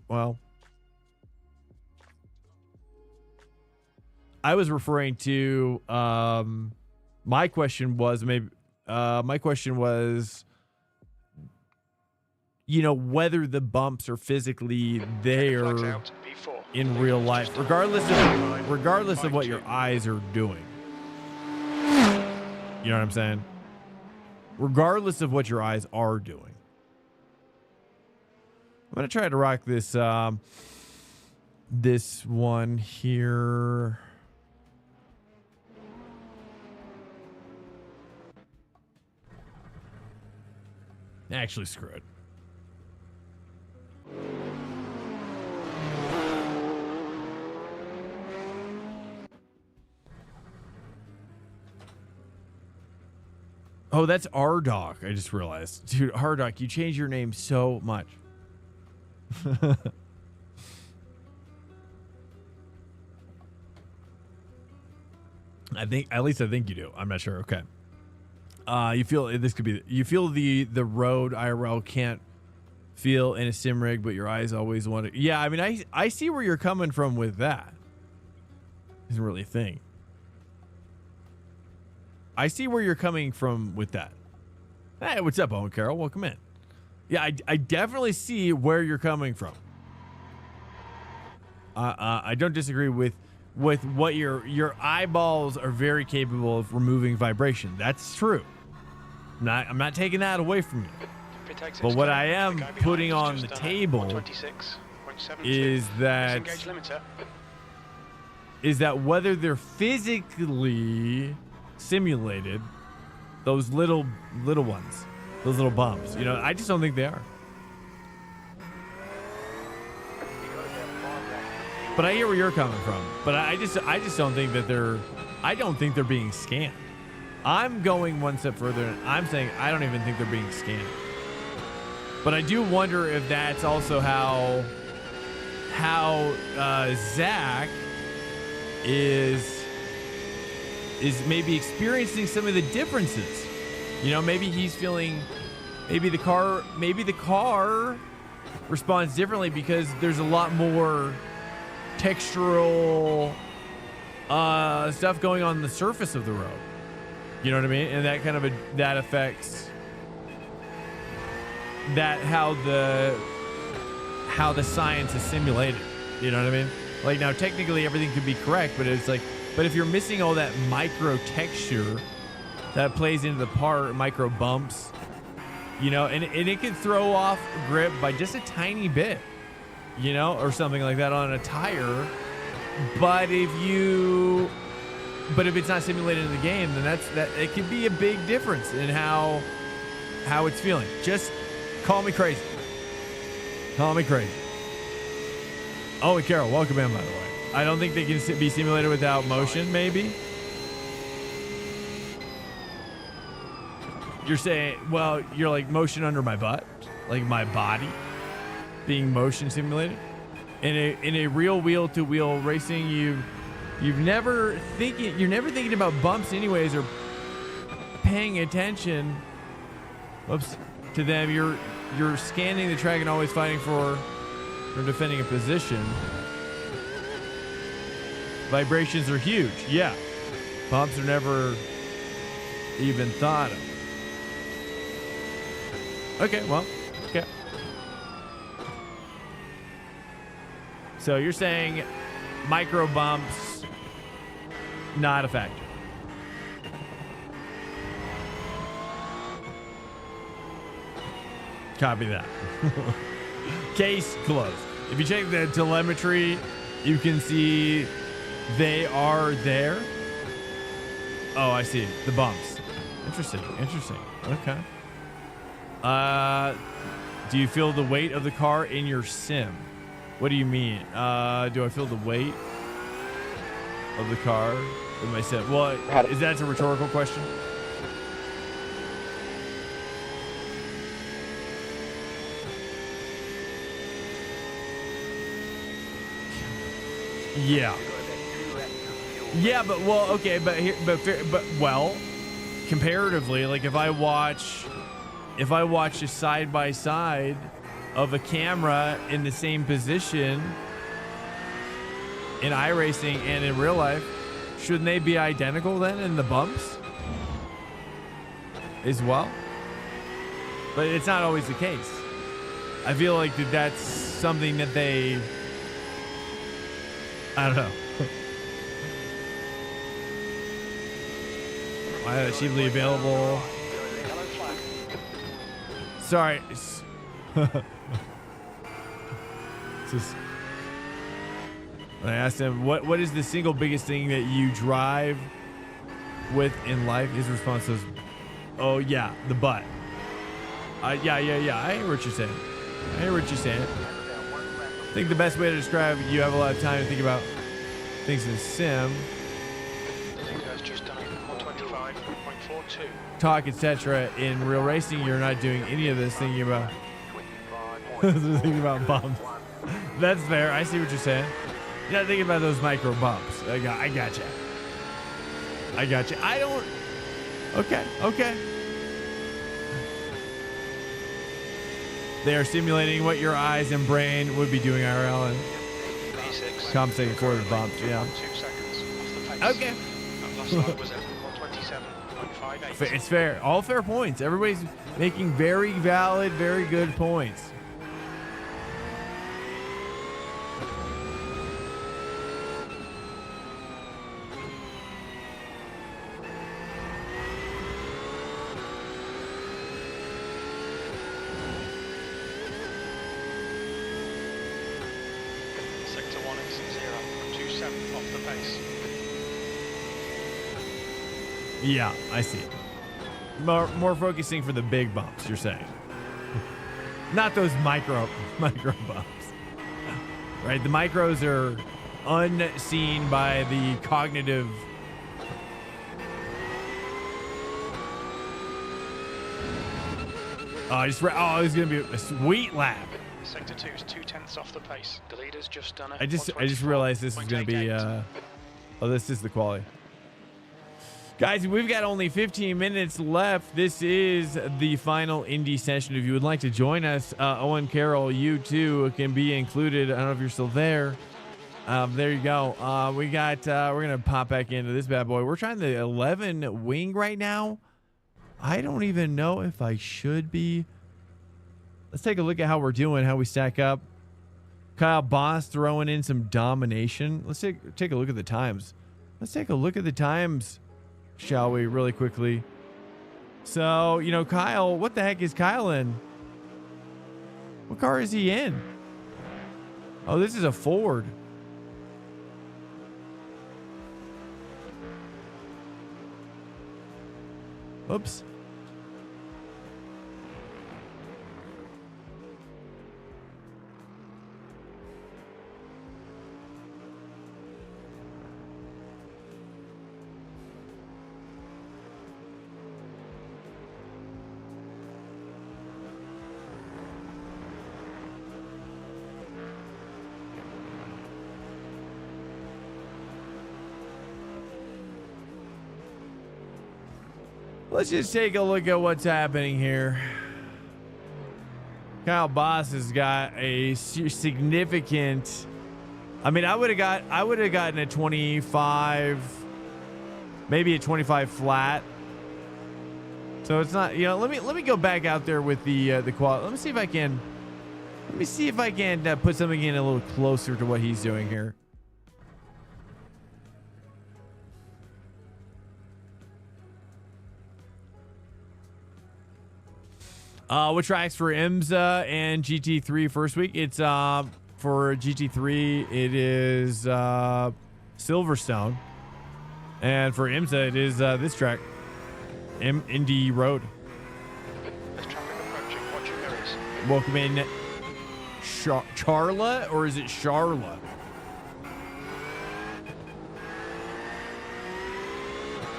to my question was you know, whether the bumps are physically there in real life, regardless of what your eyes are doing. You know what I'm saying? Regardless of what your eyes are doing. I'm gonna try to rock this this one here. Actually, screw it. Oh, that's R-Doc. I just realized. Dude, R-Doc, you changed your name so much. I think you do. I'm not sure. Okay. You feel this could be. You feel the road IRL can't feel in a sim rig, but your eyes always want to. Yeah, I mean, I see where you're coming from with that. Isn't really a thing. I see where you're coming from with that. Hey, what's up, Owen Carroll? Welcome in. Yeah, I definitely see where you're coming from. I don't disagree with what your eyeballs are very capable of removing vibration. That's true. I'm not taking that away from you. But what I am putting on the table is that whether they're physically simulated, those little ones, those little bumps, you know, I just don't think they are. But I hear where you're coming from. But I just don't think that I don't think they're being scanned. I'm going one step further and I'm saying I don't even think they're being scanned. But I do wonder if that's also how Zach is maybe experiencing some of the differences. You know, maybe he's feeling, maybe the car responds differently because there's a lot more textural stuff going on the surface of the road. You know what I mean? And that kind of that affects that how the science is simulated. You know what I mean? Like, now technically everything could be correct, but it's like, but if you're missing all that micro texture that plays into the part, micro bumps, you know, and it can throw off grip by just a tiny bit, you know, or something like that on a tire. But if it's not simulated in the game, then it could be a big difference in how it's feeling. Just call me crazy. Call me crazy. Oh, and Carol, welcome in, by the way. I don't think they can be simulated without motion, maybe. You're saying, well, you're like motion under my butt, like my body being motion simulated. In a real wheel-to-wheel racing, you're never thinking about bumps anyways, or paying attention to them. You're scanning the track and always fighting for defending a position. Vibrations are huge. Yeah. Bumps are never even thought of. Okay, well, okay. So you're saying micro bumps, not a factor. Copy that. Case closed. If you check the telemetry, you can see they are there. Oh, I see. The bumps. Interesting. Okay. Do you feel the weight of the car in your sim? What do you mean? Do I feel the weight of the car in my sim? Well, is that a rhetorical question? Yeah. Yeah, but well, okay, but well, comparatively, like if I watch a side by side of a camera in the same position in iRacing and in real life, shouldn't they be identical then in the bumps as well? But it's not always the case. I feel like that's something that they, I don't know. Why is it cheaply available? Sorry. Just, when I asked him, what is the single biggest thing that you drive with in life? His response was, oh yeah, the butt. Yeah. I hear what you're saying. I think the best way to describe you have a lot of time to think about things in sim, Leader's just done 125.42. talk, etc. In real racing, you're not doing any of this thinking about bumps. That's fair. I see what you're saying. You're not thinking about those micro bumps. I gotcha. I don't. Okay. They are simulating what your eyes and brain would be doing IRL and P6. compensating for the bumps. Yeah. 2 seconds off the pace. Okay. That last lap was at 127.58. It's fair. All fair points. Everybody's making very valid, very good points. Sector 1 is 0.27 off the pace. Yeah, I see. More focusing for the big bumps, you're saying. Not those micro bumps. Right? The micros are unseen by the cognitive. It's going to be a sweet lap. Sector 2 is 0.2 off the pace. The leader's just done it. I just realized this is going to be this is the quality. Guys, we've got only 15 minutes left. This is the final Indy session. If you would like to join us, Owen Carroll, you too can be included. I don't know if you're still there. There you go. We're gonna pop back into this bad boy. We're trying the 11 wing right now. I don't even know if I should be. Let's take a look at how we're doing, how we stack up. Kyle Boss throwing in some domination. Let's take a look at the times. Let's take a look at the times, shall we, really quickly. So, Kyle, what the heck is Kyle in? What car is he in? Oh, this is a Ford. Oops. Let's just take a look at what's happening here. Kyle Boss has got a significant. I mean, I would have gotten a 25, maybe a 25 flat. So it's not. Let me go back out there with the quality. Let me see if I can put something in a little closer to what he's doing here. What tracks for IMSA and GT3 first week? It's for GT3 it is Silverstone, and for IMSA it is this track, Indy Road. There's traffic approaching. Watch your mirrors. Welcome in, Charla, or is it Charla?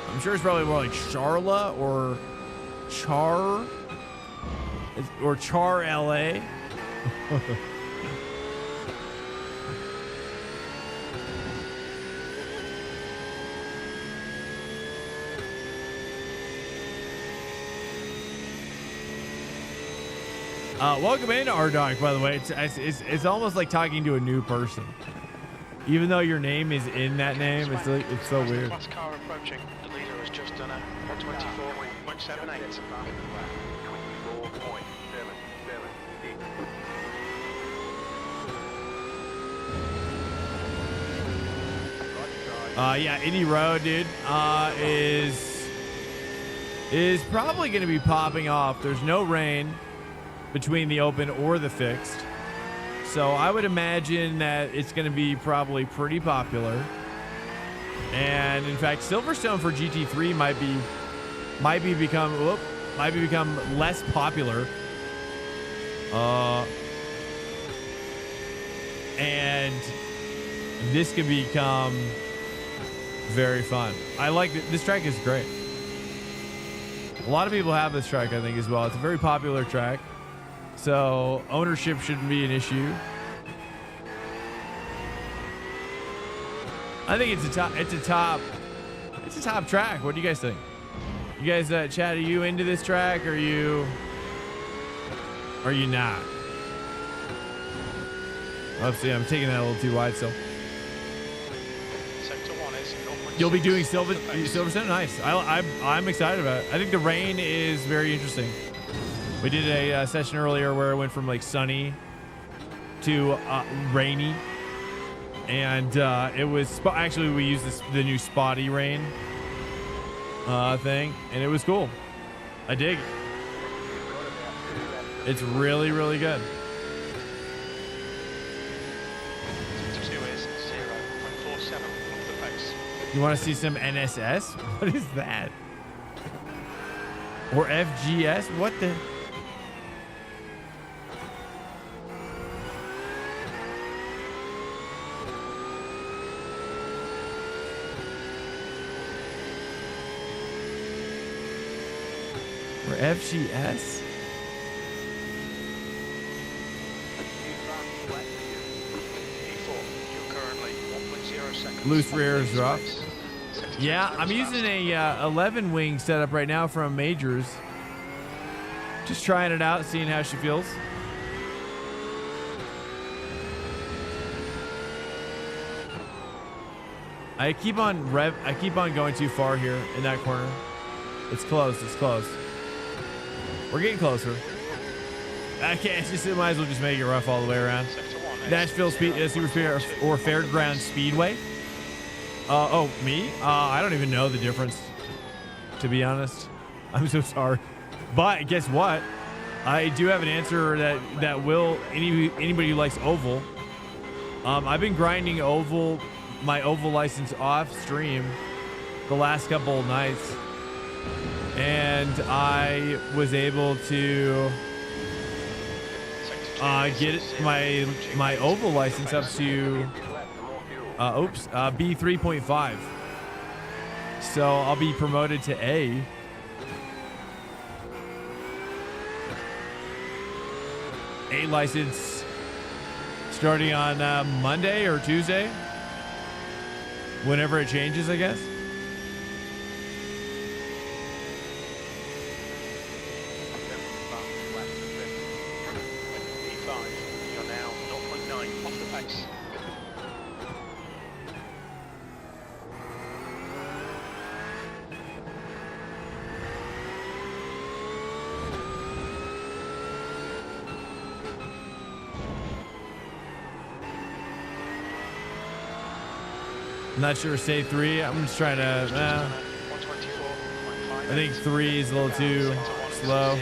I'm sure it's probably more like Charla or Char. Or Char LA. Welcome in, R-Dog, by the way. It's almost like talking to a new person. Even though your name is in that name, it's so weird. Class car approaching. The leader has just done a 124.78. Yeah, Indy Road, dude, is probably going to be popping off. There's no rain between the open or the fixed, so I would imagine that it's going to be probably pretty popular. And in fact, Silverstone for GT3 might become less popular And this could become very fun. I like it. This track is great. A lot of people have this track, I think, as well. It's a very popular track, so ownership shouldn't be an issue. I think it's a top track. What do you guys think? You guys, Chad, are you into this track? Or are you not? Let's see. I'm taking that a little too wide still. Sector 1 is 0.6 You'll be doing off the pace. Silverstone? Nice. I'm excited about it. I think the rain is very interesting. We did a session earlier where it went from like sunny to rainy, and it was actually we used the new spotty rain thing, and it was cool. I dig it. It's really, really good. Sector 2 is 0.47 off the pace. You want to see some NSS? What is that? Or FGS? What the? Or FGS? Loose rear is rough. Yeah, I'm using a 11 wing setup right now from Majors. Just trying it out, seeing how she feels. I keep on going too far here in that corner. It's close. It's close. We're getting closer. I can't. It's just it might as well just make it rough all the way around. Nashville Super Speed or Fairground Speedway. Oh, me? I don't even know the difference, to be honest. I'm so sorry. But guess what? I do have an answer that will anybody who likes oval. I've been grinding my oval license off stream the last couple of nights, and I was able to get my oval license up to B 3.5. So I'll be promoted to A. A license starting on Monday or Tuesday, whenever it changes, I guess. E5, you're now 0.9 off the pace. I'm not sure. Say 3. I'm just trying to. I think 3 is a little too slow.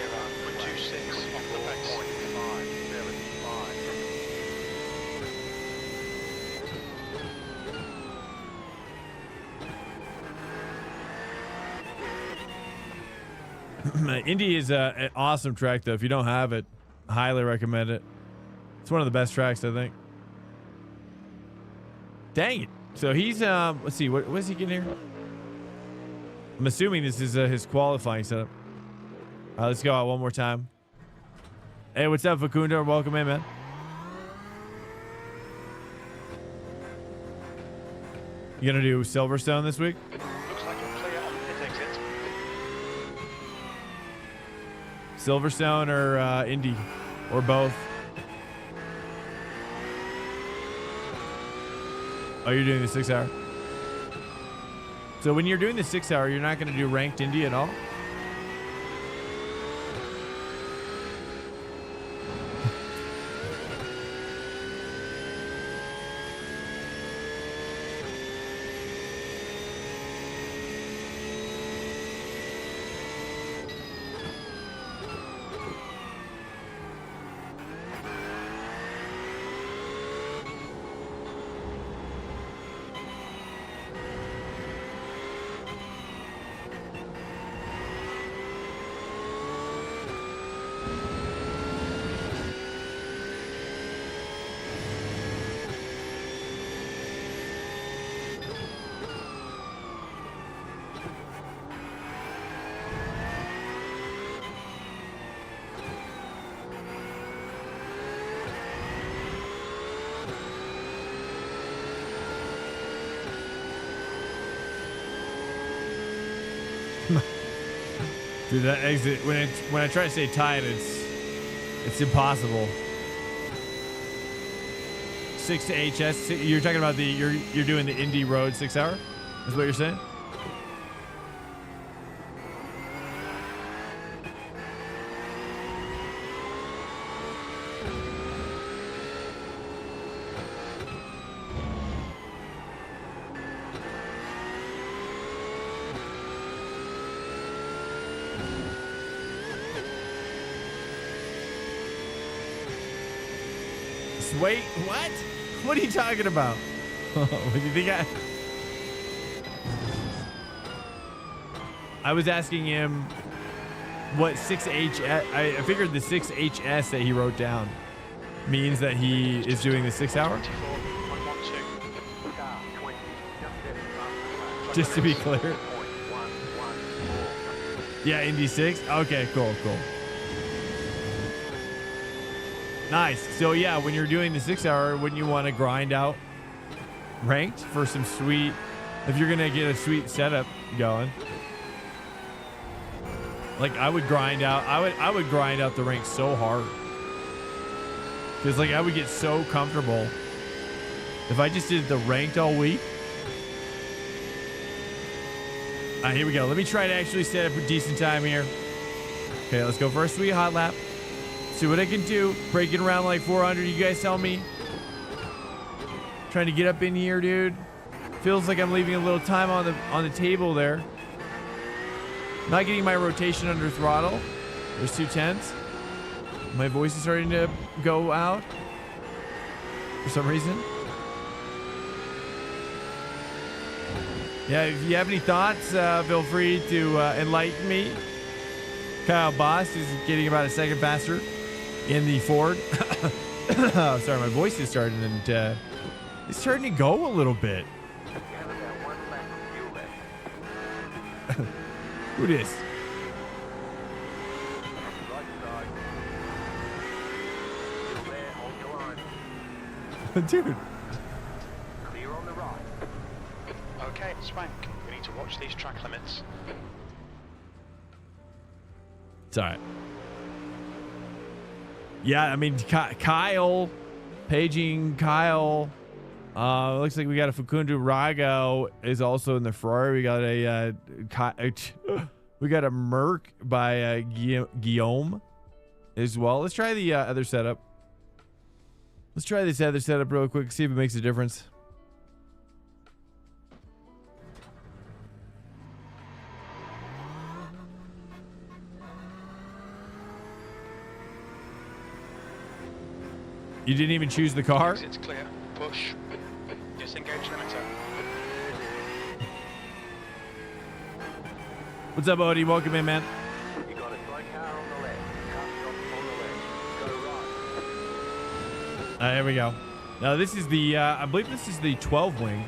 Indy is an awesome track, though. If you don't have it, highly recommend it. It's one of the best tracks, I think. Dang it. So he's, let's see, what is he getting here? I'm assuming this is his qualifying setup. Let's go out one more time. Hey, what's up, Facundo? Welcome in, man. You gonna do Silverstone this week? Looks like you're clear on pit exit. Silverstone or Indy, or both? Oh, you're doing the 6 hour. So when you're doing the 6 hour, you're not going to do ranked Indy at all? Dude, that exit when I try to stay tight, it's impossible. 6 to HS. You're talking about you're doing the Indy Road 6 hour? Is what you're saying? Wait, what? What are you talking about? What do you think I was asking him what 6H. I figured the 6HS that he wrote down means that he is doing the 6 hour. 24, Just to be clear. Yeah, Indy 6. Okay, cool. Nice. So yeah, when you're doing the 6 hour, wouldn't you want to grind out ranked for some sweet, if you're gonna get a sweet setup going? Like I would grind out the rank so hard, because like I would get so comfortable if I just did the ranked all week. Here we go. Let me try to actually set up a decent time here. Okay, let's go for a sweet hot lap. See what I can do. Breaking around like 400. You guys tell me. Trying to get up in here, dude. Feels like I'm leaving a little time on the table there. Not getting my rotation under throttle. There's 210s. My voice is starting to go out for some reason. Yeah, if you have any thoughts, feel free to enlighten me. Kyle Boss is getting about a second faster in the Ford. Sorry, my voice is starting and it's starting to go a little bit. Who this? Dude. Clear on the right. Okay, Swank, we need to watch these track limits. It's all right. Yeah, I mean, Kyle, paging Kyle. Looks like we got a Facundo Rago is also in the Ferrari. We got we got a Merc by Guillaume as well. Let's try the other setup. Let's try this other setup real quick, see if it makes a difference. You didn't even choose the car? Exit's clear. Push. Disengage limiter. What's up, Odie? Welcome in, man. You got a slow car on the left. Car stop on the left. Go right. There we go. Now this is the, I believe this is the 12 wing.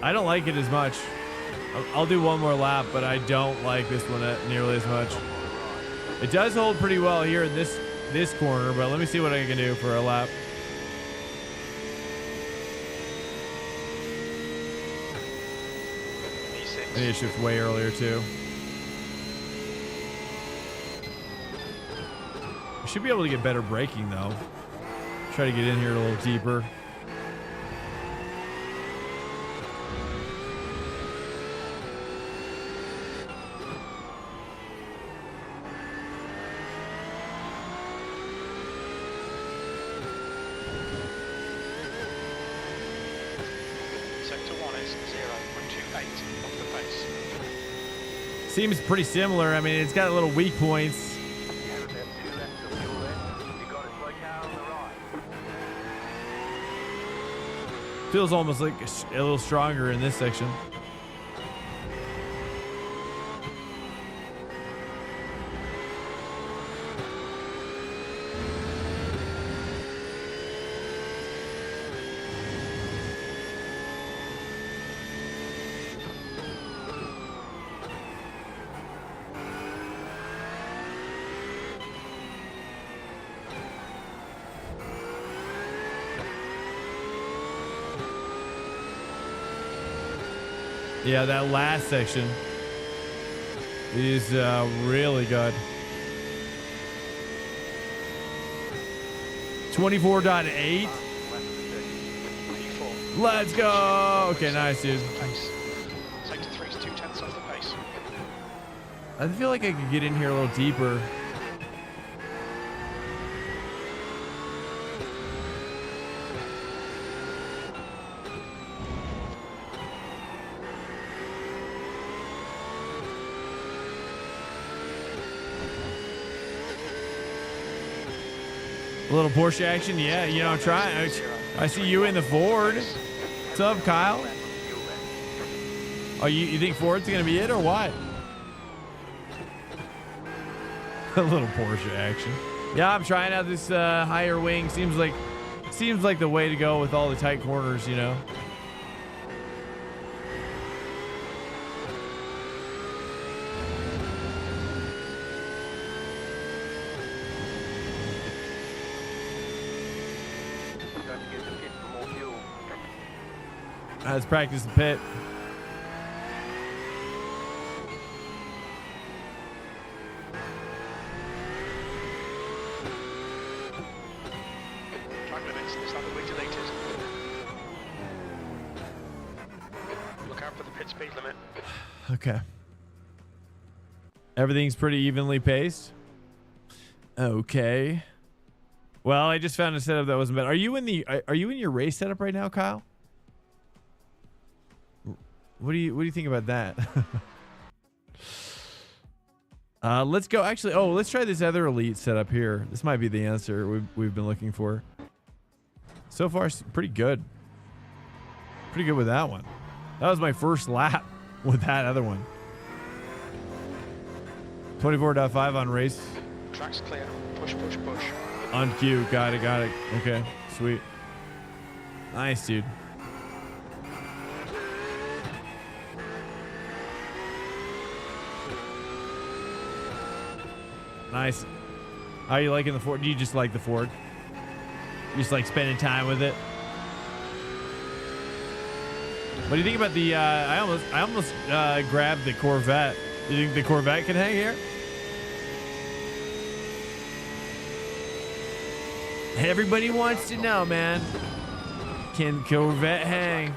I don't like it as much. I'll do one more lap, but I don't like this one nearly as much. It does hold pretty well here in this corner, but let me see what I can do for a lap. I need to shift way earlier too. I should be able to get better braking though. Try to get in here a little deeper. sector 1 is 0.28 off the pace. Seems pretty similar. I mean, it's got little weak points. Canada, 2 left of fuel there. You got it, slow car on the right. Feels almost like a little stronger in this section. Yeah, that last section is really good. 24.8. Let's go. Okay, nice, dude. Sector 3 is 0.2 off the pace. I feel like I could get in here a little deeper. A little Porsche action, yeah. You know, I'm trying. I see you in the Ford. What's up, Kyle? Oh, you think Ford's gonna be it or what? A little Porsche action. Yeah, I'm trying out this higher wing. Seems like the way to go with all the tight corners, you know. Let's practice the pit. Track limits, this other way deleted. Look out for the pit speed limit. Okay. Everything's pretty evenly paced. Okay. Well, I just found a setup that wasn't bad. Are you in your race setup right now, Kyle? What do you think about that? Let's go. Actually, let's try this other elite setup here. This might be the answer we've been looking for. So far, it's pretty good. Pretty good with that one. That was my first lap with that other one. 24.5 on race. Track's clear. Push, push, push. On cue. Got it. Okay, sweet. Nice, dude. Nice. How are you liking the Ford? Do you just like the Ford? You just like spending time with it? What do you think about the I almost grabbed the Corvette. Do you think the Corvette can hang here? Everybody wants to know, man. Can Corvette hang?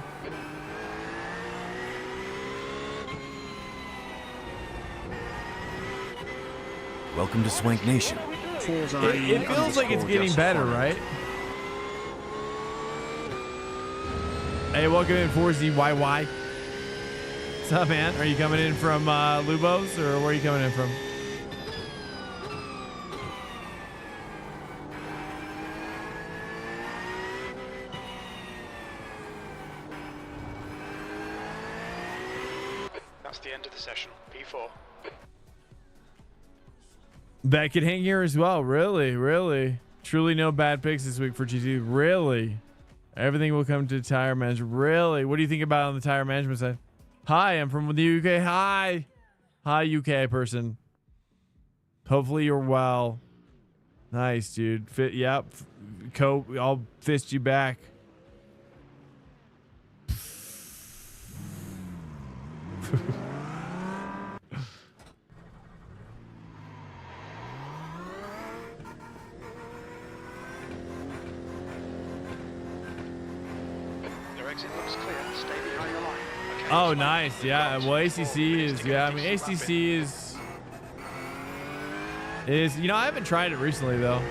Welcome to Swank Nation. It feels like it's getting better, right? Hey, welcome in 4ZYY. What's up, man? Are you coming in from Lubos, or where are you coming in from? That's the end of the session. P4. That could hang here as well. Really. Truly no bad picks this week for GT. Really. Everything will come to tire management. Really. What do you think about on the tire management side? Hi, I'm from the UK. Hi, UK person. Hopefully you're well. Nice, dude. Yep. I'll fist you back. Exit looks clear. Stay behind the line. Okay, Oh, nice. Yeah. Well, ACC is, I mean, ACC is, you know, I haven't tried it recently, though.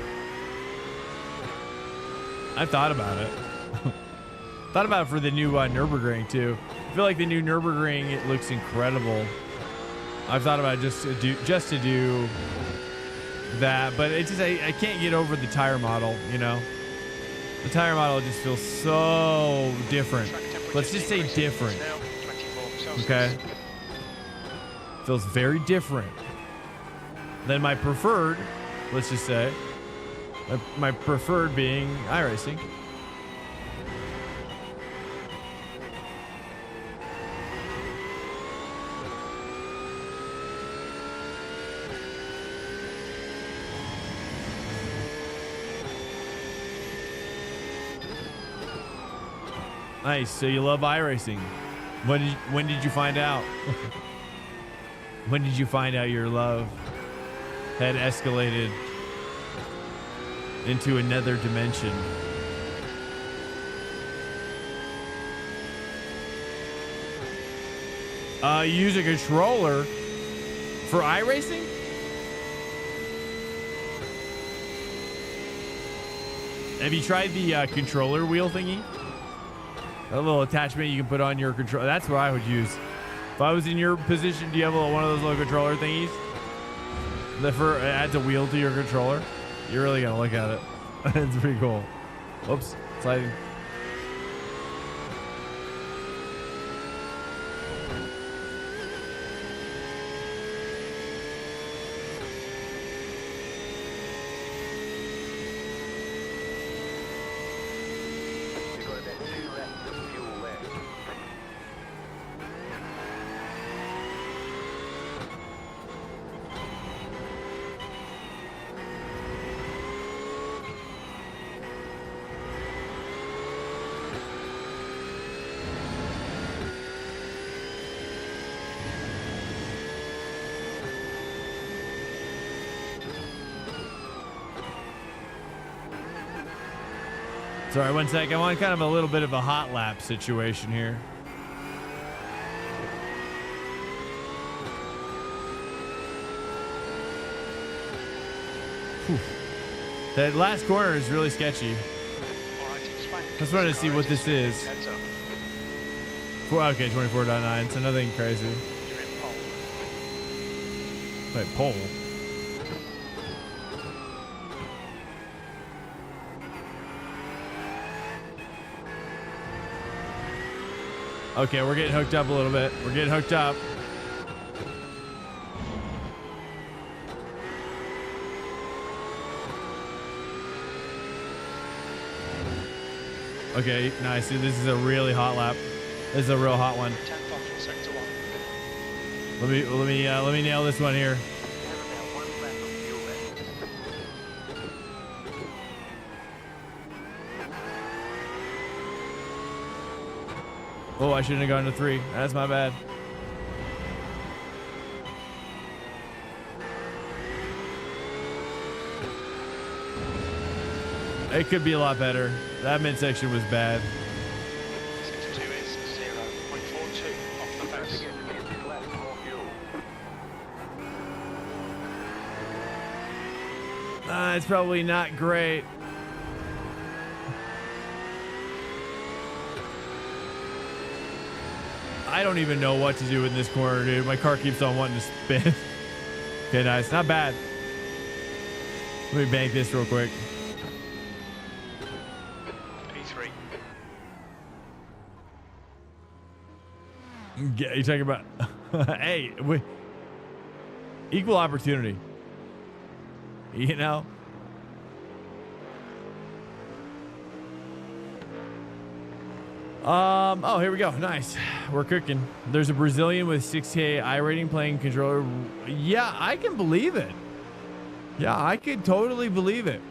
I've thought about it. Thought about it for the new Nürburgring too. I feel like the new Nürburgring, it looks incredible. I've thought about just to do that, but it's just I can't get over the tire model. You know, the tire model just feels so different. Let's just say different. Okay, feels very different than my preferred. Let's just say my preferred being iRacing. Nice. So you love iRacing. When did you find out? When did you find out your love had escalated into another dimension? You use a controller for iRacing? Have you tried the controller wheel thingy? A little attachment you can put on your controller. That's what I would use. If I was in your position, do you have one of those little controller thingies that adds a wheel to your controller? You're really gonna look at it. It's pretty cool. Whoops, sliding. Sorry, one sec. I want kind of a little bit of a hot lap situation here. Whew. That last corner is really sketchy. Just wanted to see what this is. Okay, 24.9, so nothing crazy. Wait, pole. Okay, we're getting hooked up a little bit. We're getting hooked up. Okay, nice. This is a really hot lap. This is a real hot one. Let me nail this one here. Oh, I shouldn't have gone to 3. That's my bad. It could be a lot better. That midsection was bad. 62 is 0.42 off the base. It's probably not great. I don't even know what to do in this corner, dude. My car keeps on wanting to spin. Okay, nice. Not bad. Let me bank this real quick. P3. Yeah, you're talking about... Hey, equal opportunity. You know? Oh, here we go. Nice. We're cooking. There's a Brazilian with 6K iRating playing controller. Yeah, I can believe it. Yeah, I could totally believe it.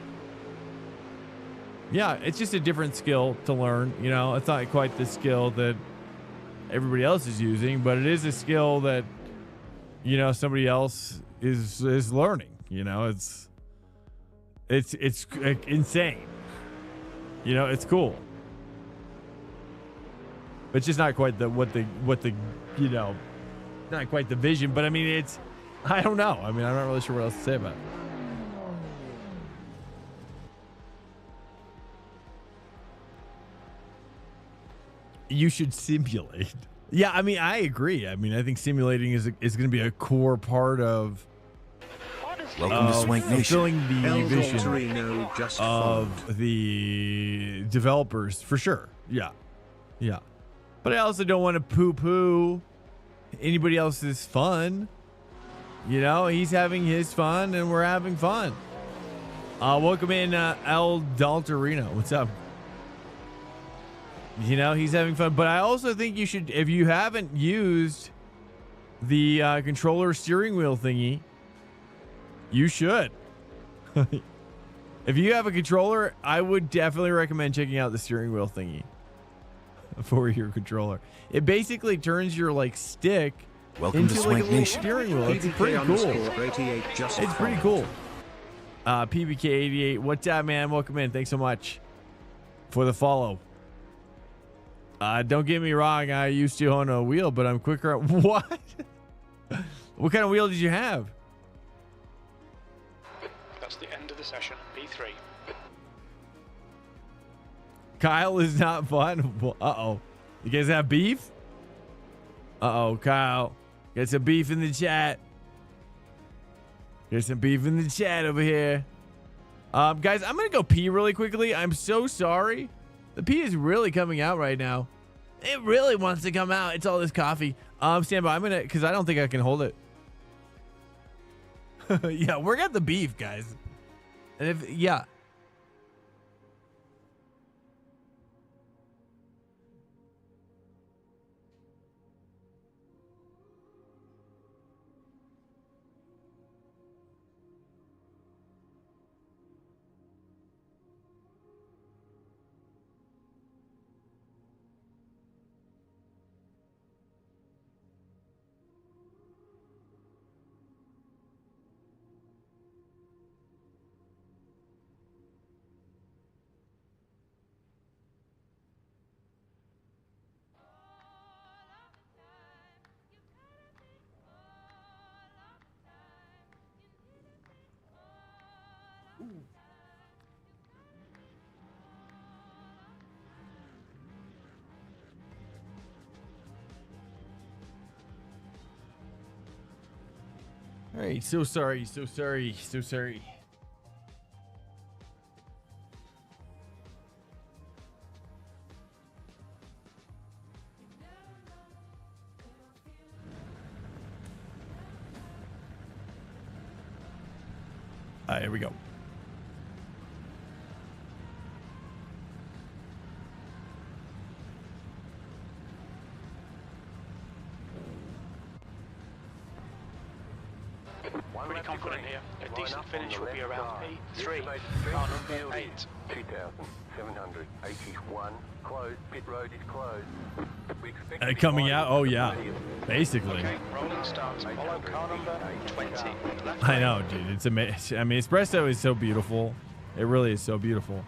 Yeah, it's just a different skill to learn. You know, it's not quite the skill that everybody else is using, but it is a skill that, you know, somebody else is learning. You know, it's insane. You know, it's cool. It's just not quite what the you know, not quite the vision, but I mean, I don't know. I mean, I'm not really sure what else to say about it. you should simulate. Yeah, I mean, I agree. I mean, I think simulating is going to be a core part of Welcome to Swank Nation. fulfilling the El vision Torino just followed. of the developers, for sure. Yeah. Yeah. But I also don't want to poo-poo anybody else's fun. You know, he's having his fun and we're having fun. Welcome in El Daltorino. What's up? You know, he's having fun. But I also think you should, if you haven't used the controller steering wheel thingy, you should. If you have a controller, I would definitely recommend checking out the steering wheel thingy for your controller. It basically turns your like stick Welcome to into like a Swank little Nation. steering wheel. It's pretty cool. 88 just It's pretty cool. PBK88, what's up, man? Welcome in. Thanks so much for the follow. Don't get me wrong. I used to own a wheel, but I'm quicker. What? What kind of wheel did you have? That's the end of the session. P3. Kyle is not fun. Uh-oh. You guys have beef? Uh-oh, Kyle. Get some beef in the chat. Get some beef in the chat over here. Guys, I'm going to go pee really quickly. I'm so sorry. The pee is really coming out right now. It really wants to come out. It's all this coffee. Stand by. I'm going to, because I don't think I can hold it. Yeah, we're got the beef, guys. And if, yeah. All right, so sorry. All right, here we go. Pretty confident here. A decent finish will be around P3. Car number 8. 2,781. Closed. Pit road is closed. We expect Coming out? Oh, yeah. Basically. Okay, rolling starts. Follow car number 20. Left I know, dude. It's amazing. I mean, espresso is so beautiful. It really is so beautiful.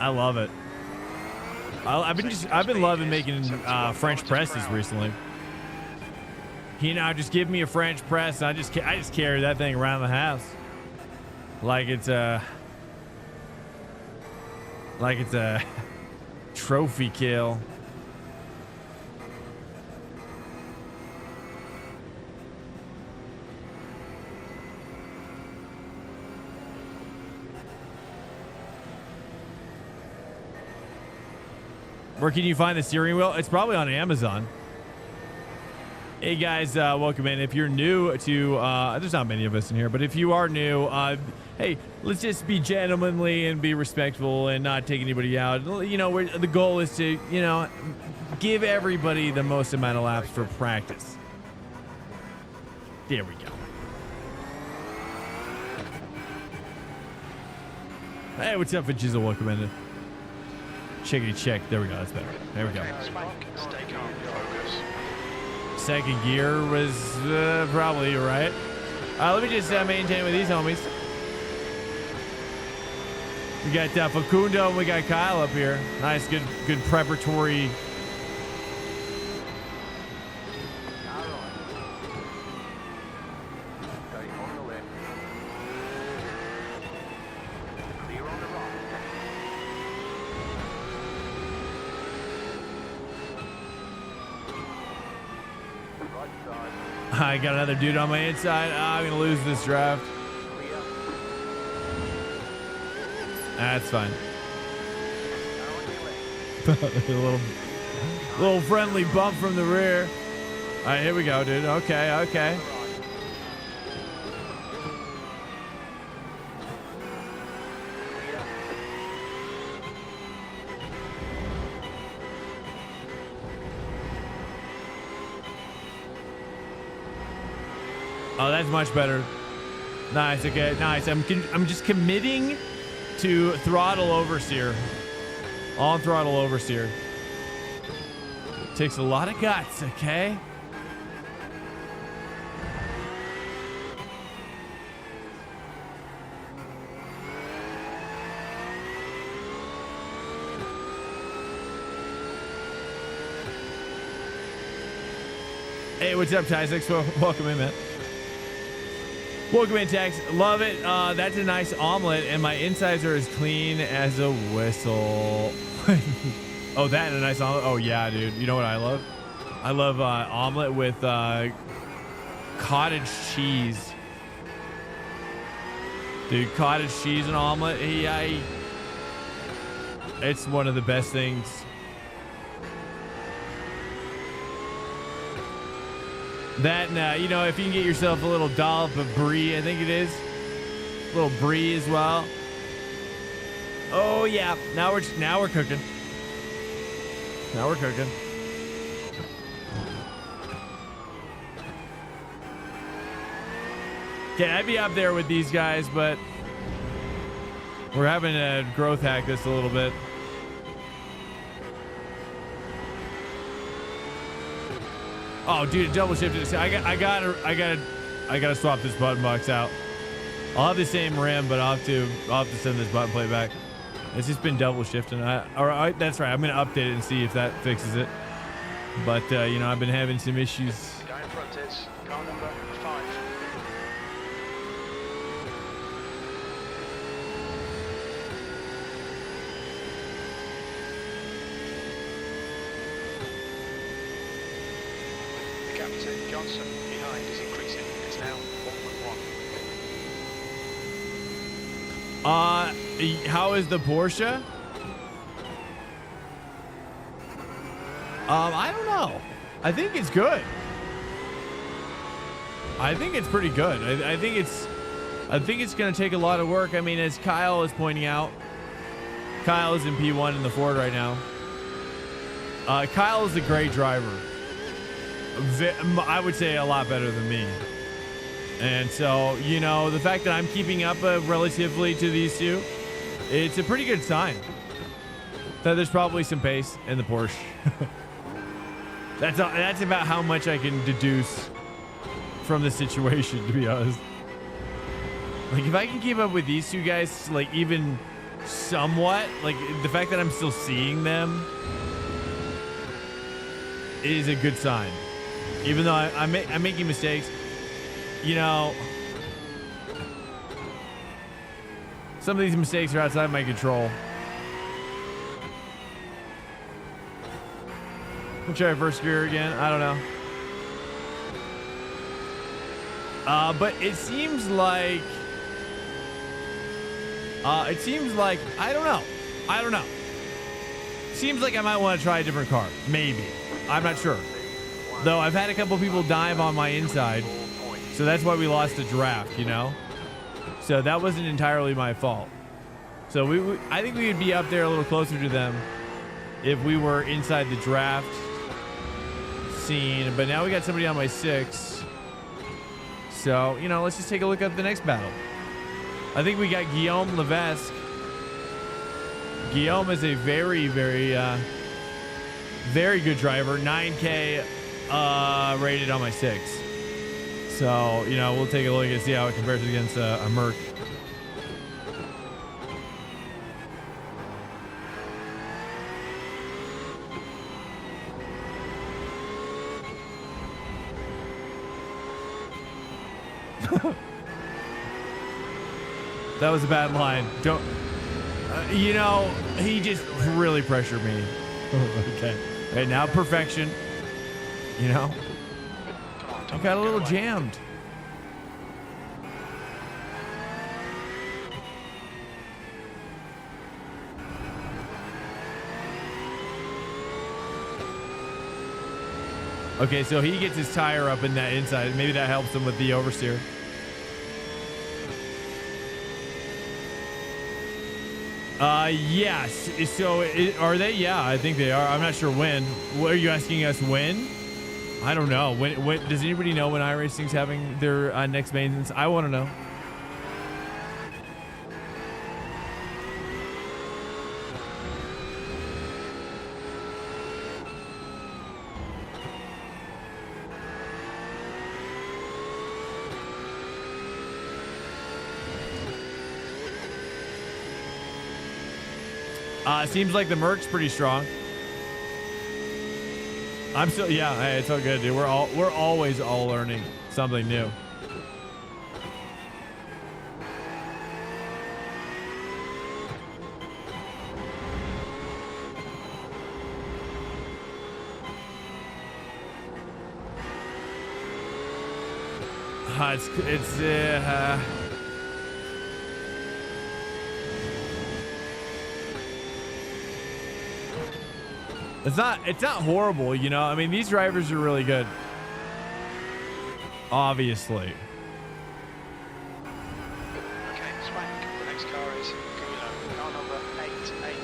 I love it. I've been loving making French presses recently. You know, just give me a French press. I just carry that thing around the house like it's a trophy kill. Where can you find the steering wheel? It's probably on Amazon. Hey guys, welcome in. If you're new to, there's not many of us in here, but if you are new, hey, let's just be gentlemanly and be respectful and not take anybody out. You know, the goal is to, you know, give everybody the most amount of laps for practice. There we go. Hey, what's up, Jizzle? Welcome in. Checkity check. There we go. That's better. There we go. Swank, stay calm, focus. Second gear was probably right. Let me just maintain with these homies. We got Facundo and we got Kyle up here. Nice, good preparatory. Stay on the left. Clear on the right. I got another dude on my inside. I'm gonna lose this draft. That's fine. a little friendly bump from the rear. All right, here we go, dude. Okay, okay. Oh, that's much better. Nice. Okay, nice. I'm just committing to throttle oversteer. On throttle oversteer. Takes a lot of guts, okay? Hey, what's up, Tysex? Welcome in, man. Welcome in, Tex. Love it. That's a nice omelet, and my insides are as clean as a whistle. Oh, that and a nice omelet. Oh, yeah, dude. You know what I love? I love omelet with cottage cheese. Dude, cottage cheese and omelet. It's one of the best things. That and, you know, if you can get yourself a little dollop of brie, I think it is. A little brie as well. Oh, yeah. Now we're cooking. Now we're cooking. Okay, I'd be up there with these guys, but we're having to growth hack this a little bit. Oh, dude, double shifted. I gotta swap this button box out. I'll have the same rim, but I'll have to send this button plate back. It's just been double shifting. All right, that's right. I'm gonna update it and see if that fixes it. But you know, I've been having some issues. Guy in front is car number 5. The Captain Johnson behind is increasing. It's now 1.1. How is the Porsche? I don't know. I think it's good. I think it's pretty good. I think it's going to take a lot of work. I mean, as Kyle is pointing out, Kyle is in P1 in the Ford right now. Kyle is a great driver. I would say a lot better than me. And so, you know, the fact that I'm keeping up relatively to these two, it's a pretty good sign that there's probably some pace in the Porsche. That's about how much I can deduce from the situation, to be honest. Like, if I can keep up with these two guys, like, even somewhat, like, the fact that I'm still seeing them is a good sign. Even though I'm making mistakes, you know, some of these mistakes are outside my control. We'll try first gear again. I don't know. But it seems like I don't know. Seems like I might want to try a different car. Maybe. I'm not sure. Though I've had a couple people dive on my inside. So that's why we lost the draft, you know? So that wasn't entirely my fault. So I think we would be up there a little closer to them if we were inside the draft scene. But now we got somebody on my 6. So, you know, let's just take a look at the next battle. I think we got Guillaume Levesque. Guillaume is a very, very, very good driver. 9K rated on my 6. So, you know, we'll take a look and see how it compares against a Merc. That was a bad line. Don't, you know, he just really pressured me. Okay. Right now, perfection. You know? Come on, I got a little jammed. Okay, so he gets his tire up in that inside. Maybe that helps him with the oversteer. Yes. So are they? Yeah, I think they are. I'm not sure when. What are you asking us when? I don't know. When does anybody know when iRacing's having their next maintenance? I want to know. Seems like the Merc's pretty strong. I'm still, yeah, hey, it's all good, dude. We're always all learning something new. It's not horrible, you know. I mean, these drivers are really good. Obviously. Okay, Swank. The next car is car number 888,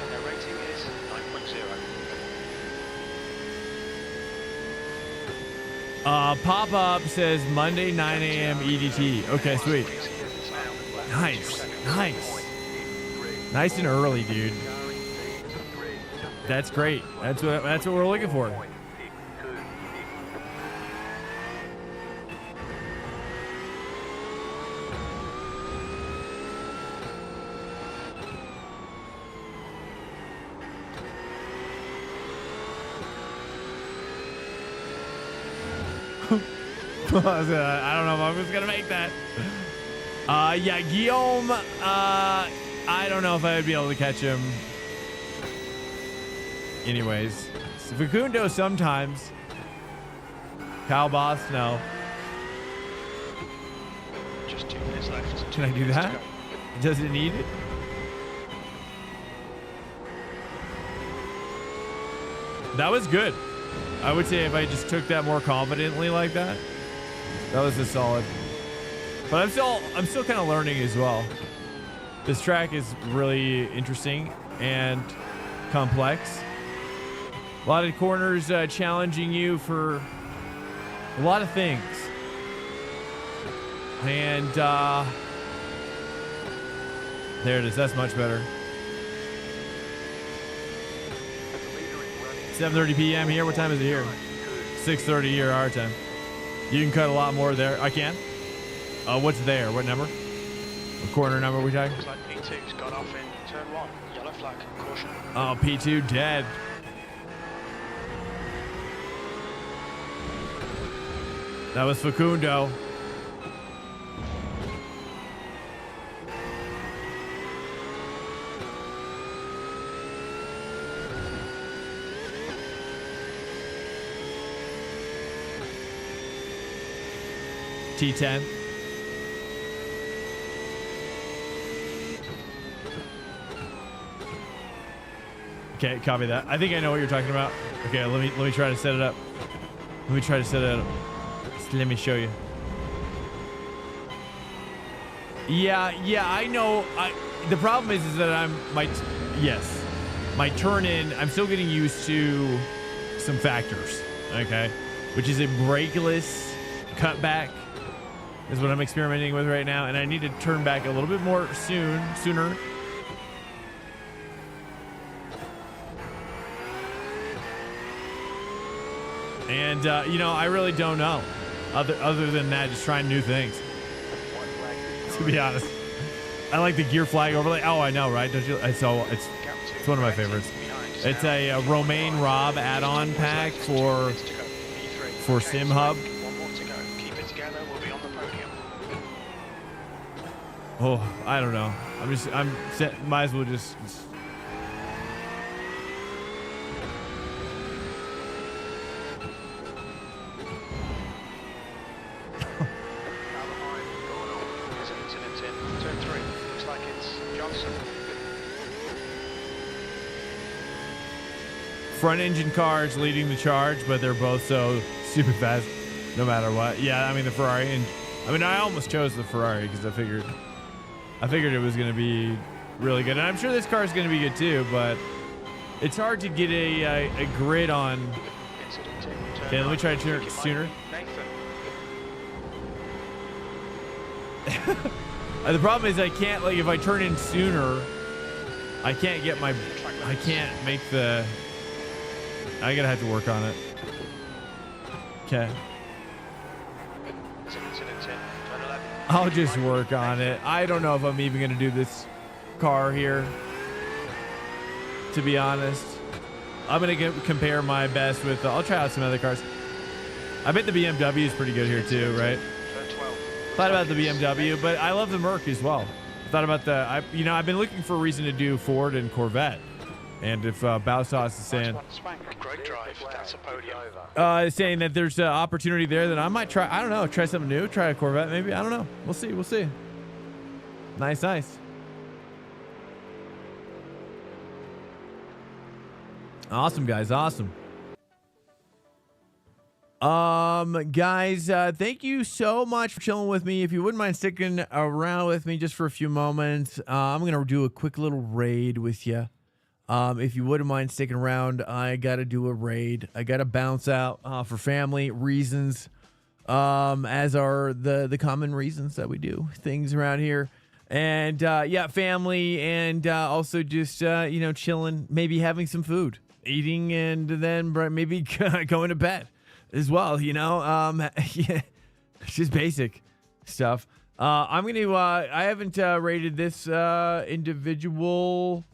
and their rating is 9.0. Pop-up says Monday 9 a.m. EDT. Okay, sweet. Nice. Nice and early, dude. That's great. That's what we're looking for. I don't know if I'm just gonna make that. Yeah, Guillaume. I don't know if I would be able to catch him. Anyways, Facundo sometimes. Kyle Boss, no. Just 2 minutes left. Can I do that? Does it need it? That was good. I would say if I just took that more confidently like that, that was a solid. But I'm still kind of learning as well. This track is really interesting and complex. A lot of corners challenging you for a lot of things. And there it is. That's much better. 7:30 p.m. here. What time is it here? 6:30 here our time. You can cut a lot more there. I can. What's there? What number? What corner number are we talking? Looks like P2's gone off in turn 1. Yellow flag. Caution. Oh, P2 dead. That was Facundo. T10. Okay, copy that. I think I know what you're talking about. Okay, let me try to set it up. Let me try to set it up. Let me show you. Yeah, I know. The problem is that my turn in, I'm still getting used to some factors, okay? Which is a brakeless cutback is what I'm experimenting with right now, and I need to turn back a little bit more sooner. And I really don't know. Other than that, just trying new things. To be honest, I like the gear flag overlay. Oh, I know, right? Don't you? It's one of my favorites. It's a Romain Rob add-on pack for Sim Hub. One more to go. Keep it together. We'll be on the podium. Oh, I don't know. Might as well just. front engine cars leading the charge, but they're both so stupid fast no matter what. Yeah, I mean the Ferrari, and I mean I almost chose the Ferrari because I figured it was going to be really good, and I'm sure this car is going to be good too, but it's hard to get a grid on. Okay, let me try to turn it sooner. The problem is I can't, like, if I turn in sooner, I can't get my, I can't make the, I gotta have to work on it. Okay. I'll just work on it. I don't know if I'm even gonna do this car here, to be honest. I'm gonna compare my best with, I'll try out some other cars. I bet the BMW is pretty good here too, right? Thought about the BMW, but I love the Merc as well. Thought about the, I've been looking for a reason to do Ford and Corvette. And if Bausaus is saying, great drive, that's a podium. Saying that there's an opportunity there, that I might try, I don't know, try something new, try a Corvette maybe. I don't know. We'll see. Nice. Awesome, guys. Awesome. Guys, thank you so much for chilling with me. If you wouldn't mind sticking around with me just for a few moments, I'm going to do a quick little raid with you. If you wouldn't mind sticking around, I got to do a raid. I got to bounce out, for family reasons, as are the common reasons that we do things around here. And, yeah, family, and, also just, chilling, maybe having some food, eating, and then maybe going to bed as well, yeah, it's just basic stuff. I'm going to, I haven't, rated this, individual,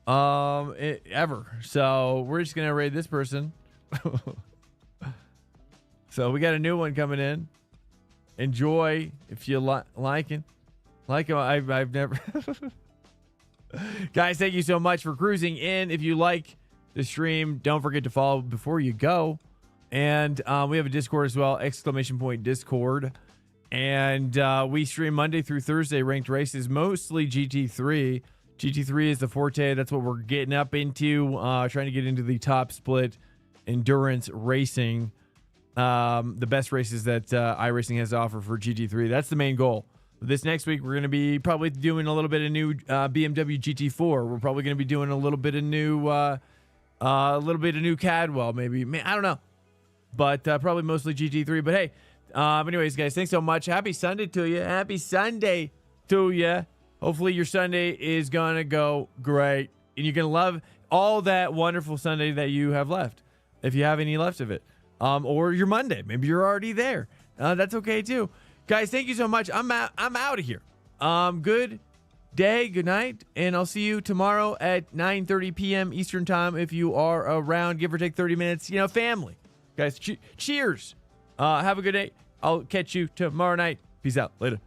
ever. So we're just going to raid this person. So we got a new one coming in. Enjoy if you like it. Like him. I've never, guys, thank you so much for cruising in. If you like the stream, don't forget to follow before you go. And we have a Discord as well, !Discord. And we stream Monday through Thursday ranked races, mostly GT3. GT3 is the forte. That's what we're getting up into, trying to get into the top split endurance racing. The best races that iRacing has to offer for GT3. That's the main goal. This next week, we're going to be probably doing a little bit of new BMW GT4. We're probably going to be doing a little bit of new Cadwell, maybe. I don't know. But probably mostly GT3. But hey, anyways, guys, thanks so much. Happy Sunday to you. Happy Sunday to you. Hopefully your Sunday is going to go great. And you're going to love all that wonderful Sunday that you have left, if you have any left of it. Or your Monday. Maybe you're already there. That's okay, too. Guys, thank you so much. I'm out of here. Good day, good night, and I'll see you tomorrow at 9:30 p.m. Eastern Time if you are around, give or take 30 minutes. Family. Guys, cheers. Have a good day. I'll catch you tomorrow night. Peace out. Later.